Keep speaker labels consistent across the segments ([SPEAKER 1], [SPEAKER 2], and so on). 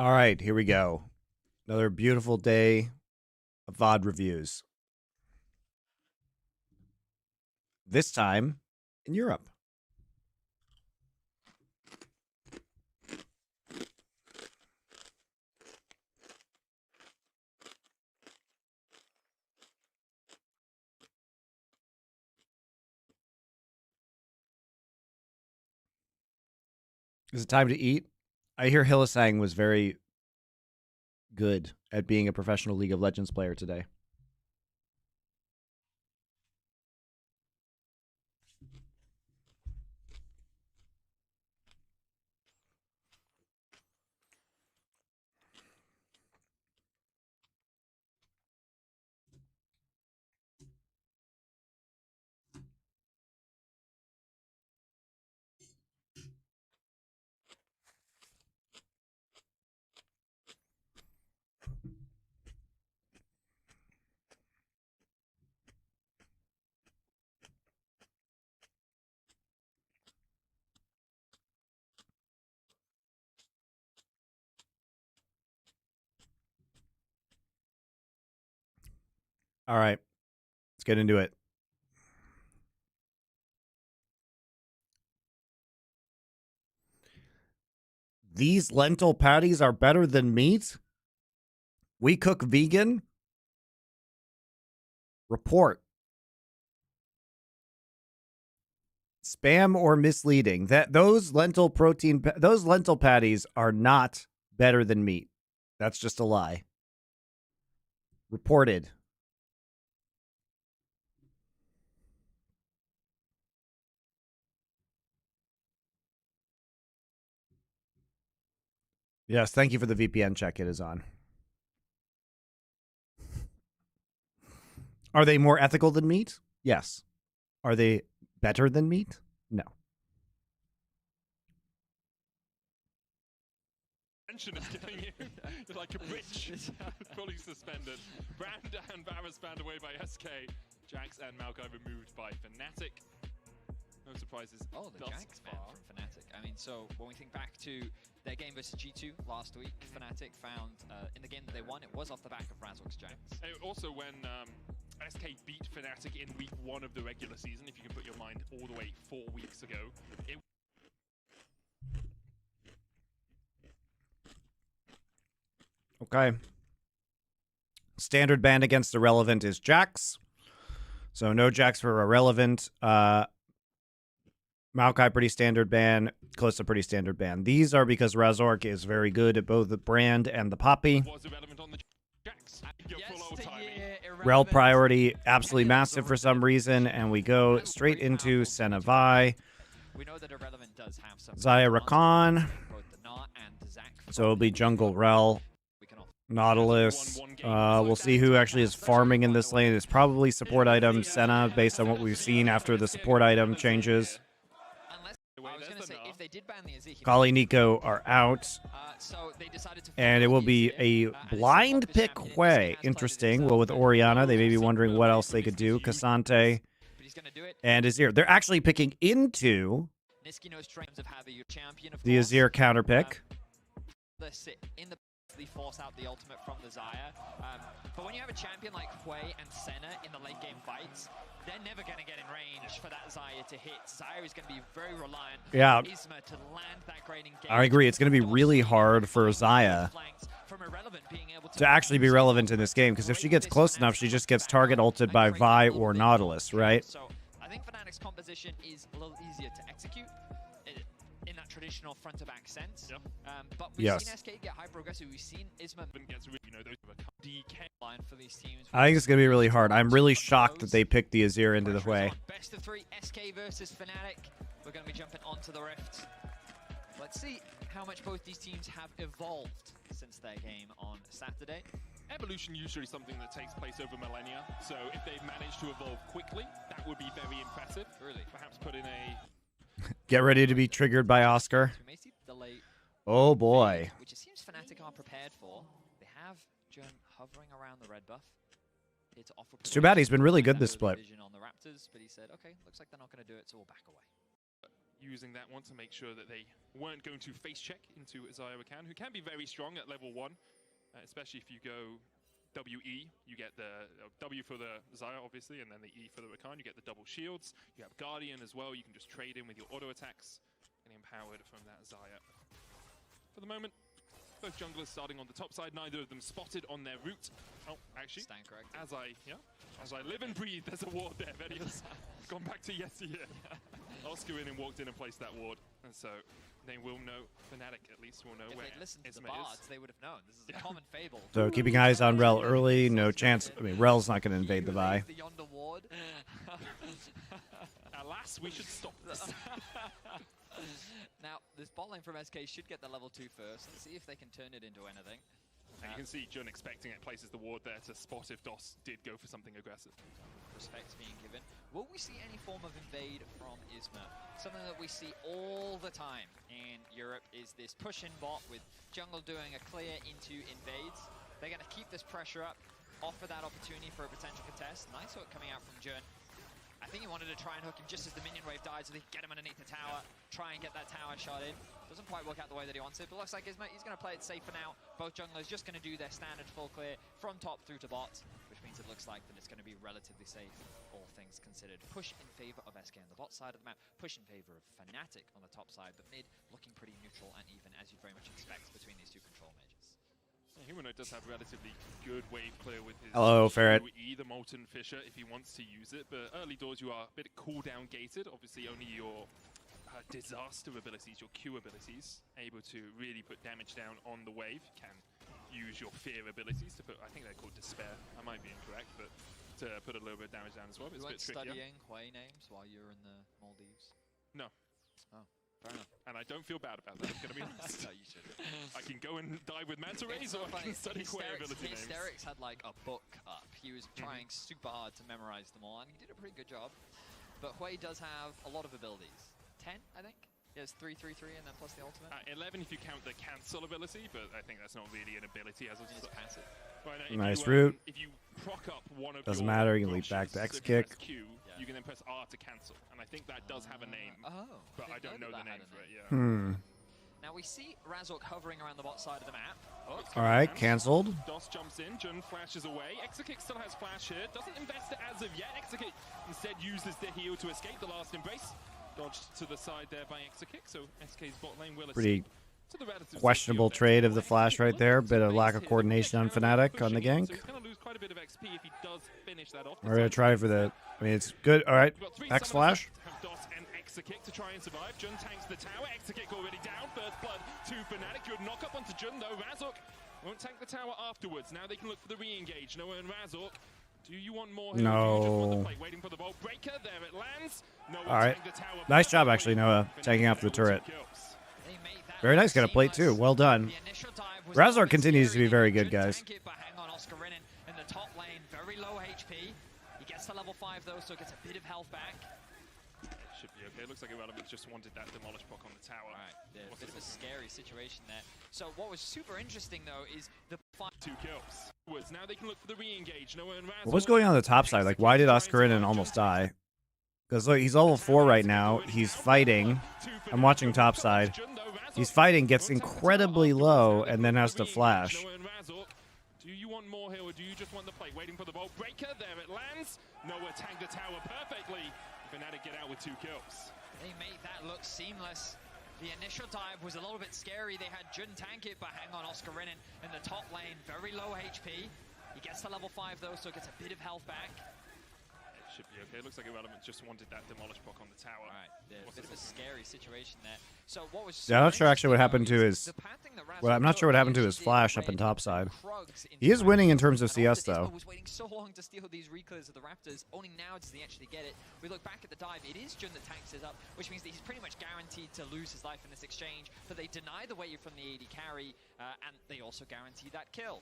[SPEAKER 1] All right, here we go. Another beautiful day of VOD reviews. This time in Europe. Is it time to eat? I hear Hillisang was very good at being a professional League of Legends player today. All right, let's get into it. These lentil patties are better than meat? We cook vegan? Report. Spam or misleading. Those lentil patties are not better than meat. That's just a lie. Reported. Yes, thank you for the VPN check. It is on. Are they more ethical than meat? Yes. Are they better than meat? No.
[SPEAKER 2] Tension is killing you. You're like a bitch. Fully suspended. Brand and Varus banned away by SK. Jax and Maokai removed by Fnatic. No surprises.
[SPEAKER 3] Oh, the Jax ban from Fnatic. I mean, so when we think back to their game versus G2 last week, Fnatic found in the game that they won, it was off the back of Razork's Jax.
[SPEAKER 2] Also, when SK beat Fnatic in week 1 of the regular season, if you can put your mind all the way 4 weeks ago,
[SPEAKER 1] Okay. Standard ban against Irrelevant is Jax. So no Jax for Irrelevant. Maokai pretty standard ban. Kalista pretty standard ban. These are because Razork is very good at both the brand and the poppy. Rel priority absolutely massive for some reason, and we go straight into Senna Vi.
[SPEAKER 3] We know that Irrelevant does have some
[SPEAKER 1] Zaya Rakan. So it'll be jungle Rel. Nautilus. We'll see who actually is farming in this lane. It's probably support item Senna, based on what we've seen after the support item changes. Kali Nico are out. And it will be a blind pick Hwei. Interesting. Well, with Orianna, they may be wondering what else they could do. Cassante and Azir. They're actually picking into the Azir counter pick.
[SPEAKER 3] Force out the ultimate from the Zaya. But when you have a champion like Hwei and Senna in the late game fights, they're never going to get in range for that Zaya to hit. Zaya is going to be very reliant on Isma to land that great engagement.
[SPEAKER 1] I agree. It's going to be really hard for Zaya to actually be relevant in this game, because if she gets close enough, she just gets target ulted by Vi or Nautilus, right?
[SPEAKER 3] So I think Fnatic's composition is a little easier to execute in that traditional front-to-back sense. Yep. But we've seen SK get high-progressive. We've seen Isma gets DK line for these teams.
[SPEAKER 1] I think it's going to be really hard. I'm really shocked that they picked the Azir into the Hwei.
[SPEAKER 3] Best of 3, SK versus Fnatic. We're going to be jumping onto the Rift. Let's see how much both these teams have evolved since their game on Saturday.
[SPEAKER 2] Evolution usually something that takes place over millennia. So if they've managed to evolve quickly, that would be very impressive. Really, perhaps put in a...
[SPEAKER 1] Get ready to be triggered by Oscar. Oh boy.
[SPEAKER 3] Which it seems Fnatic are prepared for. They have Jun hovering around the red buff.
[SPEAKER 1] It's too bad he's been really good this split.
[SPEAKER 3] On the Raptors, but he said, okay, looks like they're not going to do it, so we'll back away.
[SPEAKER 2] using that one to make sure that they weren't going to face check into Zaya Rakan, who can be very strong at level 1, especially if you go WE, you get the W for the Zaya, obviously, and then the E for the Rakan. You get the double shields. You have Guardian as well. You can just trade in with your auto attacks, getting empowered from that Zaya. For the moment, both junglers starting on the top side. Neither of them spotted on their route. Oh, actually,
[SPEAKER 3] Stand correct.
[SPEAKER 2] as I live and breathe, there's a ward there. Vedi's gone back to yesteryear. Oscar in and walked in and placed that ward, and so they will know. Fnatic at least will know
[SPEAKER 3] if
[SPEAKER 2] where
[SPEAKER 3] they'd listened to the
[SPEAKER 2] Isma
[SPEAKER 3] bards,
[SPEAKER 2] is.
[SPEAKER 3] they would have known. This is a common fable.
[SPEAKER 1] So keeping eyes on Rel early, no chance. I mean, Rel's not going to invade the Vi.
[SPEAKER 3] The Yonder ward.
[SPEAKER 2] Alas, we should stop this.
[SPEAKER 3] Now, this bot lane from SK should get the level 2 first. Let's see if they can turn it into anything.
[SPEAKER 2] And you can see Jun expecting it, places the ward there to spot if DOS did go for something aggressive.
[SPEAKER 3] Respect being given. Will we see any form of invade from Isma? Something that we see all the time in Europe is this push-in bot with jungle doing a clear into invades. They're going to keep this pressure up, offer that opportunity for a potential contest. Nice hook coming out from Jun. I think he wanted to try and hook him just as the minion wave died so they could get him underneath the tower, try and get that tower shot in. Doesn't quite work out the way that he wants it, but looks like he's going to play it safe for now. Both junglers just going to do their standard full clear from top through to bot, which means it looks like that it's going to be relatively safe, all things considered. Push in favor of SK on the bot side of the map, push in favor of Fnatic on the top side, but mid looking pretty neutral and even, as you'd very much expect between these two control mages.
[SPEAKER 2] Humanoid does have relatively good wave clear with his
[SPEAKER 1] Ferret.
[SPEAKER 2] QE, the Molten Fisher, if he wants to use it. But early doors, you are a bit cooldown gated. Obviously, only your disaster abilities, your Q abilities, able to really put damage down on the wave. Can use your fear abilities to put, I think they're called Despair. I might be incorrect, but to put a little bit of damage down as well. It's a bit trickier.
[SPEAKER 3] Studying Hui names while you're in the Maldives?
[SPEAKER 2] No.
[SPEAKER 3] Oh. Fair enough.
[SPEAKER 2] And I don't feel bad about that, I'm going to be honest.
[SPEAKER 3] No, you shouldn't.
[SPEAKER 2] I can go and die with Manta Rays, or I can study Quay ability names.
[SPEAKER 3] Hysterics had like a book up. He was trying super hard to memorize them all, and he did a pretty good job. But Hui does have a lot of abilities. 10, I think? He has 3, 3, 3, and then plus the ultimate.
[SPEAKER 2] 11 if you count the cancel ability, but I think that's not really an ability as
[SPEAKER 3] It's passive.
[SPEAKER 2] Right,
[SPEAKER 1] Nice route.
[SPEAKER 2] If you proc up one of
[SPEAKER 1] Doesn't
[SPEAKER 2] your
[SPEAKER 1] matter, you can leap
[SPEAKER 2] brushes,
[SPEAKER 1] back to X
[SPEAKER 2] so if you
[SPEAKER 1] kick.
[SPEAKER 2] press Q, you can then press R to cancel. And I think that does have a name, but I don't know the name for it,
[SPEAKER 3] Now we see Razork hovering around the bot side of the map. Oh,
[SPEAKER 1] Alright, cancelled.
[SPEAKER 2] DOS jumps in, Jun flashes away. Exakick still has flash here, doesn't invest it as of yet. Exakick instead uses the heal to escape the last embrace. Dodged to the side there by Exakick, so SK's bot lane will
[SPEAKER 1] Pretty
[SPEAKER 2] to the relative
[SPEAKER 1] questionable trade of the flash right there. Bit of lack of coordination on Fnatic on the gank.
[SPEAKER 2] So he's going to lose quite a bit of XP if he does finish that off.
[SPEAKER 1] We're going to try for the... I mean, it's good. Alright, X flash.
[SPEAKER 2] Have DOS and Exakick to try and survive. Jun tanks the tower. Exakick already down. First blood to Fnatic. Good knock up onto Jun though. Razork won't tank the tower afterwards. Now they can look for the re-engage. Noah and Razork. Do you want more here?
[SPEAKER 1] No.
[SPEAKER 2] Do you just want the play? Waiting for the bolt breaker. There it lands. Noah
[SPEAKER 1] Alright.
[SPEAKER 2] tanked the tower.
[SPEAKER 1] Nice job, actually, Noah, taking off the turret. Very nice, got a plate too. Well done. Razor continues to be very good, guys.
[SPEAKER 3] Hang on, Oscar in the top lane, very low HP. He gets to level 5 though, so gets a bit of health back.
[SPEAKER 2] Should be okay. Looks like Irrelevant just wanted that demolish proc on the tower.
[SPEAKER 3] Alright, yeah, a bit of a scary situation there. So what was super interesting though is the
[SPEAKER 2] 2 kills. Now they can look for the re-engage. Noah and Razork.
[SPEAKER 1] What was going on the top side? Like, why did Oscarinen almost die? Because look, he's level 4 right now. He's fighting. I'm watching top side. He's fighting, gets incredibly low, and then has to flash.
[SPEAKER 2] Do you want more here, or do you just want the play? Waiting for the bolt breaker. There it lands. Noah tanked the tower perfectly. Fnatic get out with 2 kills.
[SPEAKER 3] They made that look seamless. The initial dive was a little bit scary. They had Jun tank it, but hang on, Oscarinen in the top lane, very low HP. He gets to level 5 though, so gets a bit of health back.
[SPEAKER 2] Should be okay. Looks like Irrelevant just wanted that demolish proc on the tower.
[SPEAKER 3] Alright, yeah, a bit of a scary situation there. So what was
[SPEAKER 1] Yeah, I'm not sure actually what happened to his... Well, I'm not sure what happened to his flash up in top side. He is winning in terms of CS though.
[SPEAKER 3] Was waiting so long to steal these reclears of the Raptors. Only now does he actually get it. We look back at the dive. It is Jun that tanks it up, which means that he's pretty much guaranteed to lose his life in this exchange. But they deny the wave from the AD carry, and they also guarantee that kill.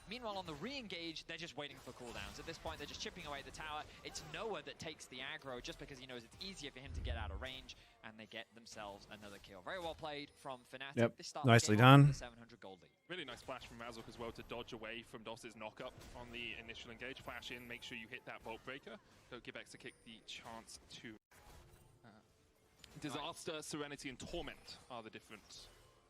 [SPEAKER 3] Meanwhile, on the re-engage, they're just waiting for cooldowns. At this point, they're just chipping away at the tower. It's Noah that takes the aggro just because he knows it's easier for him to get out of range, and they get themselves another kill. Very well played from Fnatic.
[SPEAKER 1] Yep,
[SPEAKER 3] They start
[SPEAKER 1] nicely
[SPEAKER 3] the game off
[SPEAKER 1] done.
[SPEAKER 3] with a 700 gold lead.
[SPEAKER 2] Really nice flash from Razork as well to dodge away from DOS's knock-up on the initial engage. Flash in, make sure you hit that bolt breaker. Don't give Exakick the chance to Disaster, Serenity, and Torment are the different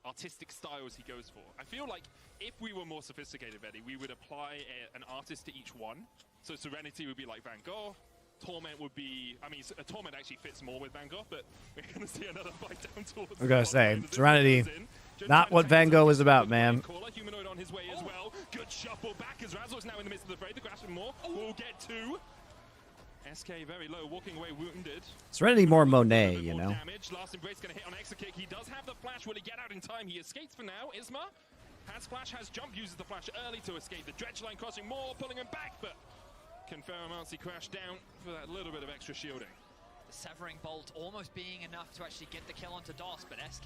[SPEAKER 2] artistic styles he goes for. I feel like if we were more sophisticated, Eddie, we would apply an artist to each one. So Serenity would be like Van Gogh. Torment would be, I mean, Torment actually fits more with Van Gogh, but we're going to see another fight down towards
[SPEAKER 1] I'm going to say, Serenity, not what Van Gogh is about, man.
[SPEAKER 2] Humanoid on his way as well. Good shuffle back as Razor's now in the midst of the fray. The crash and more. We'll get two. SK very low, walking away wounded.
[SPEAKER 1] Serenity more Monet, you know.
[SPEAKER 2] Damage. Last embrace going to hit on Exakick. He does have the flash. Will he get out in time? He escapes for now. Isma has flash, has jump, uses the flash early to escape. The dredge line crossing more, pulling him back, but can Ferromancy crash down for that little bit of extra shielding.
[SPEAKER 3] The severing bolt almost being enough to actually get the kill onto DOS, but SK,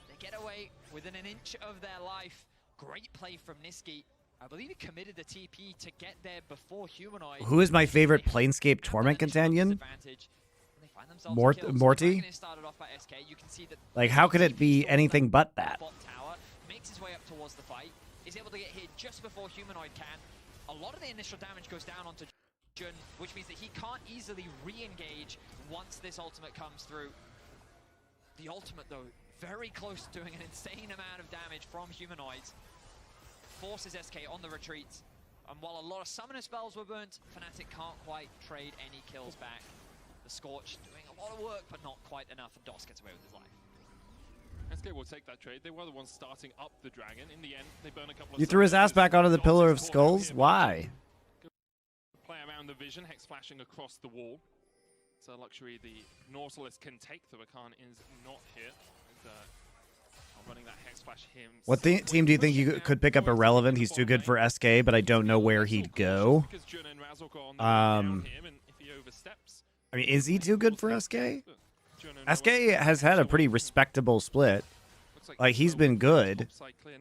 [SPEAKER 3] they get away within an inch of their life. Great play from Niski. I believe he committed the TP to get there before Humanoid.
[SPEAKER 1] Who is my favorite Planescape Torment companion? Morty? Like, how could it be anything but that?
[SPEAKER 3] Makes his way up towards the fight. Is able to get hit just before Humanoid can. A lot of the initial damage goes down onto Jun, which means that he can't easily re-engage once this ultimate comes through. The ultimate, though, very close to doing an insane amount of damage from Humanoids. Forces SK on the retreat. And while a lot of summoner spells were burnt, Fnatic can't quite trade any kills back. The Scorch doing a lot of work, but not quite enough, and DOS gets away with his life.
[SPEAKER 2] SK will take that trade. They were the ones starting up the dragon. In the end, they burn a couple of...
[SPEAKER 1] You threw his ass back onto the Pillar of Skulls? Why?
[SPEAKER 2] Play around the vision, Hex flashing across the wall. It's a luxury the Nautilus can take. The Rakan is not here. And, running that Hex flash himself.
[SPEAKER 1] What team do you think you could pick up Irrelevant? He's too good for SK, but I don't know where he'd go. I mean, is he too good for SK? SK has had a pretty respectable split. Like, he's been good.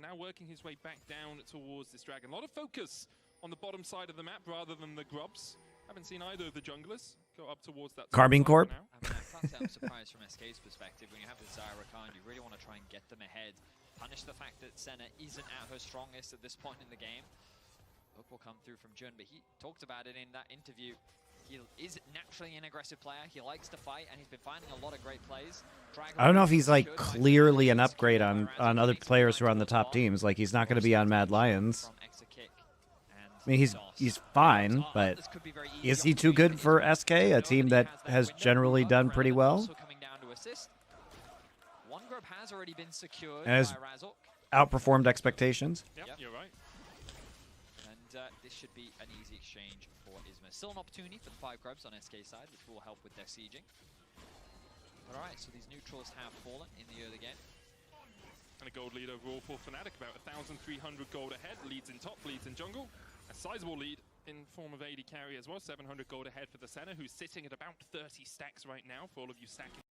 [SPEAKER 2] Now working his way back down towards this dragon. A lot of focus on the bottom side of the map rather than the grubs. Haven't seen either of the junglers go up towards that.
[SPEAKER 1] Carbine Corp?
[SPEAKER 3] I mean, I can't say I'm surprised from SK's perspective. When you have the Zyra Rakan, you really want to try and get them ahead. Punish the fact that Senna isn't at her strongest at this point in the game. Look will come through from Jun, but he talked about it in that interview. He is naturally an aggressive player. He likes to fight, and he's been finding a lot of great plays.
[SPEAKER 1] I don't know if he's like clearly an upgrade on other players who are on the top teams. Like, he's not going to be on Mad Lions. I mean, he's fine, but is he too good for SK, a team that has generally done pretty well? And has outperformed expectations?
[SPEAKER 2] Yep, you're right.
[SPEAKER 3] And this should be an easy exchange for Isma. Still an opportunity for the 5 grubs on SK side, which will help with their sieging. Alright, so these neutrals have fallen in the early game.
[SPEAKER 2] And a gold lead overall for Fnatic, about 1,300 gold ahead. Leads in top, leads in jungle. A sizable lead in form of AD carry as well. 700 gold ahead for the Senna, who's sitting at about 30 stacks right now for all of you stacking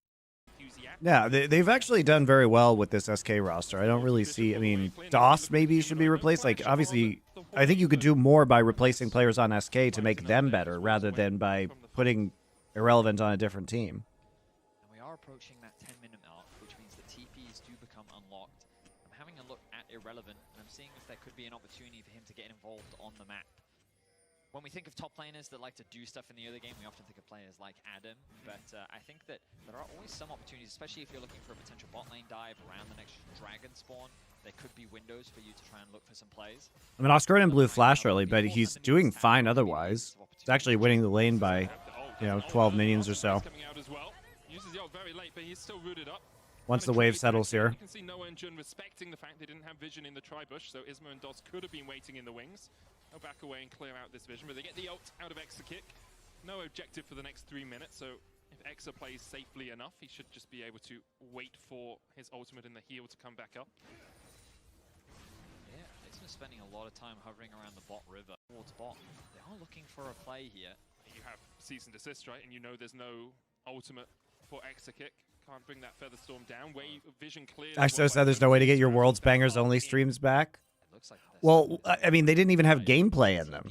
[SPEAKER 2] enthusiasts.
[SPEAKER 1] Yeah, they've actually done very well with this SK roster. I don't really see, I mean, DOS maybe should be replaced. Like, obviously, I think you could do more by replacing players on SK to make them better rather than by putting Irrelevant on a different team.
[SPEAKER 3] And we are approaching that 10-minute mark, which means the TPs do become unlocked. I'm having a look at Irrelevant, and I'm seeing if there could be an opportunity for him to get involved on the map. When we think of top laners that like to do stuff in the early game, we often think of players like Adam, but I think that there are always some opportunities, especially if you're looking for a potential bot lane dive around the next dragon spawn. There could be windows for you to try and look for some plays.
[SPEAKER 1] I mean, Oscar didn't blue flash early, but he's doing fine otherwise. He's actually winning the lane by, 12 minions or so.
[SPEAKER 2] Uses the ult very late, but he's still rooted up.
[SPEAKER 1] Once the wave settles here.
[SPEAKER 2] You can see Noah and Jun respecting the fact they didn't have vision in the tri-bush, so Isma and DOS could have been waiting in the wings. They'll back away and clear out this vision, but they get the ult out of Exakick. No objective for the next 3 minutes, so if Exa plays safely enough, he should just be able to wait for his ultimate and the heal to come back up.
[SPEAKER 3] Yeah, Isma's spending a lot of time hovering around the bot river towards bot. They are looking for a play here.
[SPEAKER 2] You have cease and desist, right? And you know there's no ultimate for Exakick. Can't bring that Feather Storm down. Wave vision clear.
[SPEAKER 1] I so said there's no way to get your World's Bangers only streams back.
[SPEAKER 3] Like
[SPEAKER 1] well, I mean, they didn't even have gameplay in them.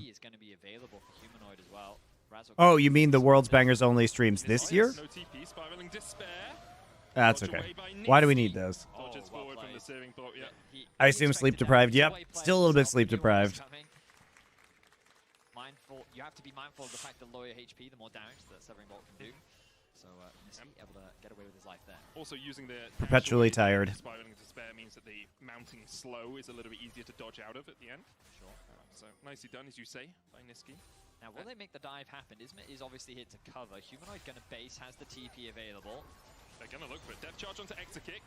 [SPEAKER 1] Oh, you mean the World's Bangers only streams this year? That's okay. Why do we need those? I assume sleep deprived. Yep, still a little bit sleep deprived.
[SPEAKER 3] You have to be mindful of the fact that lower HP, the more damage that Severing Bolt can do. So Niski able to get away with his life there.
[SPEAKER 2] Also using the
[SPEAKER 1] Perpetually tired.
[SPEAKER 2] spiraling into despair means that the mounting slow is a little bit easier to dodge out of at the end.
[SPEAKER 3] Sure.
[SPEAKER 2] So nicely done, as you say, by Niski.
[SPEAKER 3] Now, will they make the dive happen? Isma is obviously here to cover. Humanoid gonna base, has the TP available.
[SPEAKER 2] They're gonna look for it. Death charge onto Exa kick.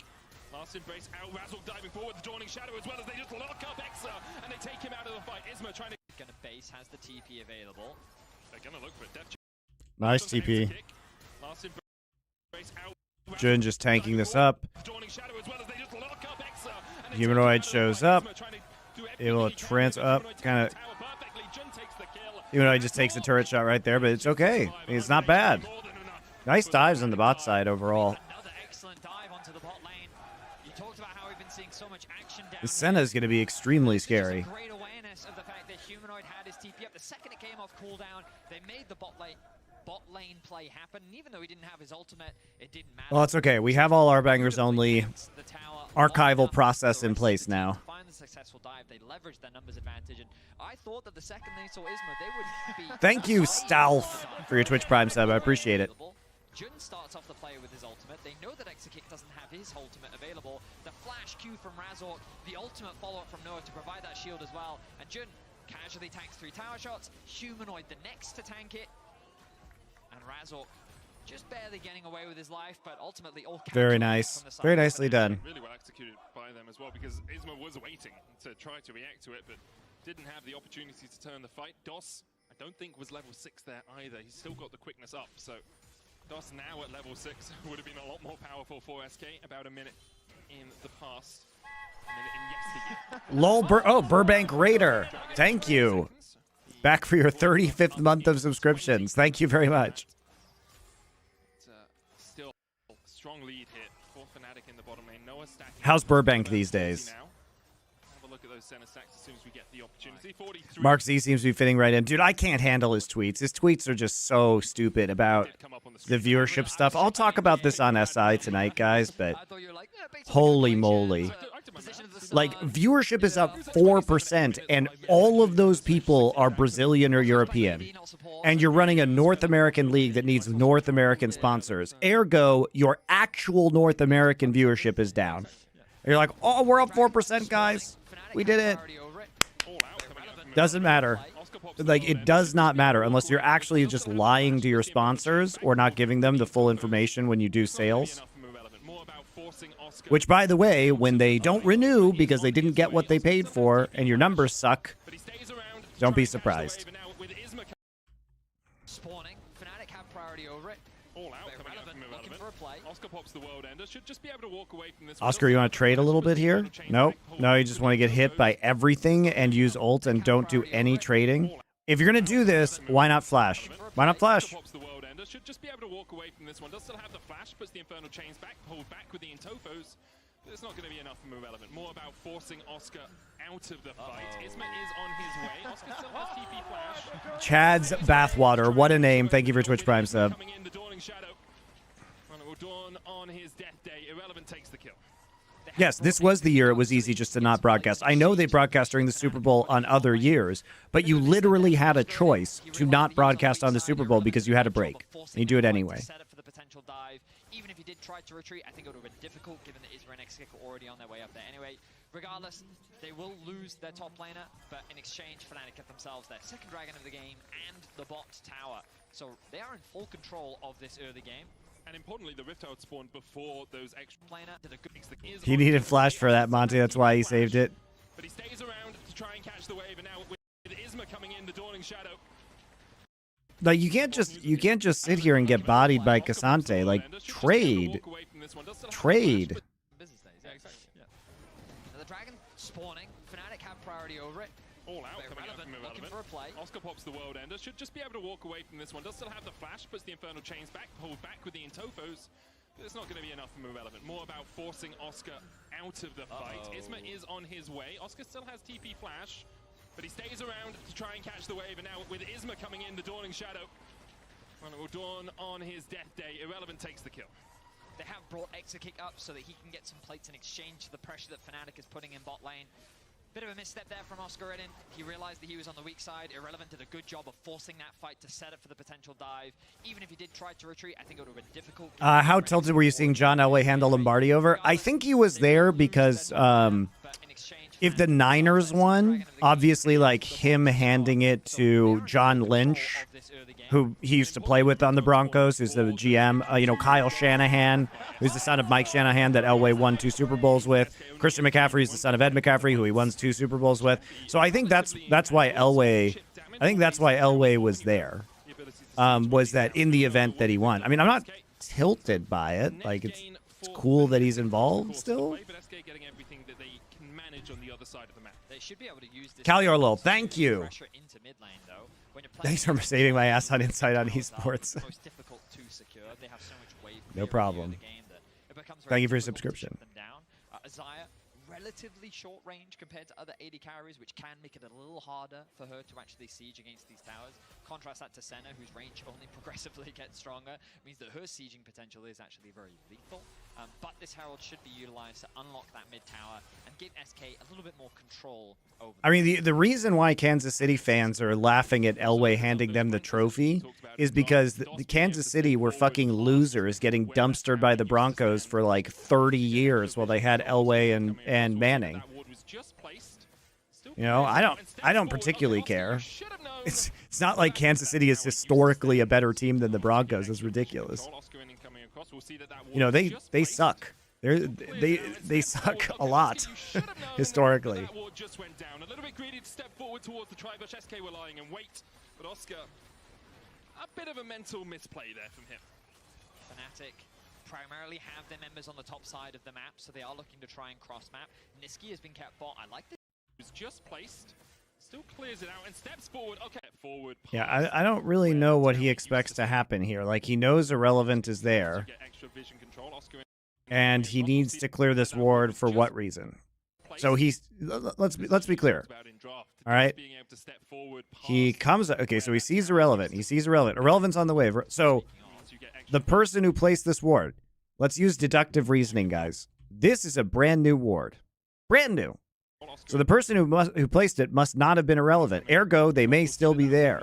[SPEAKER 2] Last embrace out. Razzle diving forward, the Dawning Shadow as well as they just lock up Exa and they take him out of the fight. Isma trying to
[SPEAKER 3] Gonna base, has the TP available.
[SPEAKER 2] They're gonna look for it. Death
[SPEAKER 1] Nice
[SPEAKER 2] onto
[SPEAKER 1] TP.
[SPEAKER 2] Exa kick. Last embrace out.
[SPEAKER 1] Jun just tanking this up.
[SPEAKER 2] Dawning Shadow as well as they just lock up Exa and they
[SPEAKER 1] Humanoid
[SPEAKER 2] take him out of the
[SPEAKER 1] shows
[SPEAKER 2] fight.
[SPEAKER 1] up.
[SPEAKER 2] Isma trying to do everything
[SPEAKER 1] Able
[SPEAKER 2] he
[SPEAKER 1] to
[SPEAKER 2] can.
[SPEAKER 1] transfer up,
[SPEAKER 2] Humanoid
[SPEAKER 1] kind of.
[SPEAKER 2] takes the tower perfectly. Jun takes the kill.
[SPEAKER 1] Humanoid just takes a turret shot right there, but it's okay. It's not bad. Nice dives on the bot side overall.
[SPEAKER 3] Another excellent dive onto the bot lane. You talked about how we've been seeing so much action down
[SPEAKER 1] The Senna is going to be extremely scary.
[SPEAKER 3] Just a great awareness of the fact that Humanoid had his TP up. The second it came off cooldown, they made the bot lane play happen. And even though he didn't have his ultimate, it didn't matter.
[SPEAKER 1] Well, it's okay. We have all our bangers only archival process in place now.
[SPEAKER 3] Find the successful dive. They leveraged their numbers advantage, and I thought that the second they saw Isma, they would be.
[SPEAKER 1] Thank you, Stalf, for your Twitch Prime sub. I appreciate it.
[SPEAKER 3] Jun starts off the play with his ultimate. They know that Exakick doesn't have his ultimate available. The flash Q from Razork, the ultimate follow-up from Noah to provide that shield as well. And Jun casually tanks 3 tower shots. Humanoid the next to tank it. And Razork just barely getting away with his life, but ultimately all
[SPEAKER 1] Very nice. Very nicely done.
[SPEAKER 2] Really well executed by them as well, because Isma was waiting to try to react to it, but didn't have the opportunity to turn the fight. DOS, I don't think was level 6 there either. He's still got the quickness up, so DOS now at level 6 would have been a lot more powerful for SK about a minute in the past. A minute in yesteryear.
[SPEAKER 1] Lol, Burbank Raider. Thank you. Back for your 35th month of subscriptions. Thank you very much.
[SPEAKER 2] Still a strong lead here for Fnatic in the bottom lane. Noah stacking.
[SPEAKER 1] How's Burbank these days?
[SPEAKER 2] Now. Have a look at those center stacks as soon as we get the opportunity. 43.
[SPEAKER 1] Mark Z seems to be fitting right in. Dude, I can't handle his tweets. His tweets are just so stupid about the viewership stuff. I'll talk about this on SI tonight, guys, but holy moly. Like, viewership is up 4%, and all of those people are Brazilian or European. And you're running a North American league that needs North American sponsors. Ergo, your actual North American viewership is down. And you're like, oh, we're up 4%, guys. We did it. Doesn't matter. Like, it does not matter unless you're actually just lying to your sponsors or not giving them the full information when you do sales. Which, by the way, when they don't renew because they didn't get what they paid for and your numbers suck, don't be surprised.
[SPEAKER 3] Spawning, Fnatic have priority over it.
[SPEAKER 2] All out, coming out from
[SPEAKER 3] looking for a play.
[SPEAKER 2] Oscar pops the world ender. Should just be able to walk away from this.
[SPEAKER 1] Oscar, you want to trade a little bit here? Nope. No, you just want to get hit by everything and use ult and don't do any trading. If you're going to do this, why not flash? Why not flash?
[SPEAKER 2] Should just be able to walk away from this one. Does still have the flash, puts the Infernal Chains back, pulled back with the Intofos. But it's not going to be enough for move element. More about forcing Oscar out of the fight. Isma is on his way. Oscar still has TP flash.
[SPEAKER 1] Chad's Bathwater. What a name. Thank you for Twitch Prime sub.
[SPEAKER 2] Coming in, the Dawning Shadow. And it will dawn on his death day. Irrelevant takes the kill.
[SPEAKER 1] Yes, this was the year it was easy just to not broadcast. I know they broadcast during the Super Bowl on other years, but you literally had a choice to not broadcast on the Super Bowl because you had a break. And you do it anyway.
[SPEAKER 3] Even if you did try to retreat, I think it would have been difficult given that Isra and Exkick are already on their way up there. Anyway, regardless, they will lose their top laner, but in exchange, Fnatic get themselves their second dragon of the game and the bot tower. So they are in full control of this early game.
[SPEAKER 2] And importantly, the Rift Out spawned before those extra
[SPEAKER 3] Planer did a good
[SPEAKER 1] He needed flash for that, Monty. That's why he saved it.
[SPEAKER 2] But he stays around to try and catch the wave, and now with Isma coming in, the Dawning Shadow.
[SPEAKER 1] Like, you can't just sit here and get bodied by Cassante. Like, trade. Trade.
[SPEAKER 3] Business days, yeah, exactly. Yeah. Now the dragon spawning. Fnatic have priority over it.
[SPEAKER 2] All out, coming out from
[SPEAKER 3] looking for a play.
[SPEAKER 2] Oscar pops the world ender. Should just be able to walk away from this one. Does still have the flash, puts the Infernal Chains back, pulled back with the Intofos. But it's not going to be enough for move element. More about forcing Oscar out of the fight. Isma is on his way. Oscar still has TP flash, but he stays around to try and catch the wave. And now with Isma coming in, the Dawning Shadow. And it will dawn on his death day. Irrelevant takes the kill.
[SPEAKER 3] They have brought Exakick up so that he can get some plates in exchange to the pressure that Fnatic is putting in bot lane. Bit of a misstep there from Oscar Reddin. He realized that he was on the weak side. Irrelevant did a good job of forcing that fight to set up for the potential dive. Even if he did try to retreat, I think it would have been difficult.
[SPEAKER 1] How tilted were you seeing John Elway handle Lombardi over? I think he was there because if the Niners won, obviously like him handing it to John Lynch, who he used to play with on the Broncos, who's the GM, you know, Kyle Shanahan, who's the son of Mike Shanahan that Elway won 2 Super Bowls with. Christian McCaffrey is the son of Ed McCaffrey, who he won 2 Super Bowls with. So I think that's why Elway was there. Was that in the event that he won? I mean, I'm not tilted by it. Like it's cool that he's involved still. Cal Yarlow, thank you. Thanks for saving my ass on Insight on esports. No problem. Thank you for your subscription.
[SPEAKER 3] Relatively short range compared to other AD carries, which can make it a little harder for her to actually siege against these towers. Contrast that to Senna, whose range only progressively gets stronger, means that her sieging potential is actually very lethal. But this Herald should be utilized to unlock that mid tower and give SK a little bit more control over.
[SPEAKER 1] I mean, the reason why Kansas City fans are laughing at Elway handing them the trophy is because the Kansas City were fucking losers getting dumpstered by the Broncos for like 30 years while they had Elway and Manning. You know, I don't particularly care. It's not like Kansas City is historically a better team than the Broncos. It's ridiculous. You know, they suck. They suck a lot historically.
[SPEAKER 2] A little bit greedy to step forward towards the tri-bush. SK were lying in wait, but Oscar, a bit of a mental misplay there from him.
[SPEAKER 3] Fnatic primarily have their members on the top side of the map, so they are looking to try and cross map. Niski has been kept bot. I like this.
[SPEAKER 2] Was just placed, still clears it out and steps forward. Okay, forward.
[SPEAKER 1] Yeah, I don't really know what he expects to happen here. Like, he knows Irrelevant is there, and he needs to clear this ward for what reason? So he's let's be clear. All right, he comes. Okay, so he sees Irrelevant. He sees Irrelevant. Irrelevant's on the wave. So the person who placed this ward. Let's use deductive reasoning, guys. This is a brand new ward, brand new. So the person who placed it must not have been Irrelevant. Ergo, they may still be there.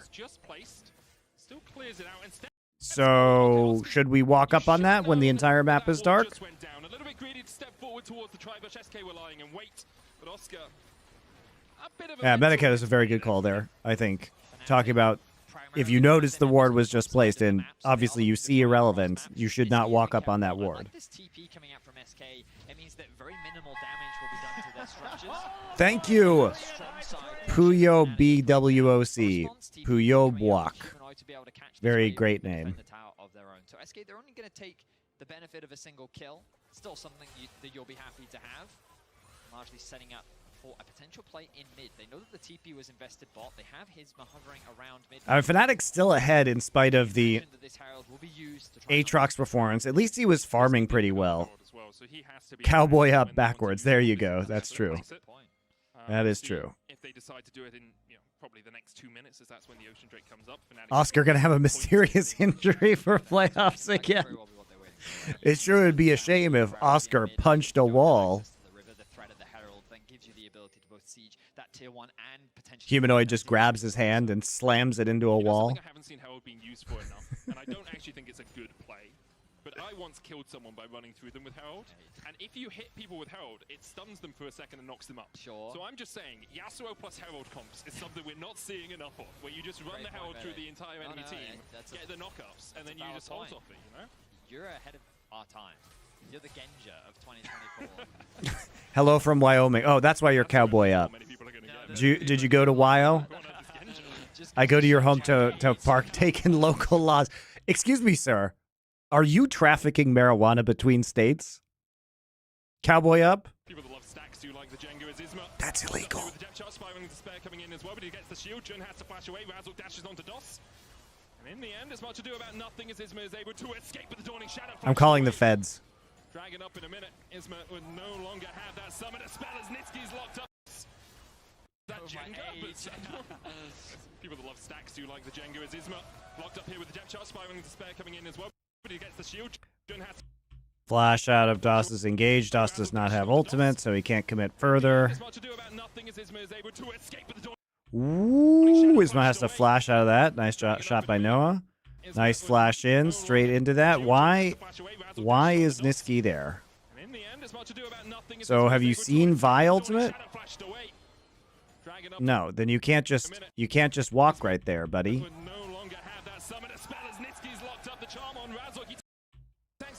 [SPEAKER 1] So should we walk up on that when the entire map is dark? Yeah, MDK is a very good call there, I think. Talking about if you notice the ward was just placed and obviously you see Irrelevant, you should not walk up on that ward. Thank you, Puyo BWOC. Puyo Buak. Very great name.
[SPEAKER 3] So SK, they're only going to take the benefit of a single kill. Still something that you'll be happy to have. Largely setting up for a potential play in mid. They know that the TP was invested bot. They have Hizma hovering around mid.
[SPEAKER 1] Fnatic's still ahead in spite of the Aatrox performance. At least he was farming pretty well. Cowboy up backwards. There you go. That's true. That is true.
[SPEAKER 2] If they decide to do it in, probably the next 2 minutes, as that's when the Ocean Drake comes up.
[SPEAKER 1] Oscar gonna have a mysterious injury for playoffs again. It sure would be a shame if Oscar punched a wall. Humanoid just grabs his hand and slams it into a wall.
[SPEAKER 2] I haven't seen Herald being used for enough, and I don't actually think it's a good play. But I once killed someone by running through them with Herald, and if you hit people with Herald, it stuns them for a second and knocks them up.
[SPEAKER 3] Sure.
[SPEAKER 2] So I'm just saying, Yasuo plus Herald comps is something we're not seeing enough of, where you just run the Herald through the entire enemy team, get the knockups, and then you just hold off it,
[SPEAKER 3] You're ahead of our time. You're the Genja of 2024.
[SPEAKER 1] Hello from Wyoming. Oh, that's why you're Cowboy up. Did you go to Wyo? I go to your home to partake in local laws. Excuse me, sir. Are you trafficking marijuana between states? Cowboy up? That's illegal. I'm calling the feds.
[SPEAKER 2] Dragon up in a minute. Isma would no longer have that summoner spell as Nitsky's locked up. That Jenga, but people that love stacks do like the Jenga as Isma locked up here with the depth charge, spiraling despair coming in as well. But he gets the shield.
[SPEAKER 1] Flash out of Doss is engaged. Doss does not have ultimate, so he can't commit further. Ooh, Isma has to flash out of that. Nice shot by Noah. Nice flash in, straight into that. Why is Niski there? So have you seen Vi ultimate? No, then you can't just walk right there, buddy.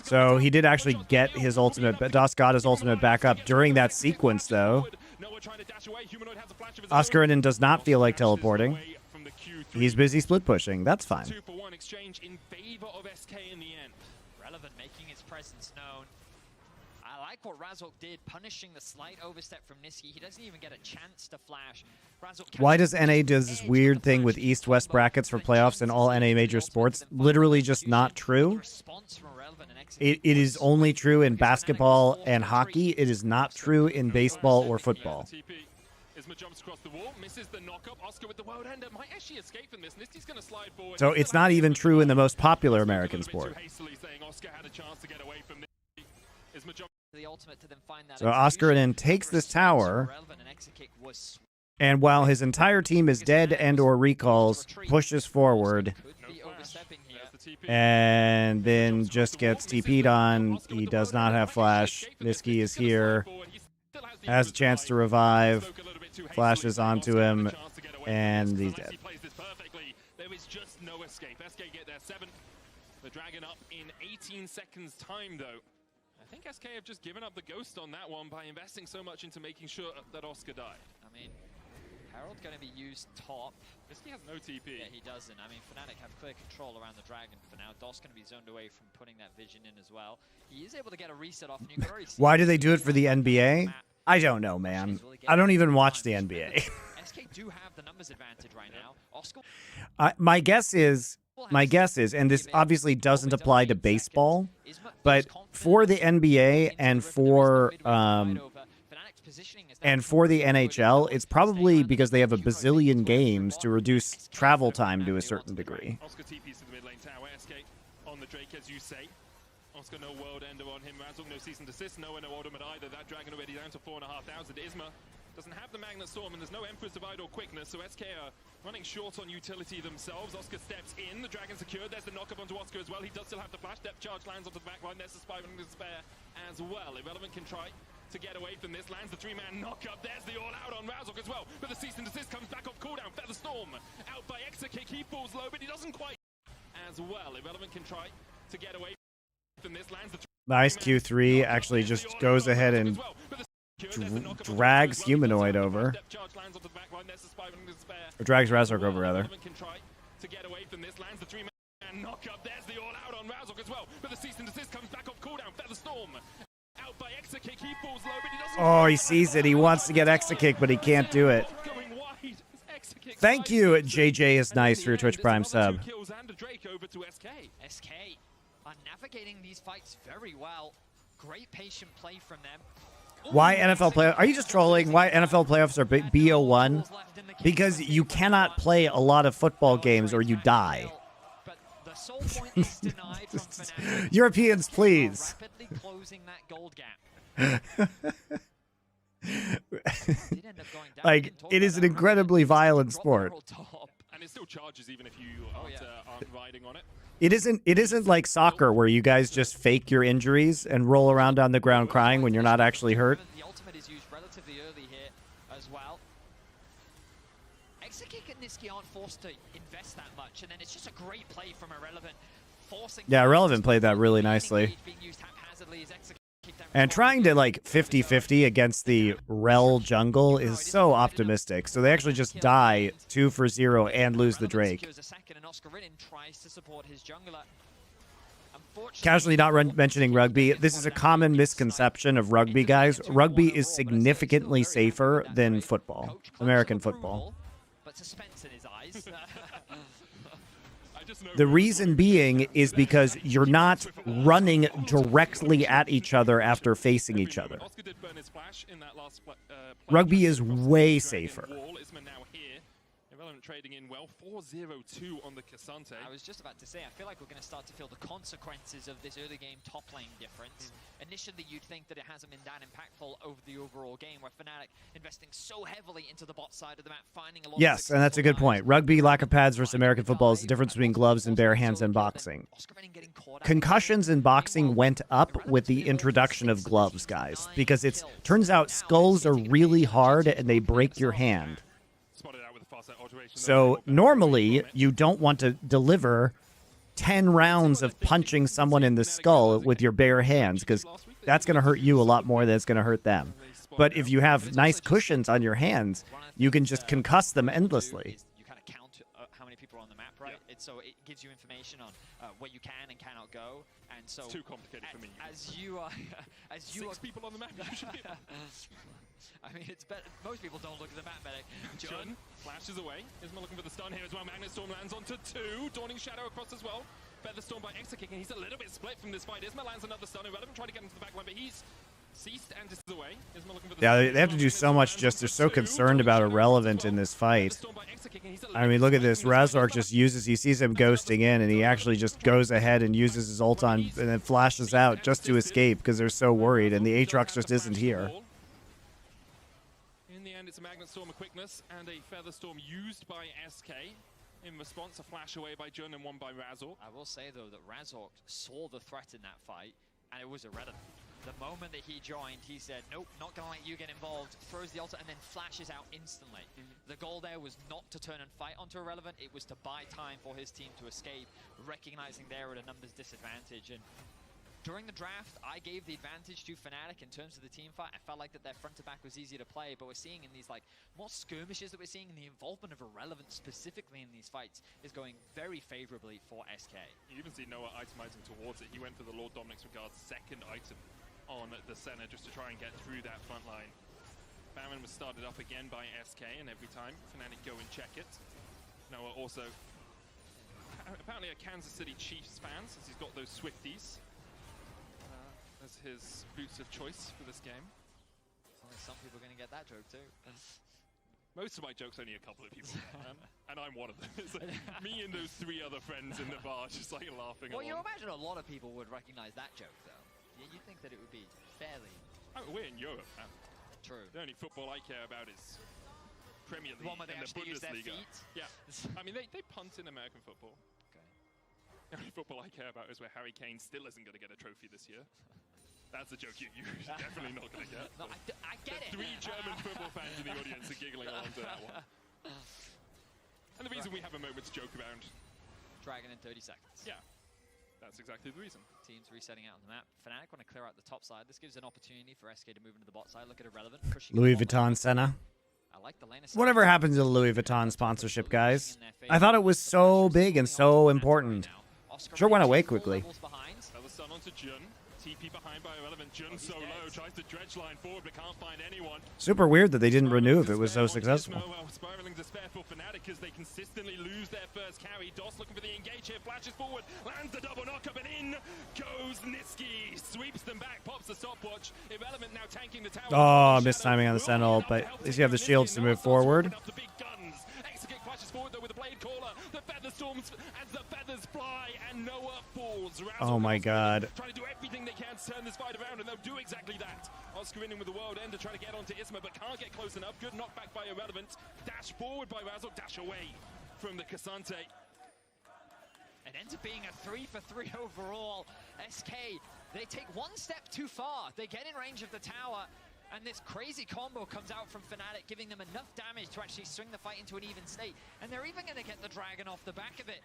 [SPEAKER 1] So he did actually get his ultimate, but Doss got his ultimate back up during that sequence, though. Oscarinen does not feel like teleporting. He's busy split pushing. That's fine.
[SPEAKER 2] 2-for-1 exchange in favor of SK in the end.
[SPEAKER 3] Relevant making his presence known. I like what Razork did, punishing the slight overstep from Niski. He doesn't even get a chance to flash.
[SPEAKER 1] Why does NA do this weird thing with East-West brackets for playoffs in all NA major sports? Literally just not true. It is only true in basketball and hockey. It is not true in baseball or football. So it's not even true in the most popular American sport. So Oscarinen takes this tower, and while his entire team is dead and or recalls, pushes forward, and then just gets TP'd on. He does not have flash. Niski is here, has a chance to revive, flashes onto him, and he's dead.
[SPEAKER 2] There is just no escape. SK get their 7. The Dragon up in 18 seconds time, though. I think SK have just given up the ghost on that one by investing so much into making sure that Oscar died.
[SPEAKER 3] I mean, Harold's going to be used top.
[SPEAKER 2] Niski has no TP.
[SPEAKER 3] Yeah, he doesn't. I mean, Fnatic have clear control around the Dragon for now. Doss going to be zoned away from putting that vision in as well. He is able to get a reset off. And you can already see
[SPEAKER 1] why do they do it for the NBA? I don't know, man. I don't even watch the NBA.
[SPEAKER 3] SK do have the numbers advantage right now. Oscar
[SPEAKER 1] my guess is, and this obviously doesn't apply to baseball, but for the NBA and for the NHL, it's probably because they have a bazillion games to reduce travel time to a certain degree.
[SPEAKER 2] Oscar TP's to the mid lane tower. SK on the Drake, as you say. Oscar no world ender on him. Razork no cease and desist. No ultimate either. That Dragon already down to 4,500. Isma doesn't have the Magnet Storm, and there's no Emperor's Divide or Quickness, so SK are running short on utility themselves. Oscar steps in, the Dragon secured. There's the knock-up onto Oscar as well. He does still have the flash. Depth charge lands onto the back line. There's the Spy running to spare as well. Irrelevant can try to get away from this. Lands the 3-man knock-up. There's the all-out on Razork as well. But the cease and desist comes back off cooldown. Feather Storm out by Exakick. He falls low, but he doesn't quite as well. Irrelevant can try to get away from this. Lands the
[SPEAKER 1] nice Q3 actually just goes ahead and drags Humanoid over. Or drags Razork over, rather.
[SPEAKER 2] To get away from this, lands the 3-man knock-up. There's the all-out on Razork as well. But the cease and desist comes back off cooldown. Feather Storm out by Exakick. He falls low, but he doesn't.
[SPEAKER 1] Oh, he sees it. He wants to get Exakick, but he can't do it. Thank you, JJ is nice for your Twitch Prime sub.
[SPEAKER 3] SK are navigating these fights very well. Great patient play from them.
[SPEAKER 1] Why NFL playoffs? Are you just trolling? Why NFL playoffs are BO1? Because you cannot play a lot of football games or you die. Europeans, please. Like, it is an incredibly violent sport.
[SPEAKER 2] And it still charges even if you aren't riding on it.
[SPEAKER 1] It isn't like soccer where you guys just fake your injuries and roll around on the ground crying when you're not actually hurt.
[SPEAKER 3] The ultimate is used relatively early here as well. Exakick and Niski aren't forced to invest that much, and then it's just a great play from Irrelevant. Yeah,
[SPEAKER 1] Irrelevant played that really nicely. And trying to like 50-50 against the Rel jungle is so optimistic. So they actually just die 2 for 0 and lose the Drake. Casually not mentioning rugby. This is a common misconception of rugby, guys. Rugby is significantly safer than football, American football. The reason being is because you're not running directly at each other after facing each other. Rugby is way safer.
[SPEAKER 2] Irrelevant trading in well, 4-0-2 on the Cassante.
[SPEAKER 3] I was just about to say, I feel like we're going to start to feel the consequences of this early game top lane difference. Initially, you'd think that it hasn't been that impactful over the overall game, where Fnatic investing so heavily into the bot side of the map, finding a lot
[SPEAKER 1] Yes, and that's a good point. Rugby, lack of pads versus American football is the difference between gloves and bare hands in boxing. Concussions in boxing went up with the introduction of gloves, guys, because it turns out skulls are really hard and they break your hand. So normally, you don't want to deliver 10 rounds of punching someone in the skull with your bare hands, because that's going to hurt you a lot more than it's going to hurt them. But if you have nice cushions on your hands, you can just concuss them endlessly.
[SPEAKER 3] You kind of count how many people are on the map, right? So it gives you information on where you can and cannot go. And so
[SPEAKER 2] it's too complicated for me.
[SPEAKER 3] As you are,
[SPEAKER 2] Six people on the map usually.
[SPEAKER 3] I mean, it's better. Most people don't look at the map, Medic.
[SPEAKER 2] Jun flashes away. Isma looking for the stun here as well. Magnetstorm lands onto 2. Dawning Shadow across as well. Featherstorm by Exekick, and he's a little bit split from this fight. Isma lands another stun. Irrelevant trying to get into the backline, but he's ceased and is away. Isma looking for the
[SPEAKER 1] yeah, they have to do so much. Just they're so concerned about Irrelevant in this fight. I mean, look at this. Razork just uses, he sees him ghosting in, and he actually just goes ahead and uses his ult on, and then flashes out just to escape because they're so worried, and the Aatrox just isn't here.
[SPEAKER 2] In the end, it's a Magnetstorm, a quickness, and a Featherstorm used by SK. In response, a flash away by Jun and one by Razork.
[SPEAKER 3] I will say, though, that Razork saw the threat in that fight, and it was irrelevant. The moment that he joined, he said, nope, not going to let you get involved, throws the ulti, and then flashes out instantly. The goal there was not to turn and fight onto Irrelevant, it was to buy time for his team to escape, recognizing they're at a numbers disadvantage. And during the draft, I gave the advantage to Fnatic in terms of the team fight. I felt like that their front to back was easier to play, but we're seeing in these more skirmishes that we're seeing, and the involvement of Irrelevant specifically in these fights is going very favorably for SK.
[SPEAKER 2] You even see Noah itemizing towards it. He went for the Lord Dominic's Regard's second item on the center just to try and get through that front line. Baron was started up again by SK, and every time Fnatic go and check it. Noah also apparently a Kansas City Chiefs fan, since he's got those Swifties as his boots of choice for this game.
[SPEAKER 3] Only some people are going to get that joke too.
[SPEAKER 2] Most of my jokes, only a couple of people, and I'm one of them. It's like me and those 3 other friends in the bar just like laughing
[SPEAKER 3] Well,
[SPEAKER 2] along.
[SPEAKER 3] you imagine a lot of people would recognize that joke, though. You'd think that it would be fairly...
[SPEAKER 2] Oh, we're in Europe, man.
[SPEAKER 3] True.
[SPEAKER 2] The only football I care about is Premier League and the Bundesliga. Yeah, I mean, they punt in American football.
[SPEAKER 3] Okay.
[SPEAKER 2] The only football I care about is where Harry Kane still isn't going to get a trophy this year. That's a joke you're definitely not going to get.
[SPEAKER 3] No, I get it.
[SPEAKER 2] 3 German football fans in the audience are giggling along to that one. And the reason we have a moment to joke around.
[SPEAKER 3] Dragon in 30 seconds.
[SPEAKER 2] Yeah, that's exactly the reason.
[SPEAKER 3] Teams resetting out on the map. Fnatic want to clear out the top side. This gives an opportunity for SK to move into the bot side. Look at Irrelevant.
[SPEAKER 1] Louis Vuitton Senna.
[SPEAKER 3] I like the lane.
[SPEAKER 1] Whatever happened to the Louis Vuitton sponsorship, guys? I thought it was so big and so important. Sure went away quickly.
[SPEAKER 2] Another stun onto Jun. TP behind by Irrelevant. Jun so low, tries to dredge line forward, but can't find anyone.
[SPEAKER 1] Super weird that they didn't renew if it was so successful.
[SPEAKER 2] Spiraling despair for Fnatic as they consistently lose their first carry. Doss looking for the engage here, flashes forward, lands the double knock-up, and in goes Niski. Sweeps them back, pops the stopwatch. Irrelevant now tanking the tower.
[SPEAKER 1] Oh, missed timing on the Sentinel, but at least you have the shields to move forward.
[SPEAKER 2] Forward though with the blade caller, the feather storms as the feathers fly, and Noah falls.
[SPEAKER 1] Oh my god.
[SPEAKER 2] Trying to do everything they can to turn this fight around, and they'll do exactly that. Oscar in with the World Ender trying to get onto Isma, but can't get close enough. Good knockback by Irrelevant. Dash forward by Razork, dash away from the Cassante.
[SPEAKER 3] It ends up being a 3-for-3 overall. SK, they take one step too far. They get in range of the tower, and this crazy combo comes out from Fnatic, giving them enough damage to actually swing the fight into an even state. And they're even going to get the Dragon off the back of it.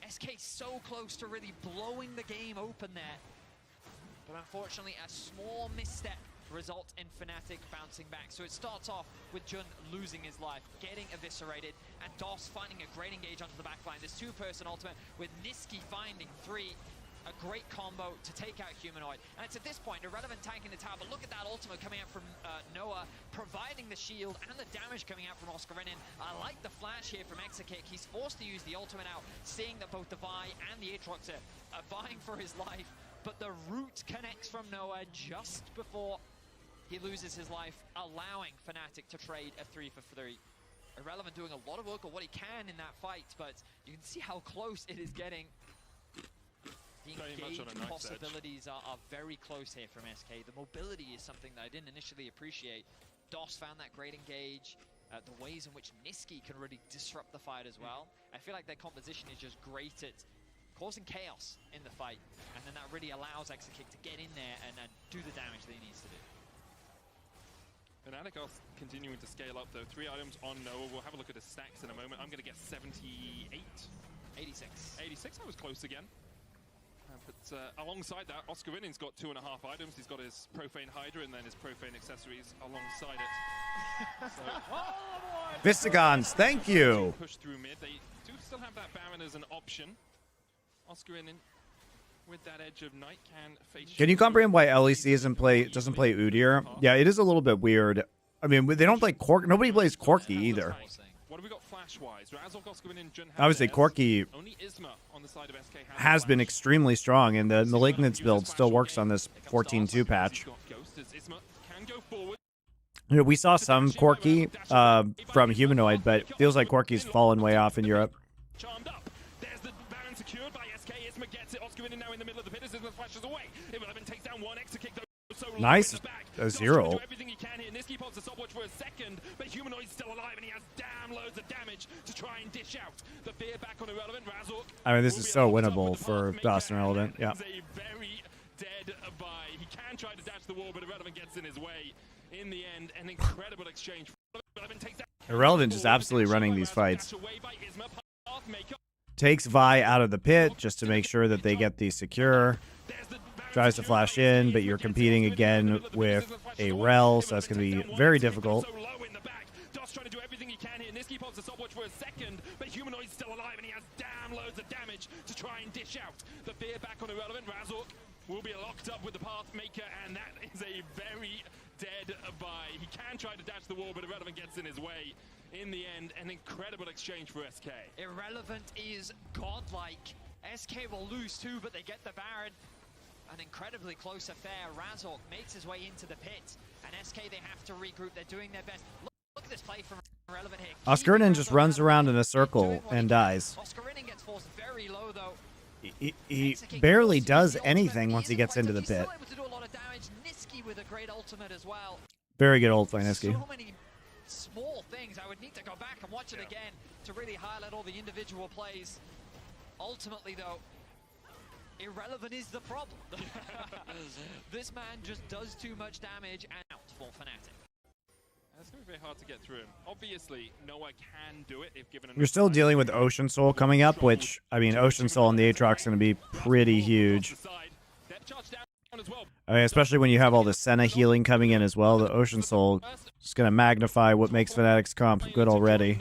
[SPEAKER 3] SK so close to really blowing the game open there. But unfortunately, a small misstep results in Fnatic bouncing back. So it starts off with Jun losing his life, getting eviscerated, and Doss finding a great engage onto the backline. This 2-person ultimate with Niski finding 3. A great combo to take out Humanoid. And it's at this point, Irrelevant tanking the tower, but look at that ultimate coming out from Noah, providing the shield and the damage coming out from Oscar Renin. I like the flash here from Exekick. He's forced to use the ultimate out, seeing that both the Vi and the Aatrox are vying for his life. But the root connects from Noah just before he loses his life, allowing Fnatic to trade a 3-for-3. Irrelevant doing a lot of work on what he can in that fight, but you can see how close it is getting. The engage possibilities are very close here from SK. The mobility is something that I didn't initially appreciate. DOS found that great engage. The ways in which Niski can really disrupt the fight as well. I feel like their composition is just great at causing chaos in the fight, and then that really allows Exakick to get in there and do the damage that he needs to do.
[SPEAKER 2] Fnatic are continuing to scale up though. 3 items on Noah. We'll have a look at his stacks in a moment. I'm going to get 78.
[SPEAKER 3] 86.
[SPEAKER 2] 86, I was close again. But alongside that, Oscarinen's got 2.5 items. He's got his Profane Hydra and then his Profane accessories alongside it. So,
[SPEAKER 1] Vistigons, thank you.
[SPEAKER 2] Push through mid. They do still have that Baron as an option. Oscarinen with that edge of night can face.
[SPEAKER 1] Can you comprehend why LEC doesn't play Udyr? Yeah, it is a little bit weird. I mean, they don't play Cork. Nobody plays Corki either.
[SPEAKER 2] What have we got flash-wise? Razork, Oscarinen, Jun
[SPEAKER 1] I would say Corki
[SPEAKER 2] only Isma on the side of SK
[SPEAKER 1] has been extremely strong, and the Malignance build still works on this 14-2 patch. You know, we saw some Corki from Humanoid, but it feels like Corki's fallen way off in Europe.
[SPEAKER 2] Charmed up. There's the Baron secured by SK. Isma gets it. Oscarinen now in the middle of the pit. Isma flashes away. Irrelevant takes down one Exakick. So
[SPEAKER 1] nice. A 0.
[SPEAKER 2] Everything he can here. Niski pops a stopwatch for a second, but Humanoid's still alive and he has damn loads of damage to try and dish out. The fear back on Irrelevant. Razork.
[SPEAKER 1] I mean, this is so winnable for Dawson Irrelevant. Yeah.
[SPEAKER 2] A very dead buy. He can try to dash the wall, but Irrelevant gets in his way. In the end, an incredible exchange.
[SPEAKER 1] Irrelevant just absolutely running these fights. Takes Vi out of the pit just to make sure that they get the secure. Tries to flash in, but you're competing again with a Rel, so that's going to be very difficult.
[SPEAKER 2] Trying to do everything he can here. Niski pops a stopwatch for a second, but Humanoid's still alive and he has damn loads of damage to try and dish out. The fear back on Irrelevant. Razork will be locked up with the Pathmaker, and that is a very dead buy. He can try to dash the wall, but Irrelevant gets in his way. In the end, an incredible exchange for SK.
[SPEAKER 3] Irrelevant is godlike. SK will lose too, but they get the Baron. An incredibly close affair. Razork makes his way into the pit, and SK, they have to regroup. They're doing their best. Look at this play from Irrelevant here.
[SPEAKER 1] Oscarinen just runs around in a circle and dies.
[SPEAKER 3] Oscarinen gets forced very low though.
[SPEAKER 1] He barely does anything once he gets into the pit.
[SPEAKER 3] Still able to do a lot of damage. Niski with a great ultimate as well.
[SPEAKER 1] Very good ult by Niski.
[SPEAKER 3] So many small things. I would need to go back and watch it again to really highlight all the individual plays. Ultimately though, Irrelevant is the problem. This man just does too much damage and out for Fnatic.
[SPEAKER 2] It's going to be very hard to get through him. Obviously, Noah can do it if given.
[SPEAKER 1] You're still dealing with Ocean Soul coming up, which, I mean, Ocean Soul on the Aatrox is going to be pretty huge. I mean, especially when you have all the Senna healing coming in as well. The Ocean Soul is going to magnify what makes Fnatic's comp good already.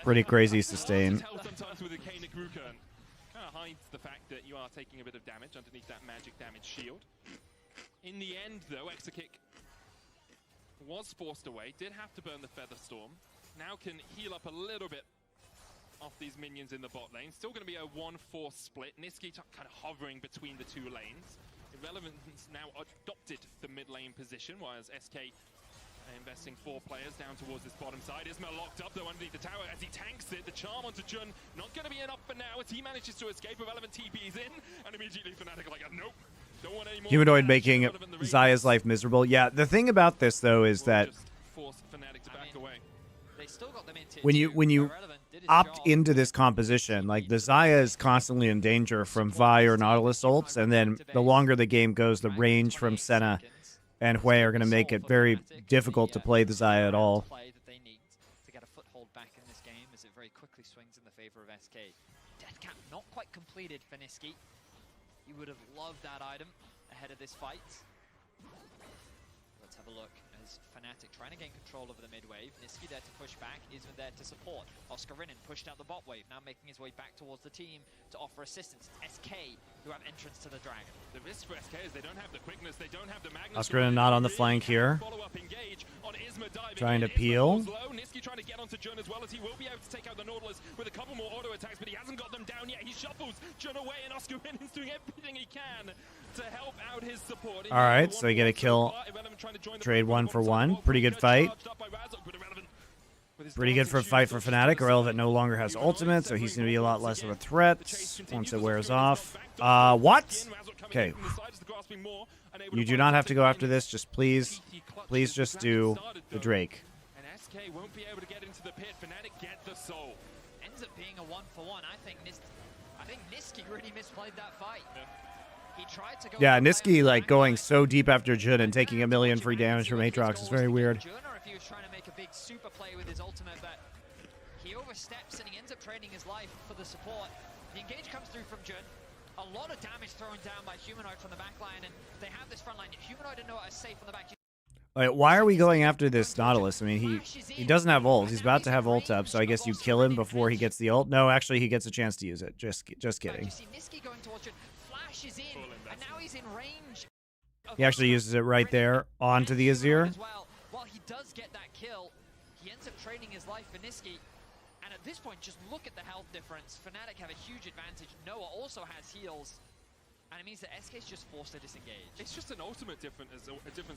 [SPEAKER 1] Pretty crazy sustain.
[SPEAKER 2] Sometimes with a kind of hides the fact that you are taking a bit of damage underneath that magic damage shield. In the end, though, Exakick was forced away, did have to burn the Feather Storm. Now can heal up a little bit off these minions in the bot lane. Still going to be a 1-4 split. Niski kind of hovering between the two lanes. Irrelevant's now adopted the mid lane position, whereas SK investing 4 players down towards this bottom side. Isma locked up though underneath the tower as he tanks it. The charm onto Jun not going to be enough for now as he manages to escape. Irrelevant TP's in, and immediately Fnatic are like, nope, don't want any more.
[SPEAKER 1] Humanoid making Zaya's life miserable. Yeah, the thing about this though is that when you opt into this composition, like the Zaya is constantly in danger from Vi or Nautilus ults, and then the longer the game goes, the range from Senna and Hui are going to make it very difficult to play the Zaya at all.
[SPEAKER 3] To get a foothold back in this game as it very quickly swings in the favor of SK. Deathcap not quite completed for Niski. He would have loved that item ahead of this fight. Let's have a look as Fnatic trying to gain control over the mid wave. Niski there to push back, Isma there to support. Oscarinen pushed out the bot wave, now making his way back towards the team to offer assistance. SK, who have entrance to the Dragon.
[SPEAKER 2] The risk for SK is they don't have the quickness, they don't have the Magnus.
[SPEAKER 1] Oscarinen not on the flank here. Trying to peel.
[SPEAKER 2] to Jun as well, as he will be able to take out the Nautilus with a couple more auto attacks, but he hasn't got them down yet. He shuffles Jun away, and Oscar is doing everything he can to help out his support.
[SPEAKER 1] All right, so you get a kill. Trade 1 for 1. Pretty good fight. Pretty good for a fight for Fnatic. Irrelevant no longer has ultimate, so he's going to be a lot less of a threat once it wears off. What? Okay. You do not have to go after this. Just please just do the Drake.
[SPEAKER 2] And SK won't be able to get into the pit. Fnatic get the soul.
[SPEAKER 3] Ends up being a 1-for-1. I think Niski really misplayed that fight. He tried to go.
[SPEAKER 1] Yeah, Niski like going so deep after Jun and taking 1 million free damage from Aatrox is very weird.
[SPEAKER 3] Or if he was trying to make a big super play with his ultimate, but he oversteps and he ends up trading his life for the support. The engage comes through from Jun. A lot of damage thrown down by Humanoid from the backline, and they have this front line. Humanoid didn't know what is safe on the back.
[SPEAKER 1] All right, why are we going after this Nautilus? I mean, he doesn't have ult. He's about to have ult up, so I guess you kill him before he gets the ult. No, actually, he gets a chance to use it. Just kidding. He actually uses it right there onto the Azir.
[SPEAKER 3] While he does get that kill, he ends up trading his life for Niski. And at this point, just look at the health difference. Fnatic have a huge advantage. Noah also has heals. And it means that SK's just forced to disengage.
[SPEAKER 2] It's just an ultimate difference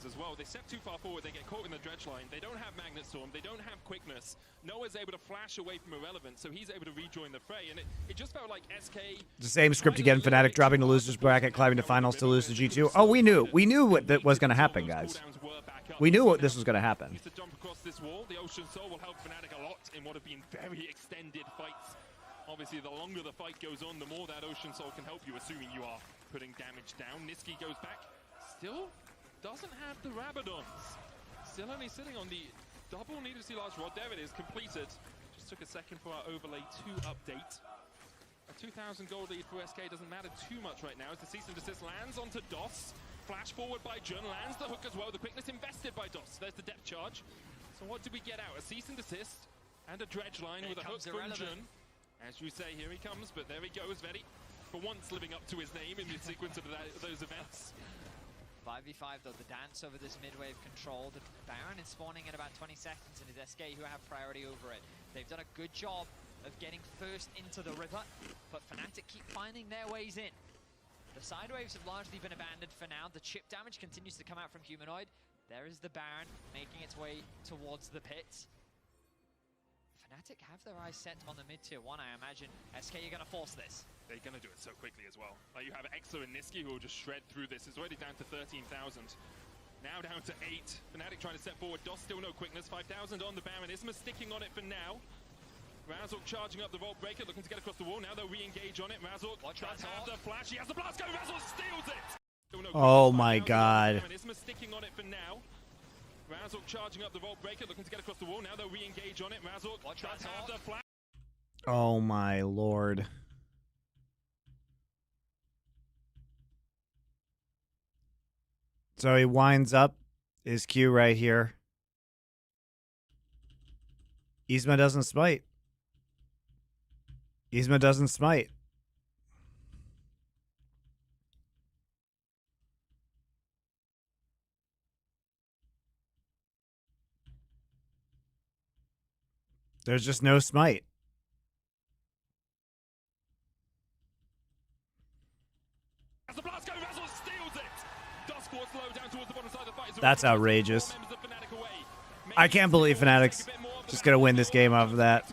[SPEAKER 2] as well. They step too far forward, they get caught in the dredge line. They don't have Magnet Storm, they don't have quickness. Noah's able to flash away from Irrelevant, so he's able to rejoin the fray. And it just felt like SK...
[SPEAKER 1] The same script again. Fnatic dropping the losers bracket, climbing to finals to lose to G2. Oh, we knew what that was going to happen, guys. We knew what this was going to happen.
[SPEAKER 2] To jump across this wall, the Ocean Soul will help Fnatic a lot in what have been very extended fights. Obviously, the longer the fight goes on, the more that Ocean Soul can help you, assuming you are putting damage down. Niski goes back. Still doesn't have the Rabadons. Still only sitting on the double needlessly large rod. There it is, completed. Just took a second for our Overlay 2 update. A 2,000 gold lead for SK doesn't matter too much right now as the cease and desist lands onto DOS. Flash forward by Jun, lands the hook as well. The quickness invested by DOS. There's the depth charge. So what do we get out? A cease and desist and a dredge line with a hook from Jun. As you say, here he comes, but there he goes, VIT. For once living up to his name in the sequence of those events.
[SPEAKER 3] 5v5 though, the dance over this mid-wave control. The Baron is spawning in about 20 seconds and it's SK who have priority over it. They've done a good job of getting first into the river, but Fnatic keep finding their ways in. The side waves have largely been abandoned for now. The chip damage continues to come out from Humanoid. There is the Baron making its way towards the pits. Fnatic have their eyes set on the mid-tier 1, I imagine. SK, you're going to force this.
[SPEAKER 2] They're going to do it so quickly as well. Like, you have Exo and Niski who will just shred through this. It's already down to 13,000. Now down to 8. Fnatic trying to step forward. DOS still no quickness. 5,000 on the Baron. Isma sticking on it for now. Razork charging up the Vault Breaker, looking to get across the wall. Now they'll re-engage on it. Razork tries to have the flash. He has the blast go. Razork steals it.
[SPEAKER 1] Oh my god.
[SPEAKER 2] Isma sticking on it for now. Razork charging up the Vault Breaker, looking to get across the wall. Now they'll re-engage on it. Razork tries to have the flash.
[SPEAKER 1] Oh my lord. So he winds up his Q right here. Isma doesn't smite. Isma doesn't smite. There's just no smite. That's outrageous. I can't believe Fnatic's just going to win this game off of that.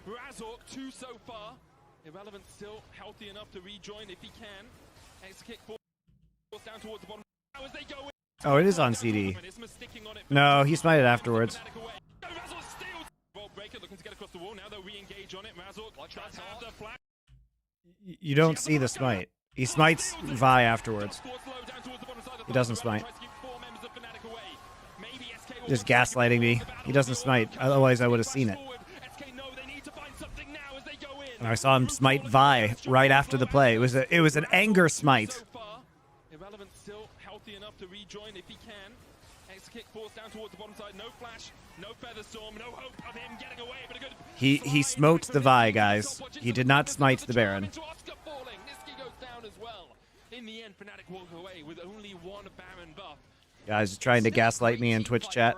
[SPEAKER 2] Razork, 2 so far. Irrelevant still healthy enough to rejoin if he can. Extra kick force down towards the bottom. As they go in.
[SPEAKER 1] Oh, it is on CD. No, he smited afterwards. You don't see the smite. He smites Vi afterwards. He doesn't smite. Just gaslighting me. He doesn't smite. Otherwise, I would have seen it. And I saw him smite Vi right after the play. It was an anger smite.
[SPEAKER 2] Irrelevant still healthy enough to rejoin if he can. Extra kick force down towards the bottom side. No flash, no feather storm, no hope of him getting away. But a good
[SPEAKER 1] he smote the Vi, guys. He did not smite the Baron.
[SPEAKER 2] Niski goes down as well. In the end, Fnatic walk away with only one Baron buff.
[SPEAKER 1] Guys trying to gaslight me in Twitch chat.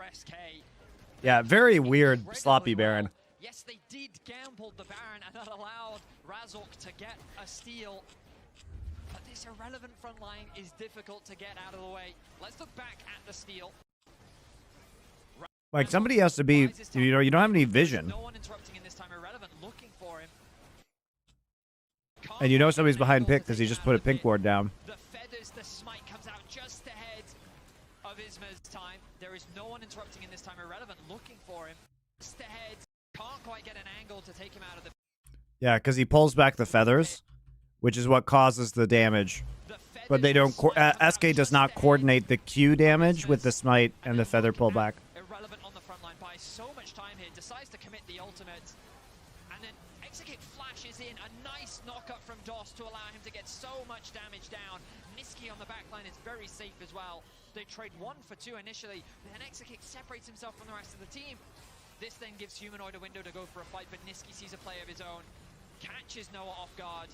[SPEAKER 1] Yeah, very weird, sloppy Baron.
[SPEAKER 3] Yes, they did gamble the Baron, and that allowed Razork to get a steal. But this irrelevant front line is difficult to get out of the way. Let's look back at the steal.
[SPEAKER 1] Like, somebody has to be, you know, you don't have any vision.
[SPEAKER 3] No one interrupting in this time. Irrelevant looking for him.
[SPEAKER 1] And you know somebody's behind pick because he just put a pink ward down.
[SPEAKER 3] The feathers, the smite comes out just ahead of Isma's time. There is no one interrupting in this time. Irrelevant looking for him. Just ahead. Can't quite get an angle to take him out of the...
[SPEAKER 1] Yeah, because he pulls back the feathers, which is what causes the damage. But they don't... SK does not coordinate the Q damage with the smite and the feather pullback.
[SPEAKER 3] Irrelevant on the front line, buys so much time here, decides to commit the ultimate, and then Execute flashes in, a nice knockup from DOS to allow him to get so much damage down. Niski on the back line is very safe as well. They trade 1 for 2 initially, then Execute separates himself from the rest of the team. This then gives Humanoid a window to go for a fight, but Niski sees a play of his own, catches Noah off guard.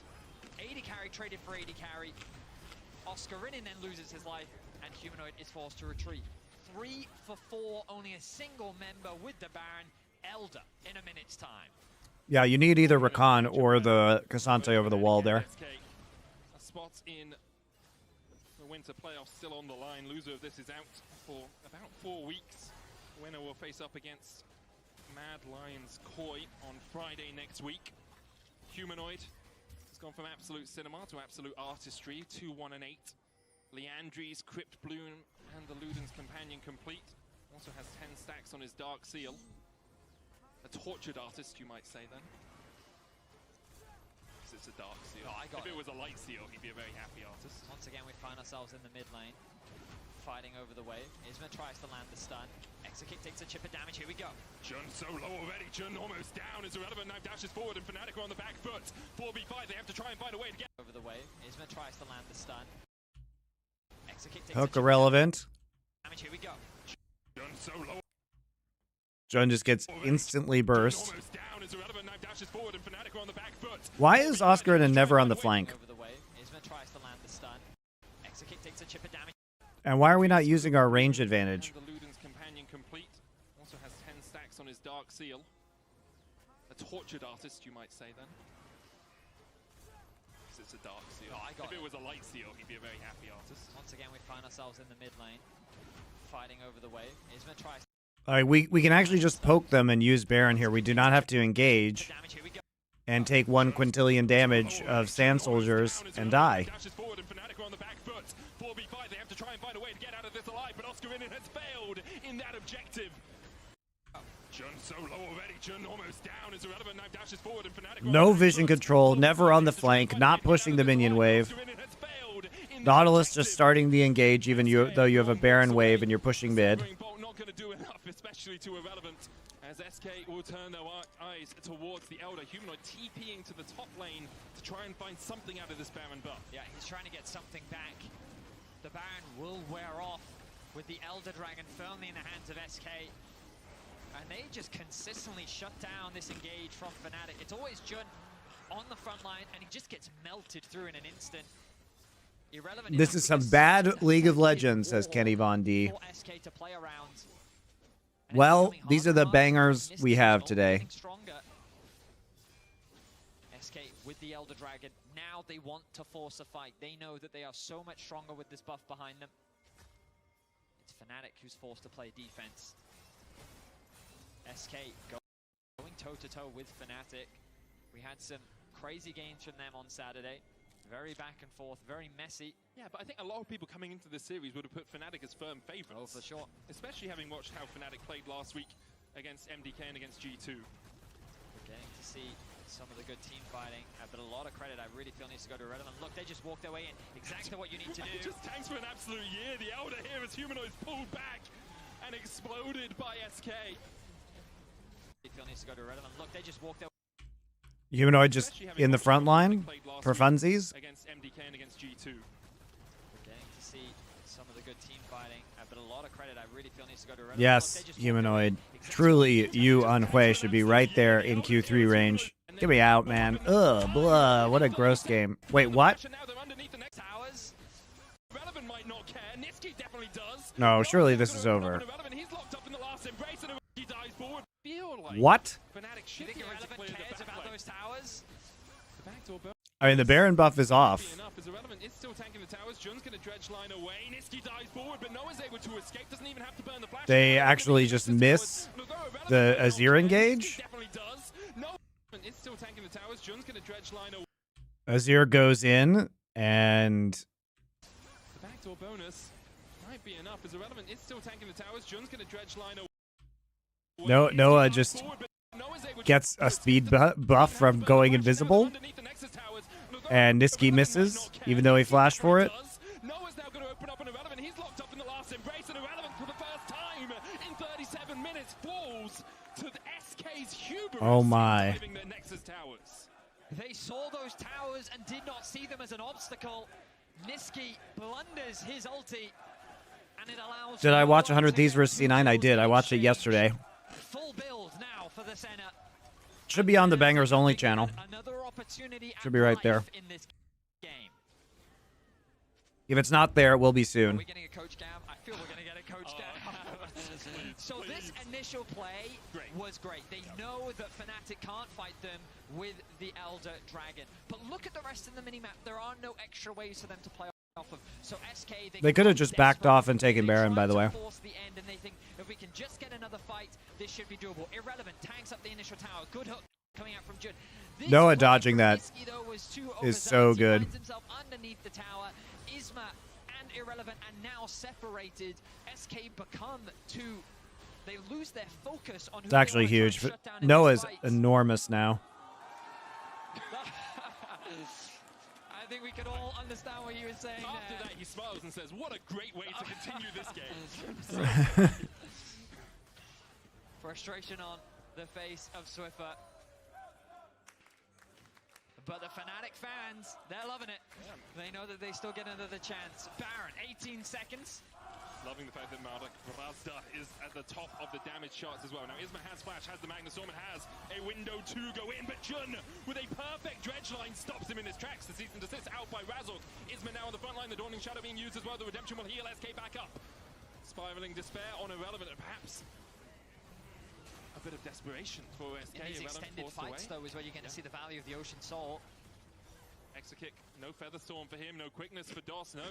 [SPEAKER 3] 80 carry traded for 80 carry. Oscarinin then loses his life, and Humanoid is forced to retreat. 3 for 4, only a single member with the Baron. Elder in a minute's time.
[SPEAKER 1] Yeah, you need either Rakan or the Cassante over the wall there.
[SPEAKER 2] A spot in the winter playoffs still on the line. Loser of this is out for about 4 weeks. Winner will face up against Mad Lions Koi on Friday next week. Humanoid has gone from absolute cinema to absolute artistry. 2, 1, and 8. Leandri's Crypt Bloom and the Luden's Companion complete. Also has 10 stacks on his Dark Seal. A tortured artist, you might say then. Because it's a Dark Seal.
[SPEAKER 3] Oh,
[SPEAKER 2] if it was a Light Seal, he'd be a very happy artist.
[SPEAKER 3] Once again, we find ourselves in the mid lane, fighting over the wave. Isma tries to land the stun. Execute takes a chip of damage. Here we go.
[SPEAKER 2] Jun so low already. Jun almost down. Is irrelevant. Now dashes forward, and Fnatic are on the back foot. 4v5. They have to try and find a way to get
[SPEAKER 3] over the wave. Isma tries to land the stun. Execute takes
[SPEAKER 1] Hook irrelevant.
[SPEAKER 3] Damage. Here we go.
[SPEAKER 2] Jun so low.
[SPEAKER 1] Jun just gets instantly burst. Why is Oscarinin never on the flank? And why are we not using our range advantage?
[SPEAKER 2] The Luden's Companion complete. Also has 10 stacks on his Dark Seal. A tortured artist, you might say then. Because it's a Dark Seal.
[SPEAKER 3] Oh,
[SPEAKER 2] if it was a Light Seal, he'd be a very happy artist.
[SPEAKER 3] Once again, we find ourselves in the mid lane, fighting over the wave. Isma tries.
[SPEAKER 1] All right, we can actually just poke them and use Baron here. We do not have to engage and take 1 quintillion damage of Sand Soldiers and die.
[SPEAKER 2] Dashes forward and Fnatic are on the back foot. 4v5, they have to try and find a way to get out of this alive, but Oscarinin has failed in that objective. Jun so low already. Jun almost down. Is irrelevant. Now dashes forward and Fnatic
[SPEAKER 1] No vision control, never on the flank, not pushing the minion wave. Nautilus just starting the engage, even though you have a Baron wave and you're pushing mid.
[SPEAKER 2] Not going to do enough, especially to irrelevant, as SK will turn their eyes towards the Elder. Humanoid TPing to the top lane to try and find something out of this Baron buff.
[SPEAKER 3] Yeah, he's trying to get something back. The Baron will wear off with the Elder Dragon firmly in the hands of SK. And they just consistently shut down this engage from Fnatic. It's always Jun on the front line, and he just gets melted through in an instant. Irrelevant.
[SPEAKER 1] This is some bad League of Legends, says Kenny Von D. Well, these are the bangers we have today.
[SPEAKER 3] SK with the Elder Dragon. Now they want to force a fight. They know that they are so much stronger with this buff behind them. It's Fnatic who's forced to play defense. SK going toe-to-toe with Fnatic. We had some crazy games from them on Saturday. Very back and forth, very messy.
[SPEAKER 2] Yeah, but I think a lot of people coming into this series would have put Fnatic as firm favorites.
[SPEAKER 3] Oh, for sure.
[SPEAKER 2] Especially having watched how Fnatic played last week against MDK and against G2.
[SPEAKER 3] We're getting to see some of the good team fighting, but a lot of credit I really feel needs to go to Irrelevant. Look, they just walked their way in. Exactly what you need to do.
[SPEAKER 2] Just tanks for an absolute year. The Elder here as Humanoid's pulled back and exploded by SK.
[SPEAKER 3] Feel needs to go to Irrelevant. Look, they just walked their
[SPEAKER 1] Humanoid just in the front line for funsies.
[SPEAKER 2] Against MDK and against G2.
[SPEAKER 3] We're getting to see some of the good team fighting, but a lot of credit I really feel needs to go to Irrelevant.
[SPEAKER 1] Yes, Humanoid. Truly, you on Hui should be right there in Q3 range. Get me out, man. Ugh, blah. What a gross game. Wait, what?
[SPEAKER 2] next towers. Irrelevant might not care. Niski definitely does.
[SPEAKER 1] No, surely this is over.
[SPEAKER 2] He's locked up in the last embrace and he dies forward. Feel like
[SPEAKER 1] What?
[SPEAKER 2] Fnatic should think Irrelevant cares about those towers.
[SPEAKER 1] I mean, the Baron buff is off.
[SPEAKER 2] Is Irrelevant is still tanking the towers. Jun's gonna dredge line away. Niski dies forward, but no one's able to escape. Doesn't even have to burn the flash.
[SPEAKER 1] They actually just miss the Azir engage.
[SPEAKER 2] Definitely does. No, is still tanking the towers. Jun's gonna dredge line away.
[SPEAKER 1] Azir goes in and
[SPEAKER 2] The backdoor bonus might be enough. Is Irrelevant is still tanking the towers. Jun's gonna dredge line away.
[SPEAKER 1] Noah just gets a speed buff from going invisible, and Niski misses, even though he flashed for it.
[SPEAKER 2] Noah's now going to open up on Irrelevant. He's locked up in the last embrace, and Irrelevant for the first time in 37 minutes falls to the SK's hubris.
[SPEAKER 1] Oh my.
[SPEAKER 2] Their Nexus towers.
[SPEAKER 3] They saw those towers and did not see them as an obstacle. Niski blunders his ulti, and it allows...
[SPEAKER 1] Did I watch 100 Thieves vs. C9? I did. I watched it yesterday.
[SPEAKER 3] Full build now for the center.
[SPEAKER 1] Should be on the Bangers Only channel.
[SPEAKER 3] Another opportunity
[SPEAKER 1] Should be right there.
[SPEAKER 3] in this game.
[SPEAKER 1] If it's not there, it will be
[SPEAKER 3] Are
[SPEAKER 1] soon.
[SPEAKER 3] we getting a coach cam? I feel we're going to get a coach cam. So this initial play was great. They know that Fnatic can't fight them with the Elder Dragon. But look at the rest of the minimap. There are no extra ways for them to play off of. So SK,
[SPEAKER 1] They could have just backed off and taken Baron, by the way.
[SPEAKER 3] Force the end, and they think if we can just get another fight, this should be doable. Irrelevant tanks up the initial tower. Good hook coming out from Jun.
[SPEAKER 1] Noah dodging that is so good.
[SPEAKER 3] Himself underneath the tower. Isma and Irrelevant are now separated. SK become two. They lose their focus on who
[SPEAKER 1] It's actually
[SPEAKER 3] they wanna
[SPEAKER 1] huge.
[SPEAKER 3] try and shut down in
[SPEAKER 1] Noah's
[SPEAKER 3] this fight.
[SPEAKER 1] enormous now.
[SPEAKER 3] I think we could all understand what you were saying
[SPEAKER 2] After
[SPEAKER 3] there.
[SPEAKER 2] that, he smiles and says, what a great way to continue this game.
[SPEAKER 3] Frustration on the face of Swiffer. But the Fnatic fans, they're loving it.
[SPEAKER 2] Yeah.
[SPEAKER 3] They know that they still get another chance. Baron, 18 seconds.
[SPEAKER 2] Loving the fact that Marduk Razda is at the top of the damage charts as well. Now Isma has flash, has the Magnus Storm, and has a window to go in, but Jun with a perfect dredge line stops him in his tracks. The cease and desist out by Razork. Isma now on the front line, the Dawning Shadow being used as well. The Redemption will heal SK back up. Spiraling despair on Irrelevant, and perhaps a bit of desperation for SK.
[SPEAKER 3] In these extended fights, though, is where you're going to see the value of the Ocean Soul.
[SPEAKER 2] Exekick, no Feather Storm for him, no quickness for Dos, no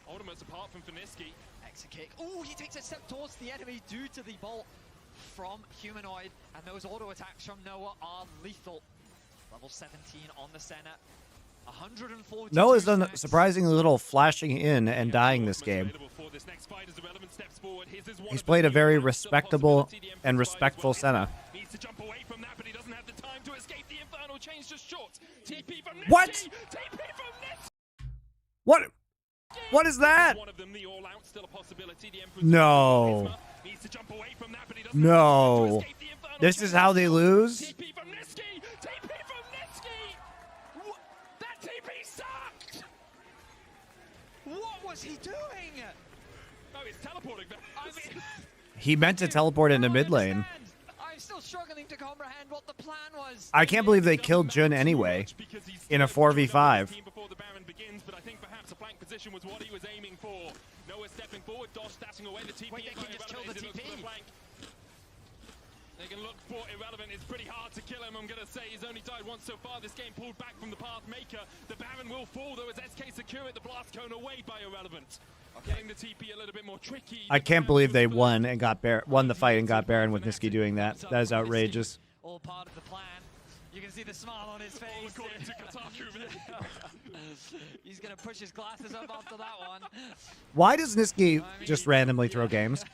[SPEAKER 2] ultimates apart from Finiski.
[SPEAKER 3] Exekick. Oh, he takes a step towards the enemy due to the bolt from Humanoid, and those auto attacks from Noah are lethal. Level 17 on the center. 140.
[SPEAKER 1] Noah's done surprisingly little flashing in and dying this game. He's played a very respectable and respectful Senna.
[SPEAKER 2] Needs to jump away from that, but he doesn't have the time to escape the infernal chains just short. TP from Niski.
[SPEAKER 1] What?
[SPEAKER 2] TP from Niski.
[SPEAKER 1] What? What is that?
[SPEAKER 2] One of them, the all-out, still a possibility. The Emperor's
[SPEAKER 1] No.
[SPEAKER 2] needs to jump away from that, but he doesn't
[SPEAKER 1] No.
[SPEAKER 2] have the time to escape the infernal
[SPEAKER 1] This is
[SPEAKER 2] chains.
[SPEAKER 1] how they lose?
[SPEAKER 2] TP from Niski. TP from Niski. That TP sucked.
[SPEAKER 3] What was he doing?
[SPEAKER 2] Oh, he's teleporting.
[SPEAKER 3] I mean,
[SPEAKER 1] He meant to teleport into
[SPEAKER 3] I don't
[SPEAKER 1] mid lane.
[SPEAKER 3] understand. I'm still struggling to comprehend what the plan was.
[SPEAKER 1] I can't believe they killed Jun anyway in a 4v5.
[SPEAKER 2] Before the Baron begins, but I think perhaps a flank position was what he was aiming for. Noah stepping forward, Dosh dashing away the TP.
[SPEAKER 3] Wait, they can just kill the TP.
[SPEAKER 2] They can look for Irrelevant. It's pretty hard to kill him. I'm going to say he's only died once so far. This game pulled back from the Path Maker. The Baron will fall, though, as SK secure it. The blast cone away by Irrelevant. Getting the TP a little bit more tricky.
[SPEAKER 1] I can't believe they won and got won the fight and got Baron with Niski doing that. That is outrageous.
[SPEAKER 3] All part of the plan. You can see the smile on his face.
[SPEAKER 2] All according to Kotaku, man.
[SPEAKER 3] He's going to push his glasses up after that one.
[SPEAKER 1] Why does Niski just randomly throw games?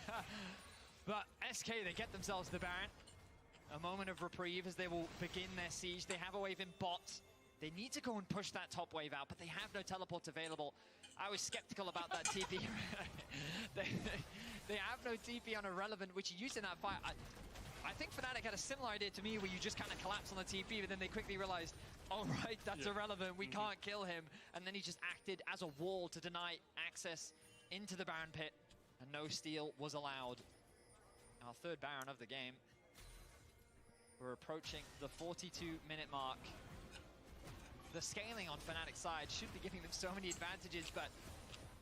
[SPEAKER 3] But SK, they get themselves the Baron. A moment of reprieve as they will begin their siege. They have a wave in bot. They need to go and push that top wave out, but they have no teleports available. I was skeptical about that TP. they have no TP on Irrelevant, which he used in that fight. I think Fnatic had a similar idea to me, where you just kind of collapse on the TP, but then they quickly realized, oh right, that's Irrelevant, we can't kill him. And then he just acted as a wall to deny access into the Baron pit, and no steal was allowed. Our third Baron of the game. We're approaching the 42-minute mark. The scaling on Fnatic's side should be giving them so many advantages, but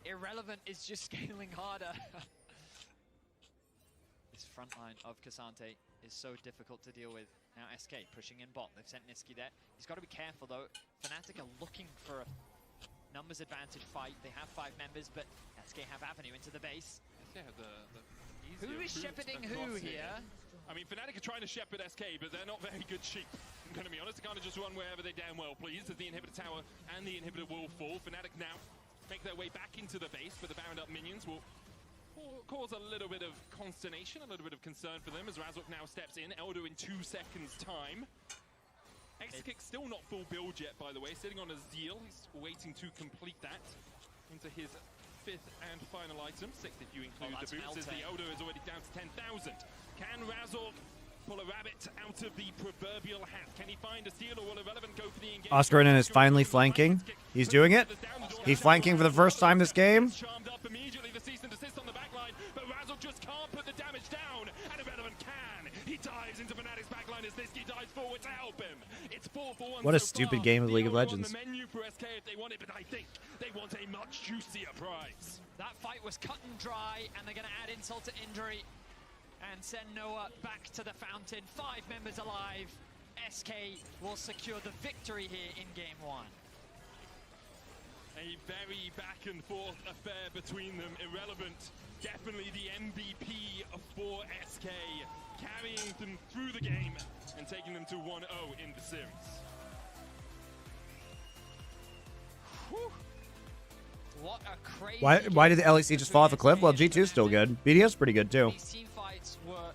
[SPEAKER 3] Irrelevant is just scaling harder. This front line of Cassante is so difficult to deal with. Now SK pushing in bot. They've sent Niski there. He's got to be careful though. Fnatic are looking for a numbers advantage fight. They have 5 members, but SK have Avenue into the base.
[SPEAKER 2] Yeah,
[SPEAKER 3] Who is shepherding who here?
[SPEAKER 2] I mean, Fnatic are trying to shepherd SK, but they're not very good sheep. I'm going to be honest. They kind of just run wherever they damn well please, as the inhibitor tower and the inhibitor will fall. Fnatic now make their way back into the base, but the bound up minions will cause a little bit of consternation, a little bit of concern for them as Razork now steps in. Elder in 2 seconds time. X-Kick still not full build yet, by the way, sitting on a Zeal. He's waiting to complete that into his 5th and final item, 6th if you include the boots, as the Elder is already down to 10,000. Can Razork pull a rabbit out of the proverbial hat? Can he find a steal, or will Irrelevant go for the engagement?
[SPEAKER 1] Oscarinen is finally flanking. He's doing it. He's flanking for the first time this game.
[SPEAKER 2] Charmed up immediately, the cease and desist on the backline, but Razork just can't put the damage down, and Irrelevant can. He dives into Fnatic's backline as Niski dives forward to help him. It's 4-for-1
[SPEAKER 1] What a
[SPEAKER 2] so
[SPEAKER 1] stupid
[SPEAKER 2] far.
[SPEAKER 1] game of League of
[SPEAKER 2] The
[SPEAKER 1] Legends.
[SPEAKER 2] on the menu for SK if they want it, but I think they want a much juicier prize.
[SPEAKER 3] That fight was cut and dry, and they're going to add insult to injury and send Noah back to the fountain. 5 members alive. SK will secure the victory here in game 1.
[SPEAKER 2] A very back and forth affair between them. Irrelevant, definitely the MVP for SK, carrying them through the game and taking them to 1-0 in the series.
[SPEAKER 3] Whew. What a crazy
[SPEAKER 1] Why did the LEC just fall off a cliff? Well, G2's still good. BDS pretty good too.
[SPEAKER 3] These team fights were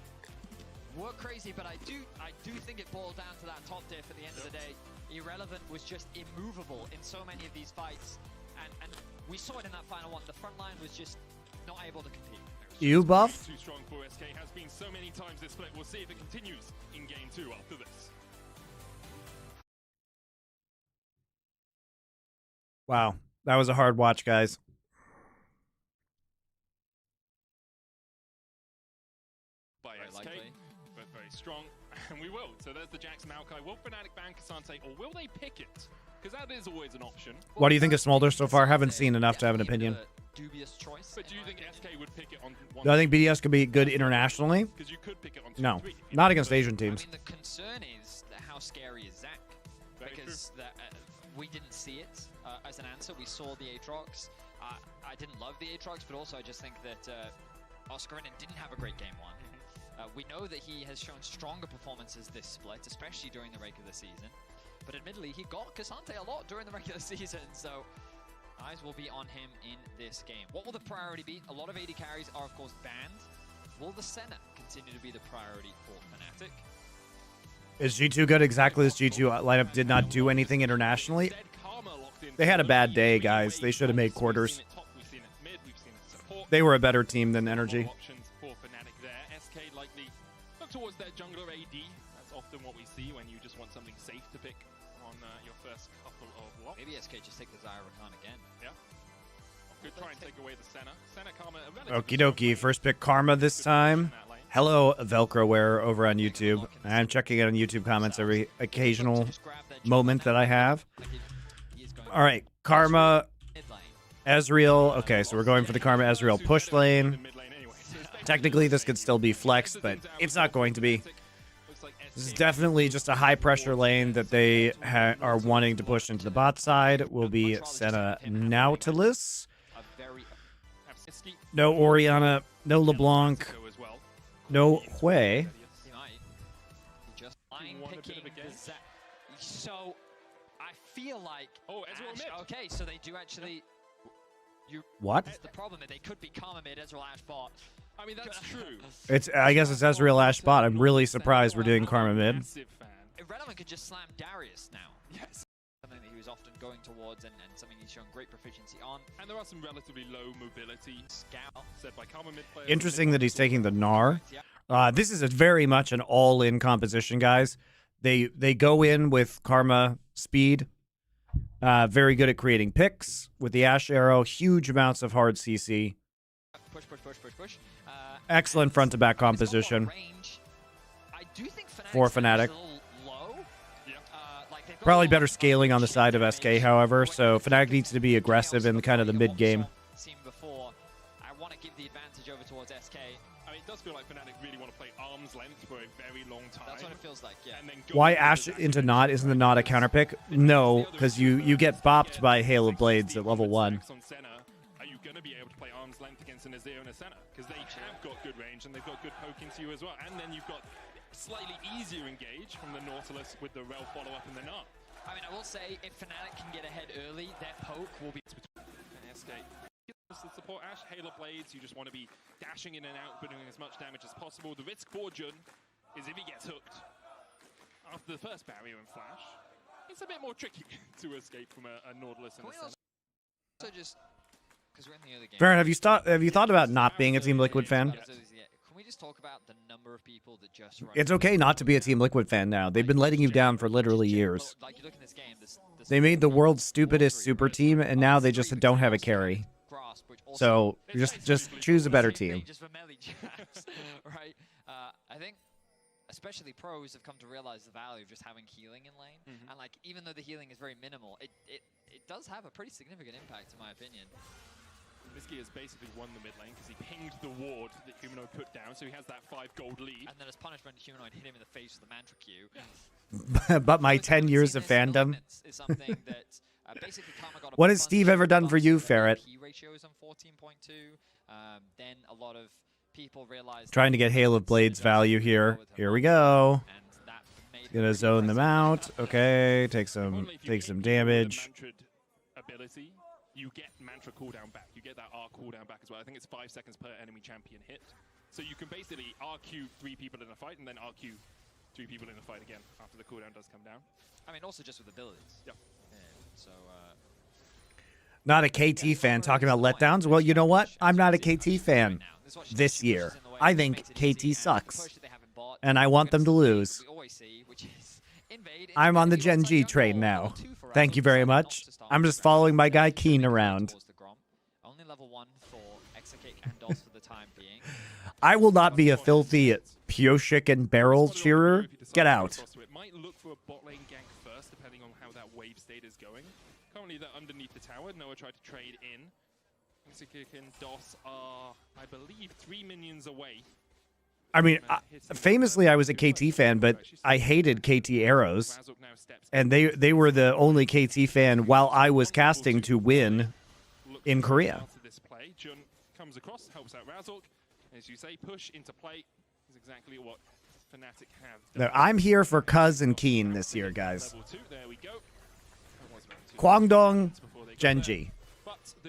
[SPEAKER 3] crazy, but I do think it boiled down to that top diff at the end of the day. Irrelevant was just immovable in so many of these fights, and we saw it in that final one. The front line was just not able to compete.
[SPEAKER 1] You buff?
[SPEAKER 2] Too strong for SK, has been so many times this split. We'll see if it continues in game 2 after this.
[SPEAKER 1] Wow, that was a hard watch, guys.
[SPEAKER 2] By SK, but very strong, and we will. So there's the Jax Maokai. Will Fnatic ban Cassante, or will they pick it? Because that is always an option.
[SPEAKER 1] What do you think of Smolder so far? Haven't seen enough to have an opinion.
[SPEAKER 3] Dubious choice.
[SPEAKER 2] But do you think SK would pick it on one?
[SPEAKER 1] Do I think BDS could be good internationally?
[SPEAKER 2] Because you could pick it on 2
[SPEAKER 1] No,
[SPEAKER 2] 3.
[SPEAKER 1] not against Asian teams.
[SPEAKER 3] I mean, the concern is that how scary is Zach? Because we didn't see it as an answer. We saw the Aatrox. I didn't love the Aatrox, but also I just think that Oscarinen didn't have a great game 1. We know that he has shown stronger performances this split, especially during the regular season. But admittedly, he got Cassante a lot during the regular season, so eyes will be on him in this game. What will the priority be? A lot of AD carries are, of course, banned. Will the Senna continue to be the priority for Fnatic?
[SPEAKER 1] Is G2 good? Exactly, this G2 lineup did not do anything internationally. They had a bad day, guys. They should have made quarters. They were a better team than Energy.
[SPEAKER 2] SK likely look towards their jungler AD. That's often what we see when you just want something safe to pick on your first couple of blocks.
[SPEAKER 3] Maybe SK just take the Zyra Rakan again.
[SPEAKER 2] Yeah. Could try and take away the Senna. Senna Karma.
[SPEAKER 1] Okie dokie. First pick Karma this time. Hello, Velcro wearer over on YouTube. I'm checking it on YouTube comments every occasional moment that I have. All right, Karma, Ezreal. Okay, so we're going for the Karma Ezreal push lane. Technically, this could still be flexed, but it's not going to be. This is definitely just a high-pressure lane that they are wanting to push into the bot side. Will be Senna Nautilus. No Orianna, no LeBlanc, no Hui.
[SPEAKER 3] So I feel like okay, so they do actually.
[SPEAKER 1] What?
[SPEAKER 3] That's the problem. They could be Karma mid, Ezreal Ash bot.
[SPEAKER 2] I mean, that's true.
[SPEAKER 1] I guess it's Ezreal Ash bot. I'm really surprised we're doing Karma mid.
[SPEAKER 3] Irrelevant could just slam Darius now.
[SPEAKER 2] Yes.
[SPEAKER 3] Something that he was often going towards and something he's shown great proficiency on.
[SPEAKER 2] And there are some relatively low mobility
[SPEAKER 3] Scout.
[SPEAKER 2] set by Karma mid players.
[SPEAKER 1] Interesting that he's taking the Gnar. This is very much an all-in composition, guys. They go in with Karma speed. Very good at creating picks with the Ash Arrow. Huge amounts of hard CC.
[SPEAKER 3] Push.
[SPEAKER 1] Excellent front-to-back composition
[SPEAKER 3] I do think
[SPEAKER 1] for Fnatic.
[SPEAKER 3] low.
[SPEAKER 2] Yeah.
[SPEAKER 3] Like they've
[SPEAKER 1] Probably better scaling on the side of SK, however, so Fnatic needs to be aggressive in kind of the mid-game.
[SPEAKER 3] Seen before. I want to give the advantage over towards SK.
[SPEAKER 2] I mean, it does feel like Fnatic really want to play arm's length for a very long time.
[SPEAKER 3] That's what it feels like, yeah.
[SPEAKER 2] And then go
[SPEAKER 1] Why
[SPEAKER 2] into
[SPEAKER 1] Ashe
[SPEAKER 2] the
[SPEAKER 1] into Not? Isn't the Not a counter pick? No, because you get bopped by Hail of Blades at level 1.
[SPEAKER 2] Are you going to be able to play arm's length against an Azir and a Senna? Because they have got good range and they've got good poke into you as well. And then you've got slightly easier engage from the Nautilus with the Rel follow-up and the Nut.
[SPEAKER 3] I mean, I will say, if Fnatic can get ahead early, their poke will be...
[SPEAKER 2] And SK to support Ashe, Hail of Blades, you just want to be dashing in and out, putting as much damage as possible. The risk for Jun is if he gets hooked after the first barrier and flash, it's a bit more tricky to escape from a Nautilus and a Senna.
[SPEAKER 3] So just... Because we're in the other game.
[SPEAKER 1] Farron, have you thought about not being a Team Liquid fan?
[SPEAKER 3] Can we just talk about the number of people that just run?
[SPEAKER 1] It's okay not to be a Team Liquid fan now. They've been letting you down for literally years.
[SPEAKER 3] Like, you look in this game,
[SPEAKER 1] They made the world's stupidest super team, and now they just don't have a carry. So just choose a better team.
[SPEAKER 3] Just for melee jabs, right? I think especially pros have come to realize the value of just having healing in lane. And like, even though the healing is very minimal, it does have a pretty significant impact, in my opinion.
[SPEAKER 2] Miski has basically won the mid lane because he pinged the ward that Humanoid put down, so he has that 5 gold lead.
[SPEAKER 3] And then as punishment, Humanoid hit him in the face with the mantra Q.
[SPEAKER 1] But my 10 years of fandom.
[SPEAKER 3] Is something that basically Karma got a
[SPEAKER 1] What has Steve ever done for you, Ferret?
[SPEAKER 3] Ratio is on 14.2. Then a lot of people realized
[SPEAKER 1] Trying to get Hail of Blades value here. Here we go. Gonna zone them out. Okay, take some damage.
[SPEAKER 2] Ability, you get mantra cooldown back. You get that R cooldown back as well. I think it's 5 seconds per enemy champion hit. So you can basically RQ 3 people in a fight and then RQ 3 people in a fight again after the cooldown does come down.
[SPEAKER 3] I mean, also just with abilities.
[SPEAKER 2] Yep.
[SPEAKER 3] Yeah, so,
[SPEAKER 1] Not a KT fan talking about letdowns. Well, you know what? I'm not a KT fan this year. I think KT sucks, and I want them to lose. I'm on the Gen G train now. Thank you very much. I'm just following my guy Keen around.
[SPEAKER 3] Only level 1 for Execute and DOS for the time being.
[SPEAKER 1] I will not be a filthy Pioshik and barrel cheerer. Get out.
[SPEAKER 2] It might look for a bot lane gank first, depending on how that wave state is going. Currently, they're underneath the tower. Noah tried to trade in. Execute and DOS are, I believe, 3 minions away.
[SPEAKER 1] I mean, famously, I was a KT fan, but I hated KT arrows, and they were the only KT fan while I was casting to win in Korea.
[SPEAKER 2] Jun comes across, helps out Razork. As you say, push into play is exactly what Fnatic have done.
[SPEAKER 1] No, I'm here for Cuz and Keen this year, guys.
[SPEAKER 2] Level 2, there we go.
[SPEAKER 1] Kwangdong, Genji.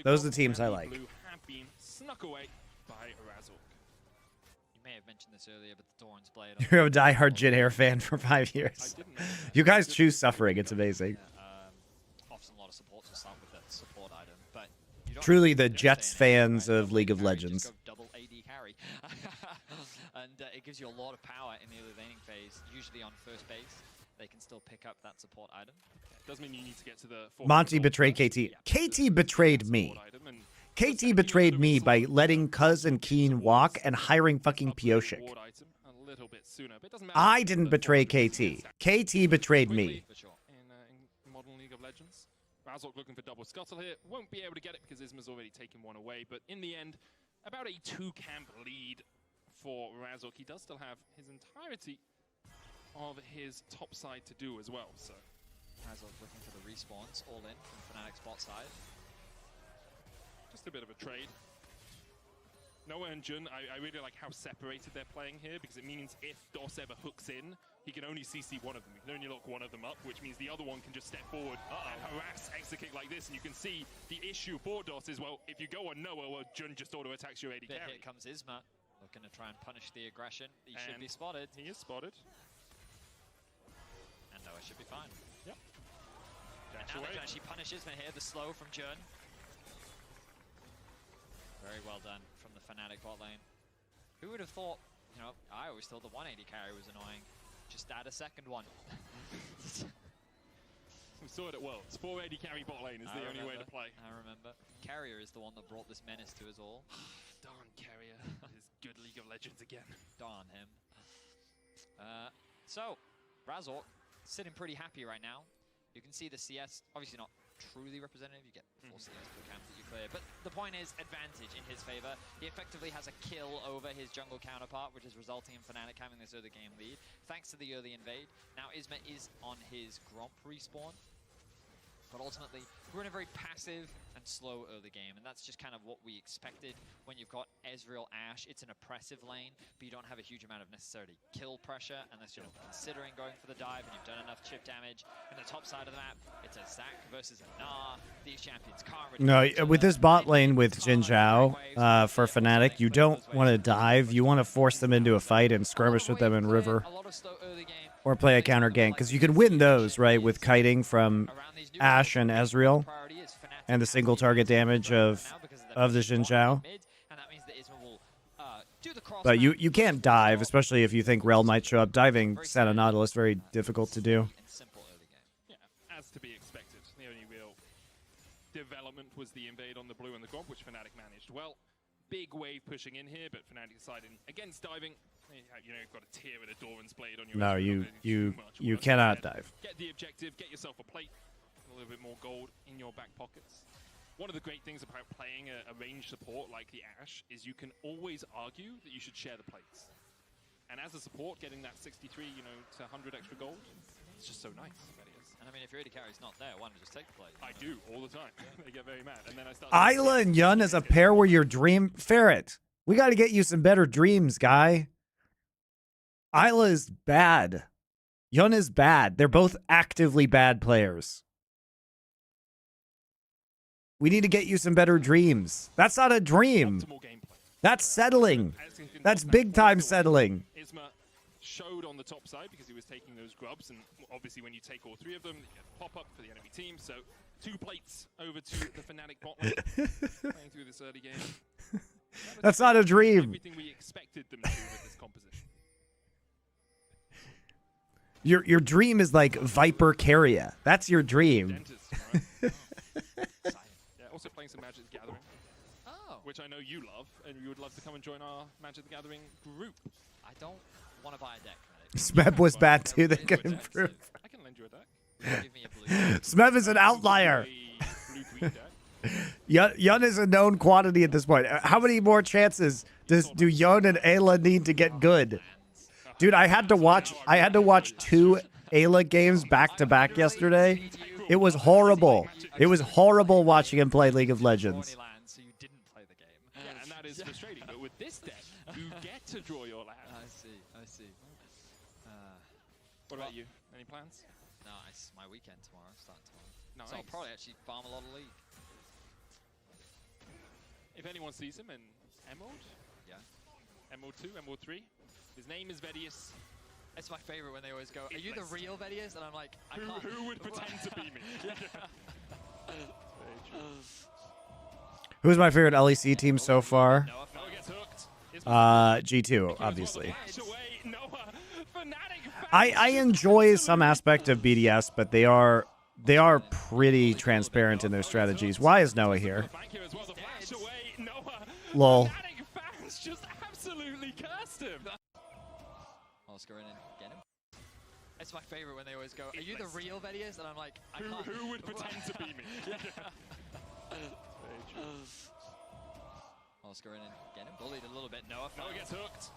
[SPEAKER 1] Those are the teams I like.
[SPEAKER 2] Blue have been snuck away by Razork.
[SPEAKER 3] You may have mentioned this earlier, but the Doran's blade.
[SPEAKER 1] You're a diehard Jin Air fan for 5 years. You guys choose suffering. It's amazing.
[SPEAKER 3] Often a lot of supports will start with that support item, but you don't
[SPEAKER 1] Truly the Jets fans of League of Legends.
[SPEAKER 3] just go double AD carry. And it gives you a lot of power in the early laning phase. Usually on first base, they can still pick up that support item.
[SPEAKER 2] Does mean you need to get to the
[SPEAKER 1] Monty betrayed KT. KT betrayed me. KT betrayed me by letting Cuz and Keen walk and hiring fucking Pioshik. I didn't betray KT. KT betrayed me.
[SPEAKER 2] In modern League of Legends, Razork looking for double scuttle here. Won't be able to get it because Isma's already taken one away. But in the end, about a 2-camp lead for Razork. He does still have his entirety of his top side to do as well. So
[SPEAKER 3] Razork looking for the respawns, all in from Fnatic's bot side.
[SPEAKER 2] just a bit of a trade. Noah and Jun, I really like how separated they're playing here, because it means if DOS ever hooks in, he can only CC one of them. He can only lock one of them up, which means the other one can just step forward and harass Execute like this. And you can see the issue for DOS is, well, if you go on Noah, well, Jun just auto-attacks your AD carry.
[SPEAKER 3] Here comes Isma, looking to try and punish the aggression. He should be spotted.
[SPEAKER 2] He is spotted.
[SPEAKER 3] And Noah should be fine.
[SPEAKER 2] Yep.
[SPEAKER 3] And now they can actually punish Isma here, the slow from Jun. Very well done from the Fnatic bot lane. Who would have thought, you know, I always thought the 180 carry was annoying. Just add a second one.
[SPEAKER 2] We saw it at Worlds. 480 carry bot lane is the only way to play.
[SPEAKER 3] I remember. Carrier is the one that brought this menace to us all.
[SPEAKER 2] Darn Carrier is good League of Legends again.
[SPEAKER 3] Darn him. So, Razork sitting pretty happy right now. You can see the CS, obviously not truly representative, you get full CS per camp that you clear, but the point is advantage in his favor. He effectively has a kill over his jungle counterpart, which is resulting in Fnatic having this early game lead, thanks to the early invade. Now Isma is on his Gromp respawn, but ultimately we're in a very passive and slow early game, and that's just kind of what we expected when you've got Ezreal Ashe. It's an oppressive lane, but you don't have a huge amount of necessarily kill pressure unless you're considering going for the dive and you've done enough chip damage. And the top side of the map, it's a Zac versus a Gnar. These champions can't really...
[SPEAKER 1] No, with this bot lane with Jin Zhao for Fnatic, you don't want to dive. You want to force them into a fight and skirmish with them in river. Or play a counter gank, because you can win those, right, with kiting from Ashe and Ezreal, and the single target damage of the Jin Zhao. But you can't dive, especially if you think Rel might show up. Diving Santa Nautilus very difficult to do.
[SPEAKER 2] Yeah, as to be expected. The only real development was the invade on the blue and the Gromp, which Fnatic managed well. Big wave pushing in here, but Fnatic deciding against diving. You know, you've got a tear and a Doran's blade on your...
[SPEAKER 1] No, you cannot dive.
[SPEAKER 2] Get the objective, get yourself a plate, a little bit more gold in your back pockets. One of the great things about playing a ranged support like the Ashe is you can always argue that you should share the plates. And as a support, getting that 63, you know, to 100 extra gold, it's just so nice.
[SPEAKER 3] And I mean, if your AD carry's not there, why don't you just take the plate?
[SPEAKER 2] I do, all the time. They get very mad. And then I start...
[SPEAKER 1] Isla and Yun as a pair where your dream... Ferret, we got to get you some better dreams, guy. Isla is bad. Yun is bad. They're both actively bad players. We need to get you some better dreams. That's not a dream. That's settling. That's big time settling.
[SPEAKER 2] Isma showed on the top side because he was taking those grubs, and obviously when you take all three of them, you get a pop-up for the enemy team. So 2 plates over to the Fnatic bot lane, playing through this early game.
[SPEAKER 1] That's not a dream.
[SPEAKER 2] Everything we expected them to do with this composition.
[SPEAKER 1] Your dream is like Viper Carrier. That's your dream.
[SPEAKER 2] Dentist, right? Yeah, also playing some Magic the Gathering, which I know you love, and you would love to come and join our Magic the Gathering group.
[SPEAKER 3] I don't want to buy a deck.
[SPEAKER 1] Smeb was bad too. They could improve.
[SPEAKER 2] I can lend you a deck.
[SPEAKER 3] Give me a blue.
[SPEAKER 1] Smeb is an outlier.
[SPEAKER 2] Blue-green deck.
[SPEAKER 1] Yun is a known quantity at this point. How many more chances do Yun and Ayla need to get good? Dude, I had to watch 2 Ayla games back to back yesterday. It was horrible. It was horrible watching him play League of Legends.
[SPEAKER 3] So you didn't play the game.
[SPEAKER 2] Yeah, and that is frustrating. But with this deck, you get to draw your land.
[SPEAKER 3] I see.
[SPEAKER 2] What about you? Any plans?
[SPEAKER 3] No, it's my weekend tomorrow. Starting tomorrow.
[SPEAKER 2] Nice.
[SPEAKER 3] So I'll probably actually farm a lot of League.
[SPEAKER 2] If anyone sees him in Emerald, Emerald 2, Emerald 3, his name is Vedius.
[SPEAKER 3] It's my favorite when they always go, are you the real Vedius? And I'm like, I can't.
[SPEAKER 2] Who would pretend to be me?
[SPEAKER 1] Who's my favorite LEC team so far?
[SPEAKER 2] Noah gets hooked.
[SPEAKER 1] G2, obviously. I enjoy some aspect of BDS, but they are pretty transparent in their strategies. Why is Noah here? Lol.
[SPEAKER 2] Just absolutely cursed him.
[SPEAKER 3] I'll go in and get him. It's my favorite when they always go, are you the real Vedius? And I'm like, I can't.
[SPEAKER 2] Who would pretend to be me?
[SPEAKER 3] I'll just go in and get him. Bullied a little bit. Noah
[SPEAKER 2] gets hooked.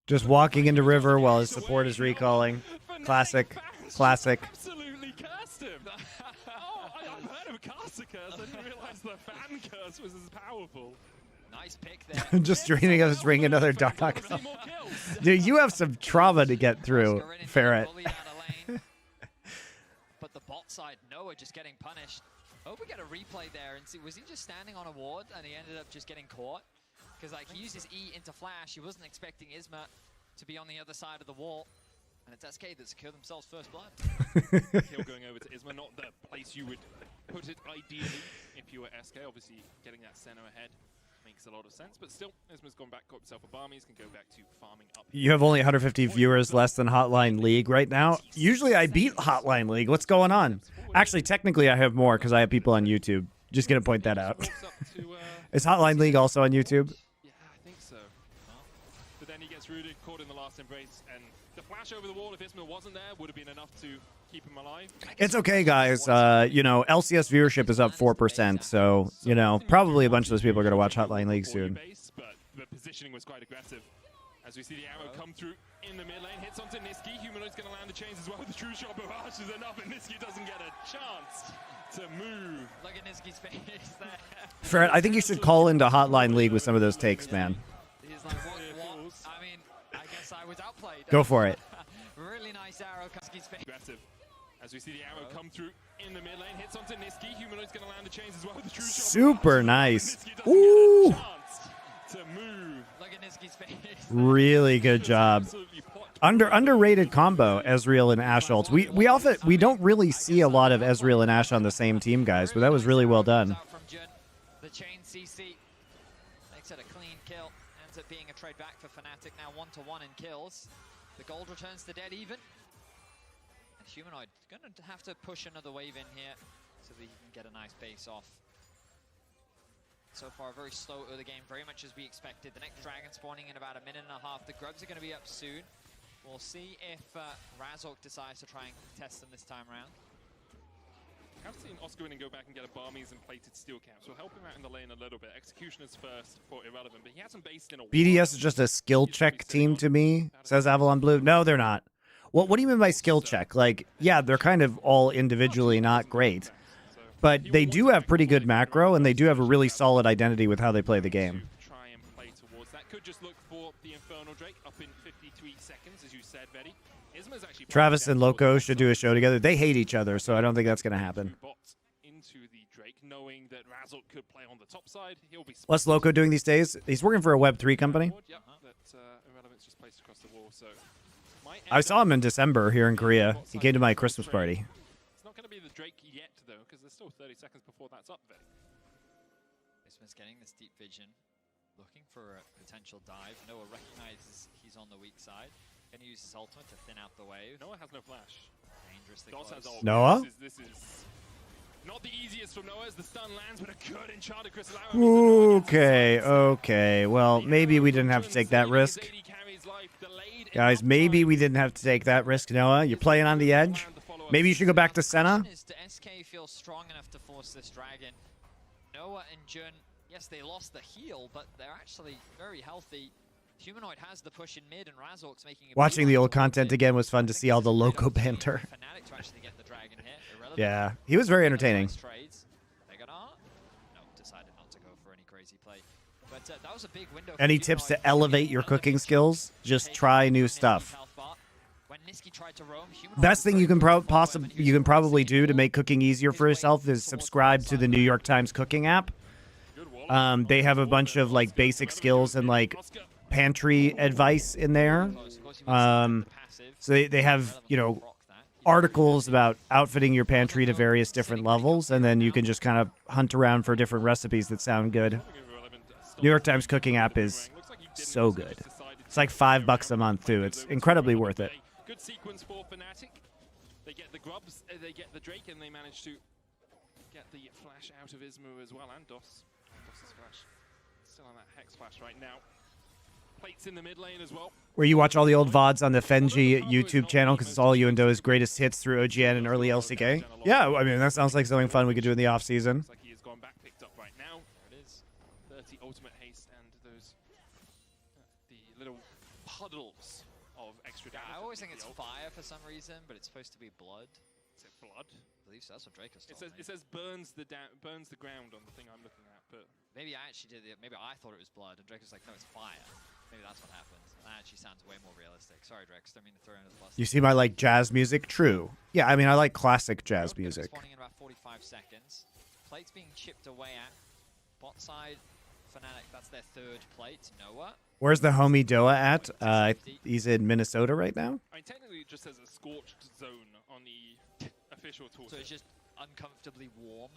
[SPEAKER 1] Just walking into river while his support is recalling. Classic.
[SPEAKER 2] Absolutely cursed him. I've heard of caster curse. I didn't realize the fan curse was as powerful.
[SPEAKER 3] Nice pick there.
[SPEAKER 1] I'm just dreaming of us bringing another Dark. Dude, you have some trauma to get through, Ferret.
[SPEAKER 3] But the bot side, Noah just getting punished. Hope we get a replay there and see, was he just standing on a ward and he ended up just getting caught? Because like he used his E into flash, he wasn't expecting Isma to be on the other side of the wall. And it's SK that secured themselves first blood.
[SPEAKER 2] Kill going over to Isma, not the place you would put it ideally if you were SK. Obviously getting that center ahead makes a lot of sense, but still, Isma's gone back, got himself a Barmies, can go back to farming up.
[SPEAKER 1] You have only 150 viewers less than Hotline League right now. Usually I beat Hotline League. What's going on? Actually, technically I have more because I have people on YouTube. Just going to point that out. Is Hotline League also on YouTube?
[SPEAKER 2] Yeah, I think so. But then he gets rooted, caught in the last embrace, and The flash over the wall, if Isma wasn't there, would have been enough to keep him alive.
[SPEAKER 1] It's okay, guys. You know, LCS viewership is up 4%, so, you know, probably a bunch of those people are going to watch Hotline League soon.
[SPEAKER 2] But the positioning was quite aggressive. As we see the arrow come through in the mid lane, hits onto Niski. Humanoid's going to land the chains as well. The true shot barrage is enough, and Niski doesn't get a chance to move.
[SPEAKER 3] Look at Niski's face there.
[SPEAKER 1] Fred, I think you should call into Hotline League with some of those takes, man.
[SPEAKER 3] He's like, what? I mean, I guess I was outplayed.
[SPEAKER 1] Go for it.
[SPEAKER 3] Really nice arrow. Niski's face.
[SPEAKER 2] Aggressive. As we see the arrow come through in the mid lane, hits onto Niski. Humanoid's going to land the chains as well. The true shot
[SPEAKER 1] Super nice.
[SPEAKER 2] Ooh. To move.
[SPEAKER 3] Look at Niski's face.
[SPEAKER 1] Really good job. Underrated combo, Ezreal and Ashe ults. We don't really see a lot of Ezreal and Ashe on the same team, guys, but that was really well done.
[SPEAKER 3] The chain CC makes it a clean kill. Ends up being a trade back for Fnatic. Now 1-1 in kills. The gold returns to dead even. And Humanoid gonna have to push another wave in here so that he can get a nice base off. So far, very slow early game, very much as we expected. The next dragon spawning in about a minute and a half. The grubs are going to be up soon. We'll see if Razork decides to try and test them this time around.
[SPEAKER 2] I've seen Oscar win and go back and get a Barmies and plated steel caps. We'll help him out in the lane a little bit. Execution is first for Irrelevant, but he hasn't based in a while.
[SPEAKER 1] BDS is just a skill check team to me, says Avalon Blue. No, they're not. What do you mean by skill check? Like, yeah, they're kind of all individually not great. But they do have pretty good macro, and they do have a really solid identity with how they play the game.
[SPEAKER 2] Try and play towards that. Could just look for the Infernal Drake up in 53 seconds, as you said, Betty. Isma's actually
[SPEAKER 1] Travis and Loco should do a show together. They hate each other, so I don't think that's going to happen.
[SPEAKER 2] Into the Drake, knowing that Razork could play on the top side. He'll be
[SPEAKER 1] What's Loco doing these days? He's working for a Web3 company.
[SPEAKER 2] Yep, that Irrelevant's just placed across the wall, so
[SPEAKER 1] I saw him in December here in Korea. He came to my Christmas party.
[SPEAKER 2] It's not going to be the Drake yet, though, because there's still 30 seconds before that's up, Betty.
[SPEAKER 3] Isma's getting this deep vision, looking for a potential dive. Noah recognizes he's on the weak side. Going to use his ultimate to thin out the wave.
[SPEAKER 2] Noah has no flash.
[SPEAKER 3] Dangerously
[SPEAKER 2] Doss
[SPEAKER 3] close.
[SPEAKER 2] has ult.
[SPEAKER 1] Noah?
[SPEAKER 2] This is not the easiest from Noah as the stun lands, but a good enchanted crystal arrow.
[SPEAKER 1] Okay. Well, maybe we didn't have to take that risk. Guys, maybe we didn't have to take that risk, Noah. You're playing on the edge. Maybe you should go back to Senna.
[SPEAKER 3] Is the SK feel strong enough to force this dragon? Noah and Jun, yes, they lost the heal, but they're actually very healthy. Humanoid has the push in mid, and Razork's making a
[SPEAKER 1] Watching the old content again was fun to see all the Loco banter.
[SPEAKER 3] Fnatic to actually get the dragon hit. Irrelevant.
[SPEAKER 1] Yeah, he was very entertaining.
[SPEAKER 3] They're gonna decided not to go for any crazy play. But that was a big window.
[SPEAKER 1] Any tips to elevate your cooking skills? Just try new stuff. Best thing you can probably do to make cooking easier for yourself is subscribe to the New York Times cooking app. They have a bunch of like basic skills and like pantry advice in there. So they have, you know, articles about outfitting your pantry to various different levels, and then you can just kind of hunt around for different recipes that sound good. New York Times cooking app is so good. It's like $5 a month too. It's incredibly worth it.
[SPEAKER 2] Good sequence for Fnatic. They get the grubs, they get the Drake, and they manage to get the flash out of Ismu as well, and Doss. Doss's flash still on that Hex flash right now. Plates in the mid lane as well.
[SPEAKER 1] Where you watch all the old VODs on the FNC YouTube channel because it's all you and Doa's greatest hits through OGN and early LCK. Yeah, I mean, that sounds like something fun we could do in the off-season.
[SPEAKER 2] Looks like he has gone back, picked up right now. There it is. 30 ultimate haste and those the little puddles of extra damage.
[SPEAKER 3] I always think it's fire for some reason, but it's supposed to be blood.
[SPEAKER 2] Is it blood?
[SPEAKER 3] I believe so. That's what Draco's told me.
[SPEAKER 2] It says burns the ground on the thing I'm looking at, but
[SPEAKER 3] maybe I actually did it. Maybe I thought it was blood, and Draco's like, no, it's fire. Maybe that's what happens. That actually sounds way more realistic. Sorry, Drex. Don't mean to throw in the bus.
[SPEAKER 1] You see my like jazz music? True. Yeah, I mean, I like classic jazz music.
[SPEAKER 3] Spawning in about 45 seconds. Plates being chipped away at. Bot side, Fnatic, that's their third plate. Noah.
[SPEAKER 1] Where's the homie Doa at? He's in Minnesota right now.
[SPEAKER 2] I mean, technically it just says a scorched zone on the official tool.
[SPEAKER 3] So it's just uncomfortably warm.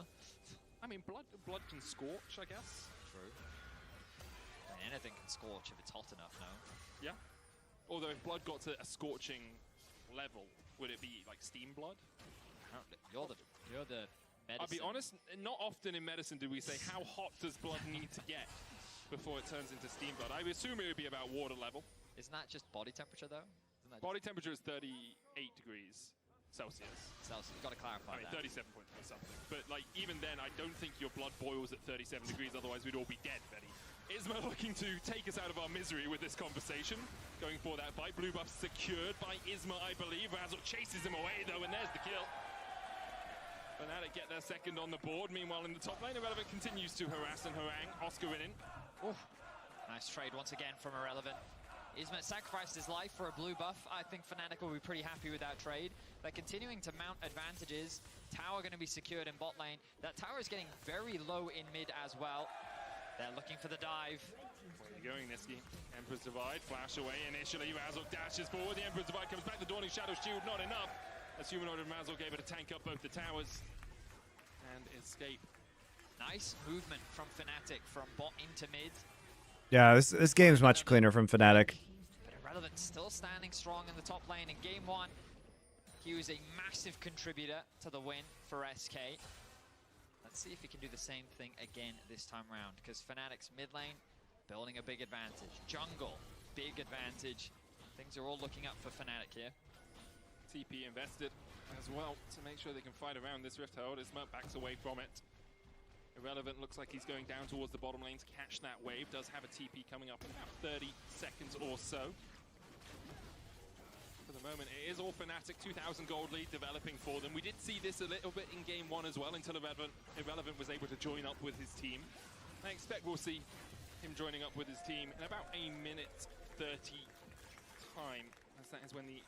[SPEAKER 2] I mean, blood can scorch, I guess.
[SPEAKER 3] True. I mean, anything can scorch if it's hot enough, no?
[SPEAKER 2] Yeah. Although if blood got to a scorching level, would it be like steam blood?
[SPEAKER 3] You're the medicine.
[SPEAKER 2] I'll be honest, not often in medicine do we say how hot does blood need to get before it turns into steam blood. I would assume it would be about water level.
[SPEAKER 3] Isn't that just body temperature, though?
[SPEAKER 2] Body temperature is 38 degrees Celsius.
[SPEAKER 3] Celsius, you've got to clarify
[SPEAKER 2] I mean,
[SPEAKER 3] that.
[SPEAKER 2] 37 point or something. But like even then, I don't think your blood boils at 37 degrees. Otherwise, we'd all be dead, Betty. Isma looking to take us out of our misery with this conversation. Going for that bite. Blue buff secured by Isma, I believe. Razzle chases him away though, and there's the kill. Fnatic get their second on the board. Meanwhile, in the top lane, Irrelevant continues to harass and harangue Oscar in.
[SPEAKER 3] Nice trade once again from Irrelevant. Isma sacrificed his life for a blue buff. I think Fnatic will be pretty happy with that trade. They're continuing to mount advantages. Tower going to be secured in bot lane. That tower is getting very low in mid as well. They're looking for the dive.
[SPEAKER 2] Where are you going, Niski? Emperor's Divide, flash away initially. Razzle dashes forward. The Emperor's Divide comes back. The Dawning Shadow Shield, not enough. As Humanoid and Razzle gave it a tank up both the towers and escape.
[SPEAKER 3] Nice movement from Fnatic from bot into mid.
[SPEAKER 1] Yeah, this game's much cleaner from Fnatic.
[SPEAKER 3] But Irrelevant still standing strong in the top lane in game one. He was a massive contributor to the win for SK. Let's see if he can do the same thing again this time round, because Fnatic's mid lane building a big advantage. Jungle, big advantage. Things are all looking up for Fnatic here.
[SPEAKER 2] TP invested as well to make sure they can fight around this Rift Herald. Isma backs away from it. Irrelevant looks like he's going down towards the bottom lane to catch that wave. Does have a TP coming up in about 30 seconds or so. For the moment, it is all Fnatic, 2,000 gold lead developing for them. We did see this a little bit in game one as well until Irrelevant was able to join up with his team. I expect we'll see him joining up with his team in about a minute 30 time, as that is when the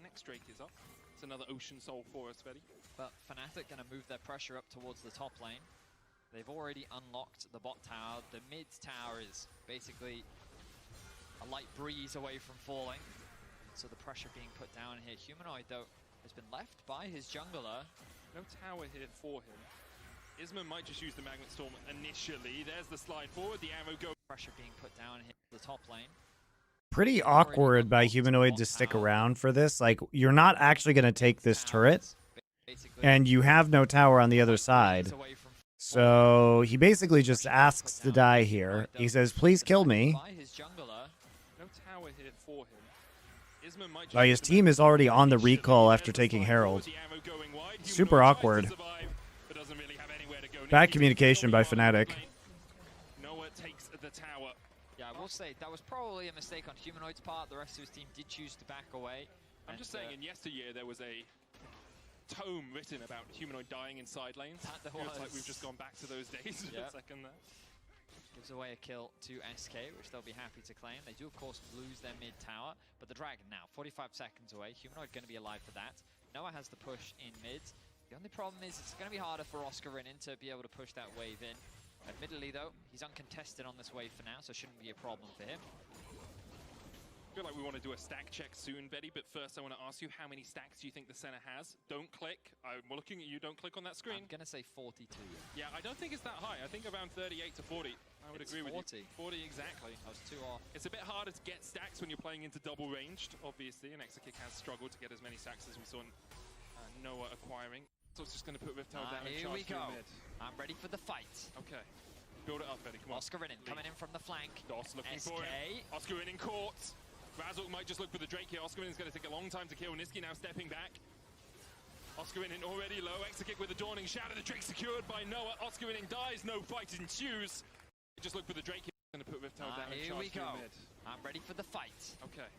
[SPEAKER 2] next Drake is up. It's another Ocean Soul for us, Fetty.
[SPEAKER 3] But Fnatic going to move their pressure up towards the top lane. They've already unlocked the bot tower. The mid tower is basically a light breeze away from falling. So the pressure being put down here. Humanoid, though, has been left by his jungler.
[SPEAKER 2] No tower here for him. Isma might just use the Magnet Storm initially. There's the slide forward. The arrow goes.
[SPEAKER 3] Pressure being put down here the top lane.
[SPEAKER 1] Pretty awkward by Humanoid to stick around for this. Like, you're not actually going to take this turret, and you have no tower on the other side. So he basically just asks to die here. He says, please kill me.
[SPEAKER 2] No tower here for him.
[SPEAKER 1] But his team is already on the recall after taking Herald. Super awkward. Bad communication by Fnatic.
[SPEAKER 2] Noah takes the tower.
[SPEAKER 3] Yeah, I will say that was probably a mistake on Humanoid's part. The rest of his team did choose to back away.
[SPEAKER 2] I'm just saying, in yesteryear there was a tome written about Humanoid dying in side lanes.
[SPEAKER 3] There
[SPEAKER 2] was. It's like we've just gone back to those days for a second there.
[SPEAKER 3] Gives away a kill to SK, which they'll be happy to claim. They do, of course, lose their mid tower, but the Dragon now, 45 seconds away. Humanoid going to be alive for that. Noah has the push in mid. The only problem is it's going to be harder for Oscar Rinin to be able to push that wave in. Admittedly, though, he's uncontested on this wave for now, so it shouldn't be a problem for him.
[SPEAKER 2] I feel like we want to do a stack check soon, Betty, but first I want to ask you, how many stacks do you think the center has? Don't click. I'm looking at you. Don't click on that screen.
[SPEAKER 3] I'm going to say 42.
[SPEAKER 2] Yeah, I don't think it's that high. I think around 38 to 40. I would agree with you. 40 exactly.
[SPEAKER 3] I was too off.
[SPEAKER 2] It's a bit harder to get stacks when you're playing into double ranged, obviously, and Exakick has struggled to get as many stacks as we saw Noah acquiring. So it's just going to put Rift Herald down and charge through mid.
[SPEAKER 3] I'm ready for the fight.
[SPEAKER 2] Okay. Build it up, Betty. Come on.
[SPEAKER 3] Oscar Rinin coming in from the flank.
[SPEAKER 2] Dos looking for it. Oscar Rinin caught. Razzle might just look for the Drake here. Oscar Rinin's going to take a long time to kill. Niski now stepping back. Oscar Rinin already low. Exakick with the Dawning Shadow. The Drake secured by Noah. Oscar Rinin dies. No fight ensues. Just look for the Drake here. Going to put Rift Herald down and charge through mid.
[SPEAKER 3] I'm ready for the fight.
[SPEAKER 2] Okay.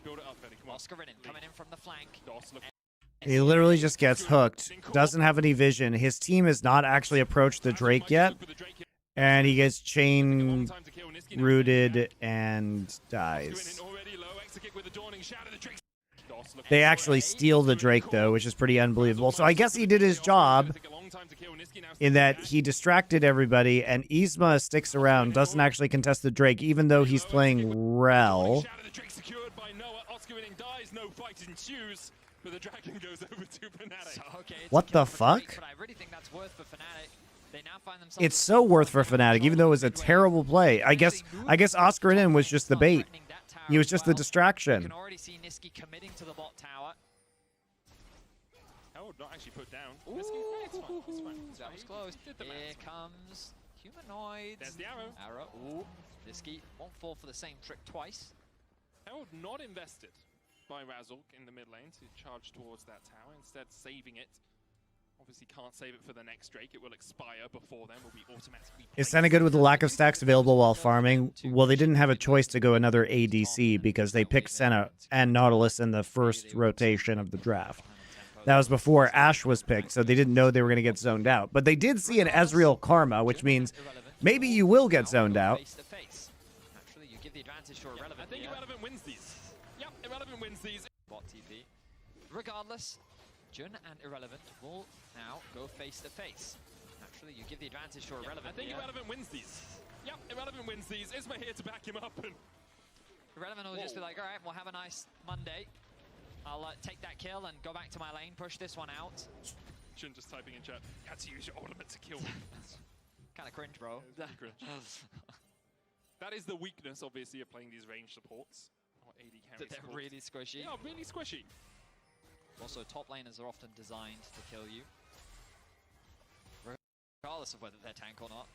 [SPEAKER 2] Build it up, Betty. Come on.
[SPEAKER 3] Oscar Rinin coming in from the flank.
[SPEAKER 2] Dos looking.
[SPEAKER 1] He literally just gets hooked. Doesn't have any vision. His team has not actually approached the Drake yet. And he gets chain rooted and dies. They actually steal the Drake, though, which is pretty unbelievable. So I guess he did his job in that he distracted everybody, and Isma sticks around, doesn't actually contest the Drake, even though he's playing Rel.
[SPEAKER 2] But the Dragon goes over to Fnatic.
[SPEAKER 3] So, okay,
[SPEAKER 1] what the fuck?
[SPEAKER 3] But I really think that's worth for Fnatic. They now find themselves
[SPEAKER 1] it's so worth for Fnatic, even though it was a terrible play. I guess Oscar Rinin was just the bait. He was just the distraction.
[SPEAKER 3] You can already see Niski committing to the bot tower.
[SPEAKER 2] Oh, not actually put down.
[SPEAKER 3] Ooh,
[SPEAKER 2] Niski, it's fine. It's fine.
[SPEAKER 3] That was close. Here comes Humanoids.
[SPEAKER 2] There's the arrow.
[SPEAKER 3] Arrow. Ooh, Niski won't fall for the same trick twice.
[SPEAKER 2] Herald not invested by Razork in the mid lane to charge towards that tower, instead saving it. Obviously can't save it for the next Drake. It will expire before then. Will be automatically.
[SPEAKER 1] Is Senna good with the lack of stacks available while farming? Well, they didn't have a choice to go another ADC because they picked Senna and Nautilus in the first rotation of the draft. That was before Ashe was picked, so they didn't know they were going to get zoned out. But they did see an Ezreal Karma, which means maybe you will get zoned out.
[SPEAKER 2] I think Irrelevant wins these. Yep, Irrelevant wins these.
[SPEAKER 3] Bot TP. Regardless, Jun and Irrelevant will now go face to face. Naturally, you give the advantage to Irrelevant.
[SPEAKER 2] I think Irrelevant wins these. Yep, Irrelevant wins these. Isma here to back him up. And
[SPEAKER 3] Irrelevant will just be like, all right, we'll have a nice Monday. I'll take that kill and go back to my lane, push this one out.
[SPEAKER 2] Jun just typing in chat, you had to use your ultimate to kill me.
[SPEAKER 3] Kind of cringe, bro.
[SPEAKER 2] Cringe. That is the weakness, obviously, of playing these range supports. Or AD carry
[SPEAKER 3] They're
[SPEAKER 2] supports.
[SPEAKER 3] really squishy.
[SPEAKER 2] Yeah, really squishy.
[SPEAKER 3] Also, top laners are often designed to kill you, regardless of whether they're tank or not.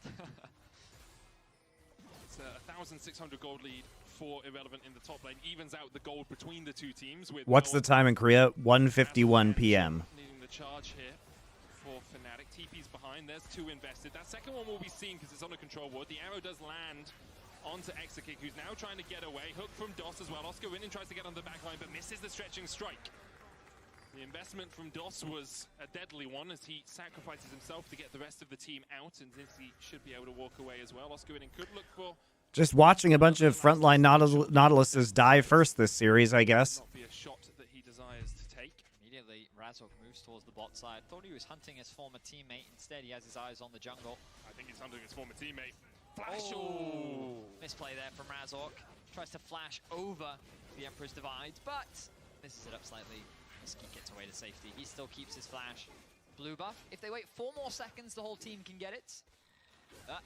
[SPEAKER 2] It's a 1,600 gold lead for Irrelevant in the top lane. Evens out the gold between the two teams. With
[SPEAKER 1] What's the time in Korea? 1:51 p.m.
[SPEAKER 2] Needing the charge here for Fnatic. TP's behind. There's two invested. That second one will be seen because it's on a control ward. The arrow does land onto Exakick, who's now trying to get away. Hook from DOS as well. Oscar Winning tries to get on the back line, but misses the stretching strike. The investment from DOS was a deadly one as he sacrifices himself to get the rest of the team out, and Nipsey should be able to walk away as well. Oscar Winning could look for...
[SPEAKER 1] Just watching a bunch of frontline Nautiluses die first this series, I guess.
[SPEAKER 2] Not be a shot that he desires to take.
[SPEAKER 3] Immediately, Razork moves towards the bot side. Thought he was hunting his former teammate. Instead, he has his eyes on the jungle.
[SPEAKER 2] I think he's hunting his former teammate. Flash!
[SPEAKER 3] Oh. Misplay there from Razork. Tries to flash over the Emperor's Divide, but misses it up slightly. Niski gets away to safety. He still keeps his flash. Blue buff. If they wait 4 more seconds, the whole team can get it. Huh?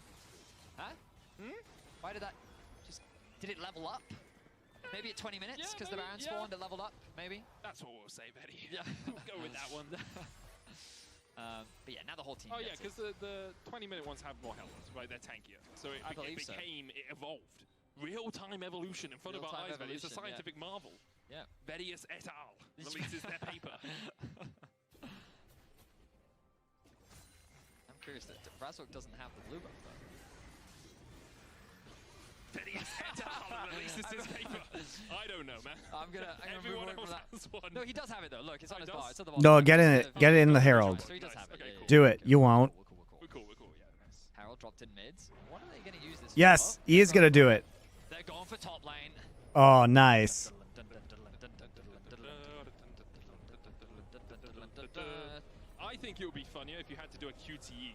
[SPEAKER 3] Why did that just... Did it level up? Maybe at 20 minutes, because the Baron spawned, it leveled up, maybe?
[SPEAKER 2] That's what we'll say, Betty.
[SPEAKER 3] Yeah.
[SPEAKER 2] We'll go with that one.
[SPEAKER 3] But yeah, now the whole team
[SPEAKER 2] yeah,
[SPEAKER 3] gets
[SPEAKER 2] because the 20-minute ones have more health, right? They're tankier. So it evolved. Real-time evolution in front of our eyes, Betty. It's a scientific marvel.
[SPEAKER 3] Yeah.
[SPEAKER 2] Vedius et al. Releases their paper.
[SPEAKER 3] I'm curious that Razork doesn't have the blue buff, though.
[SPEAKER 2] Vedius et al. Releases his paper. I don't know, man.
[SPEAKER 3] I'm gonna
[SPEAKER 2] Everyone
[SPEAKER 3] move on
[SPEAKER 2] else
[SPEAKER 3] from
[SPEAKER 2] has
[SPEAKER 3] that.
[SPEAKER 2] one.
[SPEAKER 3] No, he does have it, though. Look, it's on his bar. It's at the
[SPEAKER 1] No, get in it. Get it in the Herald.
[SPEAKER 3] So he does have it.
[SPEAKER 2] Okay, cool.
[SPEAKER 1] Do it. You won't.
[SPEAKER 2] We're cool, yeah, nice.
[SPEAKER 3] Herald dropped in mids. What are they going to use this
[SPEAKER 1] Yes,
[SPEAKER 3] for?
[SPEAKER 1] he is going to do it.
[SPEAKER 3] They're going for top lane.
[SPEAKER 1] Oh, nice.
[SPEAKER 2] I think it would be funnier if you had to do a QTE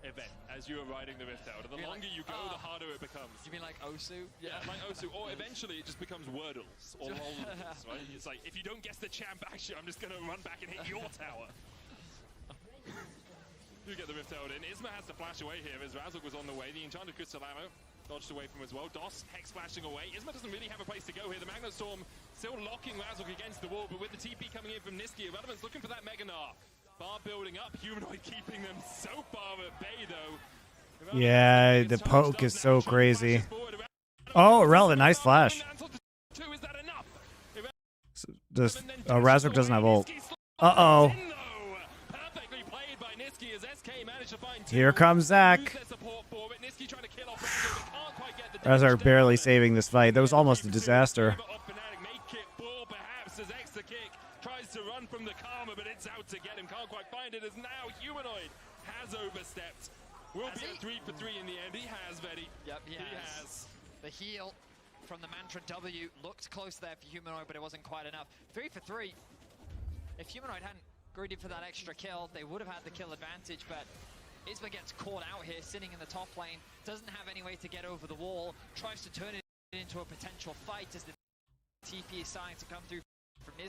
[SPEAKER 2] event as you were riding the Rift Tower. The longer you go, the harder it becomes.
[SPEAKER 3] You mean like Osu?
[SPEAKER 2] Yeah, like Osu. Or eventually it just becomes Wordles or Loldos, right? It's like, if you don't guess the champ action, I'm just going to run back and hit your tower. You get the Rift Tower in. Isma has to flash away here as Razork was on the way. The Enchanted Crystal Ammo dodged away from him as well. DOS, Hex flashing away. Isma doesn't really have a place to go here. The Magnet Storm still locking Razork against the wall, but with the TP coming in from Niski, Irrelevant's looking for that Mega Gnar. Bar building up, Humanoid keeping them so far at bay though.
[SPEAKER 1] Yeah, the poke is so crazy. Oh, Irrelevant, nice flash. Razork doesn't have ult. Uh-oh. Here comes Zach. Razork barely saving this fight. That was almost a disaster.
[SPEAKER 2] Tries to run from the Karma, but it's out to get him. Can't quite find it as now Humanoid has overstepped. Will be a 3 for 3 in the end. He has, Betty.
[SPEAKER 3] Yep, he has. The heal from the Mantra W looked close there for Humanoid, but it wasn't quite enough. 3 for 3. If Humanoid hadn't greeded for that extra kill, they would have had the kill advantage, but Isma gets caught out here, sitting in the top lane, doesn't have any way to get over the wall, tries to turn it into a potential fight as the TP is starting to come through from Isma.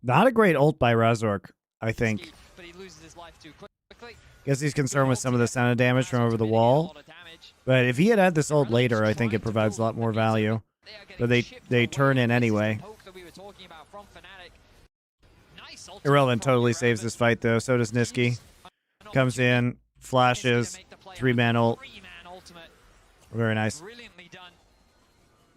[SPEAKER 1] Not a great ult by Razork, I think.
[SPEAKER 3] But he loses his life too quickly.
[SPEAKER 1] Guess he's concerned with some of the Senna damage from over the wall. But if he had this ult later, I think it provides a lot more value. But they turn in anyway. Irrelevant totally saves this fight, though. So does Niski. Comes in, flashes, 3-man ult. Very nice.
[SPEAKER 3] Brilliantly done.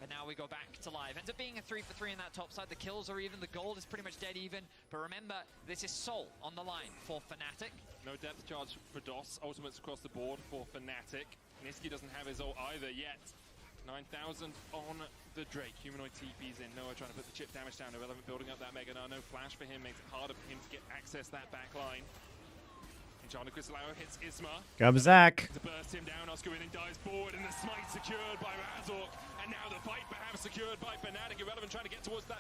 [SPEAKER 3] And now we go back to live. Ends up being a 3-for-3 in that top side. The kills are even. The gold is pretty much dead even. But remember, this is Soul on the line for Fnatic.
[SPEAKER 2] No depth charge for DOS. Ultimates across the board for Fnatic. Niski doesn't have his ult either yet. 9,000 on the Drake. Humanoid TP's in. Noah trying to put the chip damage down. Irrelevant building up that Mega Gnar. No flash for him. Makes it harder for him to get access that back line. MonteCristo hits Isma.
[SPEAKER 1] Come Zach.
[SPEAKER 2] To burst him down, Oscar in and dives forward, and the smite secured by Razork. And now the fight perhaps secured by Fnatic. Irrelevant trying to get towards that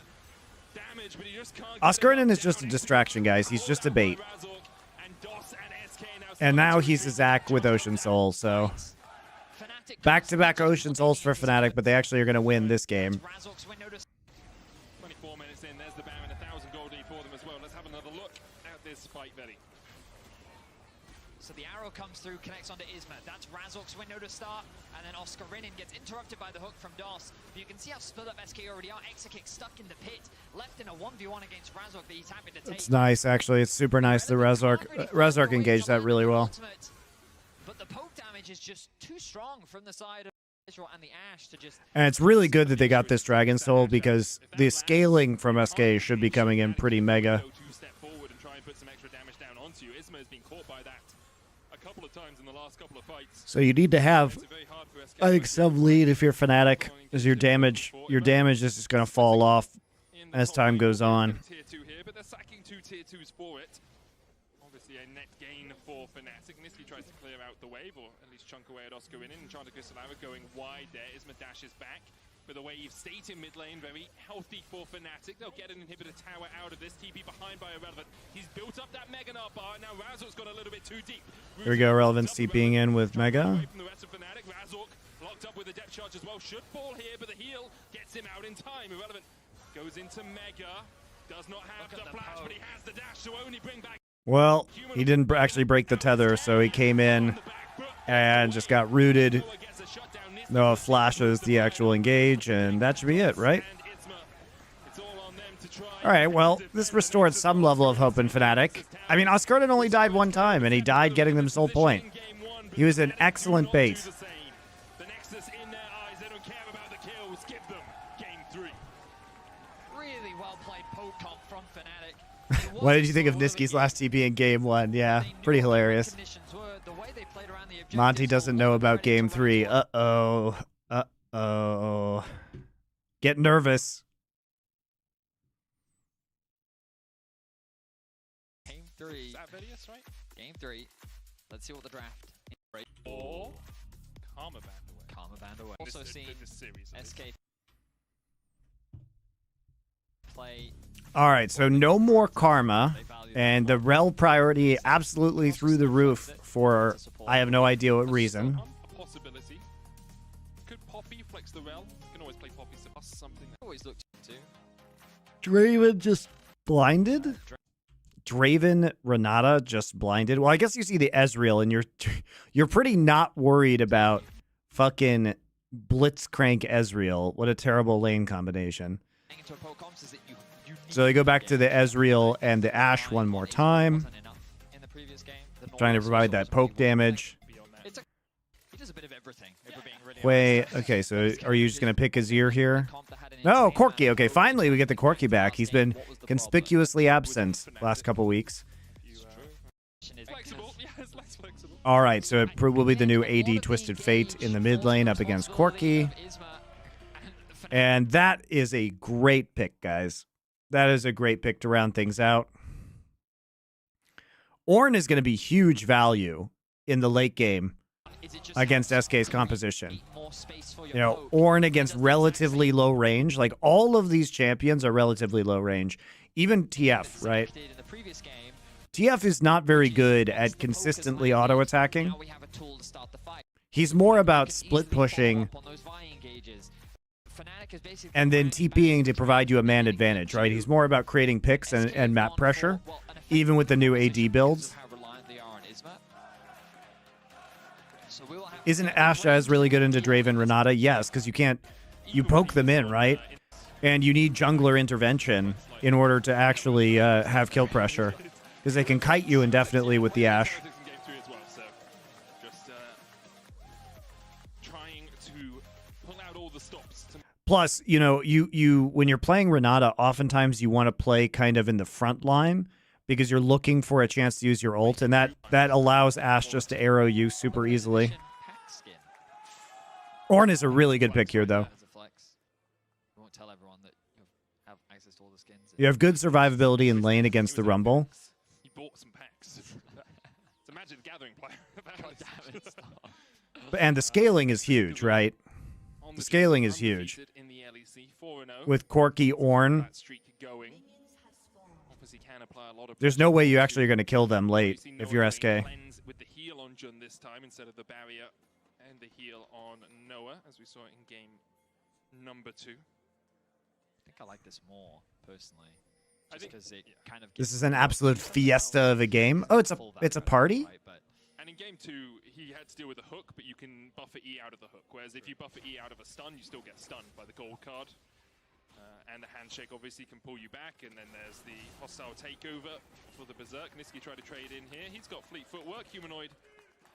[SPEAKER 2] damage, but he just can't.
[SPEAKER 1] Oscar is just a distraction, guys. He's just a bait. And now he's a Zach with Ocean Soul, so back-to-back Ocean Souls for Fnatic, but they actually are going to win this game.
[SPEAKER 2] 24 minutes in, there's the Baron, 1,000 gold for them as well. Let's have another look at this fight, Betty.
[SPEAKER 3] So the arrow comes through, connects onto Isma. That's Razork's window to start, and then Oscar Rinin gets interrupted by the hook from DOS. But you can see how split up SK already are. Exakick stuck in the pit, left in a 1v1 against Razork that he's happy to take.
[SPEAKER 1] It's nice, actually. It's super nice. The Razork engaged that really well.
[SPEAKER 3] But the poke damage is just too strong from the side of Israel and the Ash to just...
[SPEAKER 1] And it's really good that they got this Dragon Soul because the scaling from SK should be coming in pretty mega.
[SPEAKER 2] Step forward and try and put some extra damage down onto you. Isma has been caught by that a couple of times in the last couple of fights.
[SPEAKER 1] So you need to have, I think, some lead if you're Fnatic, because your damage is just going to fall off as time goes on.
[SPEAKER 2] Tier 2 here, but they're sacking 2 tier 2s for it. Obviously a net gain for Fnatic. Niski tries to clear out the wave, or at least chunk away at Oscar Rinin, and MonteCristo going wide there. Isma dashes back. With a wave state in mid lane, very healthy for Fnatic. They'll get an inhibitor tower out of this. TP behind by Irrelevant. He's built up that Mega Gnar bar. Now Razork's got a little bit too deep.
[SPEAKER 1] Here we go, Irrelevant TPing in with Mega.
[SPEAKER 2] Away from the rest of Fnatic. Razork locked up with a depth charge as well. Should fall here, but the heal gets him out in time. Irrelevant goes into Mega. Does not have the flash, but he has the dash to only bring back.
[SPEAKER 1] Well, he didn't actually break the tether, so he came in and just got rooted. No flashes the actual engage, and that should be it, right? All right, well, this restored some level of hope in Fnatic. I mean, Oscar only died one time, and he died getting them soul point. He was an excellent bait.
[SPEAKER 3] Really well played poke comp from Fnatic.
[SPEAKER 1] What did you think of Niski's last TP in Game 1? Yeah, pretty hilarious. Monty doesn't know about Game 3. Uh-oh. Uh-oh. Get nervous.
[SPEAKER 3] Game 3.
[SPEAKER 2] Is that Vedius, right?
[SPEAKER 3] Game 3. Let's see what the draft is.
[SPEAKER 2] Or Karma Band away.
[SPEAKER 3] Karma Band away. Also seen SK play.
[SPEAKER 1] All right, so no more Karma, and the rel priority absolutely through the roof for I have no idea what reason.
[SPEAKER 2] A possibility. Could Poppy flex the rel? You can always play Poppy to bust something.
[SPEAKER 3] Always looked to.
[SPEAKER 1] Draven just blinded? Draven Renata just blinded? Well, I guess you see the Ezreal, and you're pretty not worried about fucking Blitzcrank Ezreal. What a terrible lane combination. So they go back to the Ezreal and the Ashe one more time. Trying to provide that poke damage. Wait, okay, so are you just going to pick Azir here? No, Corki. Okay, finally we get the Corki back. He's been conspicuously absent last couple weeks. All right, so it will be the new AD Twisted Fate in the mid lane up against Corki. And that is a great pick, guys. That is a great pick to round things out. Ornn is going to be huge value in the late game against SK's composition. You know, Ornn against relatively low range. Like, all of these champions are relatively low range. Even TF, right? TF is not very good at consistently auto-attacking. He's more about split pushing and then TPing to provide you a man advantage, right? He's more about creating picks and map pressure, even with the new AD builds. Isn't Ashe as really good into Draven Renata? Yes, because you poke them in, right? And you need jungler intervention in order to actually have kill pressure, because they can kite you indefinitely with the Ashe. Plus, you know, you when you're playing Renata, oftentimes you want to play kind of in the front line because you're looking for a chance to use your ult, and that allows Ashe just to arrow you super easily. Ornn is a really good pick here, though. You have good survivability in lane against the Rumble.
[SPEAKER 2] He bought some packs. It's a Magic Gathering player.
[SPEAKER 1] And the scaling is huge, right? The scaling is huge. With Corki, Ornn, there's no way you actually are going to kill them late if you're SK.
[SPEAKER 2] With the heal on Jun this time instead of the barrier and the heal on Noah, as we saw in game number 2.
[SPEAKER 3] I think I like this more personally. Just because it kind of
[SPEAKER 1] this is an absolute fiesta of a game. Oh, it's a party?
[SPEAKER 2] And in game 2, he had to deal with a hook, but you can buffer E out of the hook. Whereas if you buffer E out of a stun, you still get stunned by the gold card. And the handshake obviously can pull you back. And then there's the hostile takeover for the Berserk. Niski tried to trade in here. He's got fleet footwork. Humanoid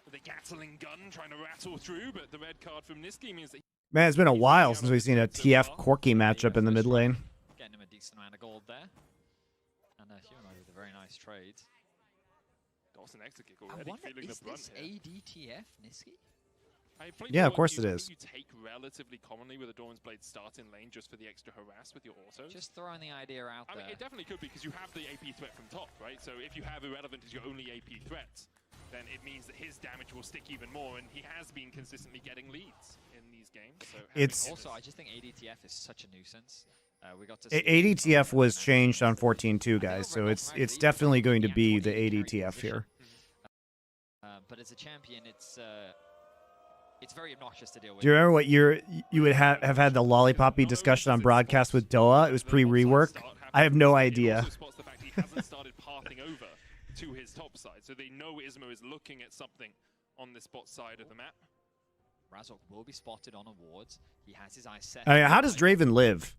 [SPEAKER 2] with a Gatling gun trying to rattle through, but the red card from Niski means that...
[SPEAKER 1] Man, it's been a while since we've seen a TF Corki matchup in the mid lane.
[SPEAKER 3] Getting him a decent amount of gold there. And Humanoid with a very nice trade.
[SPEAKER 2] Got an extra kick already.
[SPEAKER 3] I wonder, is this ADTF Niski?
[SPEAKER 1] Yeah, of course it is.
[SPEAKER 2] You take relatively commonly with a Dawn's Blade start in lane just for the extra harass with your autos.
[SPEAKER 3] Just throwing the idea out there.
[SPEAKER 2] I mean, it definitely could be because you have the AP threat from top, right? So if you have Irrelevant as your only AP threat, then it means that his damage will stick even more, and he has been consistently getting leads in these games. So
[SPEAKER 3] also, I just think ADTF is such a nuisance. We got to
[SPEAKER 1] ADTF was changed on 14.2, guys, so it's definitely going to be the ADTF here.
[SPEAKER 3] But as a champion, it's very obnoxious to deal with.
[SPEAKER 1] Do you remember what year you would have had the Lollipoppy discussion on broadcast with Doa? It was pre-rework. I have no idea.
[SPEAKER 2] He hasn't started pathing over to his top side, so they know Ismo is looking at something on this bot side of the map.
[SPEAKER 3] Razork will be spotted on a ward. He has his eyes set.
[SPEAKER 1] I mean, how does Draven live?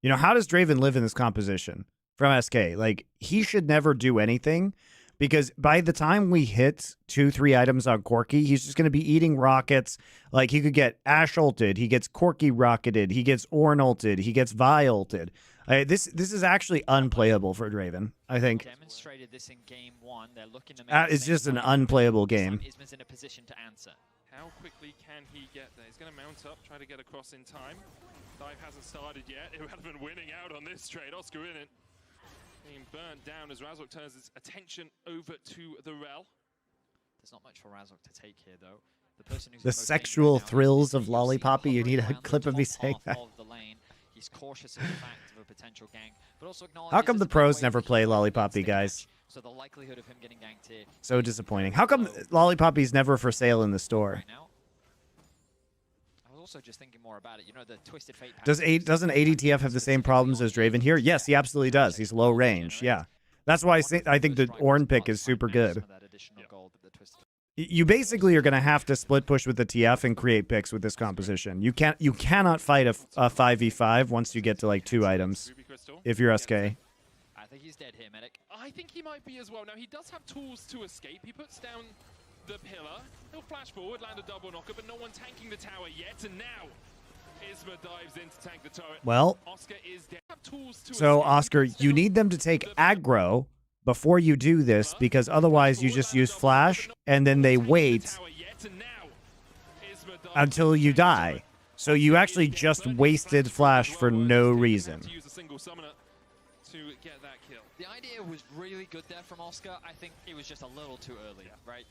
[SPEAKER 1] You know, how does Draven live in this composition from SK? Like, he should never do anything because by the time we hit 2-3 items on Corki, he's just going to be eating rockets. Like, he could get Ashe ulted, he gets Corki rocketed, he gets Ornn ulted, he gets Vi ulted. This is actually unplayable for Draven, I think.
[SPEAKER 3] Demonstrated this in game 1. They're looking to make
[SPEAKER 1] that is just an unplayable game.
[SPEAKER 3] Isma's in a position to answer.
[SPEAKER 2] How quickly can he get there? He's going to mount up, try to get across in time. Dive hasn't started yet. Irrelevant winning out on this trade. Oscar in it. Being burnt down as Razork turns his attention over to the Rel.
[SPEAKER 3] There's not much for Razork to take here, though. The person who's
[SPEAKER 1] the sexual thrills of Lollipoppy. You need a clip of me saying that.
[SPEAKER 3] He's cautious of the fact of a potential gank, but also
[SPEAKER 1] how come the pros never play Lollipoppy, guys?
[SPEAKER 3] So the likelihood of him getting ganked here.
[SPEAKER 1] So disappointing. How come Lollipoppy's never for sale in the store?
[SPEAKER 3] Right now. I was also just thinking more about it. You know, the Twisted Fate.
[SPEAKER 1] Doesn't ADTF have the same problems as Draven here? Yes, he absolutely does. He's low range. Yeah, that's why I think the Ornn pick is super good. You basically are going to have to split push with the TF and create picks with this composition. You cannot fight a 5v5 once you get to like 2 items if you're SK.
[SPEAKER 3] I think he's dead here, Medic.
[SPEAKER 2] I think he might be as well. Now, he does have tools to escape. He puts down the pillar. He'll flash forward, land a double knocker, but no one tanking the tower yet. And now, Isma dives in to tank the turret.
[SPEAKER 1] Well,
[SPEAKER 2] Oscar is dead.
[SPEAKER 1] So, Oscar, you need them to take aggro before you do this, because otherwise you just use flash, and then they wait until you die. So you actually just wasted flash for no reason.
[SPEAKER 3] The idea was really good there from Oscar. I think it was just a little too early, right?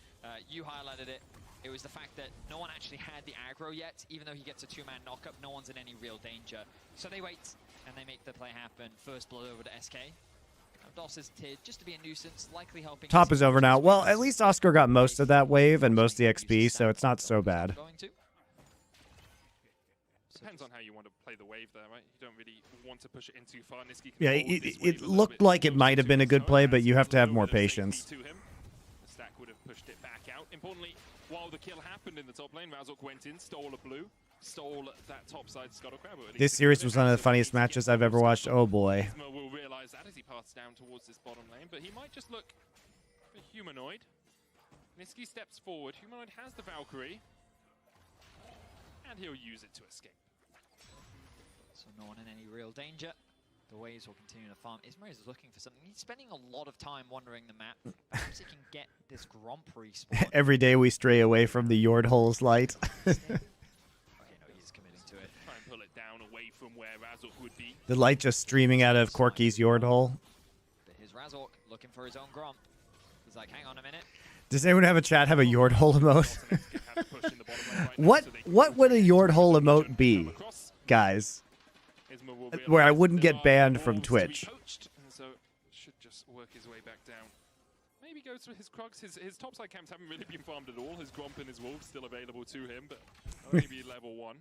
[SPEAKER 3] You highlighted it. It was the fact that no one actually had the aggro yet. Even though he gets a 2-man knockup, no one's in any real danger. So they wait, and they make the play happen. First blood over to SK. DOS is tiered just to be a nuisance, likely helping.
[SPEAKER 1] Top is over now. Well, at least Oscar got most of that wave and most of the XP, so it's not so bad.
[SPEAKER 2] Depends on how you want to play the wave there, right? You don't really want to push it in too far.
[SPEAKER 1] Yeah, it looked like it might have been a good play, but you have to have more patience.
[SPEAKER 2] The stack would have pushed it back out. Importantly, while the kill happened in the top lane, Razork went in, stole a blue, stole that top side Scuttle Crab.
[SPEAKER 1] This series was one of the funniest matches I've ever watched. Oh boy.
[SPEAKER 2] Will realize that as he passes down towards this bottom lane, but he might just look for Humanoid. Niski steps forward. Humanoid has the Valkyrie, and he'll use it to escape.
[SPEAKER 3] So no one in any real danger. The waves will continue to farm. Isma is looking for something. He's spending a lot of time wandering the map. Perhaps he can get this Gromp respawn.
[SPEAKER 1] Every day we stray away from the Yord hole's light.
[SPEAKER 3] Okay, no, he's committing to it.
[SPEAKER 2] Try and pull it down away from where Razork would be.
[SPEAKER 1] The light just streaming out of Corky's Yord hole.
[SPEAKER 3] But here's Razork looking for his own Gromp. He's like, hang on a minute.
[SPEAKER 1] Does anyone have a chat have a Yord hole emote? What would a Yord hole emote be, guys? Where I wouldn't get banned from Twitch.
[SPEAKER 2] So should just work his way back down. Maybe go through his Krugs. His topside camps haven't really been farmed at all. His Gromp and his Wolves still available to him, but only be level 1.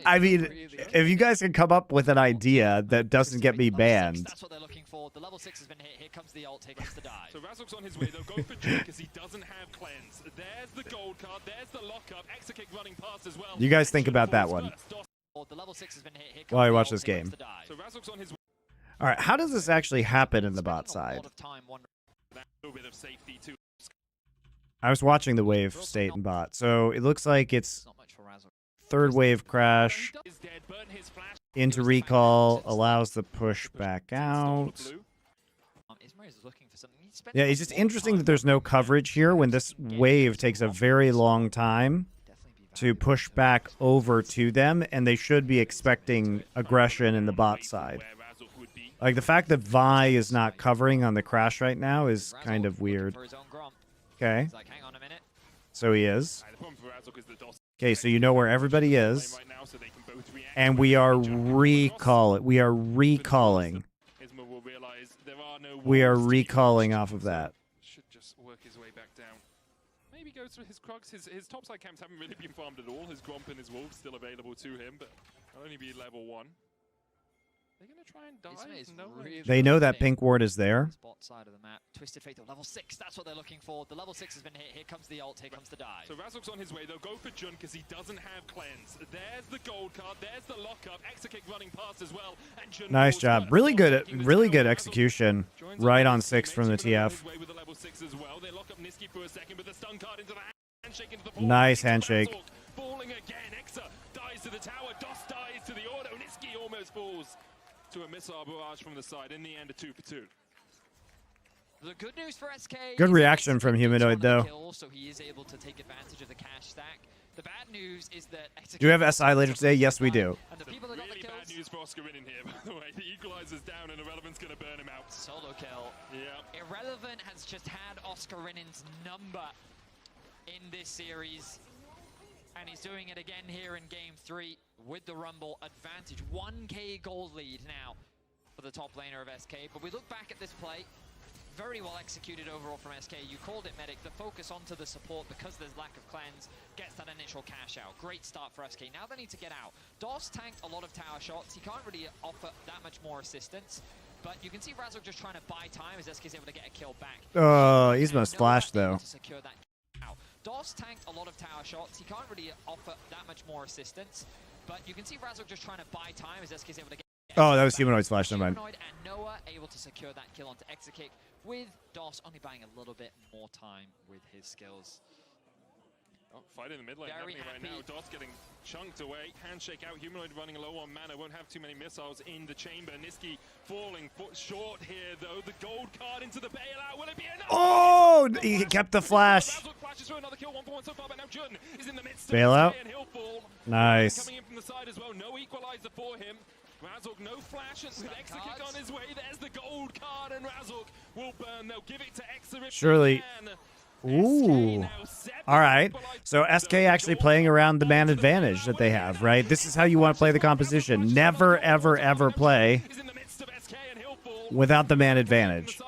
[SPEAKER 1] I mean, if you guys can come up with an idea that doesn't get me banned.
[SPEAKER 3] That's what they're looking for. The level 6 has been hit. Here comes the ult. Here comes the dive.
[SPEAKER 2] So Razork's on his way. They'll go for June because he doesn't have cleanse. There's the gold card. There's the lockup. Exekick running past as well.
[SPEAKER 1] You guys think about that one
[SPEAKER 3] The level 6 has been hit. Here
[SPEAKER 1] while I
[SPEAKER 3] comes
[SPEAKER 1] watch
[SPEAKER 3] the
[SPEAKER 1] this
[SPEAKER 3] ult. Here
[SPEAKER 1] game.
[SPEAKER 3] comes the dive.
[SPEAKER 2] So Razork's on his way.
[SPEAKER 1] All right, how does this actually happen in the bot side?
[SPEAKER 2] That little bit of safety too.
[SPEAKER 1] I was watching the wave state and bot, so it looks like it's
[SPEAKER 3] Not much for Razork.
[SPEAKER 1] third wave crash
[SPEAKER 2] Is dead, burn his flash.
[SPEAKER 1] into recall, allows the push back out.
[SPEAKER 3] Isma is looking for something. He's
[SPEAKER 1] Yeah, it's just interesting that there's no coverage here when this wave takes a very long time to push back over to them, and they should be expecting aggression in the bot side. Like, the fact that Vi is not covering on the crash right now is kind of weird. Okay,
[SPEAKER 3] He's like, hang on a minute.
[SPEAKER 1] so he is. Okay, so you know where everybody is. And we are recalling. We are recalling. We are recalling off of that.
[SPEAKER 2] Should just work his way back down. Maybe go through his Krugs. His topside camps haven't really been farmed at all. His Gromp and his Wolves still available to him, but I'll only be level 1. They're gonna try and dive. No,
[SPEAKER 1] They know that pink ward is there.
[SPEAKER 3] Spot side of the map. Twisted Fate, level 6. That's what they're looking for. The level 6 has been hit. Here comes the ult. Here comes the dive.
[SPEAKER 2] So Razork's on his way. They'll go for Jun because he doesn't have cleanse. There's the gold card. There's the lockup. Exekick running past as well. And Jun
[SPEAKER 1] Nice job. Really good execution. Right on 6 from the TF. Nice handshake.
[SPEAKER 2] Falling again. Exa dies to the tower. Dos dies to the auto. Niski almost falls to a missile barrage from the side. In the end, a 2 for 2.
[SPEAKER 3] The good news for SK.
[SPEAKER 1] Good reaction from Humanoid, though.
[SPEAKER 3] So he is able to take advantage of the cash stack. The bad news is that
[SPEAKER 1] Do we have SI later today? Yes, we do.
[SPEAKER 3] And the people that got the
[SPEAKER 2] Really
[SPEAKER 3] kills,
[SPEAKER 2] bad news for Oscarinin here, by the way. The equalizer's down and Irrelevant's going to burn him out.
[SPEAKER 3] solo kill.
[SPEAKER 2] Yeah.
[SPEAKER 3] Irrelevant has just had Oscarinin's number in this series. And he's doing it again here in game 3 with the Rumble advantage. 1k gold lead now for the top laner of SK. But we look back at this play. Very well executed overall from SK. You called it, Medic. The focus onto the support because there's lack of cleanse gets that initial cash out. Great start for SK. Now they need to get out. Dos tanked a lot of tower shots. He can't really offer that much more assistance. But you can see Razork just trying to buy time as SK's able to get a kill back.
[SPEAKER 1] Oh, he's gonna splash, though.
[SPEAKER 3] To secure that out. Dos tanked a lot of tower shots. He can't really offer that much more assistance. But you can see Razork just trying to buy time as SK's able to get.
[SPEAKER 1] Oh, that was Humanoid's flash. Never mind.
[SPEAKER 3] Humanoid and Noah able to secure that kill onto Exekick, with Dos only buying a little bit more time with his skills.
[SPEAKER 2] Oh, fight in the mid lane
[SPEAKER 3] Very
[SPEAKER 2] happening right now. Dos getting chunked away. Handshake out. Humanoid running low on mana. Won't have too many missiles in the chamber. Niski falling short here, though. The gold card into the bailout. Will it be enough?
[SPEAKER 1] Oh, he kept the flash. Bailout. Nice.
[SPEAKER 2] Coming in from the side as well. No equalizer for him. Razork, no flash, and with Exekick on his way, there's the gold card, and Razork will burn. They'll give it to Exa if
[SPEAKER 1] Surely.
[SPEAKER 2] they can.
[SPEAKER 1] Ooh. All right. So SK actually playing around the man advantage that they have, right? This is how you want to play the composition. Never, ever, ever play without the man advantage.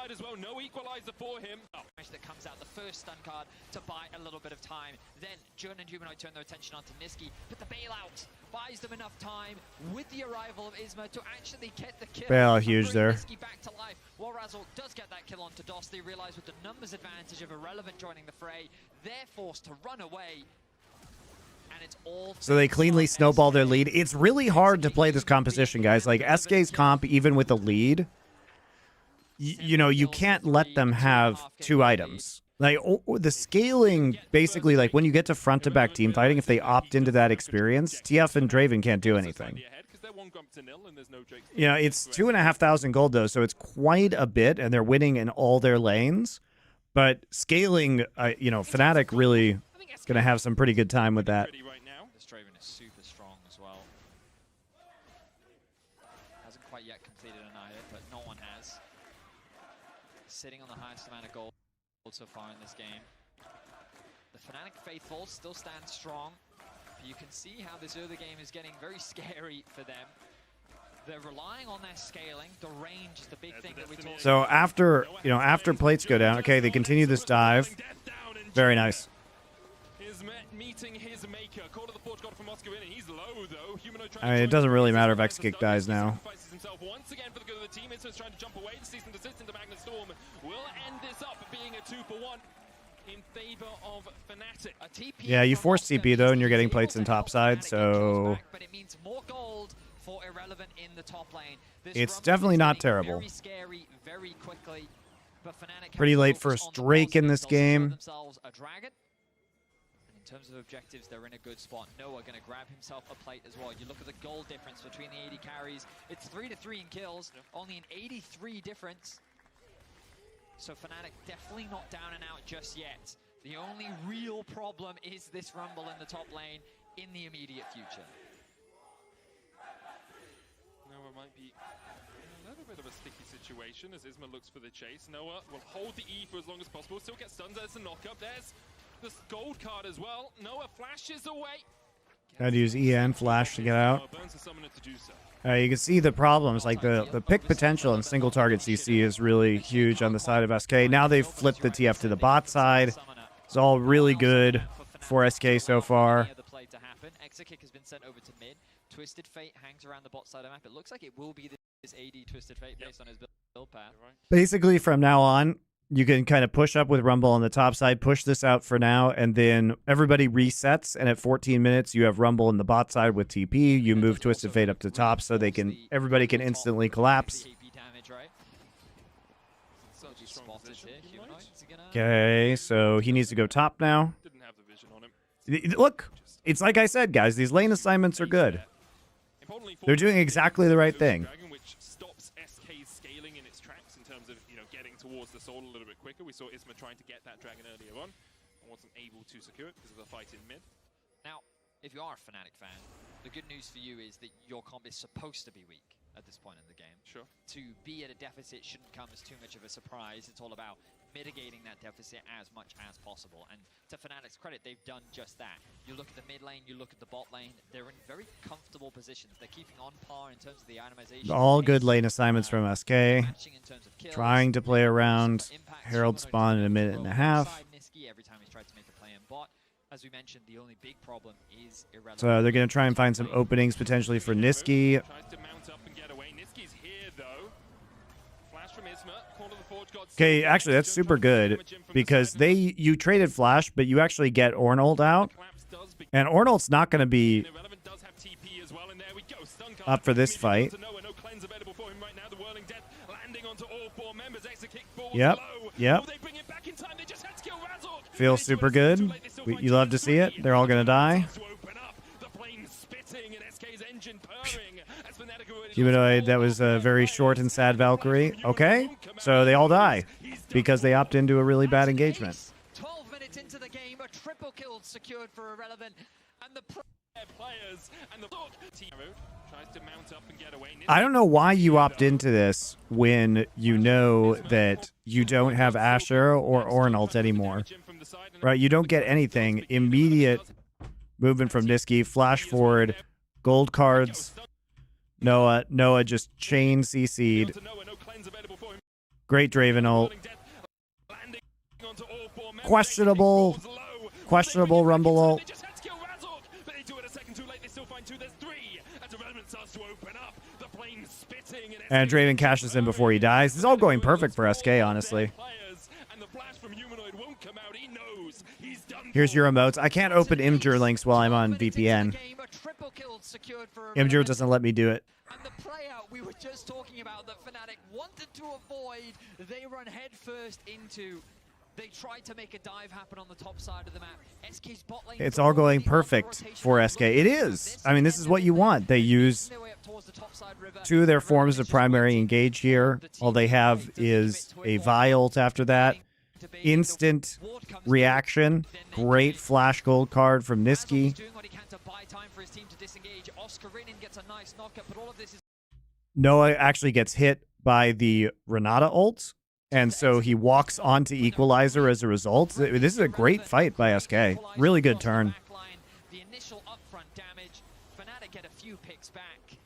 [SPEAKER 3] That comes out the first stun card to buy a little bit of time. Then Jun and Humanoid turn their attention onto Niski, but the bailout buys them enough time with the arrival of Isma to actually get the kill.
[SPEAKER 1] Bailout huge there.
[SPEAKER 3] Niski back to life. While Razork does get that kill onto Dos, they realize with the numbers advantage of Irrelevant joining the fray, they're forced to run away. And it's all
[SPEAKER 1] so they cleanly snowball their lead. It's really hard to play this composition, guys. Like SK's comp, even with the lead, you know, you can't let them have 2 items. Like the scaling, basically, like when you get to front-to-back team fighting, if they opt into that experience, TF and Draven can't do anything. You know, it's 2,500 gold though, so it's quite a bit, and they're winning in all their lanes. But scaling, you know, Fnatic really is going to have some pretty good time with that.
[SPEAKER 3] This Draven is super strong as well. Hasn't quite yet completed an item, but no one has. Sitting on the highest amount of gold so far in this game. The Fnatic faithful still stand strong. But you can see how this early game is getting very scary for them. They're relying on their scaling. The range is the big thing that we talked about.
[SPEAKER 1] So after, you know, after plates go down, okay, they continue this dive. Very nice. I mean, it doesn't really matter if X-Kick dies now.
[SPEAKER 2] Once again for the good of the team, it's trying to jump away. Cease and desist into Magnet Storm will end this up being a 2-for-1 in favor of Fnatic.
[SPEAKER 1] Yeah, you force TP though, and you're getting plates in top side, so
[SPEAKER 3] but it means more gold for Irrelevant in the top lane.
[SPEAKER 1] It's definitely not terrible.
[SPEAKER 3] Very scary, very quickly, but Fnatic
[SPEAKER 1] pretty late first Drake in this game.
[SPEAKER 3] In terms of objectives, they're in a good spot. Noah going to grab himself a plate as well. You look at the goal difference between the 80 carries. It's 3-3 in kills, only an 83 difference. So Fnatic definitely not down and out just yet. The only real problem is this rumble in the top lane in the immediate future.
[SPEAKER 2] Noah might be in a little bit of a sticky situation as Isma looks for the chase. Noah will hold the E for as long as possible. Still get stuns. There's a knock-up. There's this gold card as well. Noah flashes away.
[SPEAKER 1] Gotta use EN flash to get out. You can see the problems, like the pick potential and single target CC is really huge on the side of SK. Now they've flipped the TF to the bot side. It's all really good for SK so far.
[SPEAKER 3] Exekick has been sent over to mid. Twisted Fate hangs around the bot side of the map. It looks like it will be this AD Twisted Fate based on his build path.
[SPEAKER 1] Basically, from now on, you can kind of push up with Rumble on the top side, push this out for now, and then everybody resets, and at 14 minutes, you have Rumble in the bot side with TP. You move Twisted Fate up to top so everybody can instantly collapse. Okay, so he needs to go top now. Look, it's like I said, guys, these lane assignments are good. They're doing exactly the right thing.
[SPEAKER 2] Towards the soul a little bit quicker. We saw Isma trying to get that dragon earlier on and wasn't able to secure it because of the fight in mid.
[SPEAKER 3] Now, if you are a Fnatic fan, the good news for you is that your comp is supposed to be weak at this point in the game.
[SPEAKER 2] Sure.
[SPEAKER 3] To be at a deficit shouldn't come as too much of a surprise. It's all about mitigating that deficit as much as possible. And to Fnatic's credit, they've done just that. You look at the mid lane, you look at the bot lane, they're in very comfortable positions. They're keeping on par in terms of the itemization.
[SPEAKER 1] All good lane assignments from SK. Trying to play around Herald spawn in a minute and a half.
[SPEAKER 3] Every time he's tried to make a play in bot. As we mentioned, the only big problem is Irrelevant.
[SPEAKER 1] So they're going to try and find some openings potentially for Niski. Okay, actually, that's super good because you traded Flash, but you actually get Ornhold out. And Ornhold's not going to be up for this fight. Yep, yep. Feels super good. You love to see it. They're all going to die. Humanoid, that was a very short and sad Valkyrie. Okay, so they all die because they opt into a really bad engagement.
[SPEAKER 3] 12 minutes into the game, a triple kill secured for Irrelevant, and the players and the tries to mount up and get away.
[SPEAKER 1] I don't know why you opt into this when you know that you don't have Asher or Ornalt anymore. Right, you don't get anything. Immediate movement from Niski, flash forward, gold cards. Noah just chain CC'd. Great Draven ult. Questionable Rumble ult. And Draven cashes in before he dies. This is all going perfect for SK, honestly. Here's your emotes. I can't open Imgur links while I'm on VPN. Imgur doesn't let me do it.
[SPEAKER 3] And the play out we were just talking about that Fnatic wanted to avoid, they run headfirst into They tried to make a dive happen on the top side of the map. SK's bot lane.
[SPEAKER 1] It's all going perfect for SK. It is. I mean, this is what you want. They use two of their forms of primary engage here. All they have is a Vi ult after that. Instant reaction. Great flash gold card from Niski. Noah actually gets hit by the Renata ult, and so he walks onto Equalizer as a result. This is a great fight by SK. Really good turn.
[SPEAKER 3] The initial upfront damage, Fnatic get a few picks back,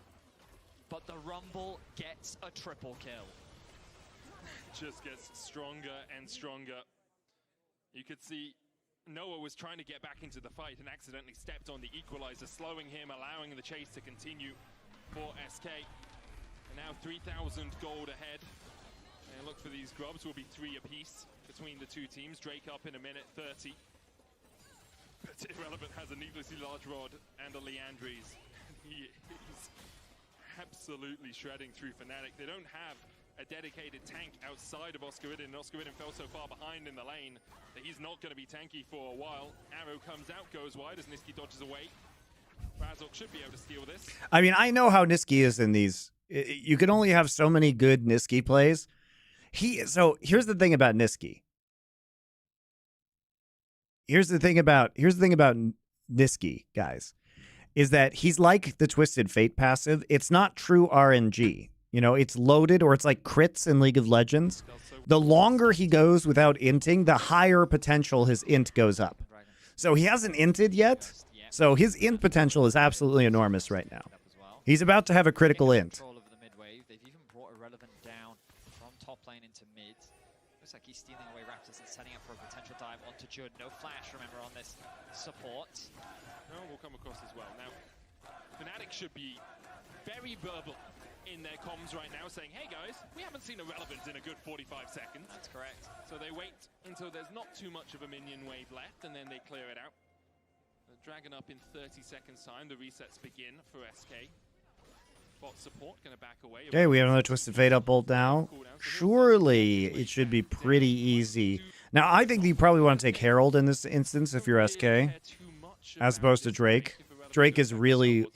[SPEAKER 3] but the Rumble gets a triple kill.
[SPEAKER 2] Just gets stronger and stronger. You could see Noah was trying to get back into the fight and accidentally stepped on the Equalizer, slowing him, allowing the chase to continue for SK. And now 3,000 gold ahead. And look for these grubs, will be 3 apiece between the two teams. Drake up in a minute 30. But Irrelevant has a needlessly large rod and a Leandries. He is absolutely shredding through Fnatic. They don't have a dedicated tank outside of Oscariden, and Oscariden fell so far behind in the lane that he's not going to be tanky for a while. Arrow comes out, goes wide as Niski dodges away. Razok should be able to steal this.
[SPEAKER 1] I mean, I know how Niski is in these. You can only have so many good Niski plays. So here's the thing about Niski. Here's the thing about Niski, guys, is that he's like the Twisted Fate passive. It's not true RNG. You know, it's loaded, or it's like crits in League of Legends. The longer he goes without inting, the higher potential his int goes up. So he hasn't inted yet. So his int potential is absolutely enormous right now. He's about to have a critical int.
[SPEAKER 3] They've even brought Irrelevant down from top lane into mid. Looks like he's stealing away Raptors and setting up for a potential dive onto Jud. No flash, remember, on this support.
[SPEAKER 2] No, we'll come across as well. Now, Fnatic should be very verbal in their comms right now, saying, hey guys, we haven't seen Irrelevant in a good 45 seconds.
[SPEAKER 3] That's correct.
[SPEAKER 2] So they wait until there's not too much of a minion wave left, and then they clear it out. The Dragon up in 30 seconds time. The resets begin for SK. Bot support going to back away.
[SPEAKER 1] Okay, we have another Twisted Fate up ult now. Surely it should be pretty easy. Now, I think you probably want to take Herald in this instance if you're SK, as opposed to Drake. Drake is really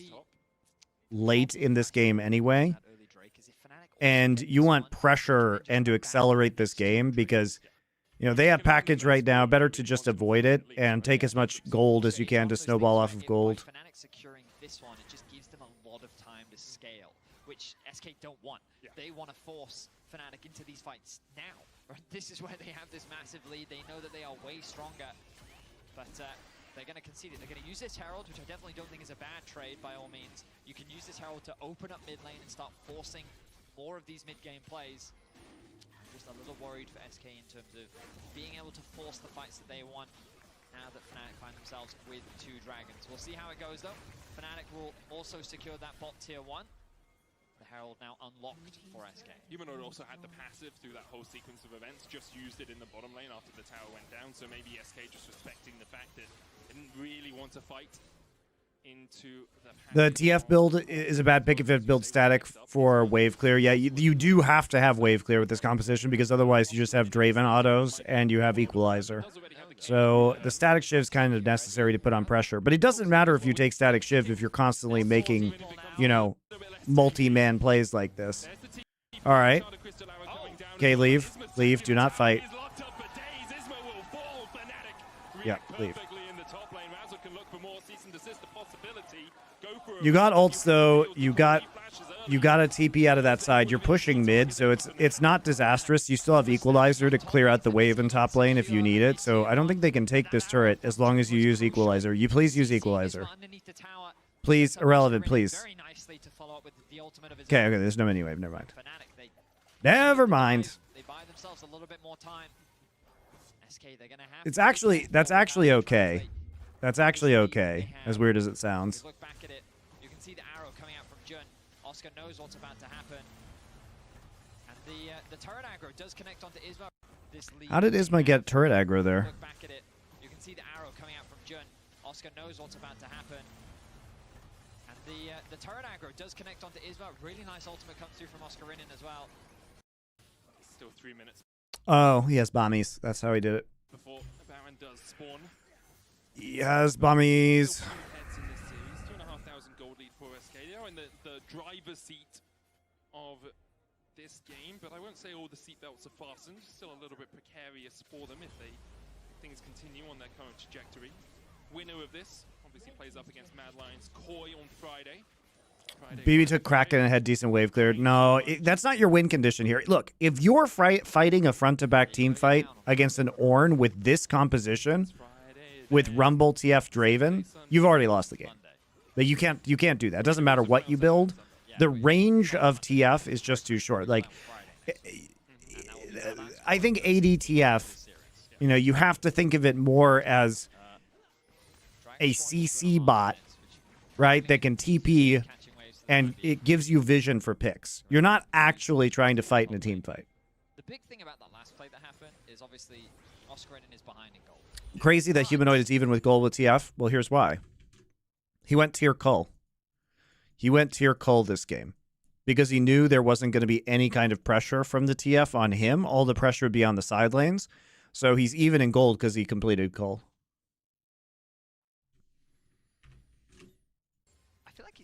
[SPEAKER 1] late in this game anyway, and you want pressure and to accelerate this game because, you know, they have package right now. Better to just avoid it and take as much gold as you can to snowball off of gold.
[SPEAKER 3] Fnatic securing this one, it just gives them a lot of time to scale, which SK don't want. They want to force Fnatic into these fights now. This is where they have this massive lead. They know that they are way stronger, but they're going to concede it. They're going to use this Herald, which I definitely don't think is a bad trade by all means. You can use this Herald to open up mid lane and start forcing more of these mid-game plays. I'm just a little worried for SK in terms of being able to force the fights that they want now that Fnatic find themselves with 2 dragons. We'll see how it goes though. Fnatic will also secure that bot tier 1. The Herald now unlocked for SK.
[SPEAKER 2] Humanoid also had the passive through that whole sequence of events, just used it in the bottom lane after the tower went down, so maybe SK just respecting the fact that they didn't really want to fight into the
[SPEAKER 1] TF build is a bad pick if it builds static for wave clear. Yeah, you do have to have wave clear with this composition because otherwise you just have Draven autos and you have Equalizer. So the static shiv is kind of necessary to put on pressure. But it doesn't matter if you take static shiv if you're constantly making, you know, multi-man plays like this. All right. Okay, leave. Leave. Do not fight. Yeah, leave. You got ults though. You got a TP out of that side. You're pushing mid, so it's not disastrous. You still have Equalizer to clear out the wave in top lane if you need it. So I don't think they can take this turret as long as you use Equalizer. You please use Equalizer. Please, Irrelevant, please. Okay, there's no mini wave. Never mind. Never mind.
[SPEAKER 3] They buy themselves a little bit more time. SK, they're gonna have
[SPEAKER 1] that's actually okay. That's actually okay, as weird as it sounds.
[SPEAKER 3] Look back at it. You can see the arrow coming out from Jun. Oscar knows what's about to happen. And the turret aggro does connect onto Isma.
[SPEAKER 1] How did Isma get turret aggro there?
[SPEAKER 3] Look back at it. You can see the arrow coming out from Jun. Oscar knows what's about to happen. And the turret aggro does connect onto Isma. Really nice ultimate comes through from Oscarinin as well.
[SPEAKER 2] Still 3 minutes.
[SPEAKER 1] Oh, he has bombies. That's how he did it.
[SPEAKER 2] Before Baron does spawn.
[SPEAKER 1] He has bombies.
[SPEAKER 2] 2,500 gold lead for SK. They are in the driver's seat of this game, but I won't say all the seatbelts are fastened. Still a little bit precarious for them if things continue on their current trajectory. Winner of this obviously plays up against Mad Lions Koi on Friday.
[SPEAKER 1] BB took Kraken and had decent wave cleared. No, that's not your win condition here. Look, if you're fighting a front-to-back team fight against an Ornn with this composition, with Rumble, TF, Draven, you've already lost the game. But you can't do that. It doesn't matter what you build. The range of TF is just too short. Like, I think ADTF, you know, you have to think of it more as a CC bot, right, that can TP, and it gives you vision for picks. You're not actually trying to fight in a team fight.
[SPEAKER 3] The big thing about that last play that happened is obviously Oscarinen is behind in gold.
[SPEAKER 1] Crazy that Humanoid is even with gold with TF. Well, here's why. He went tier Cull. He went tier Cull this game because he knew there wasn't going to be any kind of pressure from the TF on him. All the pressure would be on the side lanes. So he's even in gold because he completed Cull.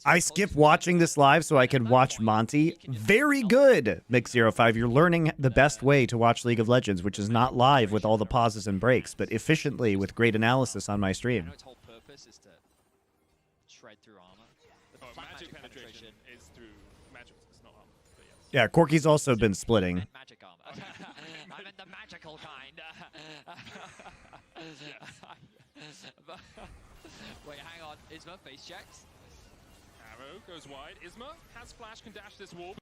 [SPEAKER 1] I skip watching this live so I can watch Monty. Very good, Mix05. You're learning the best way to watch League of Legends, which is not live with all the pauses and breaks, but efficiently with great analysis on my stream.
[SPEAKER 3] Its whole purpose is to shred through armor. The
[SPEAKER 2] magic penetration is through magic, it's not armor. But yes.
[SPEAKER 1] Yeah, Corky's also been splitting.
[SPEAKER 3] Magic armor. I meant the magical kind. Wait, hang on. Isma face checks.
[SPEAKER 2] Arrow goes wide. Isma has flash, can dash this wall.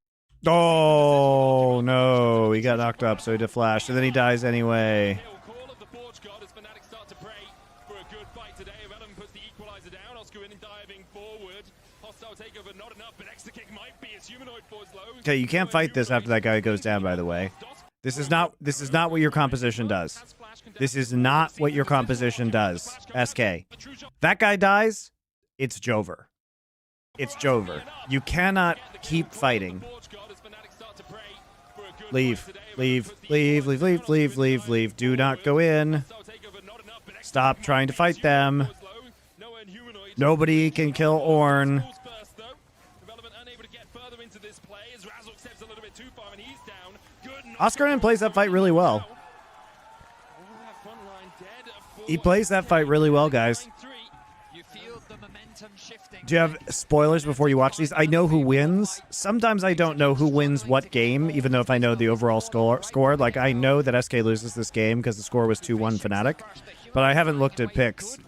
[SPEAKER 1] Oh, no. He got knocked up, so he did flash, and then he dies anyway.
[SPEAKER 2] Call of the Forge God as Fnatic start to pray for a good fight today. Irrelevant puts the equalizer down. Oscarinen diving forward. Hostile takeover, not enough, but extra kick might be as Humanoid falls low.
[SPEAKER 1] Okay, you can't fight this after that guy goes down, by the way. This is not what your composition does. This is not what your composition does, SK. That guy dies, it's Jover. It's Jover. You cannot keep fighting. Leave. Leave. Leave. Leave. Leave. Leave. Leave. Leave. Do not go in. Stop trying to fight them. Nobody can kill Ornn. Oscarinen plays that fight really well. He plays that fight really well, guys. Do you have spoilers before you watch these? I know who wins. Sometimes I don't know who wins what game, even though if I know the overall score. Like, I know that SK loses this game because the score was 2-1 Fnatic. But I haven't looked at picks,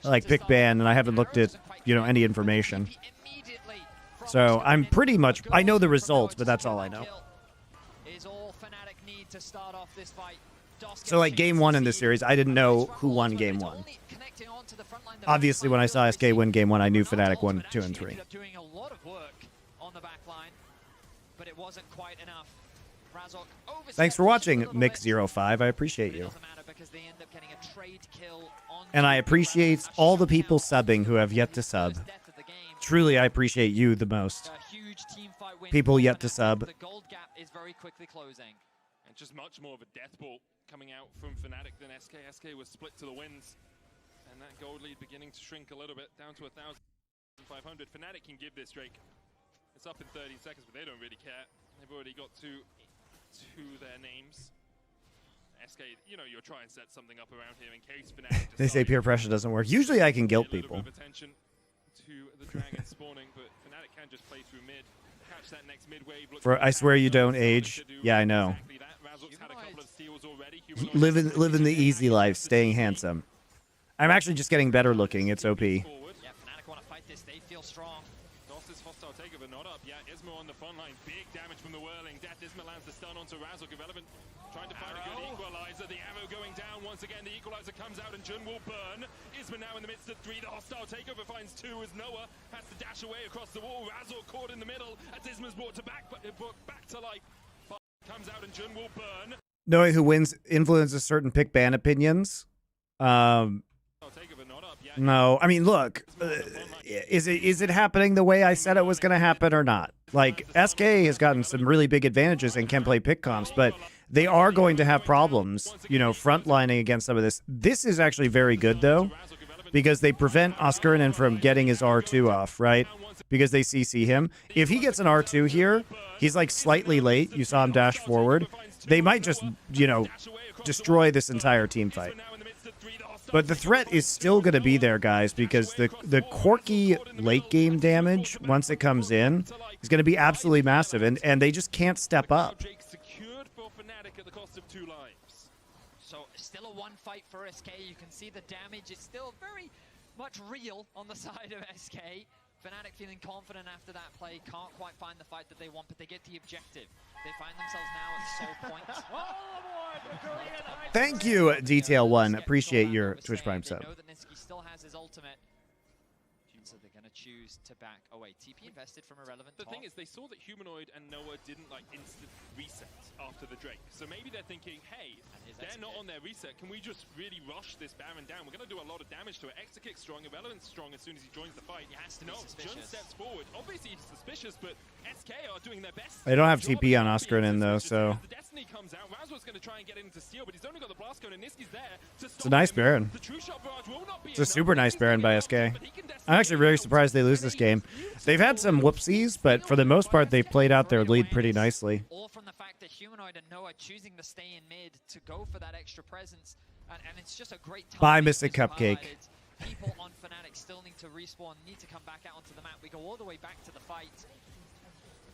[SPEAKER 1] like pick ban, and I haven't looked at, you know, any information. So I'm pretty much, I know the results, but that's all I know. So like game one in this series, I didn't know who won game one. Obviously, when I saw SK win game one, I knew Fnatic won 2 and 3.
[SPEAKER 3] Doing a lot of work on the back line, but it wasn't quite enough.
[SPEAKER 1] Thanks for watching, Mix05. I appreciate you. And I appreciate all the people subbing who have yet to sub. Truly, I appreciate you the most. People yet to sub.
[SPEAKER 3] The gold gap is very quickly closing.
[SPEAKER 2] And just much more of a death ball coming out from Fnatic than SK. SK was split to the winds. And that gold lead beginning to shrink a little bit, down to 1,500. Fnatic can give this, Drake. It's up in 30 seconds, but they don't really care. They've already got to their names. SK, you know, you'll try and set something up around here in case Fnatic
[SPEAKER 1] They say peer pressure doesn't work. Usually I can guilt people.
[SPEAKER 2] Attention to the dragon spawning, but Fnatic can just play through mid. Catch that next mid wave.
[SPEAKER 1] For I swear you don't age. Yeah, I know. Live in the easy life, staying handsome. I'm actually just getting better looking. It's OP.
[SPEAKER 3] Yeah, Fnatic want to fight this. They feel strong.
[SPEAKER 2] Doss's hostile takeover not up yet. Isma on the front line. Big damage from the whirling. Death Isma lands the stun onto Razok. Irrelevant. Trying to find a good equalizer. The arrow going down once again. The equalizer comes out and Jun will burn. Isma now in the midst of 3. The hostile takeover finds 2 as Noah has to dash away across the wall. Razok caught in the middle as Isma's brought back to life. Comes out and Jun will burn.
[SPEAKER 1] Knowing who wins influences certain pick ban opinions. No, I mean, look, is it happening the way I said it was going to happen or not? Like, SK has gotten some really big advantages and can play pick comps, but they are going to have problems, you know, frontlining against some of this. This is actually very good, though, because they prevent Skirmishes from getting his R2 off, right? Because they CC him. If he gets an R2 here, he's like slightly late. You saw him dash forward. They might just, you know, destroy this entire team fight. But the threat is still going to be there, guys, because the quirky late game damage, once it comes in, is going to be absolutely massive, and they just can't step up.
[SPEAKER 3] So still a one fight for SK. You can see the damage is still very much real on the side of SK. Fnatic feeling confident after that play, can't quite find the fight that they want, but they get the objective. They find themselves now at the sole point.
[SPEAKER 1] Thank you, Detail1. Appreciate your Twitch Prime sub.
[SPEAKER 3] They know that Nisqy still has his ultimate. So they're going to choose to back away. TP invested from Irrelevant.
[SPEAKER 2] The thing is, they saw that Humanoid and Noah didn't like instant reset after the Drake. So maybe they're thinking, hey, they're not on their reset. Can we just really rush this Baron down? We're going to do a lot of damage to it. Exakick strong, Irrelevant strong as soon as he joins the fight.
[SPEAKER 3] He has to be suspicious.
[SPEAKER 2] Jun steps forward. Obviously he's suspicious, but SK are doing their best.
[SPEAKER 1] They don't have TP on Skirmishes though, so.
[SPEAKER 2] The Destiny comes out. Razor's going to try and get into steal, but he's only got the blast cone and Nisqy's there to stop.
[SPEAKER 1] It's a nice Baron. It's a super nice Baron by SK. I'm actually very surprised they lose this game. They've had some whoopsies, but for the most part, they've played out their lead pretty nicely.
[SPEAKER 3] All from the fact that Humanoid and Noah choosing to stay in mid to go for that extra presence, and it's just a great time.
[SPEAKER 1] Bye, Mystic Cupcake.
[SPEAKER 3] People on Fnatic still need to respawn, need to come back out onto the map. We go all the way back to the fight.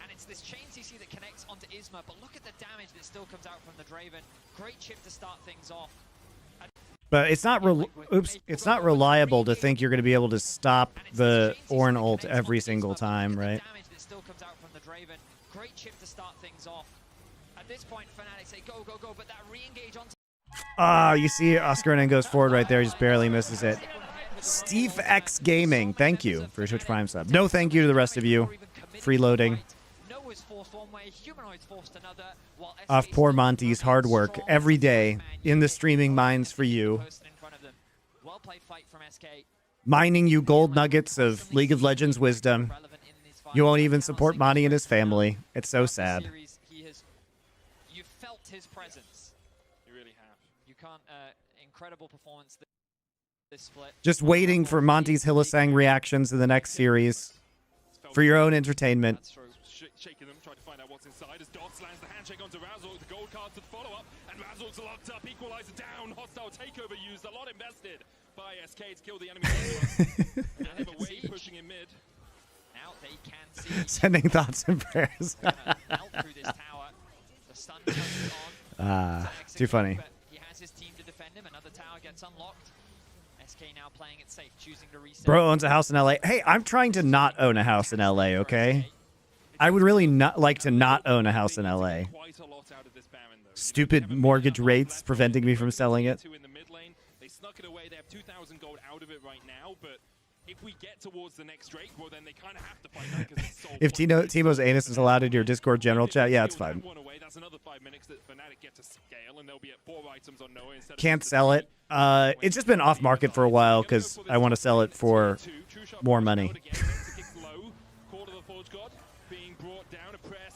[SPEAKER 3] And it's this chain CC that connects onto Isma, but look at the damage that still comes out from the Draven. Great chip to start things off.
[SPEAKER 1] But it's not it's not reliable to think you're going to be able to stop the Ornn ult every single time, right?
[SPEAKER 3] Damage that still comes out from the Draven. Great chip to start things off. At this point, Fnatic say go, go, go, but that re-engage onto...
[SPEAKER 1] You see Skirmishes goes forward right there, he just barely misses it. Steve X Gaming, thank you for your Twitch Prime sub. No thank you to the rest of you. Freeloading. Off poor Monty's hard work every day in the streaming mines for you. Mining you gold nuggets of League of Legends wisdom. You won't even support Monty and his family. It's so sad.
[SPEAKER 3] You felt his presence.
[SPEAKER 2] You really have.
[SPEAKER 3] You can't, incredible performance this split.
[SPEAKER 1] Just waiting for Monty's Hylissang reactions in the next series for your own entertainment.
[SPEAKER 2] Shaking them, trying to find out what's inside as Dots lands the handshake onto Razzle, the gold card to the follow-up, and Razzle's locked up, equalizer down, hostile takeover used, a lot invested by SK to kill the enemy. Now they have a wave pushing in mid.
[SPEAKER 3] Now they can see.
[SPEAKER 1] Sending thoughts and prayers.
[SPEAKER 3] Melt through this tower. The stun comes on.
[SPEAKER 1] Too funny.
[SPEAKER 3] He has his team to defend him, another tower gets unlocked. SK now playing it safe, choosing to reset.
[SPEAKER 1] Bro owns a house in LA. Hey, I'm trying to not own a house in LA, okay? I would really not like to not own a house in LA. Stupid mortgage rates preventing me from selling it.
[SPEAKER 2] They snuck it away. They have 2,000 gold out of it right now, but if we get towards the next Drake, well, then they kind of have to fight that because it's so
[SPEAKER 1] if Timo's anus is allowed in your Discord general chat, yeah, it's fine.
[SPEAKER 2] That's another 5 minutes that Fnatic get to scale, and they'll be at 4 items on Noah instead of...
[SPEAKER 1] Can't sell it. It's just been off market for a while because I want to sell it for more money.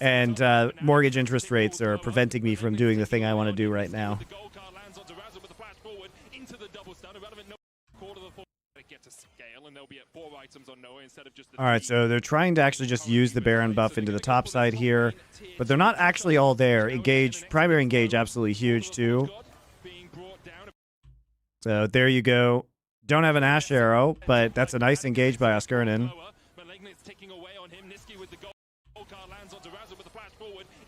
[SPEAKER 1] And mortgage interest rates are preventing me from doing the thing I want to do right now. All right, so they're trying to actually just use the Baron buff into the top side here, but they're not actually all there. Engage, primary engage, absolutely huge too. So there you go. Don't have an Ash Arrow, but that's a nice engage by Skirmishes.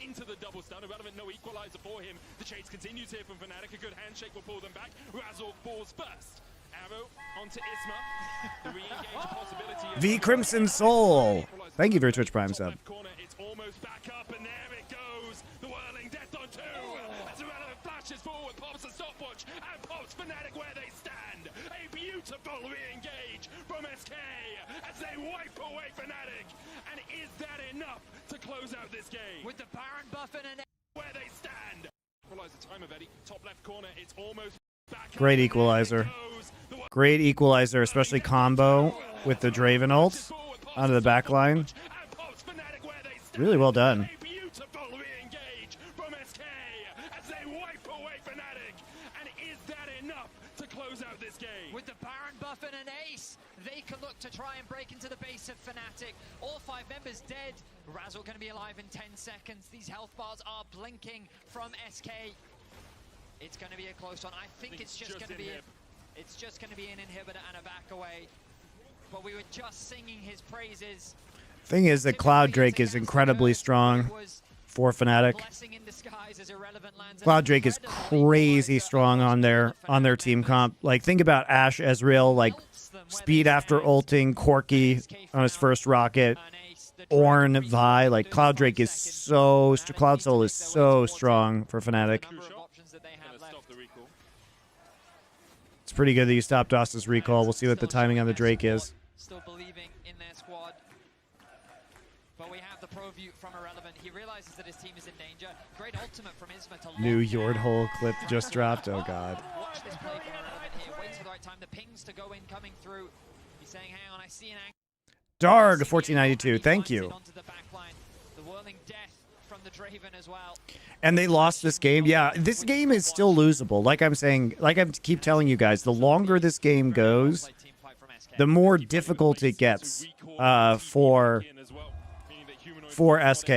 [SPEAKER 2] Into the double stun, Irrelevant, no equalizer for him. The chase continues here from Fnatic. A good handshake will pull them back. Razzle falls first. Arrow onto Isma. The re-engage possibility.
[SPEAKER 1] V Crimson Soul. Thank you for your Twitch Prime sub.
[SPEAKER 2] It's almost back up, and there it goes. The whirling death on 2. As Irrelevant flashes forward, pops a stopwatch, and pops Fnatic where they stand. A beautiful re-engage from SK as they wipe away Fnatic. And is that enough to close out this game?
[SPEAKER 3] With the Baron buff and an...
[SPEAKER 2] Where they stand. Equalizer time of Eddie. Top left corner. It's almost back.
[SPEAKER 1] Great equalizer. Great equalizer, especially combo with the Draven ult onto the back line. Really well done.
[SPEAKER 3] buff and an ace. They can look to try and break into the base of Fnatic. All 5 members dead. Razzle going to be alive in 10 seconds. These health bars are blinking from SK. It's going to be a close one. I think it's just going to be it's just going to be an inhibitor and a back away. But we were just singing his praises.
[SPEAKER 1] Thing is that Cloud Drake is incredibly strong for Fnatic. Cloud Drake is crazy strong on their team comp. Like, think about Ashe, Ezreal, like speed after ulting, Corki on his first rocket, Ornn, Vi. Like, Cloud Drake is so Cloud Soul is so strong for Fnatic. It's pretty good that you stopped Dost's recall. We'll see what the timing on the Drake is.
[SPEAKER 3] Still believing in their squad. But we have the pro view from Irrelevant. He realizes that his team is in danger. Great ultimate from Isma to
[SPEAKER 1] New Yord hole clip just dropped. Oh god.
[SPEAKER 3] Watch this play from Irrelevant here. Waits for the right time. The pings to go in coming through. He's saying, hang on, I see an angle.
[SPEAKER 1] Darg 1492. Thank you.
[SPEAKER 3] The whirling death from the Draven as well.
[SPEAKER 1] And they lost this game. Yeah, this game is still losable. Like I'm saying, like I keep telling you guys, the longer this game goes, the more difficult it gets for SK.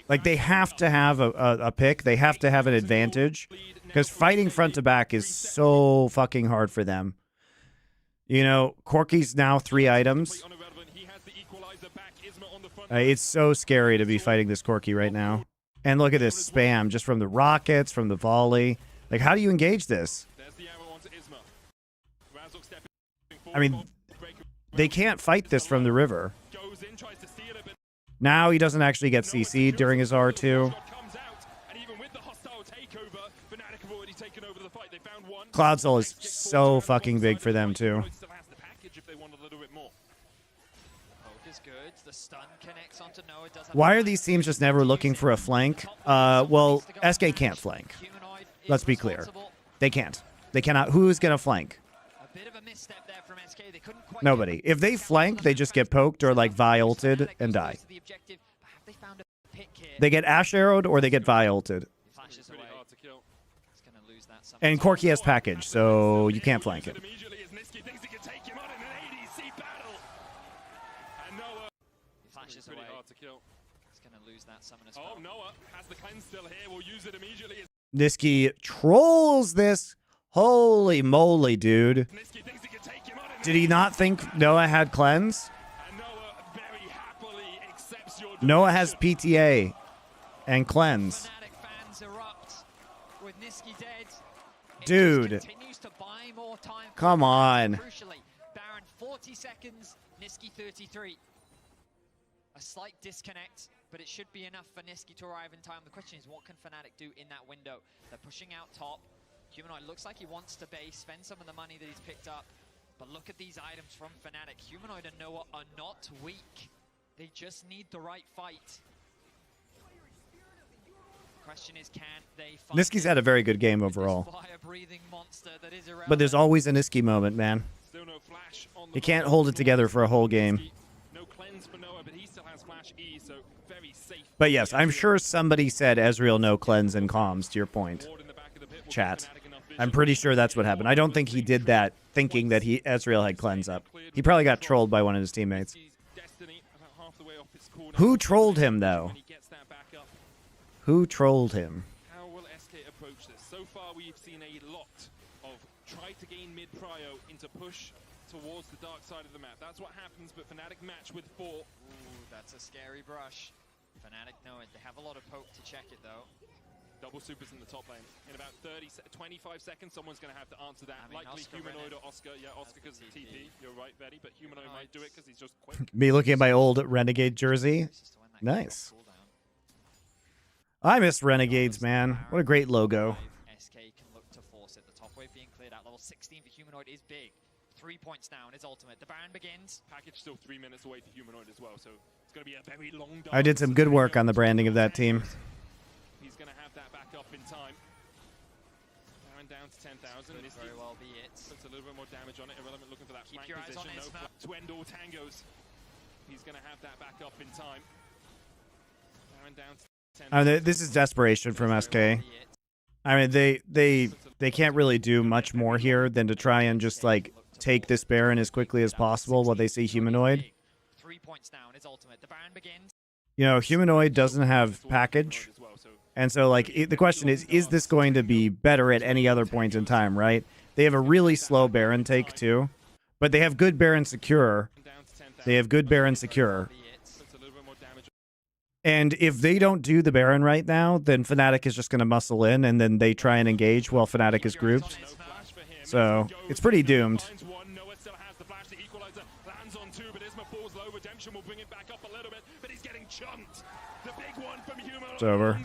[SPEAKER 1] Like, they have to have a pick. They have to have an advantage, because fighting front to back is so fucking hard for them. You know, Corki's now 3 items. It's so scary to be fighting this Corki right now. And look at this spam, just from the rockets, from the volley. Like, how do you engage this? I mean, they can't fight this from the river. Now he doesn't actually get CC'd during his R2. Cloud Soul is so fucking big for them, too. Why are these teams just never looking for a flank? Well, SK can't flank. Let's be clear. They can't. They cannot. Who's going to flank? Nobody. If they flank, they just get poked or like Vi ulted and die. They get Ashe arrowed or they get Vi ulted. And Corki has package, so you can't flank it. Niski trolls this. Holy moly, dude. Did he not think Noah had cleanse? Noah has PTA and cleanse. Dude. Come on.
[SPEAKER 3] Baron 40 seconds, Niski 33. A slight disconnect, but it should be enough for Niski to arrive in time. The question is, what can Fnatic do in that window? They're pushing out top. Humanoid looks like he wants to base, spend some of the money that he's picked up. But look at these items from Fnatic. Humanoid and Noah are not weak. They just need the right fight. Question is, can they find
[SPEAKER 1] Niski's had a very good game overall. But there's always a Niski moment, man. He can't hold it together for a whole game. But yes, I'm sure somebody said Ezreal no cleanse and comms, to your point. Chat. I'm pretty sure that's what happened. I don't think he did that thinking that Ezreal had cleanse up. He probably got trolled by one of his teammates. Who trolled him, though? Who trolled him?
[SPEAKER 2] How will SK approach this? So far, we've seen a lot of try to gain mid prio into push towards the dark side of the map. That's what happens, but Fnatic match with 4.
[SPEAKER 3] Ooh, that's a scary brush. Fnatic know it. They have a lot of poke to check it, though.
[SPEAKER 2] Double supers in the top lane. In about 25 seconds, someone's going to have to answer that. I mean, likely Oscar Humanoid or Oscar. Yeah, Oscar because of the TP. You're right, Betty, but Humanoid might do it because he's just quick.
[SPEAKER 1] Me looking at my old Renegade jersey. Nice. I miss Renegades, man. What a great logo.
[SPEAKER 3] SK can look to force it. The top wave being cleared out. Level 16 for Humanoid is big. 3 points down. His ultimate. The Baron begins.
[SPEAKER 2] Package still 3 minutes away for Humanoid as well, so it's going to be a very long dance.
[SPEAKER 1] I did some good work on the branding of that team.
[SPEAKER 2] He's going to have that back up in time. Baron down to 10,000.
[SPEAKER 3] Could very well be it.
[SPEAKER 2] Puts a little bit more damage on it. Irrelevant looking for that
[SPEAKER 3] Keep
[SPEAKER 2] flank
[SPEAKER 3] your eyes
[SPEAKER 2] position.
[SPEAKER 3] on Isma.
[SPEAKER 2] To end all tangos. He's going to have that back up in time. Baron down to 10,000.
[SPEAKER 1] This is desperation from SK. I mean, they can't really do much more here than to try and just like take this Baron as quickly as possible while they see Humanoid.
[SPEAKER 3] 3 points down, his ultimate. The Baron begins.
[SPEAKER 1] You know, Humanoid doesn't have package. And so, like, the question is this going to be better at any other point in time, right? They have a really slow Baron take, too. But they have good Baron secure. They have good Baron secure. And if they don't do the Baron right now, then Fnatic is just going to muscle in, and then they try and engage while Fnatic is grouped. So, it's pretty doomed. It's over.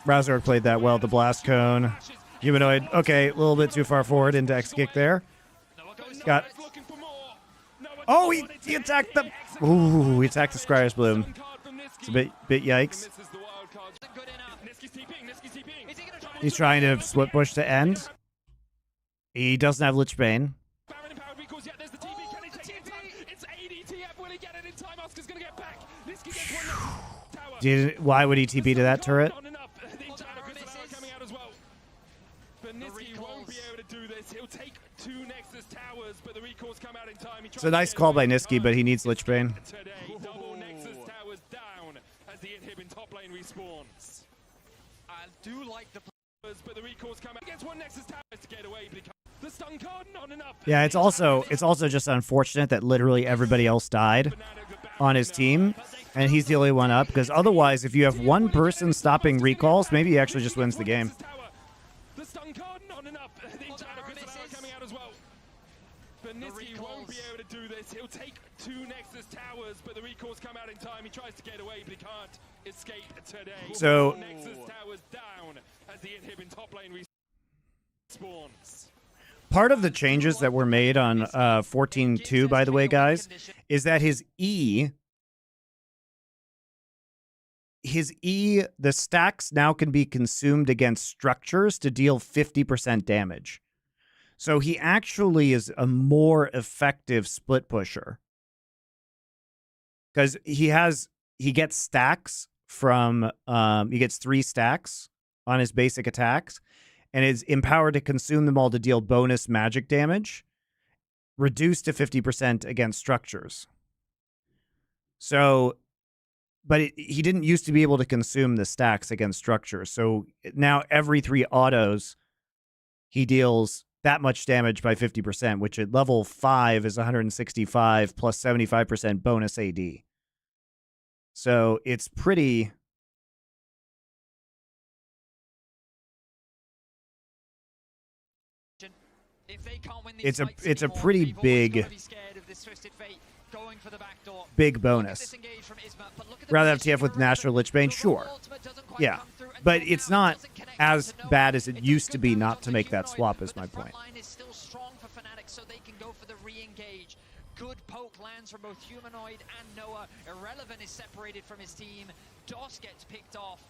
[SPEAKER 1] Razork played that well. The Blast Cone. Humanoid, okay, a little bit too far forward into X-Kick there. Got... Oh, he attacked the... Ooh, he attacked the Scryer's Bloom. It's a bit yikes. He's trying to split push to end. He doesn't have Lich Bane. Why would he TP to that turret? It's a nice call by Niski, but he needs Lich Bane. Yeah, it's also just unfortunate that literally everybody else died on his team, and he's the only one up, because otherwise, if you have one person stopping recalls, maybe he actually just wins the game.
[SPEAKER 2] He'll take 2 Nexus towers, but the recalls come out in time. He tries to get away, but he can't escape today.
[SPEAKER 1] So
[SPEAKER 2] Nexus towers down as the inhib top lane respawns.
[SPEAKER 1] Part of the changes that were made on 14.2, by the way, guys, is that his E, the stacks now can be consumed against structures to deal 50% damage. So he actually is a more effective split pusher. Because he gets stacks from, he gets 3 stacks on his basic attacks, and is empowered to consume them all to deal bonus magic damage, reduced to 50% against structures. So, but he didn't used to be able to consume the stacks against structures. So now every 3 autos, he deals that much damage by 50%, which at level 5 is 165 plus 75% bonus AD. So it's pretty... It's a pretty big bonus. Rather have TF with Nashor Lich Bane? Sure. Yeah. But it's not as bad as it used to be not to make that swap, is my point. Good poke lands from both Humanoid and Noah. Irrelevant is separated from his team. DOS gets picked off.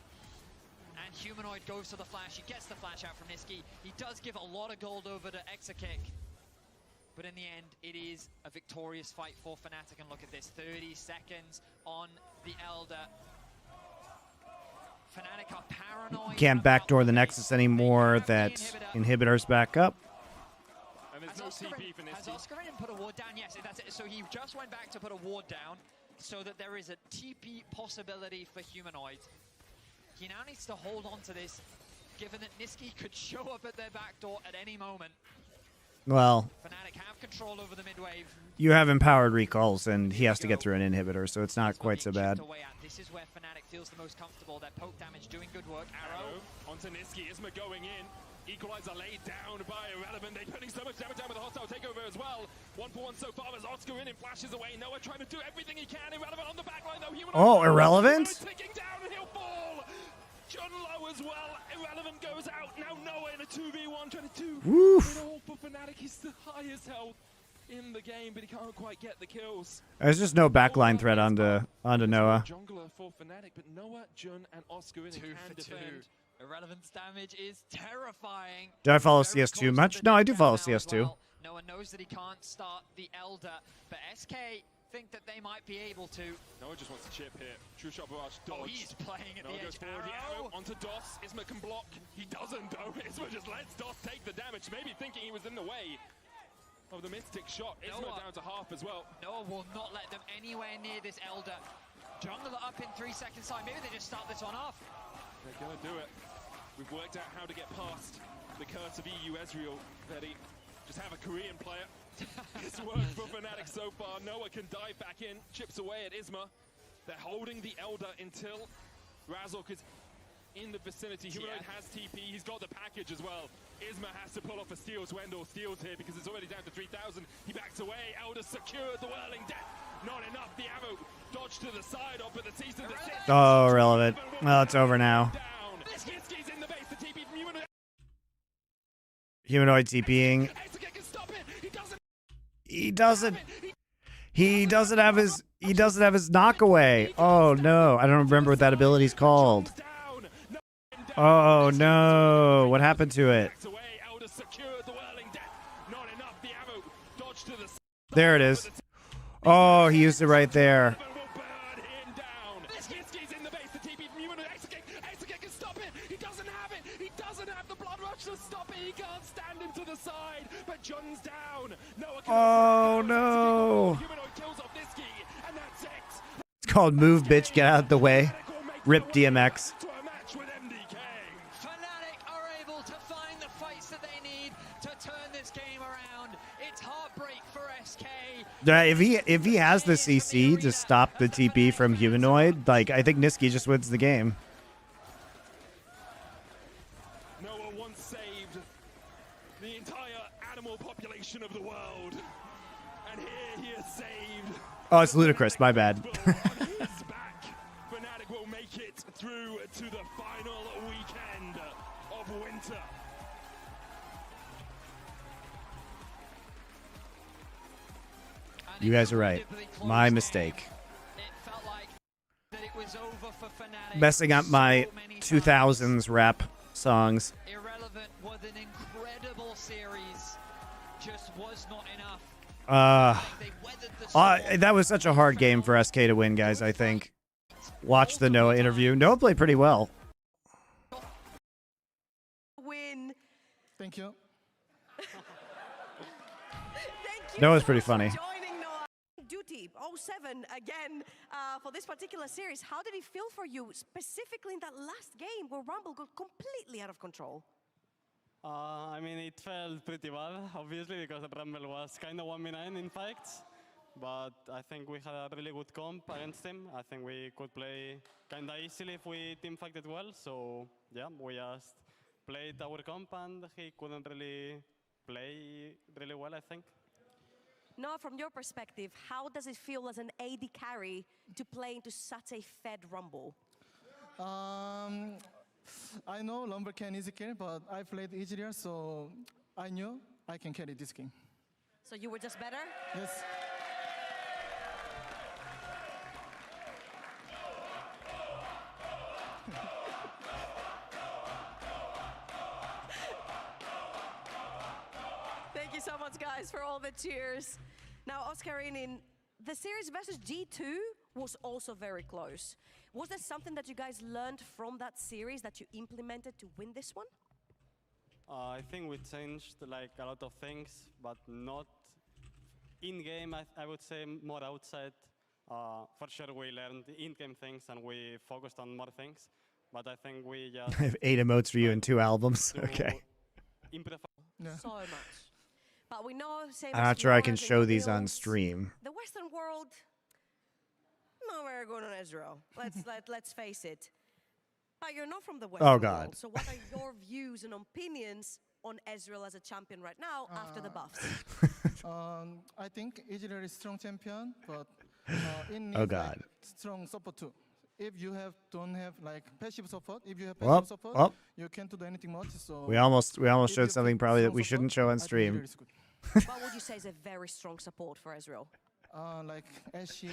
[SPEAKER 1] And Humanoid goes to the flash. He gets the flash out from Niski. He does give a lot of gold over to Exakick. But in the end, it is a victorious fight for Fnatic. And look at this, 30 seconds on the Elder. Fnatic are paranoid. Can't backdoor the Nexus anymore. That inhibitor's back up.
[SPEAKER 2] And there's no TP for Niski.
[SPEAKER 3] Has Oscarin put a ward down? Yes, that's it. So he just went back to put a ward down so that there is a TP possibility for Humanoid. He now needs to hold on to this, given that Niski could show up at their back door at any moment. Well, Fnatic have control over the mid-wave. You have empowered recalls, and he has to get through an inhibitor, so it's not quite so bad. This is where Fnatic feels the most comfortable. Their poke damage doing good work. Arrow
[SPEAKER 2] onto Niski. Isma going in. Equalizer laid down by Irrelevant. They're putting so much damage down with a hostile takeover as well. 1-for-1 so far as Oscar in and flashes away. Noah trying to do everything he can. Irrelevant on the backline though.
[SPEAKER 1] Oh, Irrelevant?
[SPEAKER 2] Ticking down and he'll fall. John Low as well. Irrelevant goes out. Now Noah in a 2v1 trying to do it all for Fnatic. He's the highest health in the game, but he can't quite get the kills.
[SPEAKER 1] There's just no backline threat onto Noah.
[SPEAKER 2] Jungler for Fnatic, but Noah, Jun, and Oscar in
[SPEAKER 3] 2 for 2. Irrelevant's damage is terrifying.
[SPEAKER 1] Do I follow CS2 much? No, I do follow CS2.
[SPEAKER 3] Noah knows that he can't start the Elder, but SK think that they might be able to.
[SPEAKER 2] Noah just wants to chip here. True shot barrage, dodge.
[SPEAKER 3] Oh, he's playing at
[SPEAKER 2] Noah
[SPEAKER 3] the
[SPEAKER 2] goes
[SPEAKER 3] edge.
[SPEAKER 2] forward, the
[SPEAKER 3] Arrow.
[SPEAKER 2] arrow onto DOS. Isma can block. He doesn't though. Isma just lets DOS take the damage, maybe thinking he was in the way of the mid-stick shot. Isma
[SPEAKER 3] Noah.
[SPEAKER 2] down to half as well.
[SPEAKER 3] Noah will not let them anywhere near this Elder. Jungler up in 3 seconds time. Maybe they just start this one off.
[SPEAKER 2] They're gonna do it. We've worked out how to get past the curse of EU Ezreal, Betty. Just have a Korean player. It's worked for Fnatic so far. Noah can dive back in, chips away at Isma. They're holding the Elder until Razork is in the vicinity. Humanoid has TP, he's got the package as well. Isma has to pull off a steal to end all steals here because it's already down to 3,000. He backs away, Elder secured the whirling death. Not enough, the arrow dodged to the side of, but the cease and desist.
[SPEAKER 1] Oh, irrelevant. Well, it's over now.
[SPEAKER 2] Skiski's in the base, the TP from Humanoid.
[SPEAKER 1] Humanoid TPing. He doesn't have his knockaway. Oh no, I don't remember what that ability's called. Oh no, what happened to it? There it is. Oh, he used it right there. Oh no! It's called Move Bitch, Get Out of the Way. Rip DMX.
[SPEAKER 3] Fnatic are able to find the fights that they need to turn this game around. It's heartbreak for SK.
[SPEAKER 1] If he has the CC to stop the TP from Humanoid, like I think Niski just wins the game.
[SPEAKER 2] Noah once saved the entire animal population of the world, and here he is saved.
[SPEAKER 1] Oh, it's ludicrous. My bad.
[SPEAKER 2] He's back. Fnatic will make it through to the final weekend of winter.
[SPEAKER 1] You guys are right. My mistake.
[SPEAKER 3] It felt like that it was over for Fnatic.
[SPEAKER 1] Messing up my 2000s rap songs.
[SPEAKER 3] Irrelevant was an incredible series. Just was not enough. They weathered the storm.
[SPEAKER 1] That was such a hard game for SK to win, guys, I think. Watch the Noah interview. Noah played pretty well.
[SPEAKER 4] Win.
[SPEAKER 5] Thank you.
[SPEAKER 4] Thank you.
[SPEAKER 1] Noah's
[SPEAKER 4] so
[SPEAKER 1] pretty
[SPEAKER 4] much for
[SPEAKER 1] funny.
[SPEAKER 4] Joining Noah. Duty 07 again for this particular series. How did it feel for you, specifically in that last game where Rumble got completely out of control?
[SPEAKER 6] I mean, it felt pretty bad, obviously, because Rumble was kind of 1v9 in fights. But I think we had a really good comp against him. I think we could play kind of easily if we team fighted well. So, yeah, we just played our comp and he couldn't really play really well, I think.
[SPEAKER 4] Noah, from your perspective, how does it feel as an AD carry to play into such a fed Rumble?
[SPEAKER 5] I know Rumble can easy carry, but I played easier, so I knew I can carry this game.
[SPEAKER 4] So you were just better?
[SPEAKER 5] Yes.
[SPEAKER 4] Thank you so much, guys, for all the cheers. Now, Oscar, in the series versus G2 was also very close. Was there something that you guys learned from that series that you implemented to win this one?
[SPEAKER 6] I think we changed like a lot of things, but not in-game, I would say more outside. For sure we learned in-game things and we focused on more things, but I think we just...
[SPEAKER 1] I have 8 emotes for you and 2 albums. Okay.
[SPEAKER 6] Improve.
[SPEAKER 5] Yeah.
[SPEAKER 4] So much. But we know, same
[SPEAKER 1] I'm
[SPEAKER 4] as
[SPEAKER 1] not sure I can
[SPEAKER 4] Mars and
[SPEAKER 1] show these on
[SPEAKER 4] Wills,
[SPEAKER 1] stream.
[SPEAKER 4] The Western world, not very good on Ezreal. Let's face it. But you're not from the Western
[SPEAKER 1] Oh, God.
[SPEAKER 4] world, so what are your views and opinions on Ezreal as a champion right now after the buffs?
[SPEAKER 5] I think Israel is strong champion, but it needs
[SPEAKER 1] Oh, God.
[SPEAKER 5] like, strong support too. If you don't have like passive support, if you have
[SPEAKER 1] Well,
[SPEAKER 5] passive support,
[SPEAKER 1] well.
[SPEAKER 5] you can't do anything much. So
[SPEAKER 1] We almost
[SPEAKER 5] if
[SPEAKER 1] showed
[SPEAKER 5] you
[SPEAKER 1] something
[SPEAKER 5] pick
[SPEAKER 1] probably that
[SPEAKER 5] strong
[SPEAKER 1] we shouldn't
[SPEAKER 5] support,
[SPEAKER 1] show on
[SPEAKER 5] I think
[SPEAKER 1] stream.
[SPEAKER 5] Israel is good.
[SPEAKER 4] What would you say is a very strong support for Ezreal?
[SPEAKER 5] Like Ashe,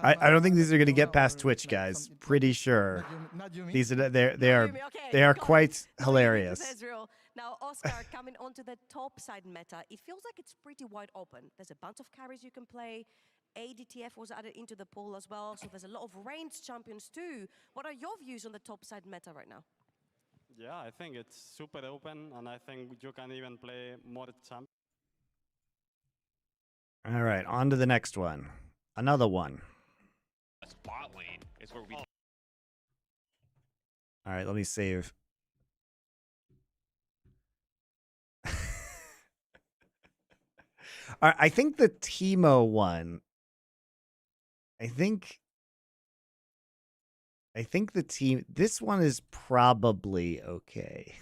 [SPEAKER 1] I don't think these are going to get
[SPEAKER 5] Kama,
[SPEAKER 1] past
[SPEAKER 5] or
[SPEAKER 1] Twitch,
[SPEAKER 5] like
[SPEAKER 1] guys.
[SPEAKER 5] some-
[SPEAKER 1] Pretty sure.
[SPEAKER 5] Not Yumi.
[SPEAKER 1] These are they
[SPEAKER 4] Okay,
[SPEAKER 1] are
[SPEAKER 4] got it.
[SPEAKER 1] quite
[SPEAKER 4] So
[SPEAKER 1] hilarious.
[SPEAKER 4] Ezreal. Now, Oscar, coming onto the top side meta, it feels like it's pretty wide open. There's a bunch of carries you can play. ADTF was added into the pool as well, so there's a lot of ranged champions too. What are your views on the top side meta right now?
[SPEAKER 6] Yeah, I think it's super open, and I think you can even play more champions.
[SPEAKER 1] All right, on to the next one. Another one.
[SPEAKER 7] Bot lane is where we.
[SPEAKER 1] All right, let me save. All right, I think the Teemo one. I think the team. This one is probably okay.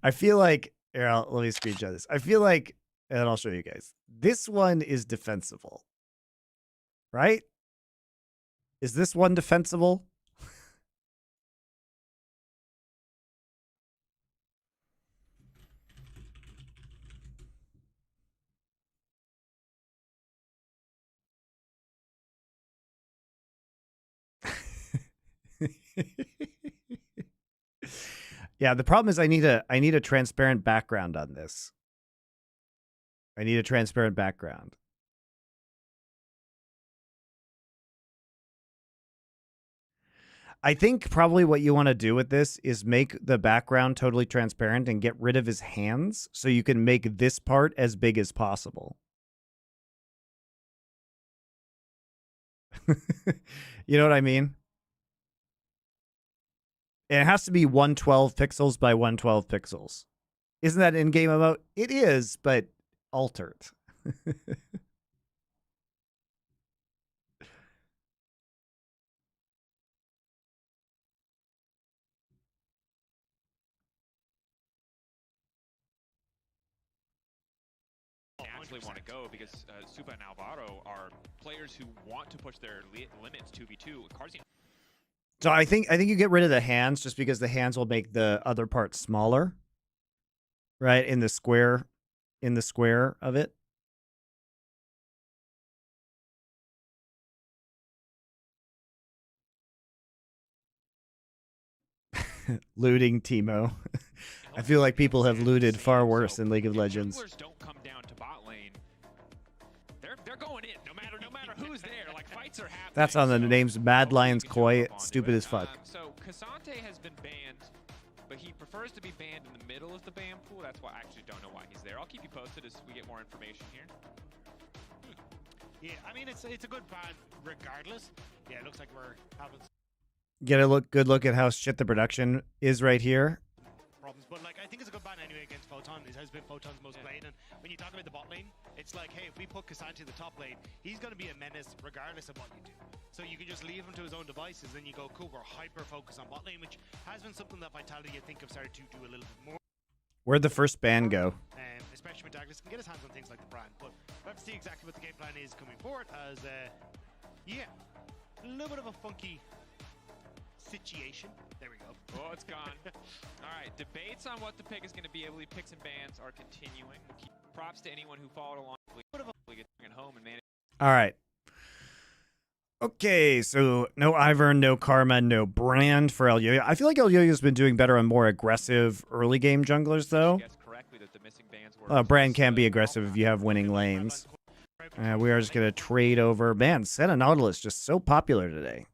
[SPEAKER 1] I feel like here. Let me screenshot this. I feel like, and I'll show you guys. This one is defensible, right? Is this one defensible? Yeah, the problem is I need a transparent background on this. I need a transparent background. I think probably what you want to do with this is make the background totally transparent and get rid of his hands so you can make this part as big as possible. You know what I mean? And it has to be 112 pixels by 112 pixels. Isn't that in-game emote? It is, but altered.
[SPEAKER 7] Naturally want to go because Supa and Alvaro are players who want to push their limits 2v2. Carzine.
[SPEAKER 1] So I think you get rid of the hands just because the hands will make the other part smaller. Right? In the square of it. Looting Teemo. I feel like people have looted far worse in League of Legends.
[SPEAKER 7] Junglers don't come down to bot lane. They're going in no matter who's there. Like fights are happening.
[SPEAKER 1] That's on the names Mad Lions Koi. Stupid as fuck.
[SPEAKER 7] So Cassante has been banned, but he prefers to be banned in the middle of the ban pool. That's why I actually don't know why he's there. I'll keep you posted as we get more information here.
[SPEAKER 8] Yeah, I mean it's a good ban regardless. Yeah, it looks like we're having
[SPEAKER 1] Get a good look at how shit the production is right here.
[SPEAKER 8] problems, but like I think it's a good ban anyway against Photon. It has been Photon's most played, and when you talk about the bot lane, it's like, hey, if we put Cassante in the top lane, he's going to be a menace regardless of what you do. So you can just leave him to his own devices, and you go, cool, we're hyper focused on bot lane, which has been something that Vitality I think have started to do a little bit more.
[SPEAKER 1] Where'd the first ban go?
[SPEAKER 8] Especially when Douglas can get his hands on things like the brand, but we'll have to see exactly what the game plan is coming forward. As yeah, a little bit of a funky situation. There we go.
[SPEAKER 7] Oh, it's gone. All right, debates on what the pick is going to be. I believe picks and bans are continuing. We'll keep props to anyone who followed along. Get home and manage.
[SPEAKER 1] All right. Okay, so no Ivern, no Karma, no Brand for Elyoya. I feel like Elyoya's been doing better on more aggressive early game junglers, though. Brand can be aggressive if you have winning lanes. We are just going to trade over. Man, Senna Nautilus just so popular today.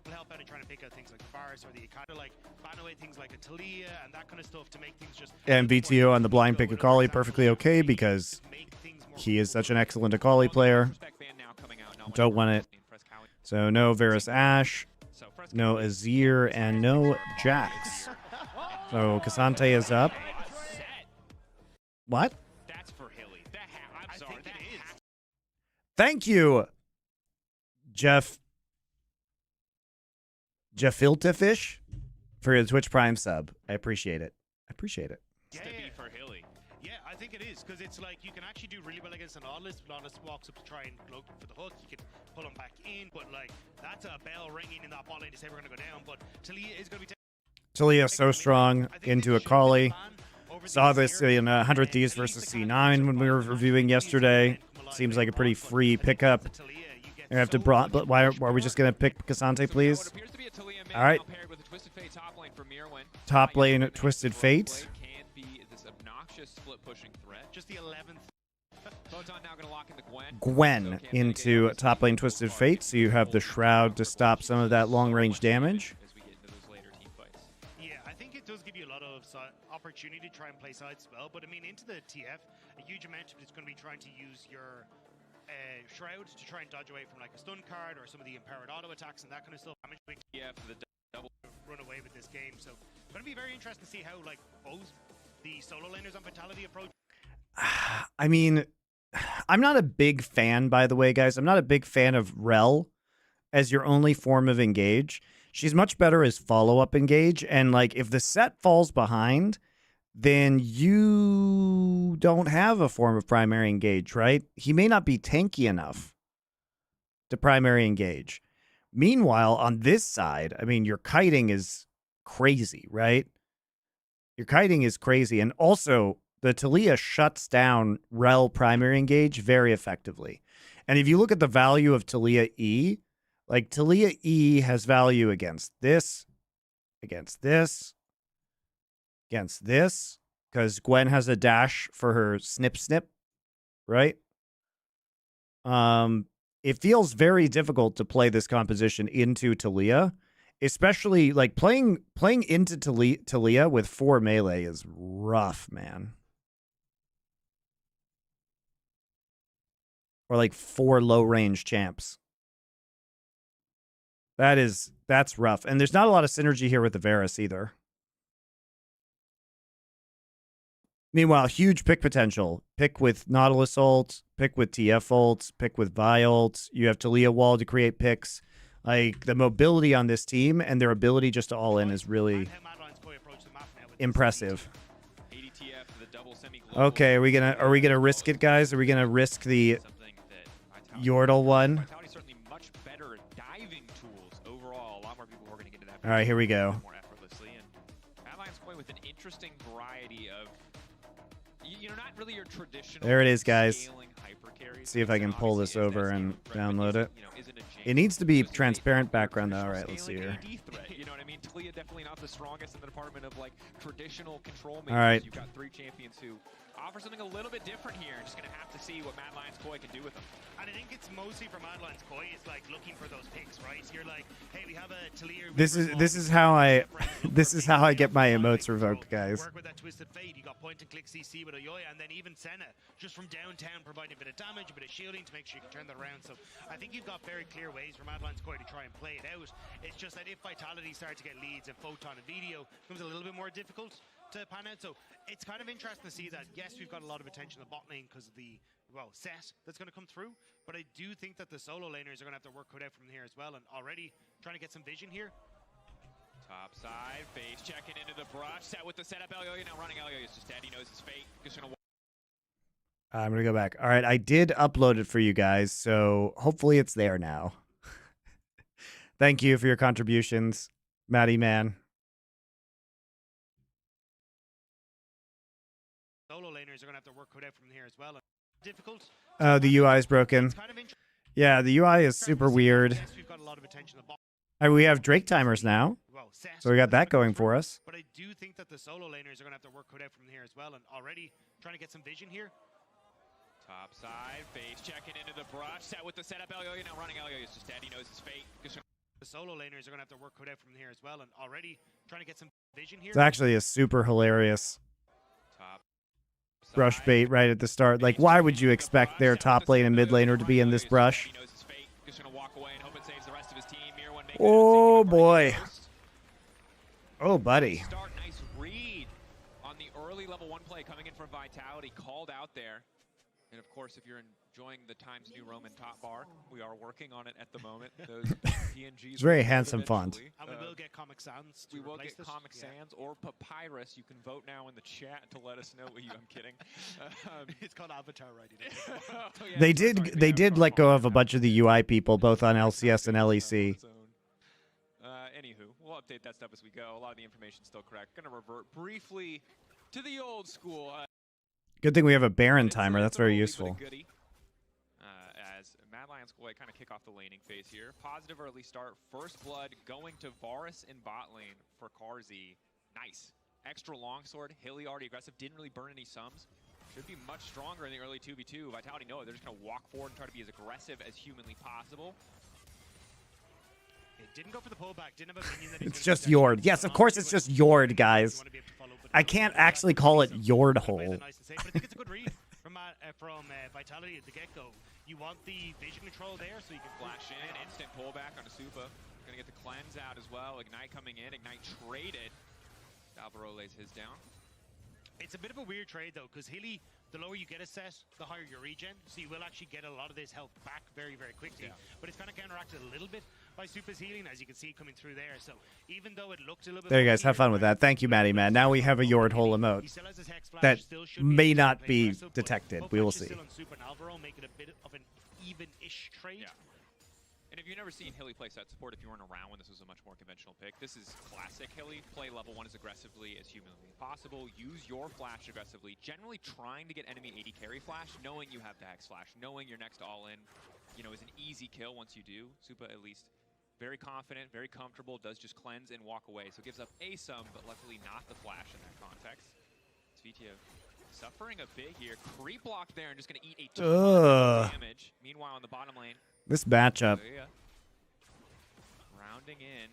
[SPEAKER 8] Will help out in trying to pick out things like the Varus or the Akata, like ban away things like a Talia and that kind of stuff to make things just.
[SPEAKER 1] And VTO on the blind pick Akali perfectly okay because he is such an excellent Akali player. Don't want it. So no Varus Ashe, no Azir, and no Jax. So Cassante is up. What?
[SPEAKER 7] That's for Hilly. I'm sorry. That is.
[SPEAKER 1] Thank you, Jeffiltifish, for your Twitch Prime sub. I appreciate it.
[SPEAKER 8] Yeah, for Hilly. Yeah, I think it is, because it's like you can actually do really well against an Nautilus. Nautilus walks up to try and look for the hook. You can pull him back in, but like that's a bell ringing in that bot lane to say we're going to go down. But Talia is going to be.
[SPEAKER 1] Talia so strong into Akali. Saw this in 100 Thieves versus C9 when we were reviewing yesterday. Seems like a pretty free pickup. You have to but why are we just gonna pick Cassante, please? All right. Top lane, Twisted Fate.
[SPEAKER 7] split pushing threat.
[SPEAKER 8] Just the 11th.
[SPEAKER 7] Photon now going to lock in the
[SPEAKER 1] Gwen into top lane Twisted Fate, so you have the Shroud to stop some of that long-range damage.
[SPEAKER 7] As we get into those later team fights.
[SPEAKER 8] Yeah, I think it does give you a lot of opportunity to try and play sides as well. But I mean, into the TF, a huge amount of it is going to be trying to use your Shroud to try and dodge away from like a stun card or some of the empowered auto attacks and that kind of stuff.
[SPEAKER 7] Yeah, for the double
[SPEAKER 8] run away with this game. So it's going to be very interesting to see how like both the solo laners on Vitality approach.
[SPEAKER 1] I mean, I'm not a big fan, by the way, guys. I'm not a big fan of Rel as your only form of engage. She's much better as follow-up engage. And, like, if the set falls behind, then you don't have a form of primary engage, right? He may not be tanky enough to primary engage. Meanwhile, on this side, I mean, your kiting is crazy, right? Your kiting is crazy. And also, the Taliyah shuts down Rel primary engage very effectively. And if you look at the value of Taliyah E, like Taliyah E has value against this, against this, against this, because Gwen has a dash for her snip snip, right? It feels very difficult to play this composition into Taliyah, especially like playing into Taliyah with 4 melee is rough, man. Or like 4 low range champs. That's rough. And there's not a lot of synergy here with the Varus either. Meanwhile, huge pick potential. Pick with Nautilus ult, pick with TF ult, pick with Vi ult. You have Taliyah wall to create picks. Like the mobility on this team and their ability just to all in is really impressive. Okay, are we gonna risk it, guys? Are we gonna risk the Yordle one? All right, here we go.
[SPEAKER 7] With an interesting variety of, you know, not really your traditional.
[SPEAKER 1] There it is, guys. Let's see if I can pull this over and download it. It needs to be transparent background. All right, let's see here.
[SPEAKER 7] You know what I mean? Taliyah definitely not the strongest in the department of like traditional control.
[SPEAKER 1] All right.
[SPEAKER 7] You've got 3 champions who offer something a little bit different here. Just gonna have to see what Mad Lions Koi can do with them.
[SPEAKER 8] And I think it's mostly for Mad Lions Koi. It's like looking for those picks, right? You're like, hey, we have a Taliyah.
[SPEAKER 1] This is how I get my emotes revoked, guys.
[SPEAKER 8] Work with that Twisted Fate. You got point and click CC with Oyoya, and then even Senna just from downtown providing a bit of damage, a bit of shielding to make sure you can turn that around. So I think you've got very clear ways for Mad Lions Koi to try and play it out. It's just that if Vitality start to get leads and Photon and Video, it becomes a little bit more difficult to pan out. So it's kind of interesting to see that, yes, we've got a lot of attention on bot lane because of the, well, set that's going to come through. But I do think that the solo laners are going to have to work cut out from here as well. And already trying to get some vision here.
[SPEAKER 7] Top side, base checking into the brush. Set with the setup. Elyoya now running. Elyoya is just dead. He knows his fate. Just going to
[SPEAKER 1] I'm going to go back. All right, I did upload it for you guys, so hopefully it's there now. Thank you for your contributions, Matty Man.
[SPEAKER 8] Solo laners are going to have to work cut out from here as well. Difficult.
[SPEAKER 1] The UI is broken. Yeah, the UI is super weird.
[SPEAKER 8] We've got a lot of attention on bot.
[SPEAKER 1] We have Drake timers now, so we got that going for us.
[SPEAKER 8] But I do think that the solo laners are going to have to work cut out from here as well. And already trying to get some vision here.
[SPEAKER 7] Top side, base checking into the brush. Set with the setup. Elyoya now running. Elyoya is just dead. He knows his fate.
[SPEAKER 8] The solo laners are going to have to work cut out from here as well. And already trying to get some vision here.
[SPEAKER 1] It's actually a super hilarious brush bait right at the start. Like, why would you expect their top lane and mid laner to be in this brush? Oh, boy. Oh, buddy.
[SPEAKER 7] Nice read on the early level 1 play coming in from Vitality. Called out there. And of course, if you're enjoying the Times New Roman top bar, we are working on it at the moment. Those PNGs.
[SPEAKER 1] It's very handsome font.
[SPEAKER 8] And we will get Comic Sans.
[SPEAKER 7] We will get Comic Sans or Papyrus. You can vote now in the chat to let us know what you. I'm kidding.
[SPEAKER 8] It's called Avatar, right?
[SPEAKER 7] Oh, yeah,
[SPEAKER 1] They did let go of a bunch of the UI people, both on LCS and LEC.
[SPEAKER 7] Anywho, we'll update that stuff as we go. A lot of the information's still correct. Going to revert briefly to the old school.
[SPEAKER 1] Good thing we have a Baron timer. That's very useful.
[SPEAKER 7] As Mad Lions Koi kind of kick off the laning phase here. Positive early start. First blood going to Varus in bot lane for Carzzy. Nice. extra longsword. Hilly already aggressive, didn't really burn any sums. Should be much stronger in the early 2v2. Vitality know it. They're just going to walk forward and try to be as aggressive as humanly possible.
[SPEAKER 8] It didn't go for the pullback. Didn't have a minion that
[SPEAKER 1] It's just Yord. Yes, of course it's just Yord, guys. I can't actually call it Yord hole.
[SPEAKER 8] But I think it's a good read from Vitality at the get-go. You want the vision control there so you can
[SPEAKER 7] Flash in, instant pullback on a Supa. Gonna get the cleanse out as well. Ignite coming in, Ignite traded. Alvaro lays his down.
[SPEAKER 8] It's a bit of a weird trade though, because Hilly, the lower you get a set, the higher your regen, so you will actually get a lot of this health back very, very quickly. Yeah. But it's kind of counteracted a little bit by Supa's healing, as you can see coming through there. So even though it looked a little bit...
[SPEAKER 1] There you guys, have fun with that. Thank you, Matty Man. Now we have a Yord hole emote that may not be detected. We will see.
[SPEAKER 8] Alvaro make it a bit of an even-ish trade.
[SPEAKER 7] Yeah. And if you've never seen Hilly play set support, if you weren't around when this was a much more conventional pick, this is classic Hilly. Play level 1 as aggressively as humanly possible. Use your flash aggressively. Generally trying to get enemy AD carry flash, knowing you have the Hex flash, knowing your next all-in, you know, is an easy kill once you do. Supa at least very confident, very comfortable, does just cleanse and walk away. So gives up a sum, but luckily not the flash in that context. It's VT suffering a bit here. Creep block there and just going to eat a ton of damage. Meanwhile, in the bottom lane,
[SPEAKER 1] this matchup.
[SPEAKER 7] Rounding in.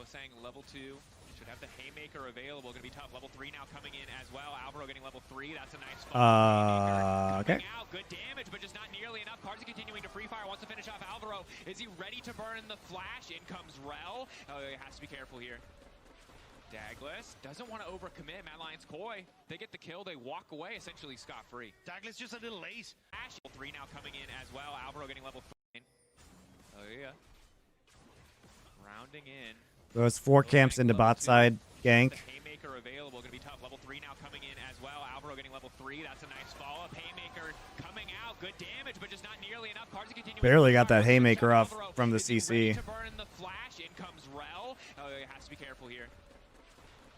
[SPEAKER 7] Saying level 2. Should have the Haymaker available. Going to be tough. Level 3 now coming in as well. Alvaro getting level 3. That's a nice spot.
[SPEAKER 1] Okay.
[SPEAKER 7] Out. Good damage, but just not nearly enough. Cards are continuing to free fire. Wants to finish off Alvaro. Is he ready to burn the flash? In comes Rel. Oh, he has to be careful here. Dagless doesn't want to overcommit. Mad Lion's Koi. They get the kill. They walk away essentially scot-free.
[SPEAKER 8] Dagless just a little late.
[SPEAKER 7] Ash 3 now coming in as well. Alvaro getting level 3. Oh yeah. Rounding in.
[SPEAKER 1] Those 4 camps into bot side gank.
[SPEAKER 7] Haymaker available. Going to be tough. Level 3 now coming in as well. Alvaro getting level 3. That's a nice follow-up. Haymaker coming out. Good damage, but just not nearly enough. Cards continuing.
[SPEAKER 1] Barely got that Haymaker off from the CC.
[SPEAKER 7] To burn the flash. In comes Rel. Oh, he has to be careful here.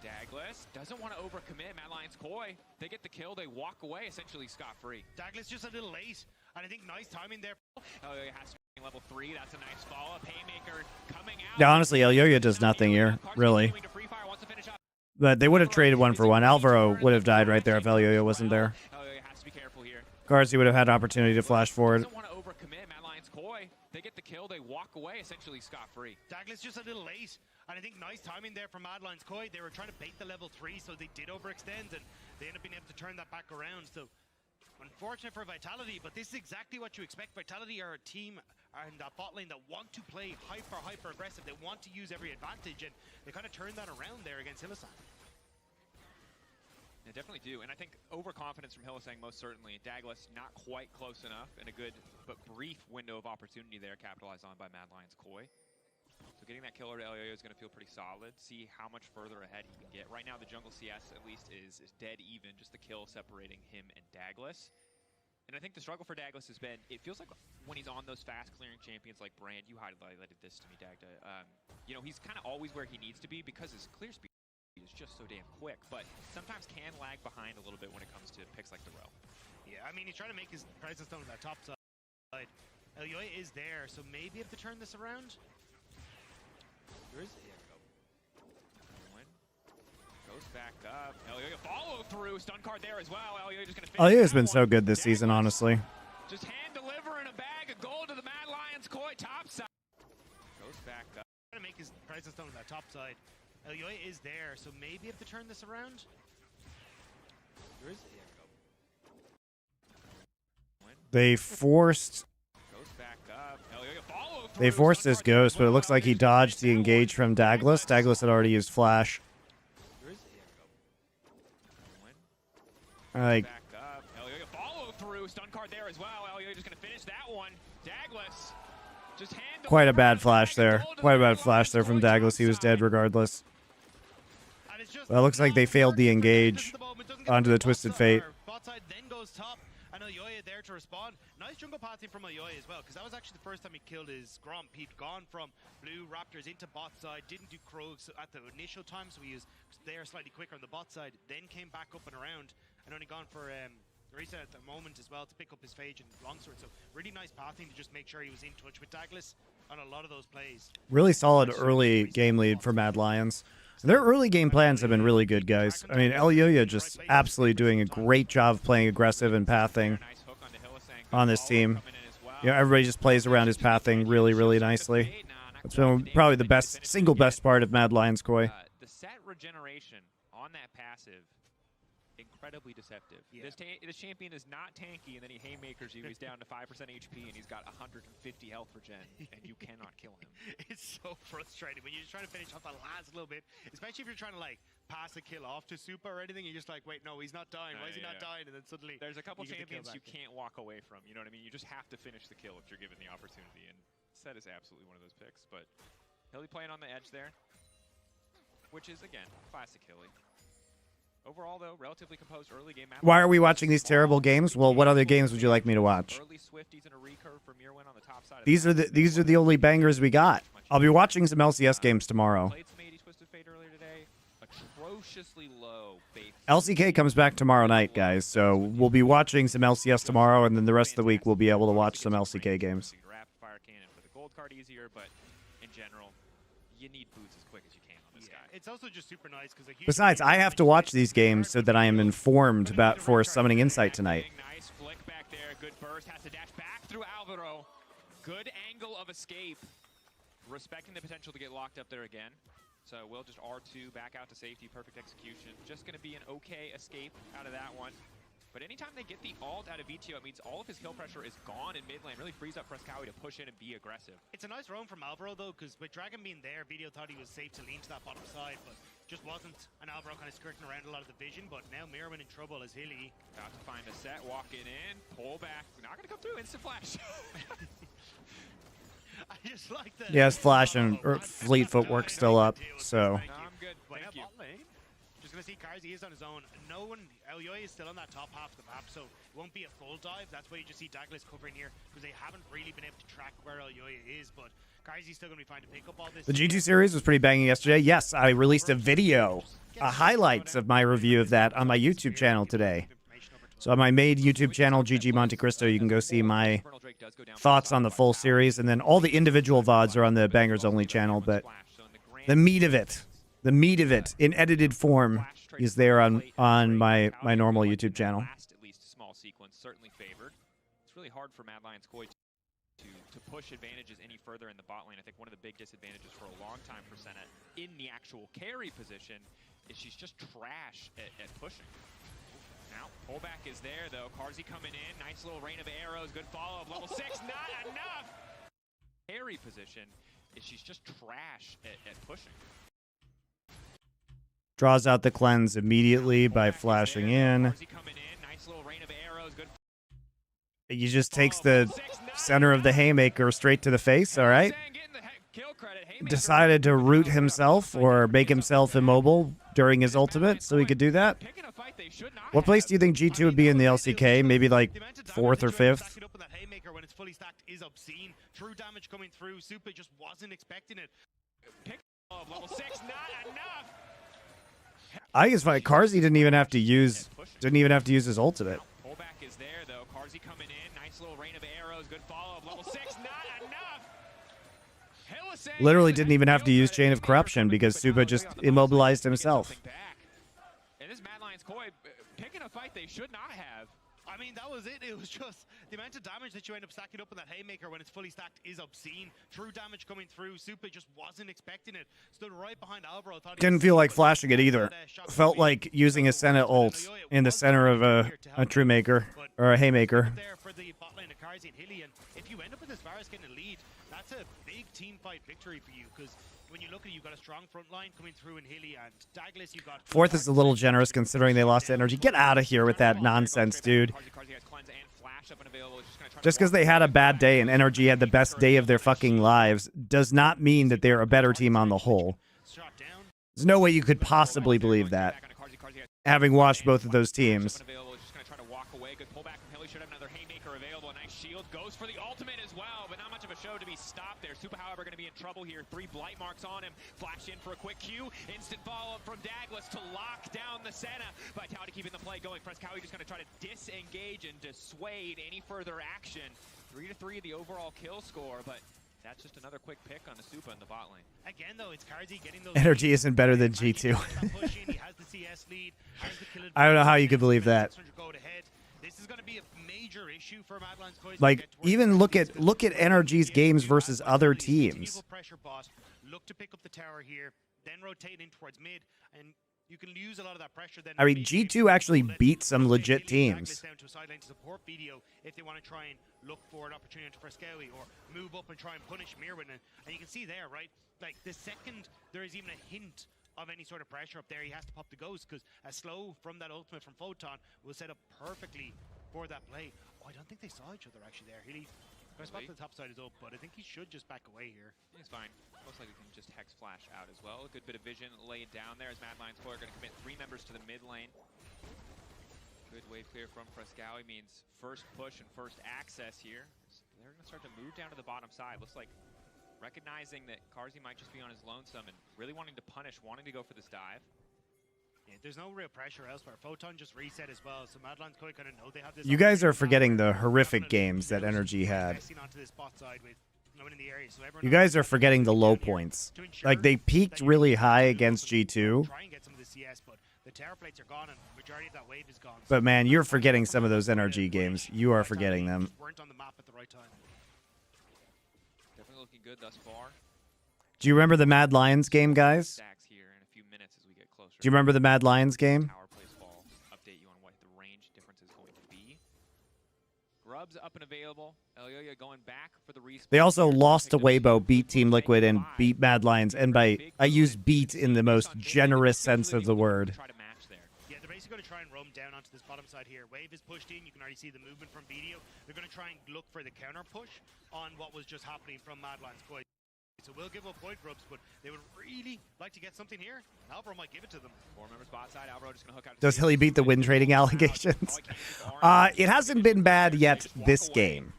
[SPEAKER 7] Dagless doesn't want to overcommit. Mad Lion's Koi. They get the kill. They walk away essentially scot-free.
[SPEAKER 8] Dagless just a little late. And I think nice timing there.
[SPEAKER 7] Oh, he has to be level 3. That's a nice follow-up. Haymaker coming out.
[SPEAKER 1] Yeah, honestly, Elyoya does nothing here, really. But they would have traded 1 for 1. Alvaro would have died right there if Elyoya wasn't there.
[SPEAKER 7] Oh, he has to be careful here.
[SPEAKER 1] Garzi would have had opportunity to flash forward.
[SPEAKER 7] Doesn't want to overcommit. Mad Lion's Koi. They get the kill. They walk away essentially scot-free.
[SPEAKER 8] Dagless just a little late. And I think nice timing there from Mad Lion's Koi. They were trying to bait the level 3, so they did overextend, and they ended up being able to turn that back around. So unfortunate for Vitality, but this is exactly what you expect. Vitality are a team in that bot lane that want to play hyper aggressive. They want to use every advantage, and they kind of turned that around there against Hylissang.
[SPEAKER 7] They definitely do, and I think overconfidence from Hylissang most certainly. Dagless not quite close enough, and a good but brief window of opportunity there capitalized on by Mad Lion's Koi. So getting that killer to Elyoya is going to feel pretty solid. See how much further ahead he can get. Right now, the jungle CS at least is dead even, just the kill separating him and Dagless. And I think the struggle for Dagless has been, it feels like when he's on those fast clearing champions like Brand, you highlighted this to me, Dagda. You know, he's kind of always where he needs to be because his clear speed is just so damn quick, but sometimes can lag behind a little bit when it comes to picks like Darrell.
[SPEAKER 8] Yeah, I mean, he's trying to make his presence known on that top side. Elyoya is there, so maybe have to turn this around. Where is it?
[SPEAKER 7] Goes back up. Elyoya follow through. Stun card there as well. Elyoya just going to
[SPEAKER 1] Elyoya's been so good this season, honestly.
[SPEAKER 7] Just hand delivering a bag of gold to the Mad Lion's Koi top side. Goes back up.
[SPEAKER 8] Trying to make his presence known on that top side. Elyoya is there, so maybe have to turn this around. Where is it?
[SPEAKER 1] They forced. They forced this ghost, but it looks like he dodged the engage from Dagless. Dagless had already used flash. Like,
[SPEAKER 7] Elyoya follow through. Stun card there as well. Elyoya just going to finish that one. Dagless just hand
[SPEAKER 1] quite a bad flash there. Quite a bad flash there from Dagless. He was dead regardless. Well, it looks like they failed the engage onto the Twisted Fate.
[SPEAKER 8] Bot side then goes top, and Elyoya there to respond. Nice jungle pathing from Elyoya as well, because that was actually the first time he killed his Gromp. He'd gone from blue Raptors into bot side, didn't do Krogs at the initial time, so he was there slightly quicker on the bot side, then came back up and around, and only gone for reset at the moment as well to pick up his Phage and Longsword. So really nice pathing to just make sure he was in touch with Dagless on a lot of those plays.
[SPEAKER 1] Really solid early game lead for Mad Lions. Their early game plans have been really good, guys. I mean, Elyoya just absolutely doing a great job of playing aggressive and pathing on this team. You know, everybody just plays around his pathing really, really nicely. It's been probably the single best part of Mad Lions Koi.
[SPEAKER 7] The set regeneration on that passive, incredibly deceptive.
[SPEAKER 8] Yeah.
[SPEAKER 7] This champion is not tanky, and then he haymakers you. He's down to 5% HP, and he's got 150 health regen, and you cannot kill him.
[SPEAKER 8] It's so frustrating when you're just trying to finish off the last little bit, especially if you're trying to like pass a kill off to Super or anything. You're just like, wait, no, he's not dying. Why is he not dying? And then suddenly
[SPEAKER 7] there's a couple
[SPEAKER 8] you
[SPEAKER 7] champions you can't walk away from. You know what I mean? You just have to finish the kill if you're given the opportunity. And Set is absolutely one of those picks, but Hilly playing on the edge there, which is again classic Hilly. Overall, though, relatively composed early game.
[SPEAKER 1] Why are we watching these terrible games? Well, what other games would you like me to watch?
[SPEAKER 7] Early Swifties and a recurve for Mirwin on the top side.
[SPEAKER 1] These are the only bangers we got. I'll be watching some LCS games tomorrow.
[SPEAKER 7] Played some 80 Twisted Fate earlier today. Atrociously low bait.
[SPEAKER 1] LCK comes back tomorrow night, guys, so we'll be watching some LCS tomorrow, and then the rest of the week we'll be able to watch some LCK games.
[SPEAKER 7] Rapid fire cannon for the gold card easier, but in general, you need boots as quick as you can on this guy.
[SPEAKER 8] It's also just super nice because
[SPEAKER 1] Besides, I have to watch these games so that I am informed about for Summoning Insight tonight.
[SPEAKER 7] Nice flick back there. Good burst. Has to dash back through Alvaro. Good angle of escape. Respecting the potential to get locked up there again. So we'll just R2 back out to safety. Perfect execution. Just going to be an okay escape out of that one. But anytime they get the ult out of VTO, it means all of his kill pressure is gone in mid lane. Really frees up Frescowi to push in and be aggressive.
[SPEAKER 8] It's a nice roam from Alvaro, though, because with Dragon being there, VTO thought he was safe to lean to that bottom side, but just wasn't. And Alvaro kind of skirting around a lot of the vision, but now Mirwin in trouble as Hilly.
[SPEAKER 7] About to find a set, walking in, pull back. Not going to come through, instant flash.
[SPEAKER 8] I just like the...
[SPEAKER 1] Yes, Flash and Fleet Footwork still up, so...
[SPEAKER 7] No, I'm good. Thank you.
[SPEAKER 8] Just going to see Karzi is on his own. No one, Elyoya is still on that top half of the map, so it won't be a full dive. That's why you just see Douglas covering here, because they haven't really been able to track where Elyoya is, but Karzi's still going to be fine to pick up all this.
[SPEAKER 1] The G2 series was pretty banging yesterday. Yes, I released a video, highlights of my review of that on my YouTube channel today. So on my main YouTube channel, GG MonteCristo, you can go see my thoughts on the full series, and then all the individual VODs are on the Bangers Only channel, but the meat of it, in edited form, is there on my normal YouTube channel.
[SPEAKER 7] At least small sequence, certainly favored. It's really hard for Mad Lions Koi to push advantages any further in the bot lane. I think one of the big disadvantages for a long time for Senna in the actual carry position is she's just trash at pushing. Now, pullback is there, though. Karzi coming in. Nice little rain of arrows. Good follow-up. Level 6, not enough! Carry position is she's just trash at pushing.
[SPEAKER 1] Draws out the cleanse immediately by flashing in.
[SPEAKER 7] Karzi coming in. Nice little rain of arrows. Good.
[SPEAKER 1] He just takes the center of the haymaker straight to the face, all right? Decided to root himself or make himself immobile during his ultimate so he could do that. What place do you think G2 would be in the LCK? Maybe like 4th or 5th?
[SPEAKER 8] When it's fully stacked is obscene. True damage coming through. Super just wasn't expecting it.
[SPEAKER 7] Level 6, not enough.
[SPEAKER 1] I think it's fine. Karzi didn't even have to use his ultimate.
[SPEAKER 7] Pullback is there though. Karzi coming in. Nice little rain of arrows. Good follow-up. Level 6, not enough.
[SPEAKER 1] Literally didn't even have to use Chain of Corruption because Suba just immobilized himself.
[SPEAKER 7] And this Mad Lions Koi picking a fight they should not have.
[SPEAKER 8] I mean, that was it. It was just the amount of damage that you end up stacking up in that haymaker when it's fully stacked is obscene. True damage coming through. Super just wasn't expecting it. Stood right behind Alvaro.
[SPEAKER 1] Didn't feel like flashing it either. Felt like using a Senna ult in the center of a True Maker or a haymaker.
[SPEAKER 8] There for the bot lane of Karzi and Hilly, and if you end up with this Varus getting a lead, that's a big team fight victory for you, because when you look at it, you've got a strong front line coming through in Hilly, and Douglas, you've got...
[SPEAKER 1] 4th is a little generous considering they lost energy. Get out of here with that nonsense, dude. Just because they had a bad day and NRG had the best day of their fucking lives does not mean that they're a better team on the whole. There's no way you could possibly believe that, having watched both of those teams.
[SPEAKER 7] Goes for the ultimate as well, but not much of a show to be stopped there. Super, however, going to be in trouble here. 3 blight marks on him. Flash in for a quick Q. Instant follow-up from Douglas to lock down the Senna. Vitality keeping the play going. Frescowi just going to try to disengage and dissuade any further action. 3-3 the overall kill score, but That's just another quick pick on the Supa in the bot lane.
[SPEAKER 8] Again, though, it's Carzy getting those
[SPEAKER 1] Energy isn't better than G2. I don't know how you could believe that.
[SPEAKER 8] This is going to be a major issue for Mad Lions Koi.
[SPEAKER 1] Like, even look at Energy's games versus other teams.
[SPEAKER 8] Pressure bot, look to pick up the tower here, then rotate in towards mid, and you can use a lot of that pressure. Then
[SPEAKER 1] I mean, G2 actually beat some legit teams.
[SPEAKER 8] Down to a sideline to support video if they want to try and look for an opportunity to Frescowi or move up and try and punish Mirwin. And you can see there, right? Like the second there is even a hint of any sort of pressure up there, he has to pop the ghost because a slow from that ultimate from Photon will set up perfectly for that play. Oh, I don't think they saw each other actually there. The spot to the top side is up, but I think he should just back away here.
[SPEAKER 7] He's fine. Most likely can just Hex Flash out as well. A good bit of vision laid down there as Mad Lions Koi are going to commit 3 members to the mid lane. Good wave clear from Frescowi means first push and first access here. They're going to start to move down to the bottom side. Looks like recognizing that Carzy might just be on his lonesome and really wanting to punish, wanting to go for this dive.
[SPEAKER 8] Yeah, there's no real pressure elsewhere. Photon just reset as well, so Mad Lions Koi kind of know they have this.
[SPEAKER 1] You guys are forgetting the horrific games that Energy had. You guys are forgetting the low points. Like, they peaked really high against G2. But man, you're forgetting some of those Energy games. You are forgetting them.
[SPEAKER 7] Definitely looking good thus far.
[SPEAKER 1] Do you remember the Mad Lions game, guys? Do you remember the Mad Lions game?
[SPEAKER 7] Update you on what the range difference is going to be. Grub's up and available. Elyoya going back for the respawn.
[SPEAKER 1] They also lost to Weibo, beat Team Liquid, and beat Mad Lions. And I use beat in the most generous sense of the word.
[SPEAKER 8] Yeah, they're basically going to try and roam down onto this bottom side here. Wave is pushed in. You can already see the movement from BDO. They're going to try and look for the counter push on what was just happening from Mad Lions Koi. So we'll give up point grubs, but they would really like to get something here. Alvaro might give it to them.
[SPEAKER 7] 4 members bot side. Alvaro just gonna hook out.
[SPEAKER 1] Does Hilly beat the win trading allegations? It hasn't been bad yet this game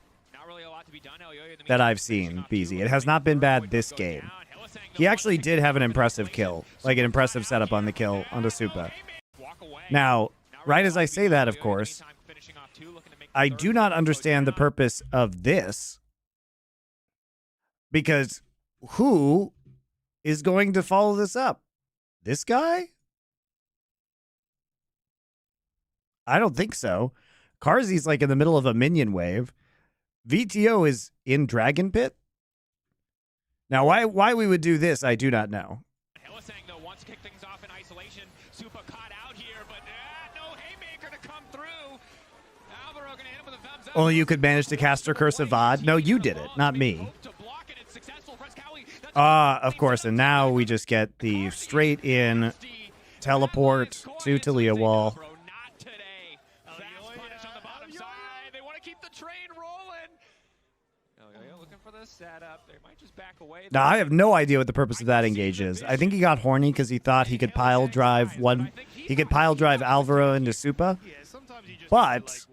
[SPEAKER 1] that I've seen, BZ. It has not been bad this game. He actually did have an impressive kill, like an impressive setup on the kill on the Supa. Now, right as I say that, of course, I do not understand the purpose of this, because who is going to follow this up? This guy? I don't think so. Carzy's like in the middle of a minion wave. VTO is in Dragon Pit. Now, why we would do this, I do not know.
[SPEAKER 7] Hillisang, though, wants to kick things off in isolation. Supa caught out here, but no haymaker to come through. Alvaro gonna hit him with a thumbs up.
[SPEAKER 1] Only you could manage to cast a Curse of VOD. No, you did it, not me. Of course, and now we just get the straight in teleport to Talia Wall. Now, I have no idea what the purpose of that engage is. I think he got horny because he thought he could pile drive Alvaro into Supa. But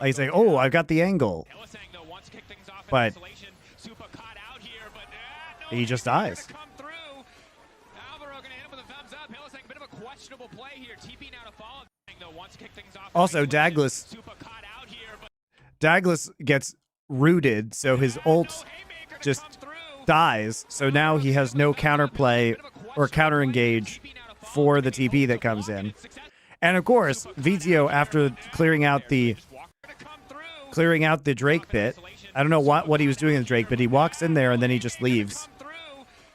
[SPEAKER 1] he's like, oh, I've got the angle. But he just dies. Also, Douglas gets rooted, so his ult just dies. So now he has no counterplay or counter engage for the TP that comes in. And of course, VTO, after clearing out the Drake pit, I don't know what he was doing in the Drake, but he walks in there and then he just leaves.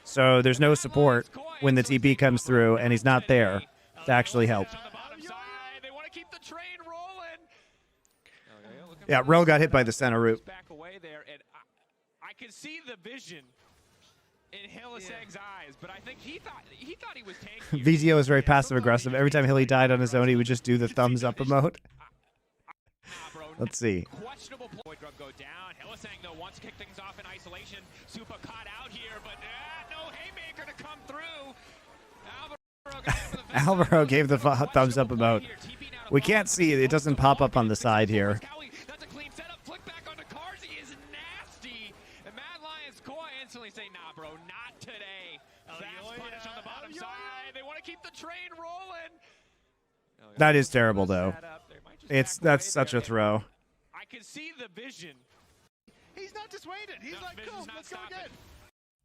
[SPEAKER 1] So there's no support when the TP comes through, and he's not there to actually help. Yeah, Rel got hit by the center root.
[SPEAKER 7] I could see the vision in Hillisang's eyes, but I think he thought he was tanking.
[SPEAKER 1] VTO is very passive aggressive. Every time Hilly died on his own, he would just do the thumbs up emote. Let's see.
[SPEAKER 7] Questionable play. Grub go down. Hillisang, though, wants to kick things off in isolation. Supa caught out here, but no haymaker to come through.
[SPEAKER 1] Alvaro gave the thumbs up emote. We can't see it. It doesn't pop up on the side here.
[SPEAKER 7] That's a clean setup. Flick back onto Carzy is nasty. And Mad Lions Koi instantly say, nah, bro, not today. Fast punish on the bottom side. They want to keep the train rolling.
[SPEAKER 1] That is terrible, though. That's such a throw.
[SPEAKER 7] I can see the vision.
[SPEAKER 8] He's not dissuaded. He's
[SPEAKER 7] No,
[SPEAKER 8] like, cool,
[SPEAKER 7] vision's not
[SPEAKER 8] let's go
[SPEAKER 7] stopping.
[SPEAKER 8] again.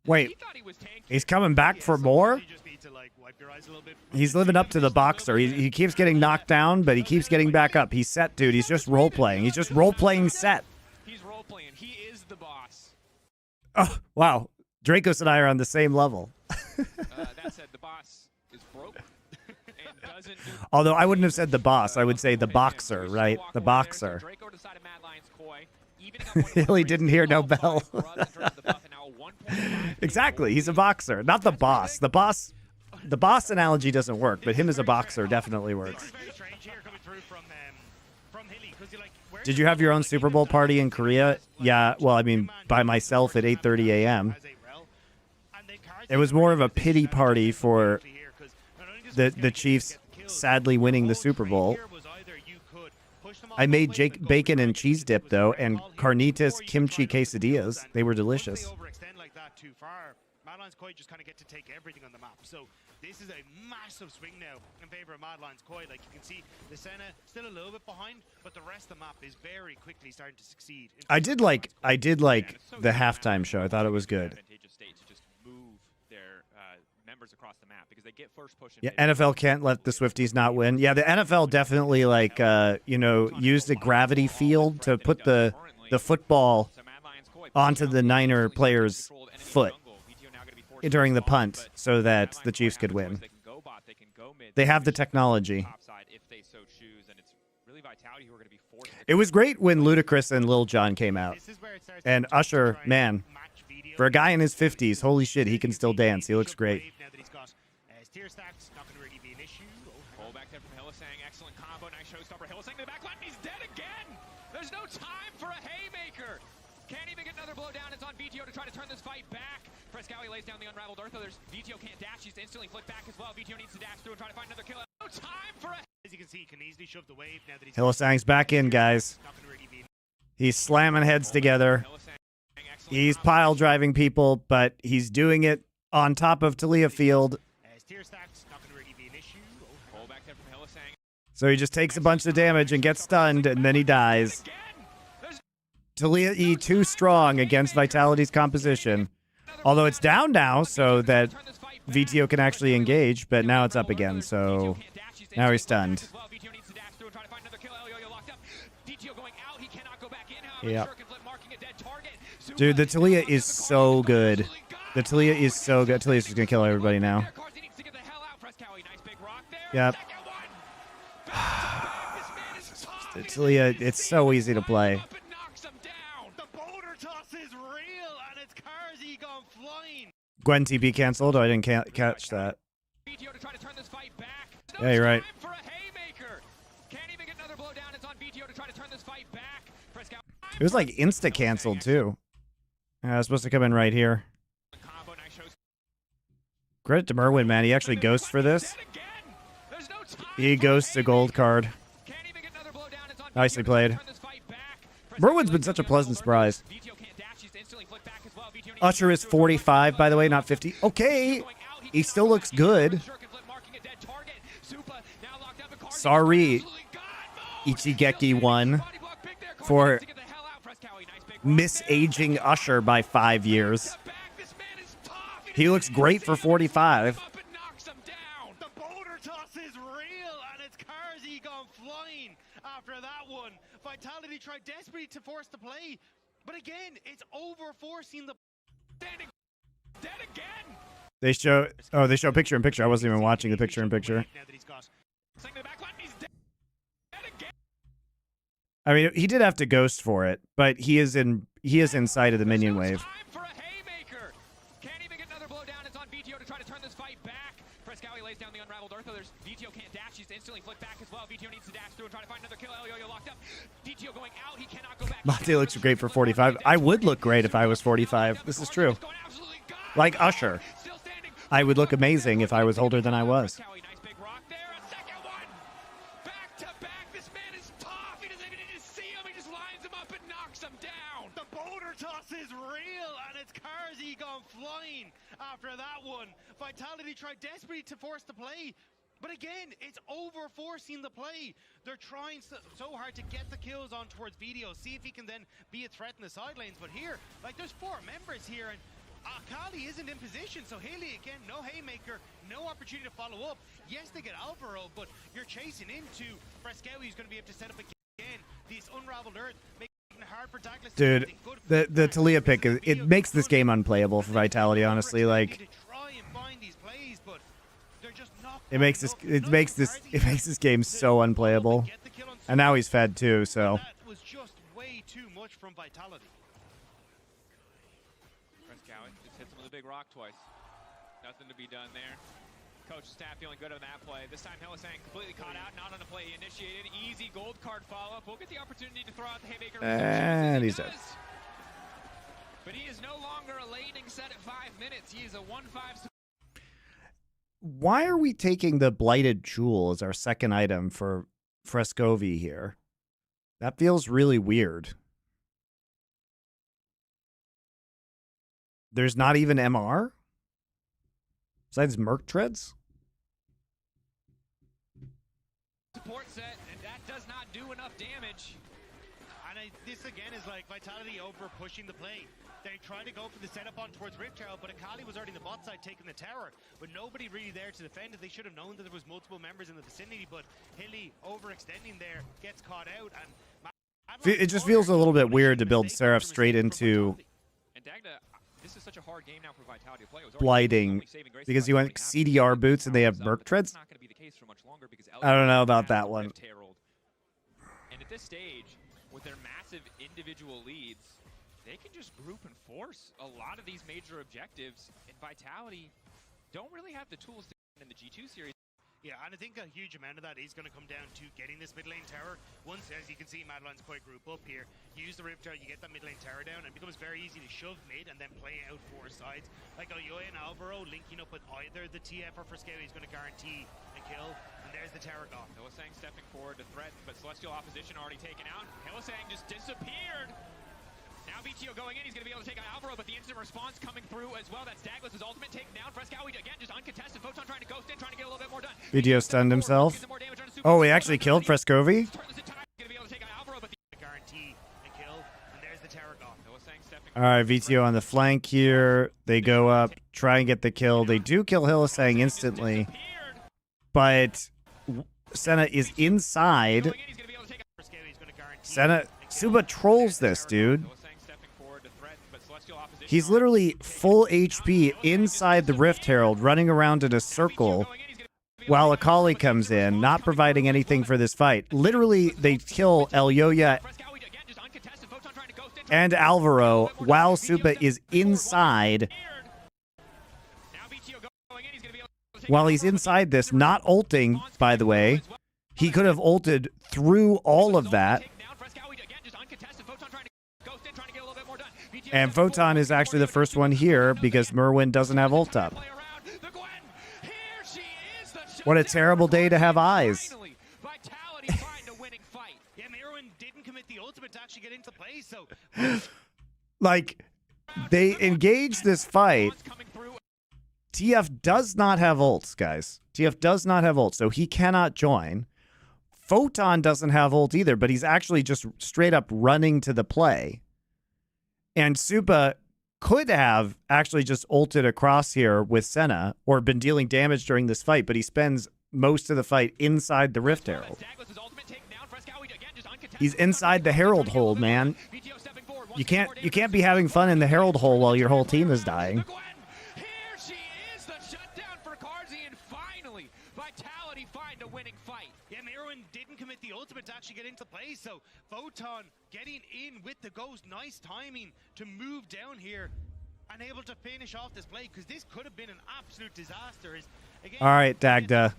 [SPEAKER 1] Wait,
[SPEAKER 7] He thought he was tanky.
[SPEAKER 1] he's coming back for more?
[SPEAKER 8] You just need to like wipe your eyes a little bit.
[SPEAKER 1] He's living up to the boxer. He keeps getting knocked down, but he keeps getting back up. He's set, dude. He's just role-playing. He's just role-playing set.
[SPEAKER 7] He's role playing. He is the boss.
[SPEAKER 1] Oh, wow. Dracos and I are on the same level.
[SPEAKER 7] That said, the boss is broke and doesn't do.
[SPEAKER 1] Although I wouldn't have said the boss. I would say the boxer, right? The boxer.
[SPEAKER 7] Draco decided Mad Lion's coy. Evening up one to one
[SPEAKER 1] Hilly
[SPEAKER 7] range.
[SPEAKER 1] didn't hear no bell.
[SPEAKER 7] Scrubs in terms of the buff, and now 1.5
[SPEAKER 1] Exactly. He's a boxer, not the boss. The boss analogy doesn't work, but him as a boxer definitely works.
[SPEAKER 8] Very strange here coming through from Hilly, 'cause you're like, where's
[SPEAKER 1] Did
[SPEAKER 8] the
[SPEAKER 1] you have your own
[SPEAKER 8] like,
[SPEAKER 1] Super Bowl party in Korea? Yeah, well, I mean, by myself at 8:30 a.m. It was more of a pity party for the Chiefs sadly winning the Super Bowl. I made bacon and cheese dip, though, and carnitas kimchi quesadillas. They were delicious.
[SPEAKER 8] Overextend like that too far. Mad Lions Koi just kind of get to take everything on the map. So this is a massive swing now in favor of Mad Lions Koi. Like you can see, the Senna still a little bit behind, but the rest of the map is very quickly starting to succeed.
[SPEAKER 1] I did like the halftime show. I thought it was good.
[SPEAKER 7] advantageous state to just move their members across the map because they get first push.
[SPEAKER 1] Yeah, NFL can't let the Swifties not win. Yeah, the NFL definitely like used a gravity field to put the football onto the Niner player's foot during the punt so that the Chiefs could win. They have the technology. It was great when Ludacris and Lil Jon came out. And Usher, man, for a guy in his 50s, holy shit, he can still dance. He looks great.
[SPEAKER 8] Tier stacks not going to really be an issue.
[SPEAKER 7] Pull back there from Hillisang. Excellent combo. Nice showstopper. Hillisang to the back line. He's dead again. There's no time for a haymaker. Can't even get another blow down. It's on VTO to try to turn this fight back. Frescowi lays down the unraveled Eartha. There's VTO can't dash. He's instantly flicked back as well. VTO needs to dash through and try to find another kill. No time for a...
[SPEAKER 8] As you can see, he can easily shove the wave now that he's...
[SPEAKER 1] Hillisang's back in, guys.
[SPEAKER 8] Not going to really be...
[SPEAKER 1] He's slamming heads together. He's pile driving people, but he's doing it on top of Talia Field.
[SPEAKER 8] Tier stacks not going to really be an issue.
[SPEAKER 7] Pull back there from Hillisang.
[SPEAKER 1] So he just takes a bunch of damage and gets stunned, and then he dies. Talia E too strong against Vitality's composition. Although it's down now, so that VTO can actually engage, but now it's up again, so now he's stunned. Yeah. Dude, the Talia is so good. The Talia is so good. Talia's just gonna kill everybody now. Yep. The Talia, it's so easy to play. Gwen TP canceled. Oh, I didn't catch that. Yeah, you're right. It was like insta canceled too. I was supposed to come in right here. Credit to Merwin, man. He actually ghosts for this. He ghosts a gold card. Nicely played. Merwin's been such a pleasant surprise. Usher is 45, by the way, not 50. Okay. He still looks good. Sorry, Ichigeki won for misaging Usher by 5 years. He looks great for 45.
[SPEAKER 8] The boulder toss is real, and it's Carzy gone flying after that one. Vitality tried desperately to force the play, but again, it's over forcing the dead again.
[SPEAKER 1] They show picture in picture. I wasn't even watching the picture in picture. I mean, he did have to ghost for it, but he is inside of the minion wave.
[SPEAKER 7] Lays down the unraveled Eartha. There's VTO can't dash. He's instantly flicked back as well. VTO needs to dash through and try to find another kill. Elio locked up. VTO going out. He cannot go back.
[SPEAKER 1] Monte looks great for 45. I would look great if I was 45. This is true. Like Usher. I would look amazing if I was older than I was.
[SPEAKER 7] Nice big rock there. A second one. Back to back. This man is tough. He doesn't even need to see him. He just lines him up and knocks him down.
[SPEAKER 8] The boulder toss is real, and it's Carzy gone flying after that one. Vitality tried desperately to force the play, But again, it's over forcing the play. They're trying so hard to get the kills on towards Video, see if he can then be a threat in the sidelines. But here, like, there's 4 members here, and Akali isn't in position. So Haley, again, no haymaker, no opportunity to follow up. Yes, they get Alvaro, but you're chasing into Frescowi, who's going to be able to set up again this unraveled earth. Hard for Douglas.
[SPEAKER 1] Dude, the Talia pick, it makes this game unplayable for Vitality, honestly. Like, it makes this game so unplayable. And now he's fed too, so.
[SPEAKER 8] That was just way too much from Vitality.
[SPEAKER 7] Frescowi just hits him with a big rock twice. Nothing to be done there. Coach staff feeling good on that play. This time Hylissang completely caught out, not on a play he initiated. Easy gold card follow-up. We'll get the opportunity to throw out the haymaker.
[SPEAKER 1] And he's dead.
[SPEAKER 7] But he is no longer a laning set at 5 minutes. He is a 1-5.
[SPEAKER 1] Why are we taking the Blighted Jewel as our second item for Frescovi here? That feels really weird. There's not even MR? Besides Merc Treads?
[SPEAKER 7] Support set, and that does not do enough damage.
[SPEAKER 8] And this again is like Vitality over pushing the play. They tried to go for the setup on towards Rift Tower, but Akali was already in the bot side taking the tower, but nobody really there to defend it. They should have known that there was multiple members in the vicinity, but Hilly overextending there gets caught out. And
[SPEAKER 1] It just feels a little bit weird to build Seraph straight into
[SPEAKER 7] And Dagda, this is such a hard game now for Vitality to play.
[SPEAKER 1] blighting because you went CDR boots and they have Merc Treads. I don't know about that one.
[SPEAKER 7] And at this stage, with their massive individual leads, they can just group and force a lot of these major objectives. And Vitality don't really have the tools to in the G2 series.
[SPEAKER 8] Yeah, and I think a huge amount of that is going to come down to getting this mid lane tower. Once, as you can see, Madeline's quite group up here. You use the Rift Tower, you get that mid lane tower down, and it becomes very easy to shove mid and then play out 4 sides. Like Oyoya and Alvaro linking up with either the TF or Frescowi is going to guarantee a kill. And there's the tower gone.
[SPEAKER 7] Hylissang stepping forward to threaten, but Celestial opposition already taken out. Hylissang just disappeared. Now VTO going in, he's going to be able to take out Alvaro, but the instant response coming through as well. That's Douglas' ultimate taken down. Frescowi again, just uncontested. Photon trying to ghost in, trying to get a little bit more done.
[SPEAKER 1] VTO stunned himself. Oh, he actually killed Frescovi? Alright, VTO on the flank here. They go up, try and get the kill. They do kill Hylissang instantly. But Senna is inside. Senna... Suba trolls this, dude. He's literally full HP inside the Rift Herald, running around in a circle while Akali comes in, not providing anything for this fight. Literally, they kill Elyoya and Alvaro while Suba is inside. While he's inside this, not ulting, by the way. He could have ulted through all of that. And Photon is actually the first one here because Merwin doesn't have ult up. What a terrible day to have eyes. Like, they engage this fight. TF does not have ults, guys. TF does not have ult, so he cannot join. Photon doesn't have ult either, but he's actually just straight up running to the play. And Supa could have actually just ulted across here with Senna or been dealing damage during this fight, but he spends most of the fight inside the Rift Herald. He's inside the Herald hole, man. You can't be having fun in the Herald hole while your whole team is dying.
[SPEAKER 8] To actually get into play, so Photon getting in with the ghost, nice timing to move down here and able to finish off this play because this could have been an absolute disaster. Again,
[SPEAKER 1] all right, Dagda.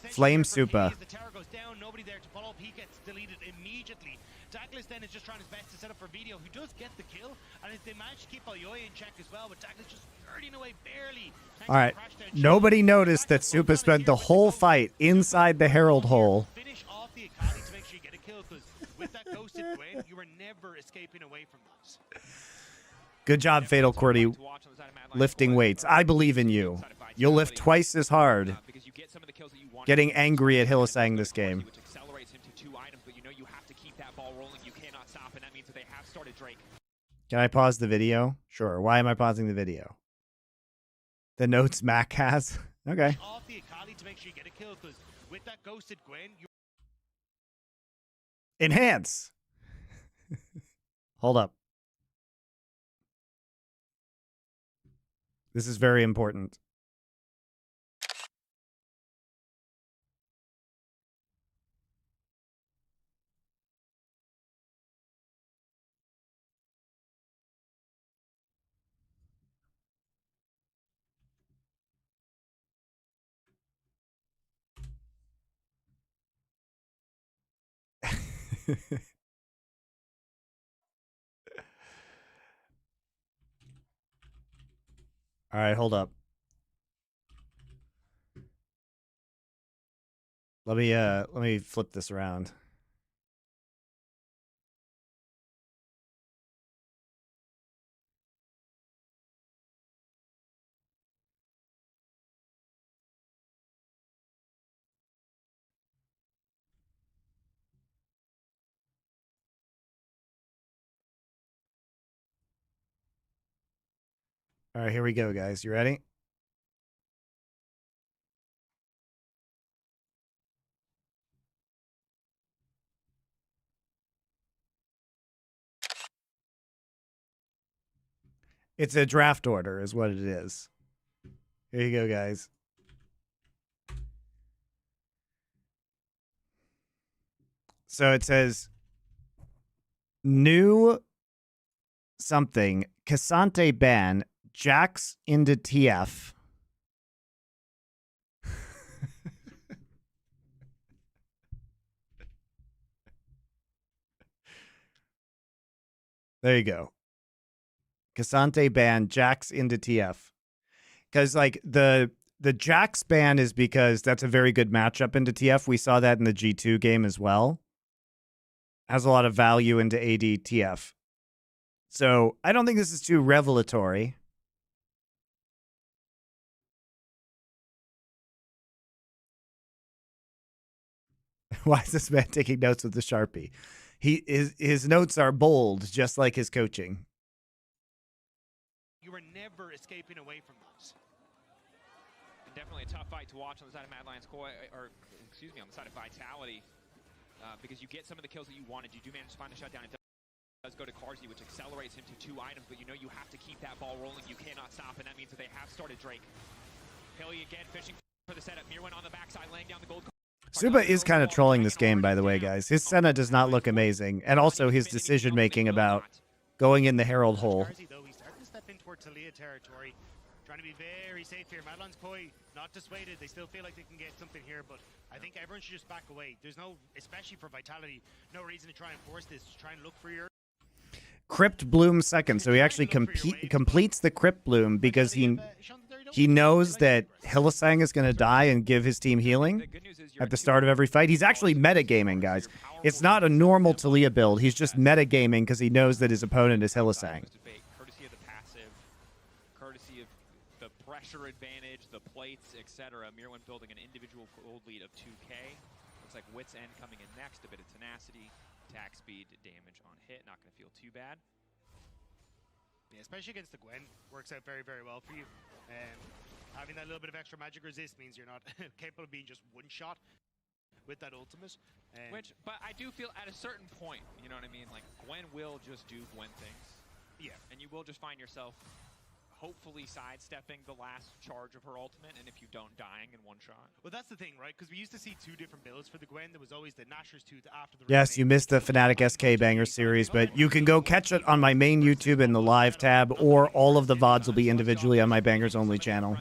[SPEAKER 1] Flame Supa.
[SPEAKER 8] The tower goes down, nobody there to follow up, he gets deleted immediately. Douglas then is just trying his best to set up for Video, who does get the kill, and they manage to keep Oyoya in check as well, but Douglas just skirting away barely.
[SPEAKER 1] All right, nobody noticed that Supa spent the whole fight inside the Herald hole.
[SPEAKER 8] Finish off the Akali to make sure you get a kill, because with that ghosted Gwen, you were never escaping away from those.
[SPEAKER 1] Good job, Fatal Cordy, lifting weights. I believe in you. You'll lift twice as hard.
[SPEAKER 7] Because you get some of the kills that you want
[SPEAKER 1] getting angry at Hylissang this game.
[SPEAKER 7] Which accelerates him to 2 items, but you know you have to keep that ball rolling. You cannot stop, and that means that they have started Drake.
[SPEAKER 1] Can I pause the video? Sure. Why am I pausing the video? The notes Mac has? Okay.
[SPEAKER 8] Off the Akali to make sure you get a kill, because with that ghosted Gwen, you
[SPEAKER 1] Enhance. Hold up. This is very important. All right, hold up. Let me flip this around. All right, here we go, guys. You ready? It's a draft order is what it is. Here you go, guys. So it says new something Cassante ban Jax into TF. There you go. Cassante ban Jax into TF. Because like the Jax ban is because that's a very good matchup into TF. We saw that in the G2 game as well. Has a lot of value into AD TF. So I don't think this is too revelatory. Why is this man taking notes with the Sharpie? His notes are bold, just like his coaching.
[SPEAKER 8] you were never escaping away from those.
[SPEAKER 7] Definitely a tough fight to watch on the side of Mad Lions Koi, or excuse me, on the side of Vitality, because you get some of the kills that you wanted. You do manage to find the shutdown. It does go to Carzzy, which accelerates him to 2 items, but you know you have to keep that ball rolling. You cannot stop, and that means that they have started Drake. Hilly again fishing for the setup. Mirwin on the backside, laying down the gold.
[SPEAKER 1] Suba is kind of trolling this game, by the way, guys. His Senna does not look amazing, and also his decision-making about going in the Herald hole.
[SPEAKER 8] Carzzy, though, he's starting to step in toward Talia territory, trying to be very safe here. Mad Lions Koi not dissuaded. They still feel like they can get something here, but I think everyone should just back away. There's no, especially for Vitality, no reason to try and force this. Just try and look for your...
[SPEAKER 1] Crypt Bloom second, so he actually completes the Crypt Bloom because he knows that Hylissang is going to die and give his team healing at the start of every fight. He's actually metagaming, guys. It's not a normal Talia build. He's just metagaming because he knows that his opponent is Hylissang.
[SPEAKER 7] Courtesy of the passive, courtesy of the pressure advantage, the plates, etc. Mirwin building an individual gold lead of 2K. Looks like Wit's End coming in next. A bit of tenacity, attack speed, damage on hit. Not going to feel too bad.
[SPEAKER 8] Yeah, especially against the Gwen, works out very, very well for you. Having that little bit of extra magic resist means you're not capable of being just one shot with that ultimate.
[SPEAKER 7] But I do feel at a certain point, you know what I mean? Like, Gwen will just do Gwen things.
[SPEAKER 8] Yeah.
[SPEAKER 7] And you will just find yourself hopefully sidestepping the last charge of her ultimate, and if you don't, dying in one shot.
[SPEAKER 8] Well, that's the thing, right? Because we used to see 2 different builds for the Gwen. There was always the Nashor's tooth after the...
[SPEAKER 1] Yes, you missed the Fnatic SK Banger series, but you can go catch it on my main YouTube in the live tab, or all of the VODs will be individually on my Bangers Only channel.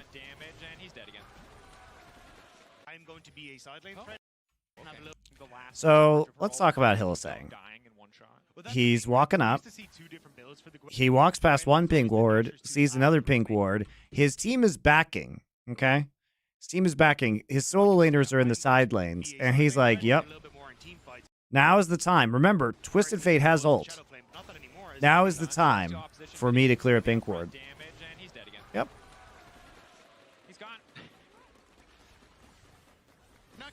[SPEAKER 8] I'm going to be a side lane threat.
[SPEAKER 1] So, let's talk about Hylissang. He's walking up. He walks past one pink ward, sees another pink ward. His team is backing, okay? His team is backing. His solo laners are in the side lanes, and he's like, yep. Now is the time. Remember, Twisted Fate has ult. Now is the time for me to clear a pink ward. Yep.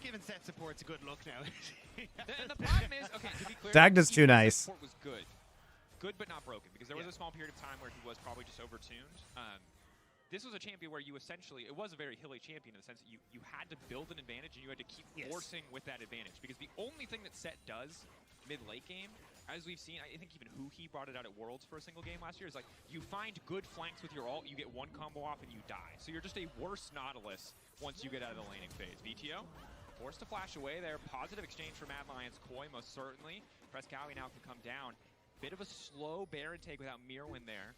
[SPEAKER 8] not giving set supports a good look now.
[SPEAKER 7] And the problem is, okay, to be clear,
[SPEAKER 1] Dagda's too nice.
[SPEAKER 7] Support was good. Good but not broken, because there was a small period of time where he was probably just overtuned. This was a champion where you essentially, it was a very hilly champion in the sense that you had to build an advantage and you had to keep forcing with that advantage. Because the only thing that set does mid-late game, as we've seen, I think even He brought it out at Worlds for a single game last year, is like, you find good flanks with your ult, you get one combo off and you die. So you're just a worse Nautilus once you get out of the laning phase. VTO, forced to flash away there. Positive exchange for Mad Lions Koi, most certainly. Frescowi now can come down. Bit of a slow Baron take without Mirwin there.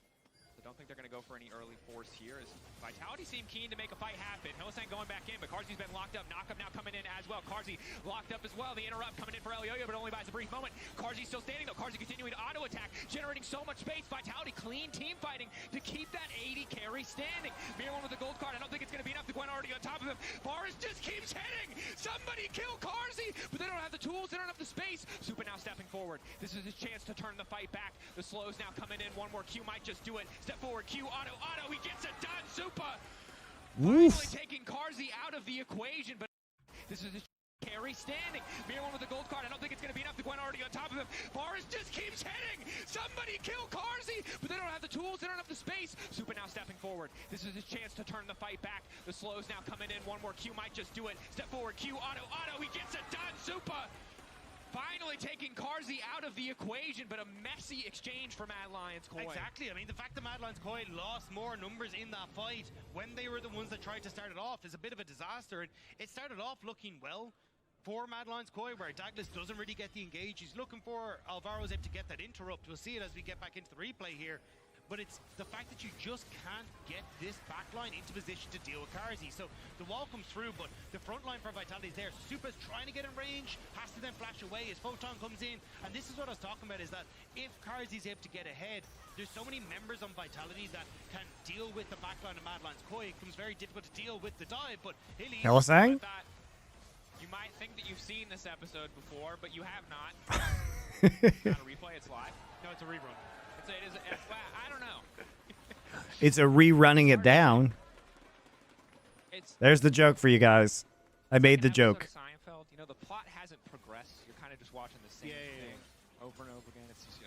[SPEAKER 7] So don't think they're going to go for any early force here, as Vitality seem keen to make a fight happen. Hylissang going back in, but Carzzy's been locked up. Knockup now coming in as well. Carzzy locked up as well. The interrupt coming in for Elioyo, but only buys a brief moment. Carzzy still standing though. Carzzy continuing to auto attack, generating so much space. Vitality clean team fighting to keep that 80 carry standing. Mirwin with the gold card. I don't think it's going to be enough. The Gwen already on top of him. Forest just keeps hitting. Somebody kill Carzzy, but they don't have the tools. They don't have the space. Supa now stepping forward. This is his chance to turn the fight back. The slows now coming in. One more Q might just do it. Step forward. Q auto. He gets it done. Supa finally taking Carzzy out of the equation, but this is his carry standing. Mirwin with the gold card. I don't think it's going to be enough. The Gwen already on top of him. Forest just keeps hitting. Somebody kill Carzzy, but they don't have the tools. They don't have the space. Supa now stepping forward. This is his chance to turn the fight back. The slows now coming in. One more Q might just do it. Step forward. Q auto. He gets it done. Supa finally taking Carzzy out of the equation, but a messy exchange for Mad Lions Koi.
[SPEAKER 8] Exactly. I mean, the fact that Mad Lions Koi lost more numbers in that fight when they were the ones that tried to start it off is a bit of a disaster. And it started off looking well for Mad Lions Koi, where Douglas doesn't really get the engage. He's looking for Alvaro's able to get that interrupt. We'll see it as we get back into the replay here. But it's the fact that you just can't get this backline into position to deal with Carzzy. So the wall comes through, but the front line for Vitality is there. Supa's trying to get in range, has to then flash away as Photon comes in. And this is what I was talking about, is that if Carzzy's able to get ahead, there's so many members on Vitality that can deal with the backline of Mad Lions Koi. It becomes very difficult to deal with the dive, but
[SPEAKER 1] Hylissang?
[SPEAKER 7] You might think that you've seen this episode before, but you have not. Not a replay, it's live.
[SPEAKER 8] No, it's a rerun.
[SPEAKER 7] I don't know.
[SPEAKER 1] It's a rerunning it down. There's the joke for you guys. I made the joke.
[SPEAKER 7] Seinfeld, you know, the plot hasn't progressed. You're kind of just watching the same thing over and over again. It's just,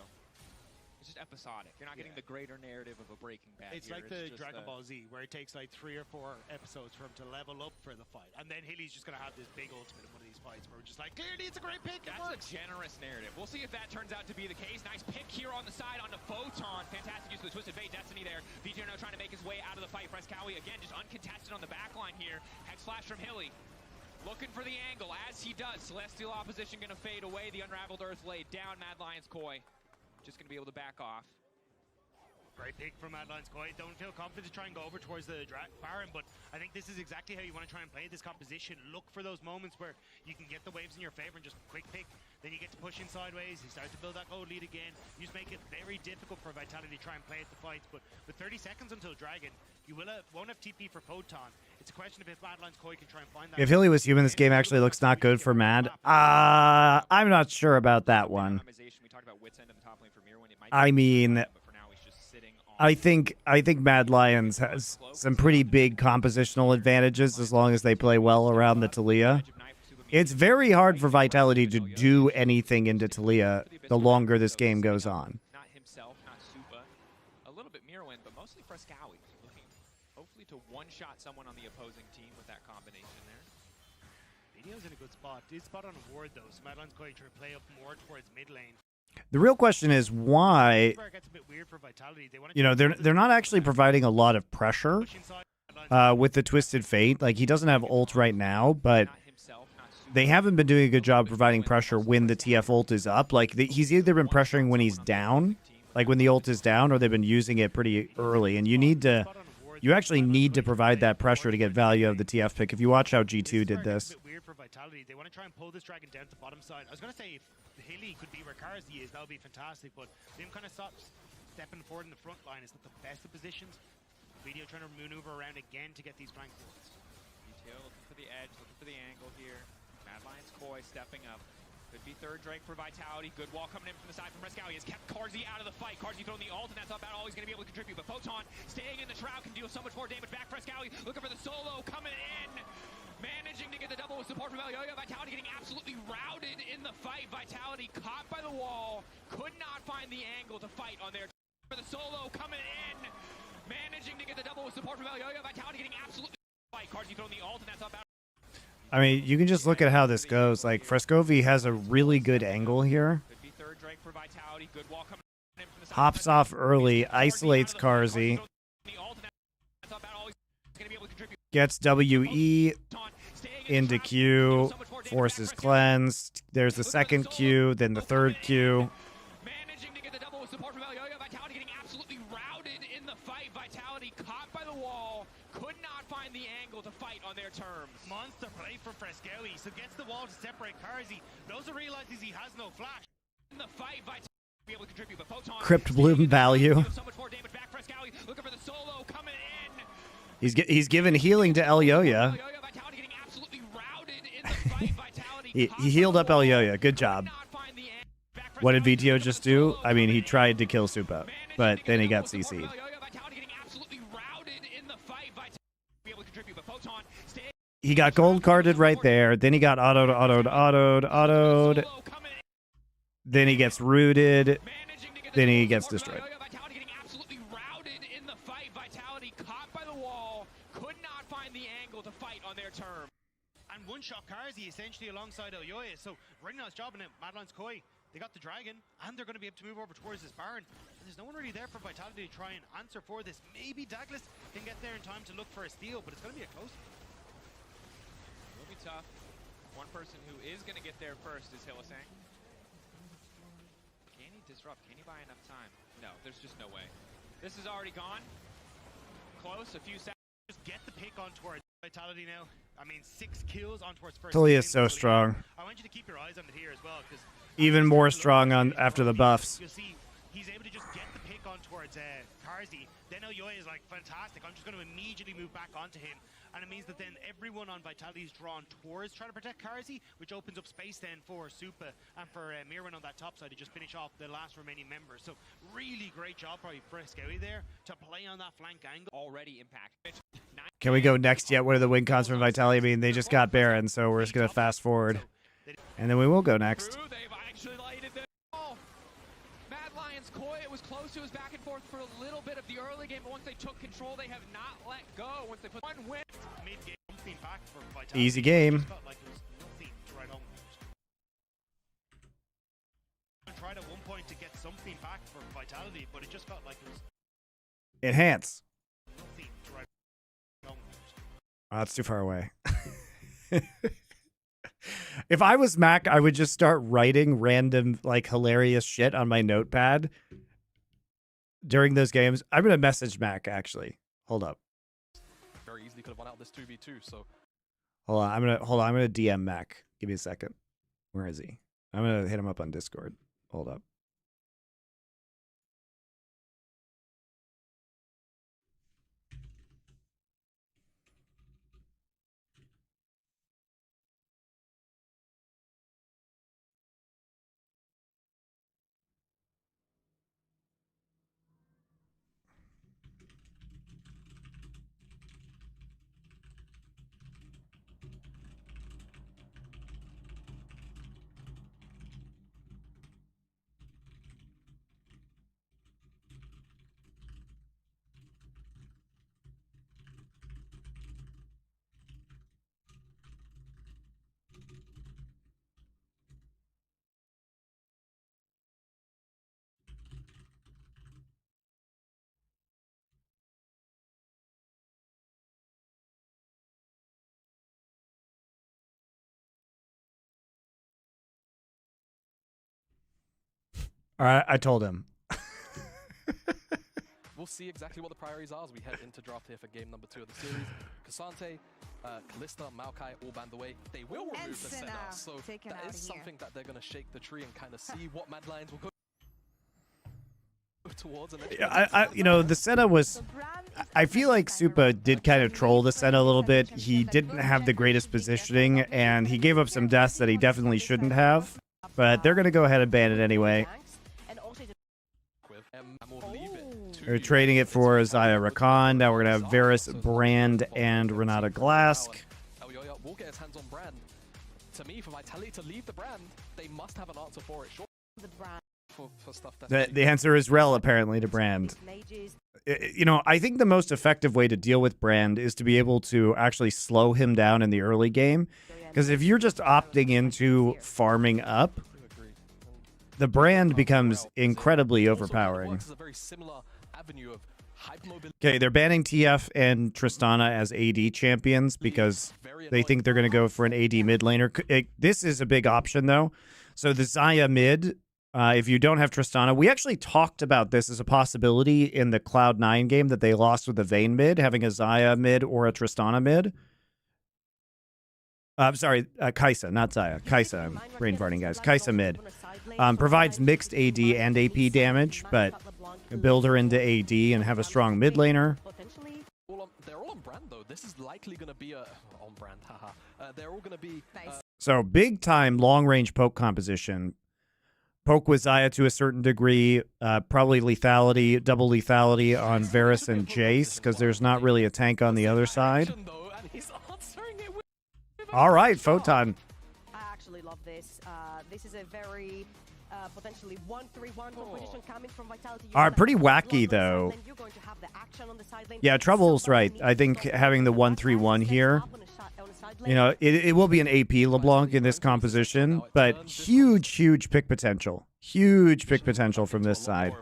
[SPEAKER 7] it's just episodic. You're not getting the greater narrative of a Breaking Bad.
[SPEAKER 8] It's like the Dragon Ball Z, where it takes like 3 or 4 episodes for him to level up for the fight. And then Hilly's just going to have this big ultimate in one of these fights where we're just like, clearly it's a great pick.
[SPEAKER 7] That's a generous narrative. We'll see if that turns out to be the case. Nice pick here on the side onto Photon. Fantastic use of the Twisted Fate Destiny there. VTO now trying to make his way out of the fight. Frescowi again just uncontested on the back line here. Hex flash from Hilly. Looking for the angle as he does. Celestial opposition going to fade away. The Unraveled Earth laid down. Mad Lions Koi just going to be able to back off.
[SPEAKER 8] Great pick from Mad Lions Koi. Don't feel confident to try and go over towards the Baron, but I think this is exactly how you want to try and play this composition. Look for those moments where you can get the waves in your favor and just quick pick. Then you get to push in sideways. You start to build that gold lead again. You just make it very difficult for Vitality to try and play at the fights. But with 30 seconds until Dragon, you won't have TP for Photon. It's a question of if Mad Lions Koi can try and find that.
[SPEAKER 1] If Hilly was human, this game actually looks not good for Mad. I'm not sure about that one. I mean, I think Mad Lions has some pretty big compositional advantages as long as they play well around the Taliyah. It's very hard for Vitality to do anything into Taliyah the longer this game goes on.
[SPEAKER 7] Not himself, not Supa. A little bit Mirwin, but mostly Frescowi. Looking hopefully to one-shot someone on the opposing team with that combination there.
[SPEAKER 8] Video's in a good spot. He's spot on a ward though, so Mad Lions Koi trying to play up more towards mid lane.
[SPEAKER 1] The real question is why, you know, they're not actually providing a lot of pressure with the Twisted Fate. Like, he doesn't have ult right now, but they haven't been doing a good job providing pressure when the TF ult is up. Like, he's either been pressuring when he's down, like when the ult is down, or they've been using it pretty early. And you actually need to provide that pressure to get value of the TF pick. If you watch how G2 did this.
[SPEAKER 8] They want to try and pull this Dragon down to the bottom side. I was going to say if Hilly could be where Carzzy is, that would be fantastic, but them kind of stepping forward in the front line is not the best of positions. Video trying to maneuver around again to get these flank forwards.
[SPEAKER 7] VTO looking for the edge, looking for the angle here. Mad Lions Koi stepping up. Could be third Drake for Vitality. Good wall coming in from the side from Frescowi. He has kept Carzzy out of the fight. Carzzy throwing the ult, and that's about all he's going to be able to contribute. But Photon staying in the shroud can deal so much more damage back. Frescowi looking for the solo coming in. Managed
[SPEAKER 3] Managing to get the double with support from Elyoya. Vitality getting absolutely routed in the fight. Vitality caught by the wall. Could not find the angle to fight on their for the solo coming in. Managing to get the double with support from Elyoya. Vitality getting absolutely fight. Cards you throw in the ult and that's up.
[SPEAKER 1] I mean, you can just look at how this goes. Like, Frescovi has a really good angle here. Hops off early, isolates Carzy. Gets WE into Q, forces cleanse. There's the second Q, then the third Q.
[SPEAKER 3] Managing to get the double with support from Elyoya. Vitality getting absolutely routed in the fight. Vitality caught by the wall. Could not find the angle to fight on their terms.
[SPEAKER 8] Monster play for Frescovi, so gets the wall to separate Carzy. Also realizes he has no flash.
[SPEAKER 3] In the fight, Vitality be able to contribute, but Photon
[SPEAKER 1] Crypt Bloom value.
[SPEAKER 3] so much more damage back. Frescovi looking for the solo coming in.
[SPEAKER 1] He's given healing to Elyoya.
[SPEAKER 3] Vitality getting absolutely routed in the fight. Vitality
[SPEAKER 1] He healed up Elyoya. Good job. What did VTO just do? I mean, he tried to kill Supa, but then he got CC'd. He got gold carded right there. Then he got autoed. Then he gets rooted. Then he gets destroyed.
[SPEAKER 3] Vitality getting absolutely routed in the fight. Vitality caught by the wall. Could not find the angle to fight on their terms.
[SPEAKER 8] And one-shot Carzy essentially alongside Elyoya. So Rignar's jobbing it. Madeline's Koi. They got the dragon, and they're going to be able to move over towards this barn. And there's no one really there for Vitality to try and answer for this. Maybe Douglas can get there in time to look for a steal, but it's going to be a close one.
[SPEAKER 7] It will be tough. One person who is going to get there first is Hylissang. Can he disrupt? Can he buy enough time? No, there's just no way. This is already gone. Close, a few seconds.
[SPEAKER 8] Just get the pick on towards Vitality now. I mean, 6 kills on towards first.
[SPEAKER 1] Tully is so strong.
[SPEAKER 8] I want you to keep your eyes on it here as well, because
[SPEAKER 1] Even more strong on after the buffs.
[SPEAKER 8] you'll see he's able to just get the pick on towards Carzy. Then Elyoya is like, fantastic. I'm just going to immediately move back onto him. And it means that then everyone on Vitality is drawn towards trying to protect Carzy, which opens up space then for Supa and for Mirwin on that top side to just finish off the last remaining members. So really great job by Frescovi there to play on that flank angle.
[SPEAKER 7] Already impacted.
[SPEAKER 1] Can we go next yet? What are the win cons from Vitality? I mean, they just got Baron, so we're just going to fast forward. And then we will go next.
[SPEAKER 3] They've actually lighted the ball. Mad Lions Koi, it was close. It was back and forth for a little bit of the early game, but once they took control, they have not let go. Once they put one win.
[SPEAKER 8] Mid-game, something back for Vitality.
[SPEAKER 1] Easy game.
[SPEAKER 8] Felt like there was nothing to write home about. Tried at one point to get something back for Vitality, but it just felt like there was
[SPEAKER 1] Enhance.
[SPEAKER 8] nothing to write home about.
[SPEAKER 1] Oh, that's too far away. If I was Mac, I would just start writing random, like, hilarious shit on my notepad during those games. I'm going to message Mac, actually. Hold up.
[SPEAKER 9] Very easily could have won out this 2v2, so...
[SPEAKER 1] Hold on. I'm going to DM Mac. Give me a second. Where is he? I'm going to hit him up on Discord. Hold up. All right, I told him.
[SPEAKER 9] We'll see exactly what the priorities are as we head into draft here for game number 2 of the series. Cassante, Kalista, Maokai all banned away. They will remove the Senna, so that is something that they're going to shake the tree and kind of see what Mad Lions will go towards. And
[SPEAKER 1] you know, the Senna was... I feel like Supa did kind of troll the Senna a little bit. He didn't have the greatest positioning, and he gave up some deaths that he definitely shouldn't have. But they're going to go ahead and ban it anyway. We're trading it for Zaya Rakan. Now we're going to have Varus, Brand, and Renata Glask.
[SPEAKER 9] get his hands on Brand. To me, for Vitality to leave the Brand, they must have an answer for it. Sure.
[SPEAKER 4] The brand.
[SPEAKER 9] For stuff that's
[SPEAKER 1] The answer is rel, apparently, to Brand. You know, I think the most effective way to deal with Brand is to be able to actually slow him down in the early game. Because if you're just opting into farming up, the Brand becomes incredibly overpowering. Okay, they're banning TF and Tristana as AD champions because they think they're going to go for an AD mid laner. This is a big option, though. So the Xayah mid, if you don't have Tristana, we actually talked about this as a possibility in the Cloud9 game that they lost with the Vayne mid, having a Xayah mid or a Tristana mid. I'm sorry, Kai'Sa, not Xayah. Kai'Sa, I'm brain farting, guys. Kai'Sa mid. Provides mixed AD and AP damage, but build her into AD and have a strong mid laner.
[SPEAKER 9] They're all on Brand, though. This is likely going to be a... On Brand, haha. They're all going to be...
[SPEAKER 1] So, big-time long-range poke composition. Poke with Xayah to a certain degree. Probably lethality, double lethality on Varus and Jace, because there's not really a tank on the other side. All right, Photon.
[SPEAKER 4] I actually love this. This is a very potentially 1-3-1 composition coming from Vitality.
[SPEAKER 1] All right, pretty wacky, though. Yeah, Trouble's right. I think having the 1-3-1 here, you know, it will be an AP LeBlanc in this composition, but huge pick potential. Huge pick potential from this side.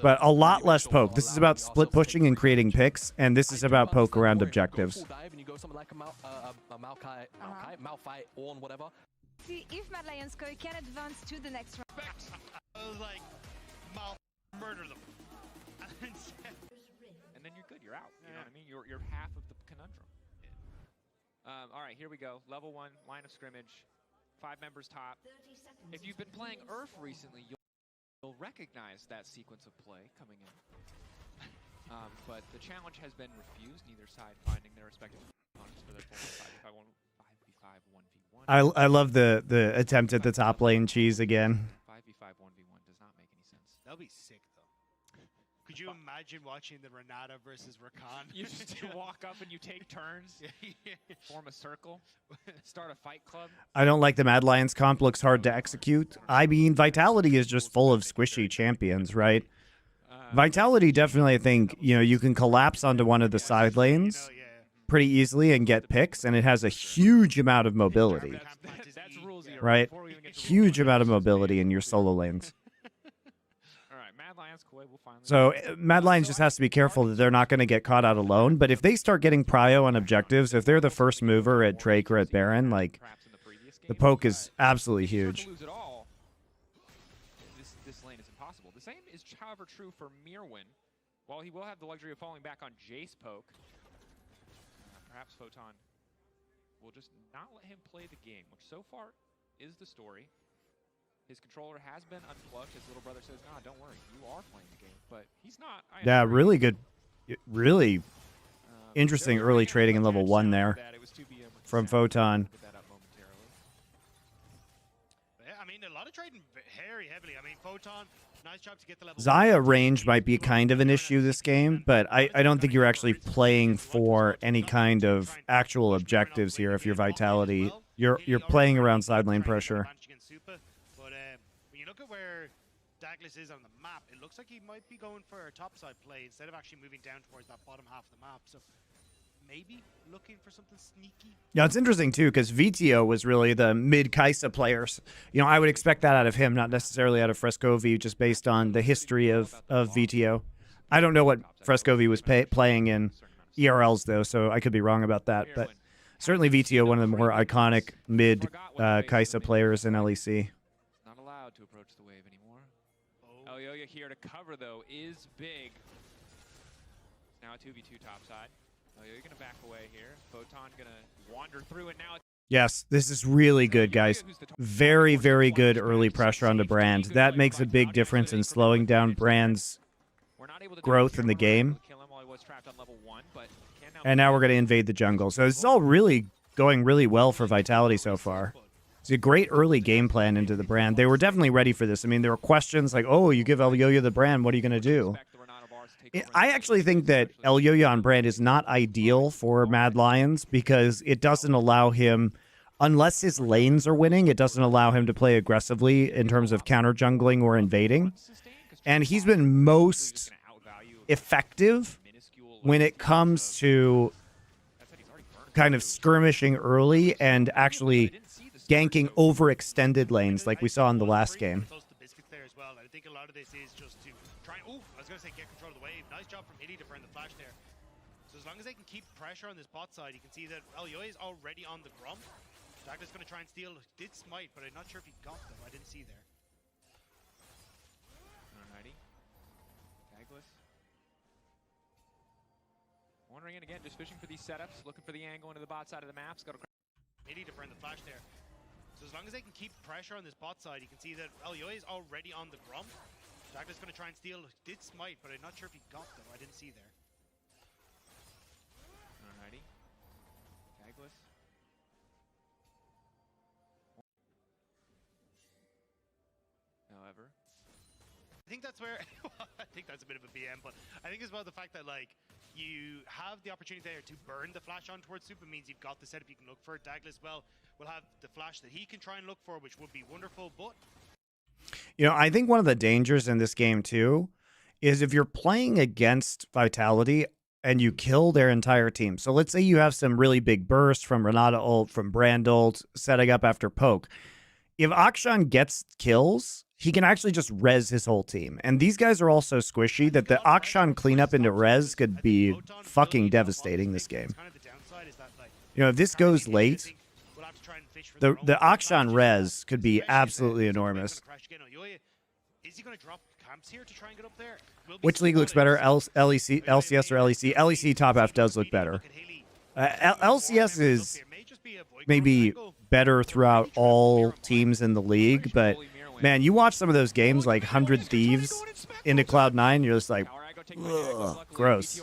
[SPEAKER 1] But a lot less poke. This is about split pushing and creating picks, and this is about poke around objectives.
[SPEAKER 9] Malphite, Ornn, whatever.
[SPEAKER 10] See if Mad Lions Co can advance to the next round.
[SPEAKER 8] I was like, murder them.
[SPEAKER 7] And then you're good. You're out. You know what I mean? You're half of the conundrum. All right, here we go. Level 1, line of scrimmage. 5 members top. If you've been playing URF recently, you'll recognize that sequence of play coming in. But the challenge has been refused. Neither side finding their respective opponents for their 5v5 1v1.
[SPEAKER 1] I love the attempt at the top lane cheese again.
[SPEAKER 7] 5v5 1v1 does not make any sense.
[SPEAKER 8] That'll be sick, though. Could you imagine watching the Renata versus Rakan?
[SPEAKER 7] You just walk up and you take turns, form a circle, start a fight club.
[SPEAKER 1] I don't like the Mad Lions comp. Looks hard to execute. I mean, Vitality is just full of squishy champions, right? Vitality definitely, I think, you know, you can collapse onto one of the side lanes pretty easily and get picks, and it has a huge amount of mobility, right? Huge amount of mobility in your solo lanes. So Mad Lions just has to be careful that they're not going to get caught out alone. But if they start getting prio on objectives, if they're the first mover at Drake or at Baron, like, the poke is absolutely huge.
[SPEAKER 7] This lane is impossible. The same is, however, true for Mirwin. While he will have the luxury of falling back on Jace poke, perhaps Photon will just not let him play the game, which so far is the story. His controller has been unplugged. His little brother says, "Nah, don't worry, you are playing the game," but he's not.
[SPEAKER 1] Yeah, really good, really interesting early trading in level 1 there from Photon.
[SPEAKER 8] I mean, a lot of trading very heavily. I mean, Photon, nice job to get the level.
[SPEAKER 1] Xayah range might be kind of an issue this game, but I don't think you're actually playing for any kind of actual objectives here if you're Vitality. You're playing around side lane pressure.
[SPEAKER 8] Look at where Douglas is on the map. It looks like he might be going for a topside play instead of actually moving down towards that bottom half of the map. So maybe looking for something sneaky.
[SPEAKER 1] Yeah, it's interesting too because VTO was really the mid Kai'Sa players. You know, I would expect that out of him, not necessarily out of Frescovi, just based on the history of VTO. I don't know what Frescovi was playing in ERLs though, so I could be wrong about that. But certainly VTO, one of the more iconic mid Kai'Sa players in LEC.
[SPEAKER 7] To approach the wave anymore. Elyoya here to cover though is big. Now a 2v2 topside. Elyoya gonna back away here. Photon gonna wander through and now.
[SPEAKER 1] Yes, this is really good, guys. Very, very good early pressure onto Brand. That makes a big difference in slowing down Brand's growth in the game. And now we're gonna invade the jungle. So this is all really going really well for Vitality so far. It's a great early game plan into the Brand. They were definitely ready for this. I mean, there were questions like, oh, you give Elyoya the Brand, what are you going to do? I actually think that Elyoya on Brand is not ideal for Mad Lions because it doesn't allow him, unless his lanes are winning, it doesn't allow him to play aggressively in terms of counter jungling or invading. And he's been most effective when it comes to kind of skirmishing early and actually ganking overextended lanes like we saw in the last game.
[SPEAKER 8] I think a lot of this is just to try. Oh, I was going to say get control of the wave. Nice job from Hitty to burn the flash there. So as long as they can keep pressure on this bot side, you can see that Elyoya is already on the Grump. Douglas going to try and steal. Did smite, but I'm not sure if he got them. I didn't see there.
[SPEAKER 7] Alrighty. Douglas. Wandering in again, just fishing for these setups, looking for the angle into the bot side of the maps. Got to
[SPEAKER 8] Hitty to burn the flash there. So as long as they can keep pressure on this bot side, you can see that Elyoya is already on the Grump. Douglas going to try and steal. Did smite, but I'm not sure if he got them. I didn't see there.
[SPEAKER 7] Alrighty. Douglas. However,
[SPEAKER 8] I think that's where I think that's a bit of a BM, but I think it's about the fact that like you have the opportunity there to burn the flash on towards Super means you've got the setup you can look for. Douglas will have the flash that he can try and look for, which would be wonderful, but
[SPEAKER 1] You know, I think one of the dangers in this game too is if you're playing against Vitality and you kill their entire team. So let's say you have some really big burst from Renata ult, from Brand ult, setting up after poke. If Akshan gets kills, he can actually just res his whole team. And these guys are all so squishy that the Akshan cleanup into res could be fucking devastating this game. You know, if this goes late, the Akshan res could be absolutely enormous.
[SPEAKER 8] Is he going to drop camps here to try and get up there?
[SPEAKER 1] Which league looks better, LCS or LEC? LEC top half does look better. LCS is maybe better throughout all teams in the league, but man, you watch some of those games like 100 Thieves into Cloud9, you're just like, ugh, gross.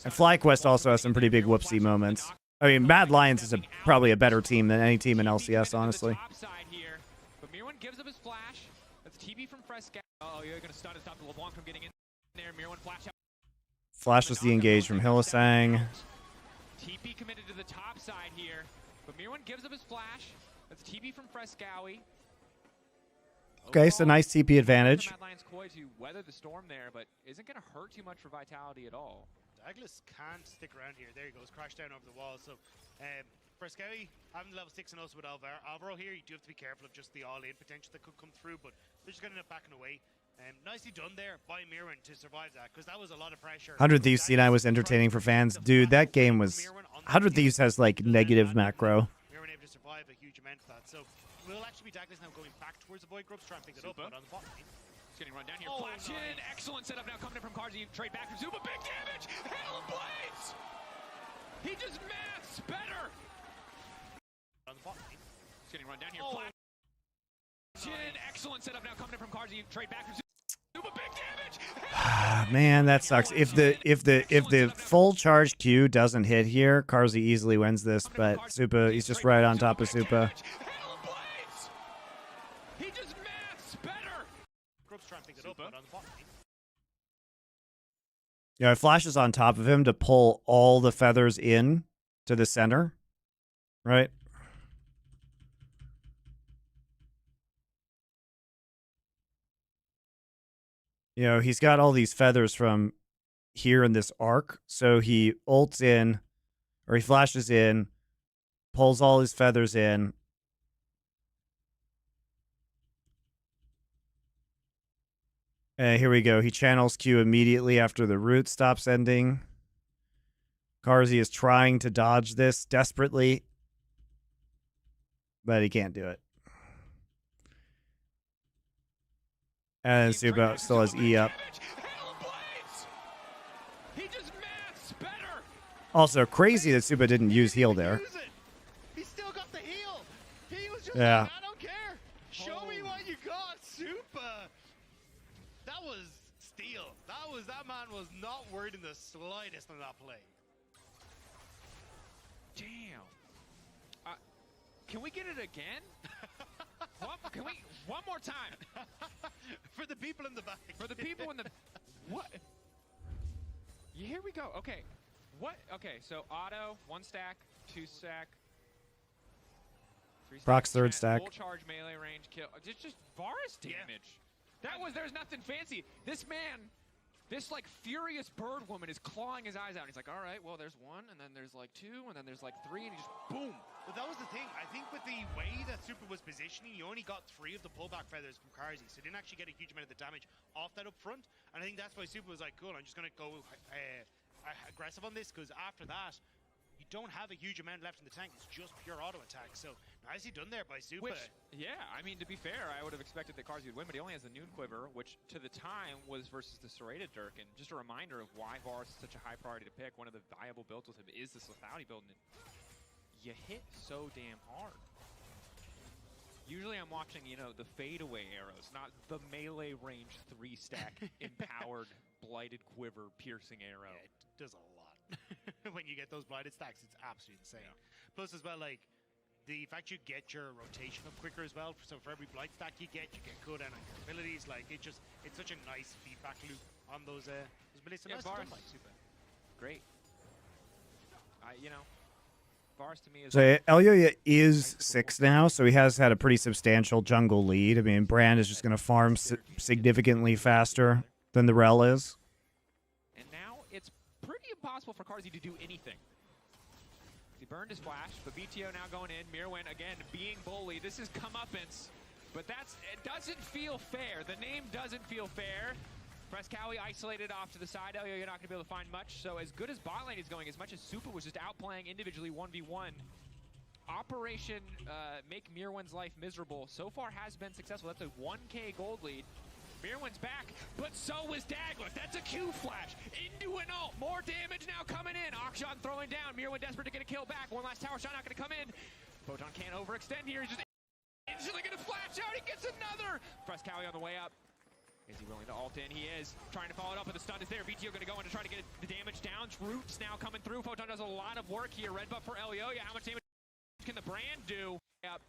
[SPEAKER 1] And FlyQuest also has some pretty big whoopsie moments. I mean, Mad Lions is probably a better team than any team in LCS, honestly.
[SPEAKER 7] But Mirwan gives up his flash. That's TB from Fresca. Oh, you're going to stun and stop the LeBlanc from getting in there. Mirwan flash out.
[SPEAKER 1] Flashes the engage from Hylissang.
[SPEAKER 7] TP committed to the top side here. But Mirwan gives up his flash. That's TB from Frescowy.
[SPEAKER 1] Okay, so nice TP advantage.
[SPEAKER 7] Mad Lions coy to weather the storm there, but isn't going to hurt too much for Vitality at all.
[SPEAKER 8] Douglas can't stick around here. There he goes, crash down over the wall. So, Frescowy having level 6 and also with Alvaro here, you do have to be careful of just the all-in potential that could come through, but they're just going to end up backing away. Nicely done there by Mirwan to survive that, because that was a lot of pressure.
[SPEAKER 1] 100 Thieves C9 was entertaining for fans. Dude, that game was... 100 Thieves has, like, negative macro.
[SPEAKER 8] Mirwan able to survive a huge amount of that. So, will actually be Douglas now going back towards the Void Grubs, trying to pick it up, but on the bot lane.
[SPEAKER 7] Getting run down here. Flash in. Excellent setup now coming in from Karzi. Trade back from Zuba. Big damage. Hail and Blades. He just maths better.
[SPEAKER 8] On the bot lane.
[SPEAKER 7] Getting run down here. Flash in. Excellent setup now coming in from Karzi. Trade back from Zuba. Big damage.
[SPEAKER 1] Man, that sucks. If the full charge Q doesn't hit here, Karzi easily wins this, but Supa, he's just right on top of Supa. Yeah, it flashes on top of him to pull all the feathers in to the center, right? You know, he's got all these feathers from here in this arc, so he ults in, or he flashes in, pulls all his feathers in. Here we go. He channels Q immediately after the root stops ending. Karzi is trying to dodge this desperately, but he can't do it. And Supa still has E up. Also, crazy that Supa didn't use heal there.
[SPEAKER 8] He still got the heal. He was just
[SPEAKER 1] yeah.
[SPEAKER 8] Like, I don't care. Show me what you got, Supa. That was steal. That man was not worried in the slightest on that play.
[SPEAKER 7] Damn. Can we get it again? One more time?
[SPEAKER 8] For the people in the back.
[SPEAKER 7] For the people in the... What? Here we go. Okay. What? Okay, so auto, 1 stack, 2 stack. 3
[SPEAKER 1] Brock's
[SPEAKER 7] stack,
[SPEAKER 1] 3rd stack.
[SPEAKER 7] Full charge melee range kill. Just Varus damage. There's nothing fancy. This man, this like furious bird woman is clawing his eyes out. And he's like, all right, well, there's 1, and then there's like 2, and then there's like 3, and he just boom.
[SPEAKER 8] But that was the thing. I think with the way that Super was positioning, you only got 3 of the pullback feathers from Karzi, so didn't actually get a huge amount of the damage off that up front. And I think that's why Super was like, cool, I'm just going to go aggressive on this, because after that, you don't have a huge amount left in the tank. It's just pure auto attack. So nicely done there by Super.
[SPEAKER 7] Which, yeah, I mean, to be fair, I would have expected that Karzi would win, but he only has the Noon Quiver, which to the time was versus the Serrated Dirk. And just a reminder of why Varus is such a high priority to pick. One of the viable builds with him is this lethality build. And you hit so damn hard. Usually I'm watching, you know, the fadeaway arrows, not the melee range 3-stack empowered blighted quiver piercing arrow.
[SPEAKER 8] Yeah, it does a lot. When you get those blighted stacks, it's absolutely insane. Yeah. Plus as well, like, the fact you get your rotation up quicker as well, so for every blight stack you get cooldown on your abilities, like, it's such a nice feedback loop on those abilities. So
[SPEAKER 7] yeah,
[SPEAKER 8] nice
[SPEAKER 7] Varus,
[SPEAKER 8] done, like, Super.
[SPEAKER 7] Great. You know, Varus to me is...
[SPEAKER 1] So Elyoya is 6 now, so he has had a pretty substantial jungle lead. I mean, Brand is just going to farm significantly faster than the Rel is.
[SPEAKER 7] And now it's pretty impossible for Karzi to do anything. He burned his flash, but BTO now going in. Mirwin, again, being bullied. This is comeuppance, but it doesn't feel fair. The name doesn't feel fair. Frescowi isolated off to the side. Elyoya, you're not going to be able to find much. So as good as bot lane is going, as much as Super was just outplaying individually 1v1, Operation Make Mirwin's life miserable so far has been successful. That's a 1k gold lead. Mirwin's back, but so is Daglet. That's a Q flash into an ult. More damage now coming in. Akshan throwing down. Mirwin desperate to get a kill back. One last tower shot not going to come in. Photon can't overextend here. He's just instantly going to flash out. He gets another. Frescowi on the way up. Is he willing to ult in? He is. Trying to follow it up, but the stun is there. VTO going to go in to try to get the damage down. Roots now coming through. Photon does a lot of work here. Red buff for Elyoya. How much damage can the Brand do? Yep.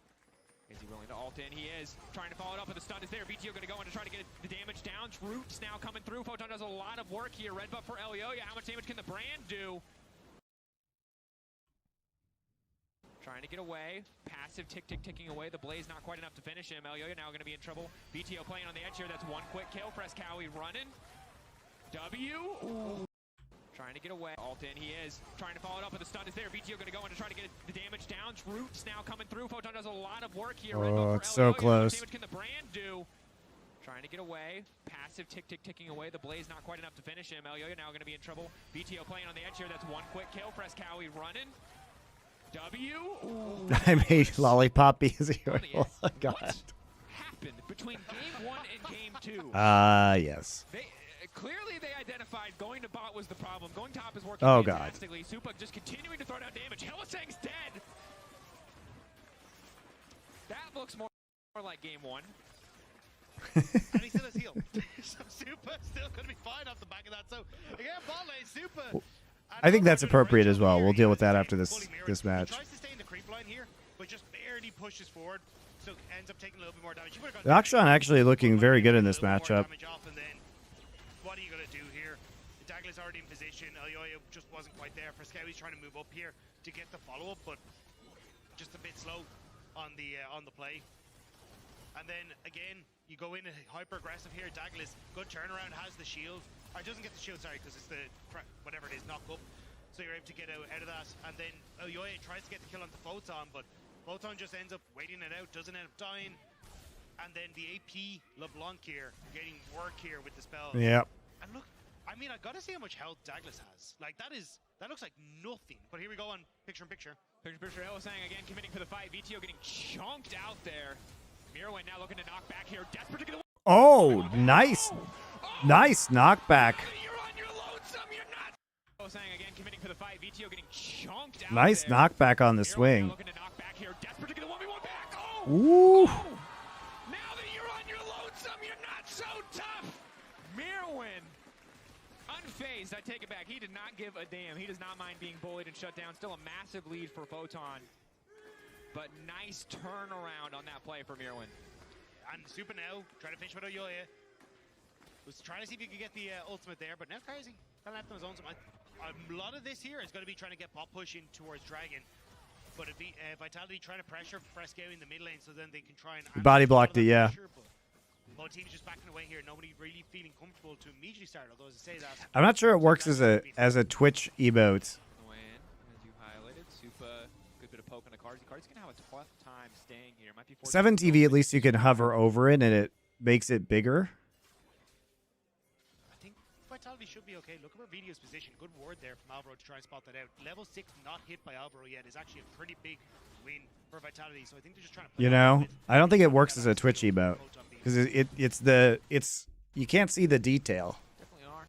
[SPEAKER 7] Is he willing to ult in? He is. Trying to follow it up, but the stun is there. VTO going to go in to try to get the damage down. Roots now coming through. Photon does a lot of work here. Red buff for Elyoya. How much damage can the Brand do? Trying to get away. Passive ticking away. The Blaze not quite enough to finish him. Elyoya now going to be in trouble. VTO playing on the edge here. That's 1 quick kill. Frescowi running. W. Ooh. Trying to get away. Ult in. He is. Trying to follow it up, but the stun is there. VTO going to go in to try to get the damage down. Roots now coming through. Photon does a lot of work here.
[SPEAKER 1] Oh, it's so close.
[SPEAKER 7] How much damage can the Brand do? Trying to get away. Passive ticking away. The Blaze not quite enough to finish him. Elyoya now going to be in trouble. VTO playing on the edge here. That's 1 quick kill. Frescowi running. W. Ooh.
[SPEAKER 1] I made Lollipop be zero. Oh my god.
[SPEAKER 7] What happened between game 1 and game 2?
[SPEAKER 1] Yes.
[SPEAKER 7] Clearly they identified going to bot was the problem. Going top is working fantastically. Supa just continuing to throw down damage. Hylissang's dead. That looks more like game 1.
[SPEAKER 8] And he still has heal. So Super still going to be fine off the back of that. So again, bot lane, Super.
[SPEAKER 1] I think that's appropriate as well. We'll deal with that after this match.
[SPEAKER 8] He tries to stay in the creep line here, but just barely pushes forward, so ends up taking a little bit more damage.
[SPEAKER 1] Akshan actually looking very good in this matchup.
[SPEAKER 8] What are you going to do here? Dagler's already in position. Elyoya just wasn't quite there. Frescowi's trying to move up here to get the follow-up, but just a bit slow on the play. And then again, you go in hyper-aggressive here. Dagler's good turnaround, has the shield. Or doesn't get the shield, sorry, because it's the, whatever it is, knock up. So you're able to get out of that. And then Elyoya tries to get the kill onto Photon, but Photon just ends up waiting it out, doesn't end up dying. And then the AP LeBlanc here, getting work here with the spells.
[SPEAKER 1] Yep.
[SPEAKER 8] And look, I mean, I gotta see how much health Douglas has. Like, that looks like nothing. But here we go on picture-in-picture.
[SPEAKER 7] Picture-in-picture, Hylissang again committing for the fight. VTO getting chunked out there. Mirwin now looking to knock back here. Desperate to get away.
[SPEAKER 1] Oh, nice. Nice knockback.
[SPEAKER 7] Hylissang again committing for the fight. VTO getting chunked out
[SPEAKER 1] nice
[SPEAKER 7] there.
[SPEAKER 1] Knockback on the swing.
[SPEAKER 7] Looking to knock back here. Desperate to get a 1v1 back. Oh!
[SPEAKER 1] Ooh.
[SPEAKER 7] Oh! Now that you're on your lonesome, you're not so tough. Mirwin, unfazed, I take it back. He did not give a damn. He does not mind being bullied and shut down. Still a massive lead for Photon. But nice turnaround on that play for Mirwin.
[SPEAKER 8] And Super now, trying to finish with Elyoya. Was trying to see if you could get the ultimate there, but now Karzi Kind of left on his own. So a lot of this here is going to be trying to get bot push in towards Dragon. But it'd be Vitality trying to pressure Fresco in the mid lane so then they can try and
[SPEAKER 1] body blocked it, yeah.
[SPEAKER 8] Both teams just backing away here. Nobody really feeling comfortable to immediately start. Although as I say that,
[SPEAKER 1] I'm not sure it works as a Twitch emote.
[SPEAKER 7] As you highlighted, Supa, good bit of poke on the Carzy. Carzy's gonna have a tough time staying here. Might be
[SPEAKER 1] 7 TV, at least you can hover over it and it makes it bigger.
[SPEAKER 8] I think Vitality should be okay. Look at where Video's position. Good word there from Alvaro to try and spot that out. Level 6 not hit by Alvaro yet is actually a pretty big win for Vitality. So I think they're just trying to play
[SPEAKER 1] I don't think it works as a Twitch emote because it's you can't see the detail.
[SPEAKER 7] Definitely are.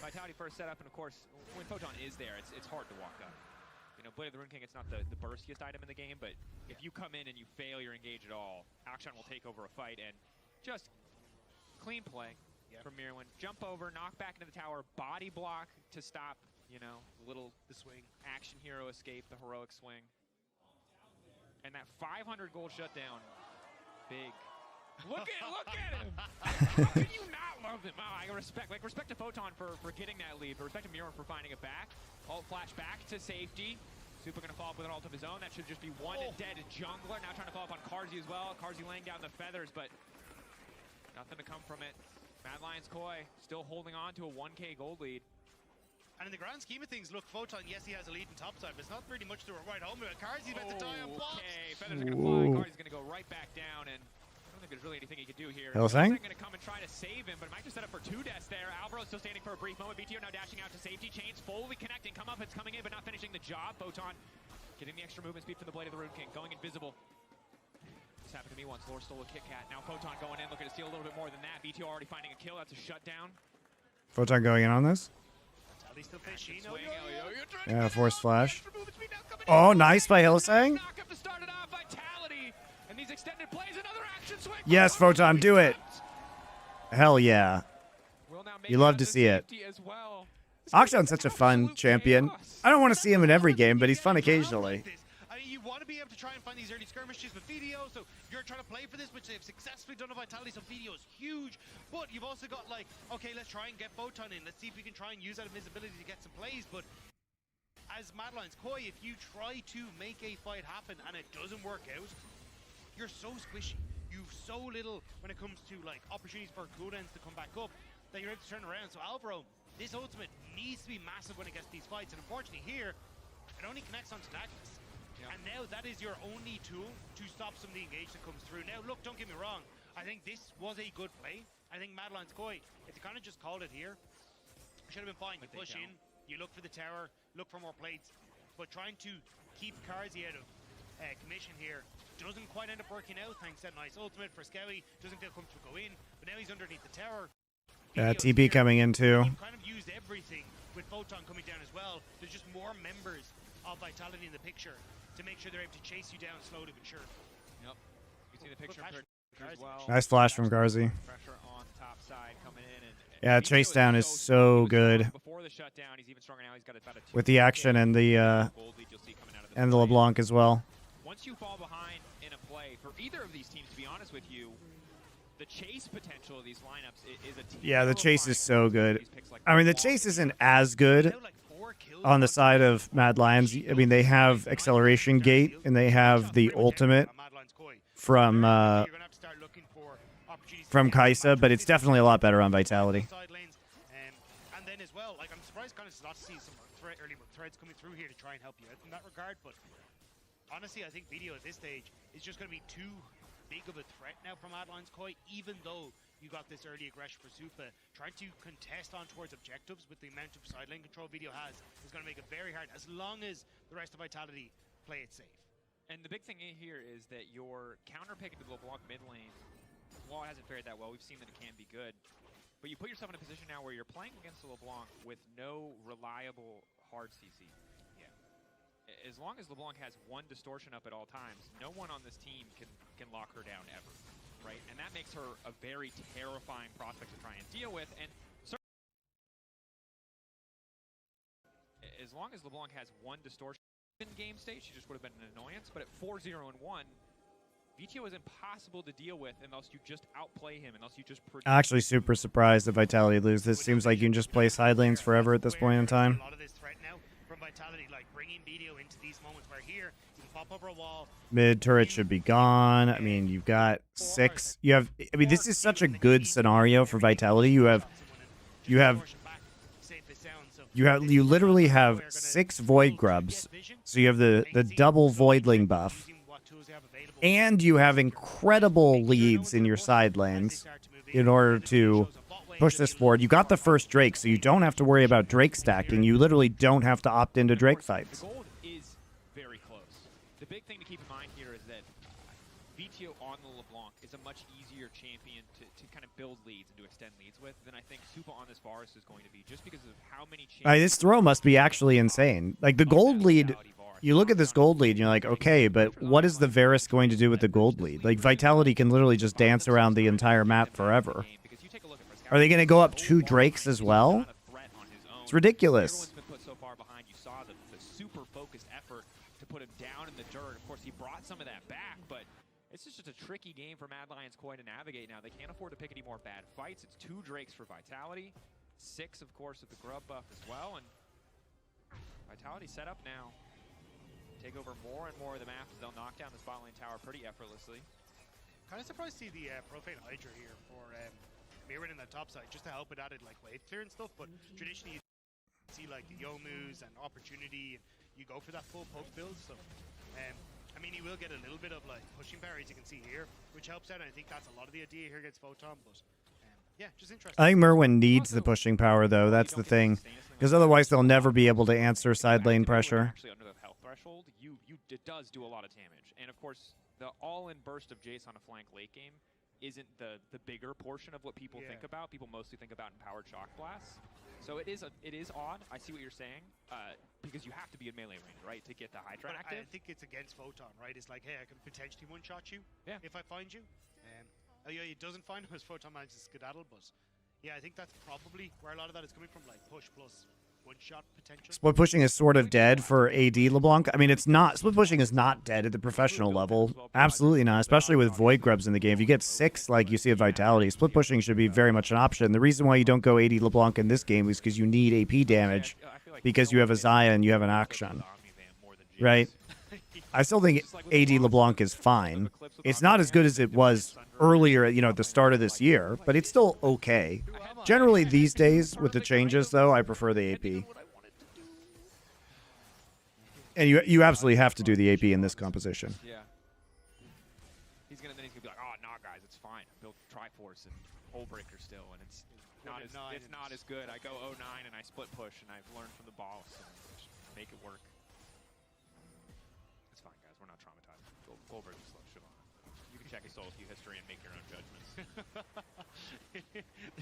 [SPEAKER 7] Vitality first setup, and of course, when Photon is there, it's hard to walk up. You know, Blade of the Rune King, it's not the burstiest item in the game, but if you come in and you fail your engage at all, Akshan will take over a fight and just clean play from Mirwin. Jump over, knock back into the tower, body block to stop, you know, the swing. Action hero escape, the heroic swing. And that 500 gold shutdown, big. Look at him! How can you not love him? Oh, I respect to Photon for getting that lead, but respect to Mirwin for finding it back. Ult flash back to safety. Supa gonna follow up with an ult of his own. That should just be one dead jungler. Now trying to follow up on Carzy as well. Carzy laying down the feathers, but nothing to come from it. Mad Lions Koi still holding on to a 1K gold lead.
[SPEAKER 8] And in the grand scheme of things, look, Photon, yes, he has a lead in topside, but it's not really much to write home about. Carzy's about to die on blocks.
[SPEAKER 7] Okay, feathers are gonna fly. Cary's gonna go right back down, and I don't think there's really anything he could do here.
[SPEAKER 1] Hellsang
[SPEAKER 7] gonna come and try to save him, but it might just set up for 2 deaths there. Alvaro's still standing for a brief moment. BTO now dashing out to safety. Chains fully connecting. Come up, it's coming in, but not finishing the job. Photon getting the extra movement speed from the Blade of the Rune King, going invisible. This happened to me once. Lore stole a Kit Kat. Now Photon going in, looking to steal a little bit more than that. BTO already finding a kill. That's a shutdown.
[SPEAKER 1] Photon going in on this. Yeah, force flash. Oh, nice by Hellsang. Yes, Photon, do it. Hell yeah. You love to see it. Akshan's such a fun champion. I don't want to see him in every game, but he's fun occasionally.
[SPEAKER 8] You want to be able to try and find these early skirmishes with Video, so you're trying to play for this, which they've successfully done with Vitality, so Video is huge. But you've also got like, okay, let's try and get Photon in. Let's see if we can try and use that invisibility to get some plays. But as Mad Lions Koi, if you try to make a fight happen and it doesn't work out, you're so squishy. You've so little when it comes to like opportunities for cooldowns to come back up that you're able to turn around. So Alvaro, this ultimate needs to be massive when it gets these fights, and unfortunately here, it only connects onto Naglis. And now that is your only tool to stop some of the engage that comes through. Now, look, don't get me wrong. I think this was a good play. I think Mad Lions Koi, if you kind of just called it here, should have been fine. You push in, you look for the tower, look for more plates. But trying to keep Carzy out of commission here doesn't quite end up working out. Thanks to that nice ultimate for Scowy. Doesn't feel comfortable to go in. But now he's underneath the tower.
[SPEAKER 1] TP coming in too.
[SPEAKER 8] You've kind of used everything with Photon coming down as well. There's just more members of Vitality in the picture to make sure they're able to chase you down slowly but sure.
[SPEAKER 7] Yep. You see the picture as well.
[SPEAKER 1] Nice flash from Carzy.
[SPEAKER 7] Pressure on top side coming in, and
[SPEAKER 1] yeah, chase down is so good.
[SPEAKER 7] Before the shutdown, he's even stronger now. He's got about a
[SPEAKER 1] with the action and the LeBlanc as well.
[SPEAKER 7] Once you fall behind in a play, for either of these teams, to be honest with you, the chase potential of these lineups is a team.
[SPEAKER 1] Yeah, the chase is so good. I mean, the chase isn't as good on the side of Mad Lions. I mean, they have acceleration gate and they have the ultimate from Kai'Sa, but it's definitely a lot better on Vitality.
[SPEAKER 8] And then as well, like I'm surprised kind of not to see some early threads coming through here to try and help you out in that regard. But honestly, I think Video at this stage is just going to be too big of a threat now from Mad Lions Koi, even though you got this early aggression for Supa. Trying to contest on towards objectives with the amount of side lane control Video has is going to make it very hard, as long as the rest of Vitality play it safe.
[SPEAKER 7] And the big thing here is that your counter pick into the LeBlanc mid lane, while it hasn't fared that well, we've seen that it can be good. But you put yourself in a position now where you're playing against the LeBlanc with no reliable hard CC. As long as LeBlanc has one distortion up at all times, no one on this team can lock her down ever, right? And that makes her a very terrifying prospect to try and deal with. And as long as LeBlanc has one distortion in game state, she just would have been an annoyance. But at 4-0-1, VTO is impossible to deal with unless you just outplay him, unless you just...
[SPEAKER 1] I'm actually super surprised that Vitality lose. This seems like you can just play side lanes forever at this point in time.
[SPEAKER 8] A lot of this threat now from Vitality, like bringing VTO into these moments where here you can pop over a wall.
[SPEAKER 1] Mid turret should be gone. I mean, you've got 6. You have. I mean, this is such a good scenario for Vitality. You literally have 6 Void Grubs. So you have the double Voidling buff. And you have incredible leads in your side lanes in order to push this forward. You got the first Drake, so you don't have to worry about Drake stacking. You literally don't have to opt into Drake fights.
[SPEAKER 7] The gold is very close. The big thing to keep in mind here is that VTO on the LeBlanc is a much easier champion to kind of build leads and to extend leads with than I think Supa on this Varus is going to be, just because of how many champions...
[SPEAKER 1] This throw must be actually insane. Like, the gold lead... You look at this gold lead and you're like, okay, but what is the Varus going to do with the gold lead? Like, Vitality can literally just dance around the entire map forever. Are they going to go up 2 Drakes as well? It's ridiculous.
[SPEAKER 7] Everyone's been put so far behind. You saw the super focused effort to put him down in the dirt. Of course, he brought some of that back, but it's just a tricky game for Mad Lions Koi to navigate now. They can't afford to pick any more bad fights. It's 2 Drakes for Vitality. 6, of course, with the Grub buff as well. And Vitality set up now. Take over more and more of the map as they'll knock down the spot lane tower pretty effortlessly.
[SPEAKER 8] Kind of surprised to see the Profane Hydra here for Mirren in the top side, just to help with added like wave clear and stuff. But traditionally, you see like the Yomus and Opportunity, and you go for that full poke build. So, I mean, you will get a little bit of like pushing power, as you can see here, which helps out. And I think that's a lot of the idea here against Photon. But yeah, just interesting.
[SPEAKER 1] I think Merwin needs the pushing power, though. That's the thing. Because otherwise, they'll never be able to answer side lane pressure.
[SPEAKER 7] Actually, under the health threshold, it does do a lot of damage. And of course, the all-in burst of Jace on a flank late game isn't the bigger portion of what people think about. People mostly think about empowered shock blasts. So it is odd. I see what you're saying, because you have to be in melee range, right, to get the Hydra active.
[SPEAKER 8] I think it's against Photon, right? It's like, hey, I can potentially one-shot you if I find you. Oh yeah, it doesn't find him as Photon manages to skedaddle, but yeah, I think that's probably where a lot of that is coming from, like push plus one-shot potential.
[SPEAKER 1] Split pushing is sort of dead for AD LeBlanc. I mean, it's not. Split pushing is not dead at the professional level. Absolutely not, especially with Void Grubs in the game. If you get 6 like you see at Vitality, split pushing should be very much an option. The reason why you don't go AD LeBlanc in this game is because you need AP damage, because you have a Xayah and you have an Akshan, right? I still think AD LeBlanc is fine. It's not as good as it was earlier, at the start of this year, but it's still okay. Generally, these days, with the changes, though, I prefer the AP. And you absolutely have to do the AP in this composition.
[SPEAKER 7] Yeah. He's gonna be like, oh, nah, guys, it's fine. I built Triforce and Hullbreaker still, and it's not as good. I go 0-9 and I split push, and I've learned from the boss and just make it work. It's fine, guys. We're not traumatized. Goldberg's slow. Shit on. You can check his solo queue history and make your own judgments.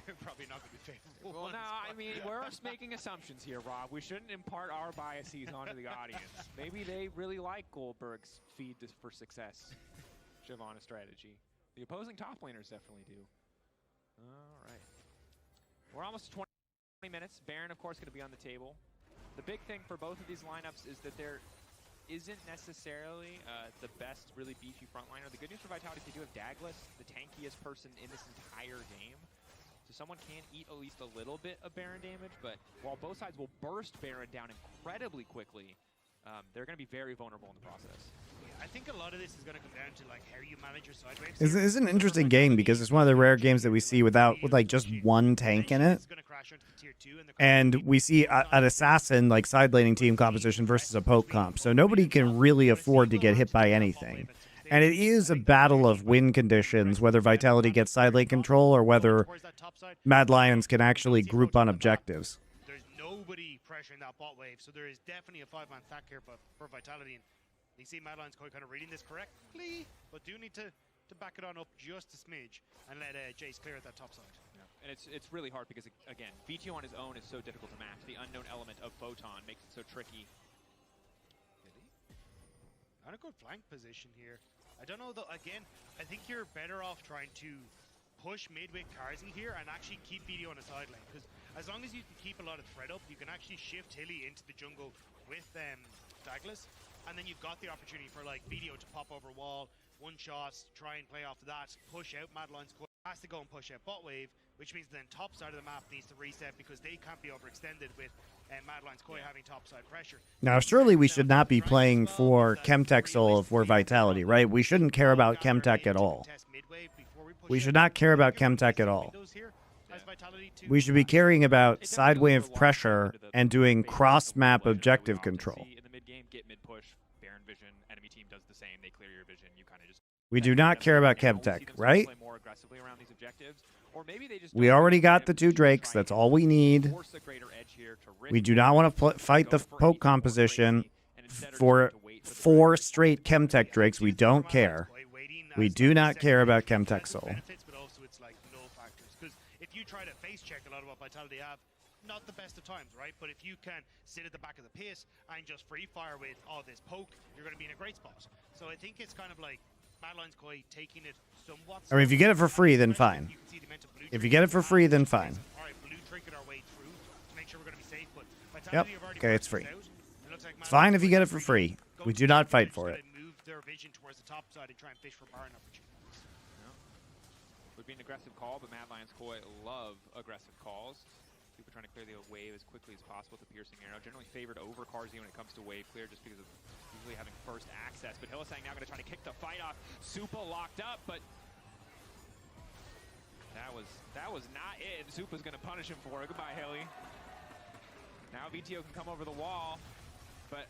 [SPEAKER 8] They're probably not going to be favorable.
[SPEAKER 7] Well, no, I mean, we're just making assumptions here, Rob. We shouldn't impart our biases onto the audience. Maybe they really like Goldberg's feed for success Shyvana strategy. The opposing top laners definitely do. All right. We're almost 20 minutes. Baron, of course, going to be on the table. The big thing for both of these lineups is that there isn't necessarily the best really beefy frontliner. The good news for Vitality is they do have Daglas, the tankiest person in this entire game. So someone can eat at least a little bit of Baron damage, but while both sides will burst Baron down incredibly quickly, they're going to be very vulnerable in the process.
[SPEAKER 8] I think a lot of this is going to come down to like how you manage your side waves.
[SPEAKER 1] It's an interesting game because it's one of the rare games that we see with like just one tank in it. And we see an assassin like side laning team composition versus a poke comp. So nobody can really afford to get hit by anything. And it is a battle of win conditions, whether Vitality gets side lane control or whether Mad Lions can actually group on objectives.
[SPEAKER 8] There's nobody pressuring that bot wave, so there is definitely a 5-man stack here for Vitality. And you see Mad Lions kind of reading this correctly, but do need to back it on up just a smidge and let Jace clear at that top side.
[SPEAKER 7] Yeah. And it's really hard because, again, VTO on his own is so difficult to match. The unknown element of Photon makes it so tricky.
[SPEAKER 8] On a good flank position here. I don't know, though, again, I think you're better off trying to push mid with Karzi here and actually keep VTO on the side lane, because as long as you can keep a lot of threat up, you can actually shift Hilly into the jungle with Douglas, and then you've got the opportunity for like VTO to pop over wall, one shots, try and play off of that, push out Madeline's Koi, has to go and push out bot wave, which means then top side of the map needs to reset because they can't be overextended with Madeline's Koi having top side pressure.
[SPEAKER 1] Now, surely we should not be playing for Chemtech Soul for Vitality, right? We shouldn't care about Chemtech at all. We should not care about Chemtech at all. We should be caring about side wave pressure and doing cross-map objective control.
[SPEAKER 7] In the mid game, get mid push, Baron vision, enemy team does the same, they clear your vision, you kind of just
[SPEAKER 1] We do not care about Chemtech, right? We already got the 2 Drakes. That's all we need. We do not want to fight the poke composition for 4 straight Chemtech Drakes. We don't care. We do not care about Chemtech Soul.
[SPEAKER 8] If you try to face check a lot of what Vitality have, not the best of times, right? But if you can sit at the back of the pit and just free fire with all this poke, you're going to be in a great spot. So I think it's kind of like Madeline's Koi taking it somewhat.
[SPEAKER 1] I mean, if you get it for free, then fine. If you get it for free, then fine.
[SPEAKER 8] All right, blue trinket our way through to make sure we're going to be safe. But
[SPEAKER 1] Yep.
[SPEAKER 8] Vitality have already
[SPEAKER 1] Okay, it's free.
[SPEAKER 8] like
[SPEAKER 1] It's fine if you get it for free. We do not fight for it.
[SPEAKER 8] move their vision towards the top side and try and fish for Baron opportunities.
[SPEAKER 7] Would be an aggressive call, but Mad Lions Koi love aggressive calls. People trying to clear the wave as quickly as possible with the piercing arrow. Generally favored over Carzzy when it comes to wave clear, just because of usually having first access. But Hylissang now going to try to kick the fight off. Supa locked up, but that was not it. Supa's going to punish him for it. Goodbye, Hilly. Now VTO can come over the wall, but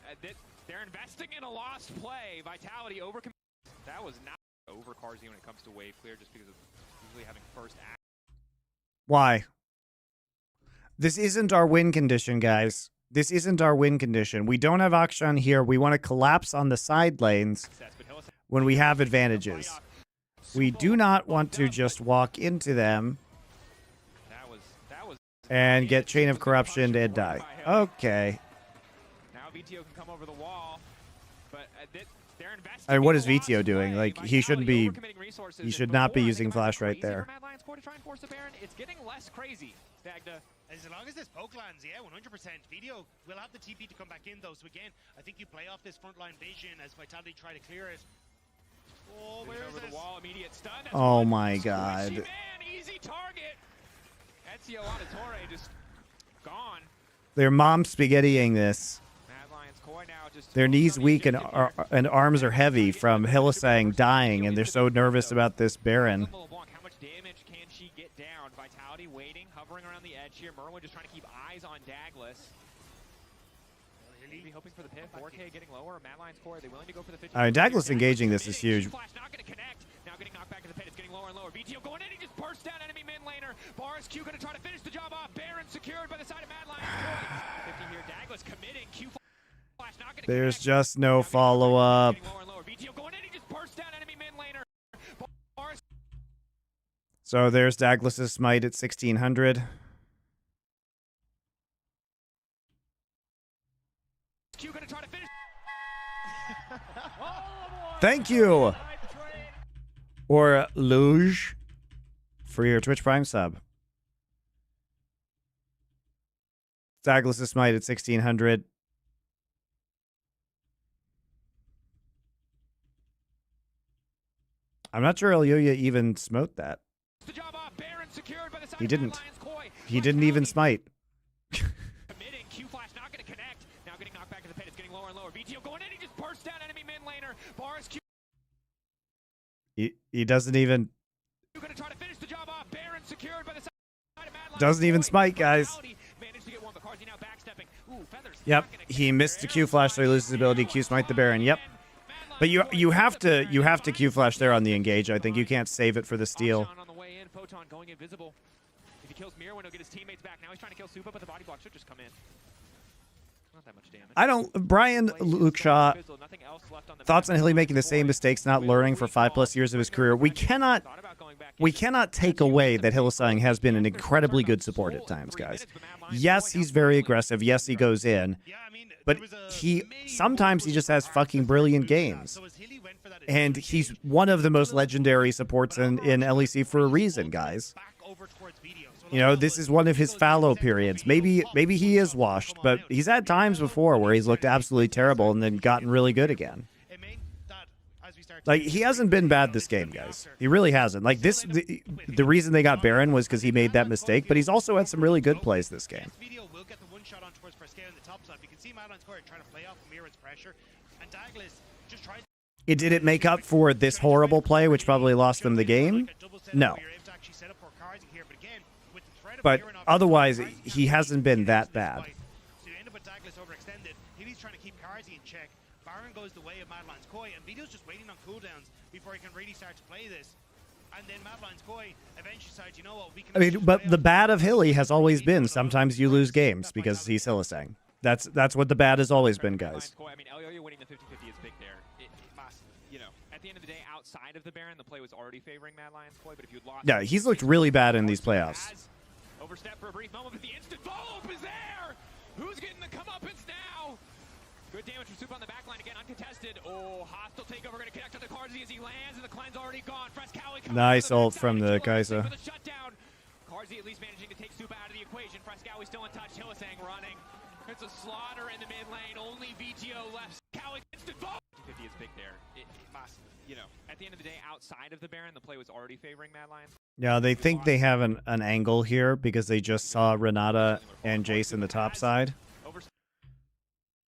[SPEAKER 7] they're investing in a lost play. Vitality over. That was not over Carzzy when it comes to wave clear, just because of usually having first access.
[SPEAKER 1] Why? This isn't our win condition, guys. This isn't our win condition. We don't have Akshan here. We want to collapse on the side lanes when we have advantages. We do not want to just walk into them and get Chain of Corruption and die. Okay.
[SPEAKER 7] Now VTO can come over the wall, but they're investing.
[SPEAKER 1] I mean, what is VTO doing? Like, he shouldn't be. He should not be using flash right there.
[SPEAKER 7] It's getting less crazy. Stagda.
[SPEAKER 8] As long as this poke lands, yeah, 100%. VTO will have the TP to come back in, though. So again, I think you play off this frontline vision as Vitality try to clear it. Oh, where is this?
[SPEAKER 7] The wall, immediate stun.
[SPEAKER 1] Oh my God.
[SPEAKER 7] Man, easy target. Ezio Auditore just gone.
[SPEAKER 1] Their mom spaghettiing this.
[SPEAKER 7] Mad Lions Koi now just
[SPEAKER 1] Their knees weak and arms are heavy from Hylissang dying, and they're so nervous about this Baron.
[SPEAKER 7] How much damage can she get down? Vitality waiting, hovering around the edge here. Merwin just trying to keep eyes on Douglas. Maybe hoping for the pit. 4K getting lower. Mad Lions Koi, are they willing to go for the 50?
[SPEAKER 1] All right, Douglas engaging this is huge.
[SPEAKER 7] Flash not going to connect. Now getting knocked back to the pit. It's getting lower and lower. VTO going in. He just bursts down enemy mid laner. Boris Q going to try to finish the job off. Baron secured by the side of Mad Lions Koi. 50 here. Douglas committing. Q flash not going to
[SPEAKER 1] There's just no follow-up.
[SPEAKER 7] VTO going in. He just bursts down enemy mid laner. Boris.
[SPEAKER 1] So there's Douglas's smite at 1600.
[SPEAKER 7] Q going to try to finish.
[SPEAKER 1] Thank you, or Luge, for your Twitch Prime sub. Douglas's smite at 1600. I'm not sure Ilya even smote that. He didn't. He didn't even smite.
[SPEAKER 7] Committing. Q flash not going to connect. Now getting knocked back to the pit. It's getting lower and lower. VTO going in. He just bursts down enemy mid laner. Boris Q.
[SPEAKER 1] He doesn't even.
[SPEAKER 7] Going to try to finish the job off. Baron secured by the side of Mad Lions.
[SPEAKER 1] Doesn't even smite, guys.
[SPEAKER 7] Managed to get one, but Carzzy now backstepping. Ooh, Feathers.
[SPEAKER 1] Yep, he missed the Q flash, so he loses his ability. Q smite the Baron. Yep. But you have to Q flash there on the engage. I think you can't save it for the steal.
[SPEAKER 7] On the way in, Photon going invisible. If he kills Mirwin, he'll get his teammates back. Now he's trying to kill Supa, but the body block should just come in. Not that much damage.
[SPEAKER 1] I don't. Brian Luke Shaw. Thoughts on Hilly making the same mistakes, not learning for 5+ years of his career. We cannot take away that Hylissang has been an incredibly good support at times, guys. Yes, he's very aggressive. Yes, he goes in. But sometimes he just has fucking brilliant games. And he's one of the most legendary supports in LEC for a reason, guys. You know, this is one of his fallow periods. Maybe he is washed, but he's had times before where he's looked absolutely terrible and then gotten really good again.
[SPEAKER 8] It meant that as we start
[SPEAKER 1] Like, he hasn't been bad this game, guys. He really hasn't. Like, the reason they got Baron was because he made that mistake, but he's also had some really good plays this game.
[SPEAKER 8] Will get the one shot on towards Frescale in the top side. You can see Madeline's Square trying to play off Miran's pressure, and Douglas just tries.
[SPEAKER 1] Did it make up for this horrible play, which probably lost them the game? No. But otherwise, he hasn't been that bad.
[SPEAKER 8] So you end up with Douglas overextended. He's trying to keep Carzy in check. Baron goes the way of Madeline's Koi, and Vito's just waiting on cooldowns before he can really start to play this. And then Madeline's Koi eventually decides, you know what, we can.
[SPEAKER 1] I mean, but the bad of Hilly has always been sometimes you lose games because he's Hylissang. That's what the bad has always been, guys.
[SPEAKER 7] I mean, Elio winning the 50-50 is big there. You know, at the end of the day, outside of the Baron, the play was already favoring Mad Lions Koi, but if you'd lost...
[SPEAKER 1] Yeah, he's looked really bad in these playoffs.
[SPEAKER 7] Overstep for a brief moment, but the instant follow-up is there! Who's getting the comeuppance now? Good damage from Soup on the backline again, uncontested. Oh, hostile takeover, gonna connect to the Carzy as he lands, and the cleanse already gone. Frescale
[SPEAKER 1] nice ult from the Kai'Sa.
[SPEAKER 7] Carzy at least managing to take Soup out of the equation. Frescale still in touch, Hylissang running. It's a slaughter in the mid lane, only VTO left. Cowie instant vote! 50 is big there. You know, at the end of the day, outside of the Baron, the play was already favoring Mad Lions.
[SPEAKER 1] Yeah, they think they have an angle here because they just saw Renata and Jace in the top side.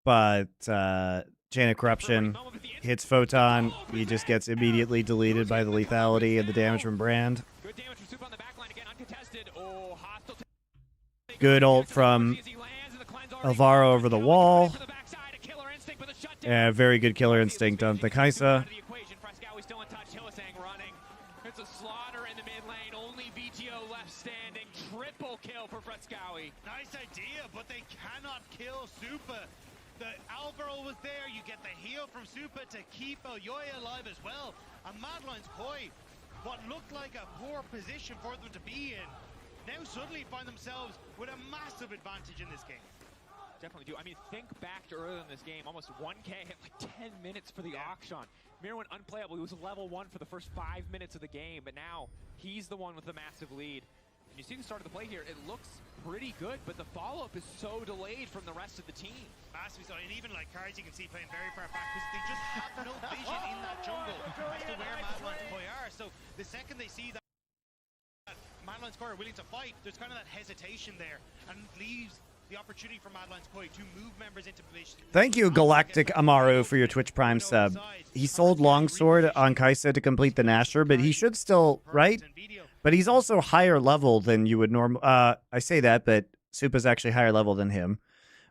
[SPEAKER 1] But Chain of Corruption hits Photon. He just gets immediately deleted by the lethality and the damage from Brand.
[SPEAKER 7] Good damage from Soup on the backline again, uncontested. Oh, hostile.
[SPEAKER 1] Good ult from Alvaro over the wall. Very good killer instinct on the Kai'Sa.
[SPEAKER 7] It's a slaughter in the mid lane. Only VTO left standing. Triple kill for Frescale.
[SPEAKER 8] Nice idea, but they cannot kill Supa. The Alvaro was there. You get the heal from Supa to keep Elyoya alive as well. And Mad Lions Koi, what looked like a poor position for them to be in, now suddenly find themselves with a massive advantage in this game.
[SPEAKER 7] Definitely do. I mean, think back to earlier in this game, almost 1K hit like 10 minutes for the auction. Mira went unplayable. He was level 1 for the first 5 minutes of the game, but now he's the one with the massive lead. And you see the start of the play here, it looks pretty good, but the follow-up is so delayed from the rest of the team.
[SPEAKER 8] Massively so, and even like Cards you can see playing very far back because they just have no vision in that jungle as to where Mad Lions Koi are. So the second they see that Mad Lions Koi are willing to fight, there's kind of that hesitation there and leaves the opportunity for Mad Lions Koi to move members into position.
[SPEAKER 1] Thank you, Galactic Amaru, for your Twitch Prime sub. He sold Longsword on Kai'Sa to complete the Nasher, but he should still, right? But he's also higher level than you would normally... I say that, but Supa's actually higher level than him.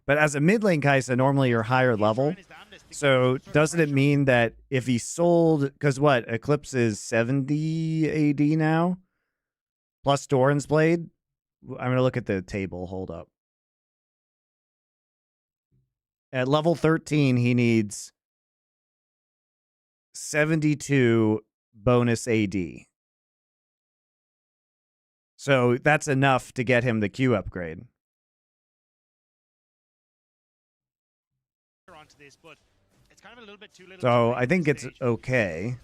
[SPEAKER 1] But as a mid lane Kai'Sa, normally you're higher level. So doesn't it mean that if he sold... Because what? Eclipse is 70 AD now? Plus Doran's Blade? I'm going to look at the table. Hold up. At level 13, he needs 72 bonus AD. So that's enough to get him the Q upgrade. So I think it's okay.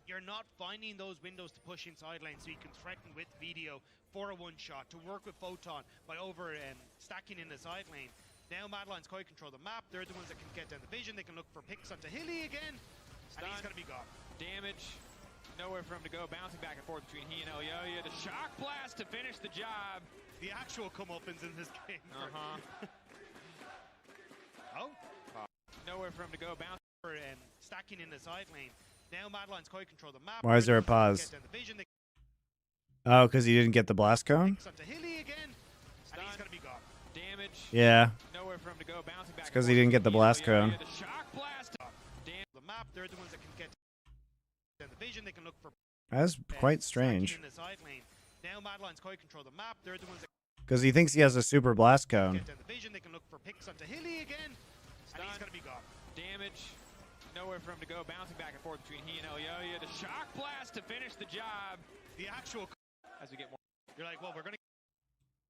[SPEAKER 8] You're not finding those windows to push inside lane, so you can threaten with Video for a one-shot, to work with Photon by stacking in the side lane. Now Mad Lions Koi control the map. They're the ones that can get down the vision. They can look for picks onto Hilly again. And he's going to be gone.
[SPEAKER 7] Damage. Nowhere for him to go. Bouncing back and forth between he and Elyoya. The shock blast to finish the job.
[SPEAKER 8] The actual comeuppance in this game.
[SPEAKER 7] Nowhere for him to go. Bouncing
[SPEAKER 8] for stacking in the side lane. Now Mad Lions Koi control the map.
[SPEAKER 1] Why is there a pause? Oh, because he didn't get the blast cone?
[SPEAKER 8] Hilly again. And he's going to be gone.
[SPEAKER 7] Damage.
[SPEAKER 1] Yeah.
[SPEAKER 7] Nowhere for him to go. Bouncing back.
[SPEAKER 1] It's because he didn't get the blast cone.
[SPEAKER 7] The shock blast.
[SPEAKER 8] The map. They're the ones that can get down the vision. They can look for.
[SPEAKER 1] That's quite strange.
[SPEAKER 8] In the side lane. Now Mad Lions Koi control the map. They're the ones that.
[SPEAKER 1] Because he thinks he has a super blast cone.
[SPEAKER 8] Get down the vision. They can look for picks onto Hilly again. And he's going to be gone.
[SPEAKER 7] Damage. Nowhere for him to go. Bouncing back and forth between he and Elyoya. The shock blast to finish the job.
[SPEAKER 8] The actual.
[SPEAKER 7] As we get more.
[SPEAKER 8] You're like, well, we're going to.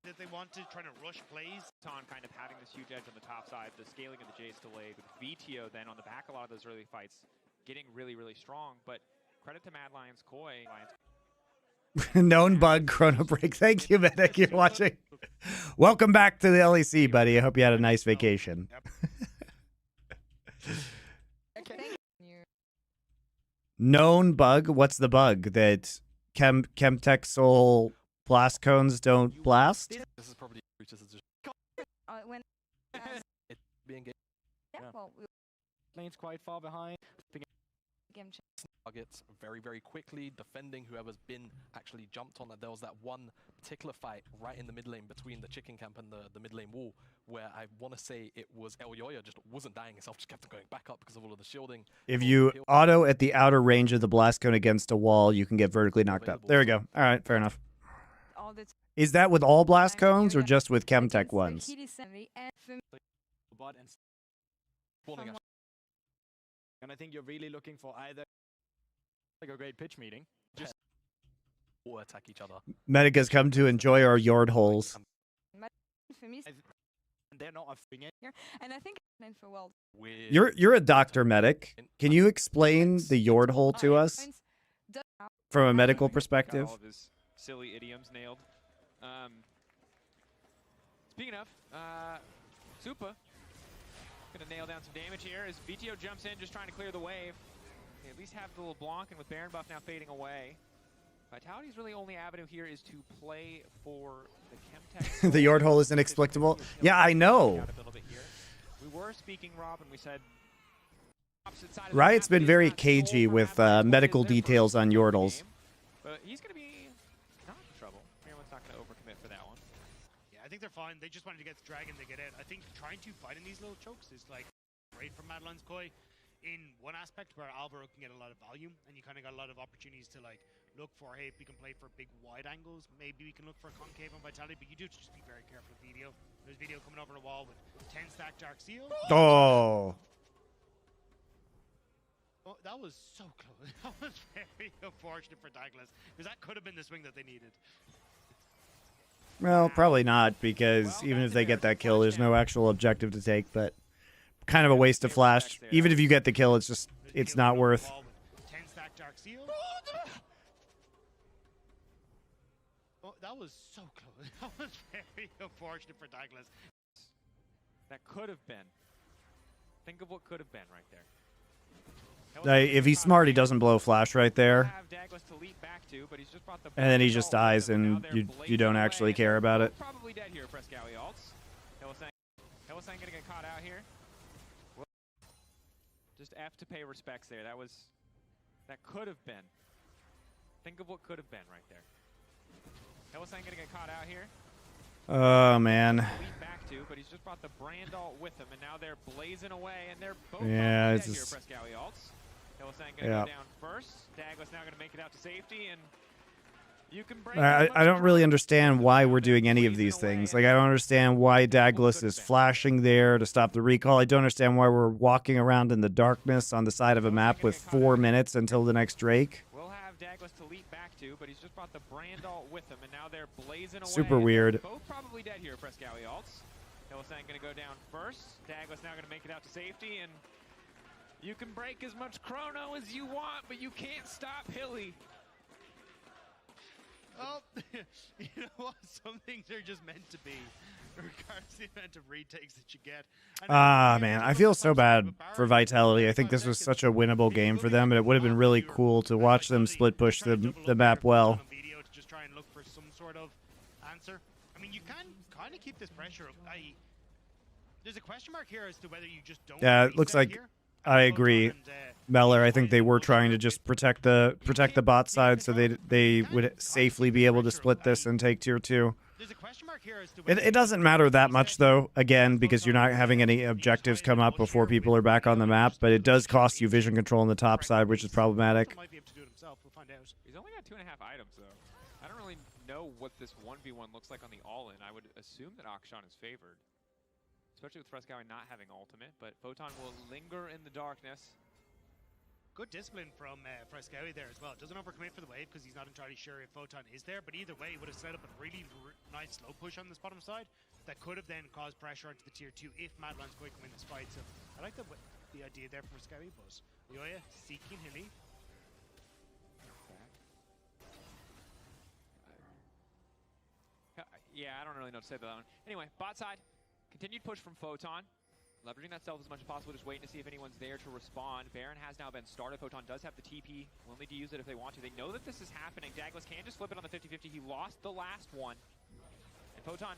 [SPEAKER 8] That they want to try to rush plays.
[SPEAKER 7] On kind of having this huge edge on the top side, the scaling of the Jace delayed, with VTO then on the back a lot of those early fights getting really, really strong. But credit to Mad Lions Koi.
[SPEAKER 1] Known bug chrono break. Thank you, Medic. You're watching. Welcome back to the LEC, buddy. I hope you had a nice vacation. Known bug? What's the bug? That Chemtexel blast cones don't blast?
[SPEAKER 9] This is probably just
[SPEAKER 10] when
[SPEAKER 9] it being game.
[SPEAKER 10] yeah, well, we
[SPEAKER 11] Lane's quite far behind.
[SPEAKER 10] game check.
[SPEAKER 9] Targets very, very quickly, defending whoever's been actually jumped on. There was that one particular fight right in the mid lane between the chicken camp and the mid lane wall, where I want to say it was El Yoya just wasn't dying himself, just kept going back up because of all of the shielding.
[SPEAKER 1] If you auto at the outer range of the blast cone against a wall, you can get vertically knocked up. There we go. All right, fair enough.
[SPEAKER 10] All the
[SPEAKER 1] Is that with all blast cones or just with Chemtech ones?
[SPEAKER 11] Bot and
[SPEAKER 9] Spawning actually.
[SPEAKER 11] and I think you're really looking for either like a great pitch meeting. Just
[SPEAKER 9] or attack each other.
[SPEAKER 1] Medic has come to enjoy our yard holes.
[SPEAKER 10] for me,
[SPEAKER 11] and they're not offering it.
[SPEAKER 10] and I think for world.
[SPEAKER 1] You're a doctor, Medic. Can you explain the yard hole to us from a medical perspective?
[SPEAKER 7] Got all of his silly idioms nailed. Speaking of, Supa gonna nail down some damage here as VTO jumps in, just trying to clear the wave. They at least have the little Blanc, and with Baron buff now fading away, Vitality's really only avenue here is to play for the Chemtech.
[SPEAKER 1] The yard hole is inexplicable. Yeah, I know.
[SPEAKER 7] We were speaking, Rob, and we said
[SPEAKER 1] Riot's been very cagey with medical details on yordles.
[SPEAKER 7] But he's going to be not in trouble. Everyone's not going to overcommit for that one.
[SPEAKER 8] Yeah, I think they're fine. They just wanted to get the dragon to get out. I think trying to fight in these little chokes is like great for Madeline's Koi in one aspect where Alvaro can get a lot of volume and you kind of got a lot of opportunities to like look for, hey, if we can play for big wide angles, maybe we can look for a concave on Vitality, but you do have to just be very careful with Video. There's Video coming over the wall with 10 stack Dark Seal.
[SPEAKER 1] Oh.
[SPEAKER 8] Oh, that was so close. That was very unfortunate for Douglas, because that could have been the swing that they needed.
[SPEAKER 1] Well, probably not, because even if they get that kill, there's no actual objective to take, but kind of a waste of flash. Even if you get the kill, it's just, it's not worth.
[SPEAKER 8] 10 stack Dark Seal. Oh, that was so close. That was very unfortunate for Douglas.
[SPEAKER 7] That could have been. Think of what could have been right there.
[SPEAKER 1] If he's smart, he doesn't blow flash right there. And then he just dies, and you don't actually care about it.
[SPEAKER 7] Probably dead here, Frescowie ults. Hellsang gonna get caught out here. Just F to pay respects there. That could have been. Think of what could have been right there. Hellsang gonna get caught out here.
[SPEAKER 1] Oh man.
[SPEAKER 7] Back to, but he's just brought the brand ult with him, and now they're blazing away, and they're both
[SPEAKER 1] yeah,
[SPEAKER 7] dead
[SPEAKER 1] it's
[SPEAKER 7] here,
[SPEAKER 1] just...
[SPEAKER 7] Frescowie ults. Hellsang gonna go down first. Douglas now gonna make it out to safety, and you can break.
[SPEAKER 1] I don't really understand why we're doing any of these things. Like, I don't understand why Douglas is flashing there to stop the recall. I don't understand why we're walking around in the darkness on the side of a map with 4 minutes until the next Drake.
[SPEAKER 7] We'll have Douglas to leap back to, but he's just brought the brand ult with him, and now they're blazing away.
[SPEAKER 1] Super weird.
[SPEAKER 7] Both probably dead here, Frescowie ults. Hellsang gonna go down first. Douglas now gonna make it out to safety, and you can break as much chrono as you want, but you can't stop Hilly.
[SPEAKER 8] Well, you know what? Some things are just meant to be, regardless of the amount of retakes that you get.
[SPEAKER 1] Man, I feel so bad for Vitality. I think this was such a winnable game for them, and it would have been really cool to watch them split push the map well.
[SPEAKER 8] To just try and look for some sort of answer. I mean, you can kind of keep this pressure up. There's a question mark here as to whether you just don't.
[SPEAKER 1] Yeah, it looks like
[SPEAKER 8] here.
[SPEAKER 1] I agree, Meller. I think they were trying to just protect the bot side so they would safely be able to split this and take tier 2. It doesn't matter that much though, again, because you're not having any objectives come up before people are back on the map, but it does cost you vision control on the top side, which is problematic.
[SPEAKER 7] He's only got 2.5 items though. I don't really know what this 1v1 looks like on the all-in. I would assume that Akshan is favored, especially with Frescowie not having ultimate, but Photon will linger in the darkness.
[SPEAKER 8] Good discipline from Frescowie there as well. Doesn't overcommit for the wave because he's not entirely sure if Photon is there, but either way, he would have set up a really nice slow push on this bottom side that could have then caused pressure onto the tier 2 if Madeline's Koi can win this fight. So I like the idea there from Frescowie, but Yoya seeking Hilly.
[SPEAKER 7] Yeah, I don't really know what to say about that one. Anyway, bot side. Continued push from Photon. Leveraging that stealth as much as possible, just waiting to see if anyone's there to respond. Baron has now been started. Photon does have the TP. Will need to use it if they want to. They know that this is happening. Douglas can just flip it on the 50-50. He lost the last one. And Photon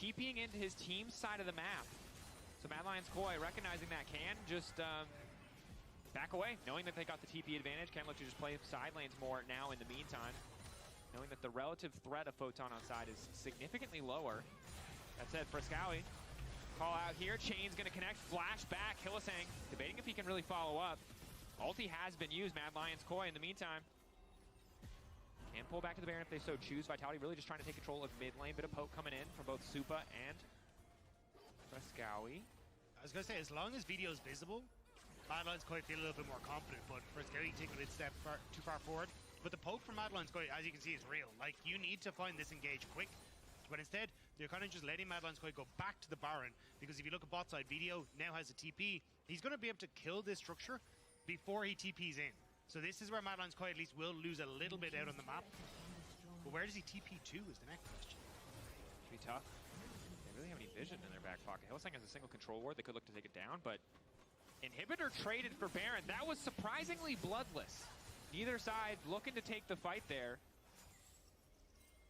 [SPEAKER 7] TPing into his team's side of the map. So Mad Lions Koi, recognizing that, can just back away, knowing that they got the TP advantage. Can look to just play side lanes more now in the meantime, knowing that the relative threat of Photon on side is significantly lower. That said, Frescowi, call out here. Chain's going to connect. Flash back. Hillisang debating if he can really follow up. Ulti has been used. Mad Lions Koi in the meantime. And pull back to the Baron if they so choose. Vitality really just trying to take control of mid lane. Bit of poke coming in from both Supa and Frescowi.
[SPEAKER 8] I was going to say, as long as video is visible, Mad Lions Koi feel a little bit more confident, but Frescowi taking a step too far forward. But the poke from Mad Lions Koi, as you can see, is real. Like, you need to find this engage quick. But instead, they're kind of just letting Mad Lions Koi go back to the Baron, because if you look at bot side, Video now has a TP. He's going to be able to kill this structure before he TPs in. So this is where Mad Lions Koi at least will lose a little bit out on the map. But where does he TP to is the next question.
[SPEAKER 7] Should be tough. They really have any vision in their back pocket. Hillsang has a single control ward. They could look to take it down, but Inhibitor traded for Baron. That was surprisingly bloodless. Neither side looking to take the fight there.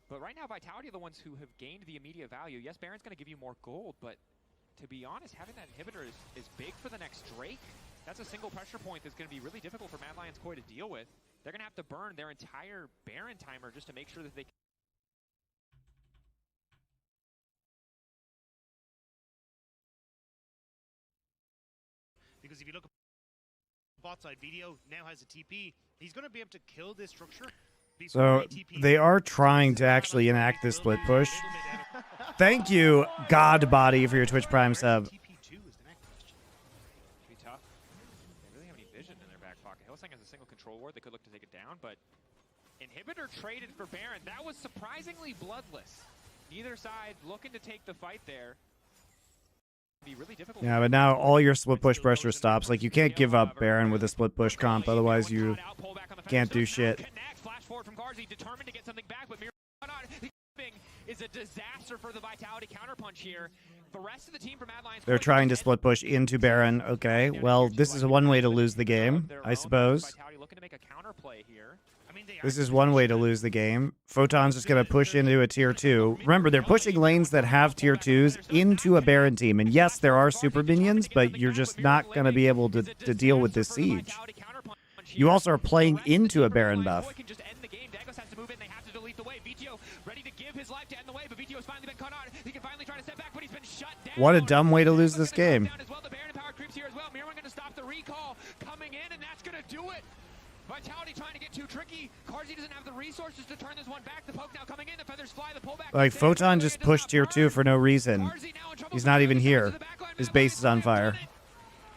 [SPEAKER 7] But right now, Vitality are the ones who have gained the immediate value. Yes, Baron's going to give you more gold, but to be honest, having that inhibitor is big for the next Drake. That's a single pressure point that's going to be really difficult for Mad Lions Koi to deal with. They're going to have to burn their entire Baron timer just to make sure that they
[SPEAKER 8] because if you look at bot side, Video now has a TP. He's going to be able to kill this structure.
[SPEAKER 1] So they are trying to actually enact this split push. Thank you, Godbody, for your Twitch Prime sub.
[SPEAKER 7] be tough. They really have any vision in their back pocket. Hillsang has a single control ward. They could look to take it down, but Inhibitor traded for Baron. That was surprisingly bloodless. Neither side looking to take the fight there. Be really difficult.
[SPEAKER 1] Yeah, but now all your split push pressure stops. Like, you can't give up Baron with a split push comp, otherwise you can't do shit.
[SPEAKER 7] Flash forward from Garzi, determined to get something back, but is a disaster for the Vitality counterpunch here. The rest of the team from Mad Lions,
[SPEAKER 1] They're trying to split push into Baron. Okay, well, this is one way to lose the game, I suppose.
[SPEAKER 7] Vitality looking to make a counterplay here.
[SPEAKER 1] This is one way to lose the game. Photon's just going to push into a tier 2. Remember, they're pushing lanes that have tier 2s into a Baron team. And yes, there are super minions, but you're just not going to be able to deal with this siege. You also are playing into a Baron buff. What a dumb way to lose this game.
[SPEAKER 7] Vitality trying to get too tricky. Carzy doesn't have the resources to turn this one back. The poke now coming in. The feathers fly. The pullback.
[SPEAKER 1] Like, Photon just pushed tier 2 for no reason. He's not even here. His base is on fire.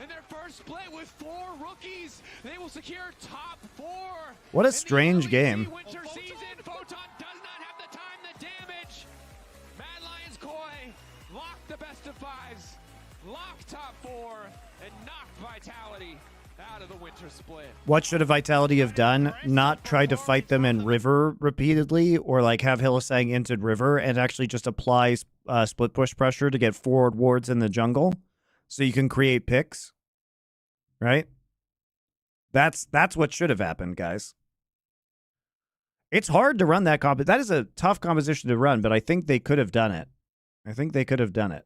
[SPEAKER 7] In their first split with 4 rookies, they will secure top 4.
[SPEAKER 1] What a strange game.
[SPEAKER 7] Winter season. Photon does not have the time, the damage. Mad Lions Koi lock the best of 5s, lock top 4, and knock Vitality out of the winter split.
[SPEAKER 1] What should a Vitality have done? Not tried to fight them in River repeatedly, or like have Hillisang into River and actually just apply split push pressure to get forward wards in the jungle so you can create picks, right? That's what should have happened, guys. It's hard to run that comp. That is a tough composition to run, but I think they could have done it. I think they could have done it.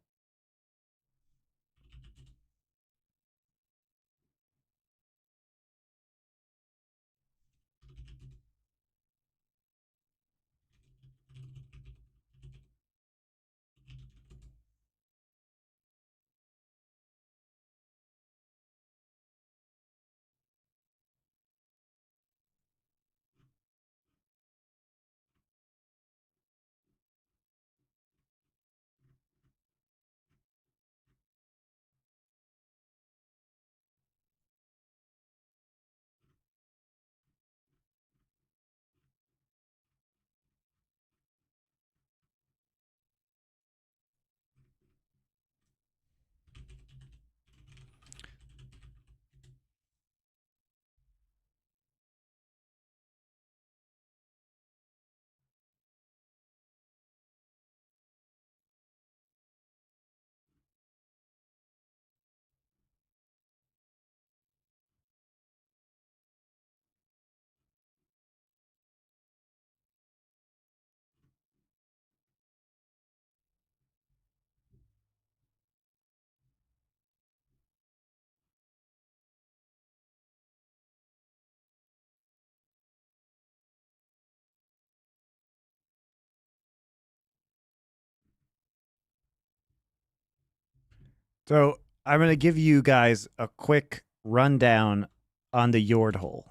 [SPEAKER 1] So I'm going to give you guys a quick rundown on the Yordle.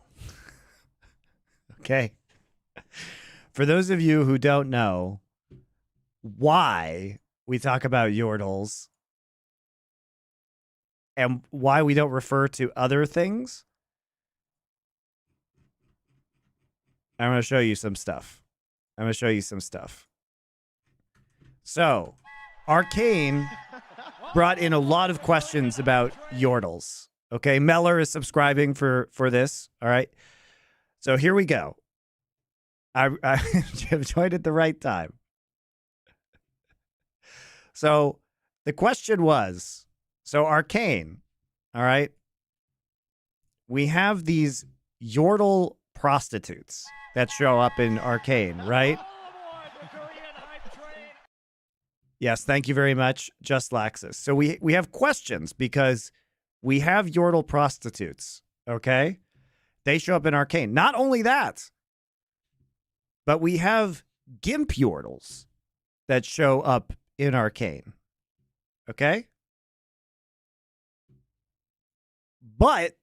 [SPEAKER 1] Okay. For those of you who don't know why we talk about Yordles and why we don't refer to other things, I'm going to show you some stuff. So, Arcane brought in a lot of questions about Yordles. Okay, Meller is subscribing for this. All right. So here we go. I have joined at the right time. So the question was, so Arcane, all right, we have these Yordle prostitutes that show up in Arcane, right? Yes, thank you very much, Just Laxus. So we have questions because we have Yordle prostitutes, okay? They show up in Arcane. Not only that, but we have Gimp Yordles that show up in Arcane, okay? But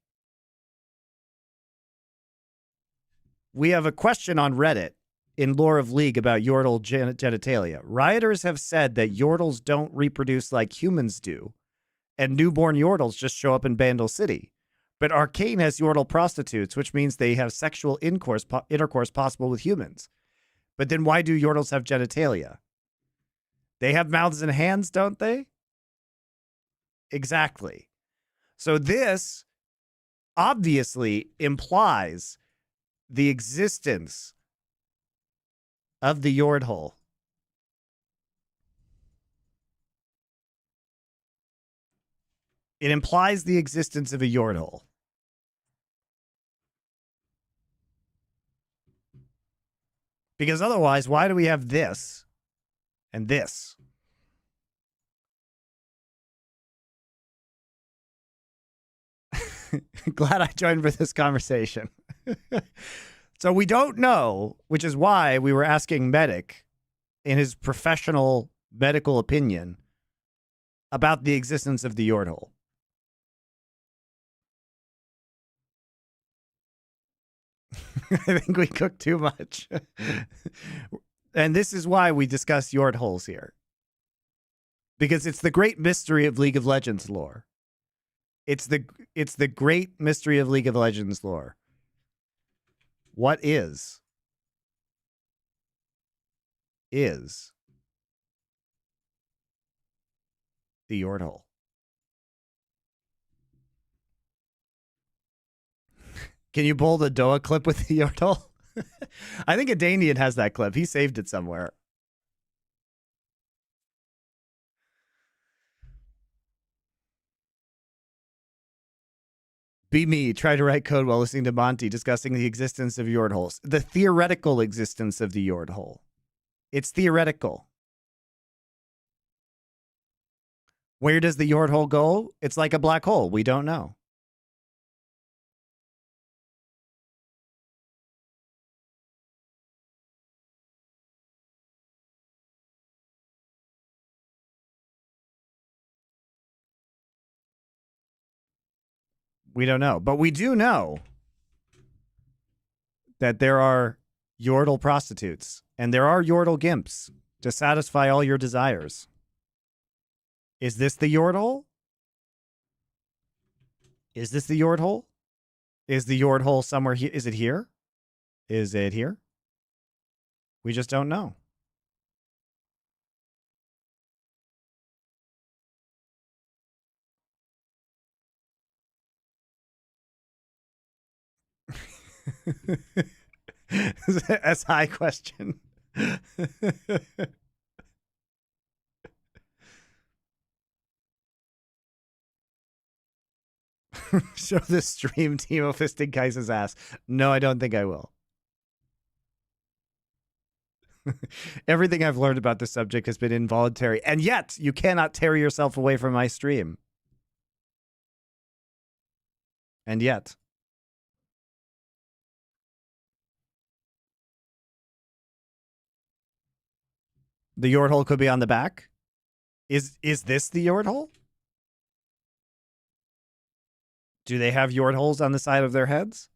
[SPEAKER 1] we have a question on Reddit in Lore of League about Yordle genitalia. Rioters have said that Yordles don't reproduce like humans do, and newborn Yordles just show up in Bandle City. But Arcane has Yordle prostitutes, which means they have sexual intercourse possible with humans. But then why do Yordles have genitalia? They have mouths and hands, don't they? Exactly. So this obviously implies the existence of the Yordle. It implies the existence of a Yordle. Because otherwise, why do we have this and this? Glad I joined for this conversation. So we don't know, which is why we were asking Medic in his professional medical opinion about the existence of the Yordle. I think we cooked too much. And this is why we discuss Yordles here. Because it's the great mystery of League of Legends lore. It's the great mystery of League of Legends lore. What is the Yordle? Can you pull the Doa clip with the Yordle? I think Adanian has that clip. He saved it somewhere. Be me. Try to write code while listening to Monty discussing the existence of Yordles. The theoretical existence of the Yordle. It's theoretical. Where does the Yordle go? It's like a black hole. We don't know. We don't know. But we do know that there are Yordle prostitutes and there are Yordle gimps to satisfy all your desires. Is this the Yordle? Is this the Yordle? Is the Yordle somewhere here? Is it here? Is it here? We just don't know. That's a high question. Show the stream Timo fisting Kaiser's ass. No, I don't think I will. Everything I've learned about this subject has been involuntary, and yet you cannot tear yourself away from my stream. And yet. The Yordle could be on the back. Is this the Yordle? Do they have yord holes on the side of their heads?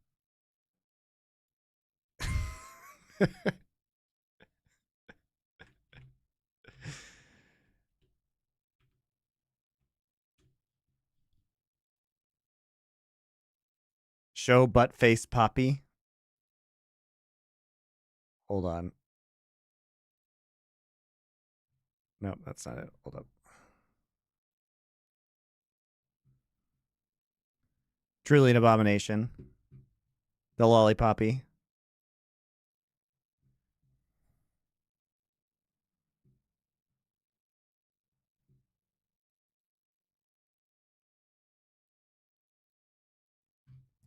[SPEAKER 1] Show butt face Poppy. Hold on. No, that's not it. Hold up. Truly an abomination. The lollipoppy.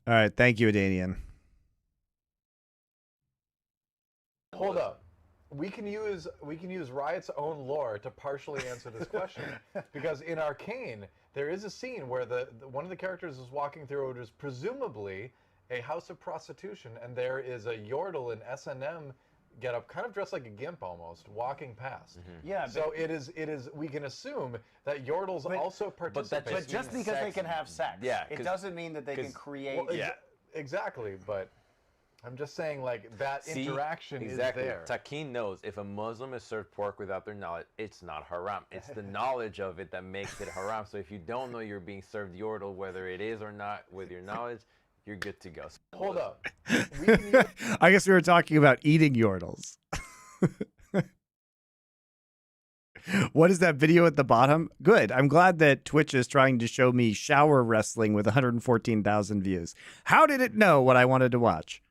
[SPEAKER 1] All right, thank you, Adanian.
[SPEAKER 12] Hold up. We can use Riot's own lore to partially answer this question, because in Arcane there is a scene where one of the characters is walking through what is presumably a house of prostitution, and there is a Yordle in S&M getup, kind of dressed like a gimp almost, walking past.
[SPEAKER 13] Yeah.
[SPEAKER 12] So it is. We can assume that Yordles also participate.
[SPEAKER 13] But just because they can have sex, it doesn't mean that they can create.
[SPEAKER 12] Well, exactly. But I'm just saying, like, that interaction is there.
[SPEAKER 14] Takin knows if a Muslim is served pork without their knowledge, it's not haram. It's the knowledge of it that makes it haram. So if you don't know you're being served Yordle, whether it is or not, with your knowledge, you're good to go.
[SPEAKER 12] Hold up.
[SPEAKER 1] I guess we were talking about eating Yordles. What is that video at the bottom? Good. I'm glad that Twitch is trying to show me shower wrestling with 114,000 views. How did it know what I wanted to watch?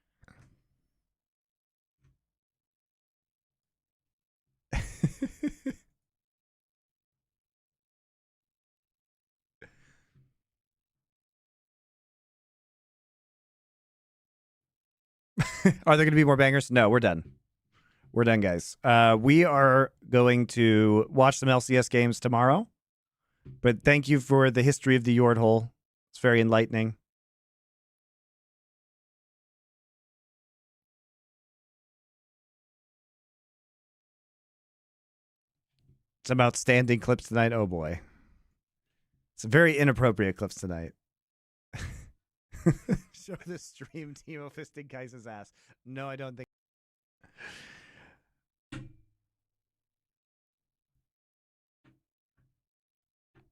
[SPEAKER 1] Are there going to be more bangers? No, we're done. We're done, guys. We are going to watch some LCS games tomorrow. But thank you for the history of the Yord Hole. It's very enlightening. Some outstanding clips tonight. Oh, boy. Some very inappropriate clips tonight. Show the stream Timo fisting Kai's ass. No, I don't think.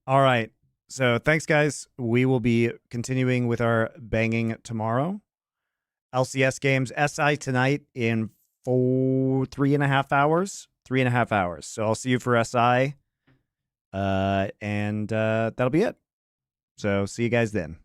[SPEAKER 1] All right. So thanks, guys. We will be continuing with our banging tomorrow. LCS games, SI tonight in 3.5 hours. 3.5 hours. So I'll see you for SI. And that'll be it. So see you guys then.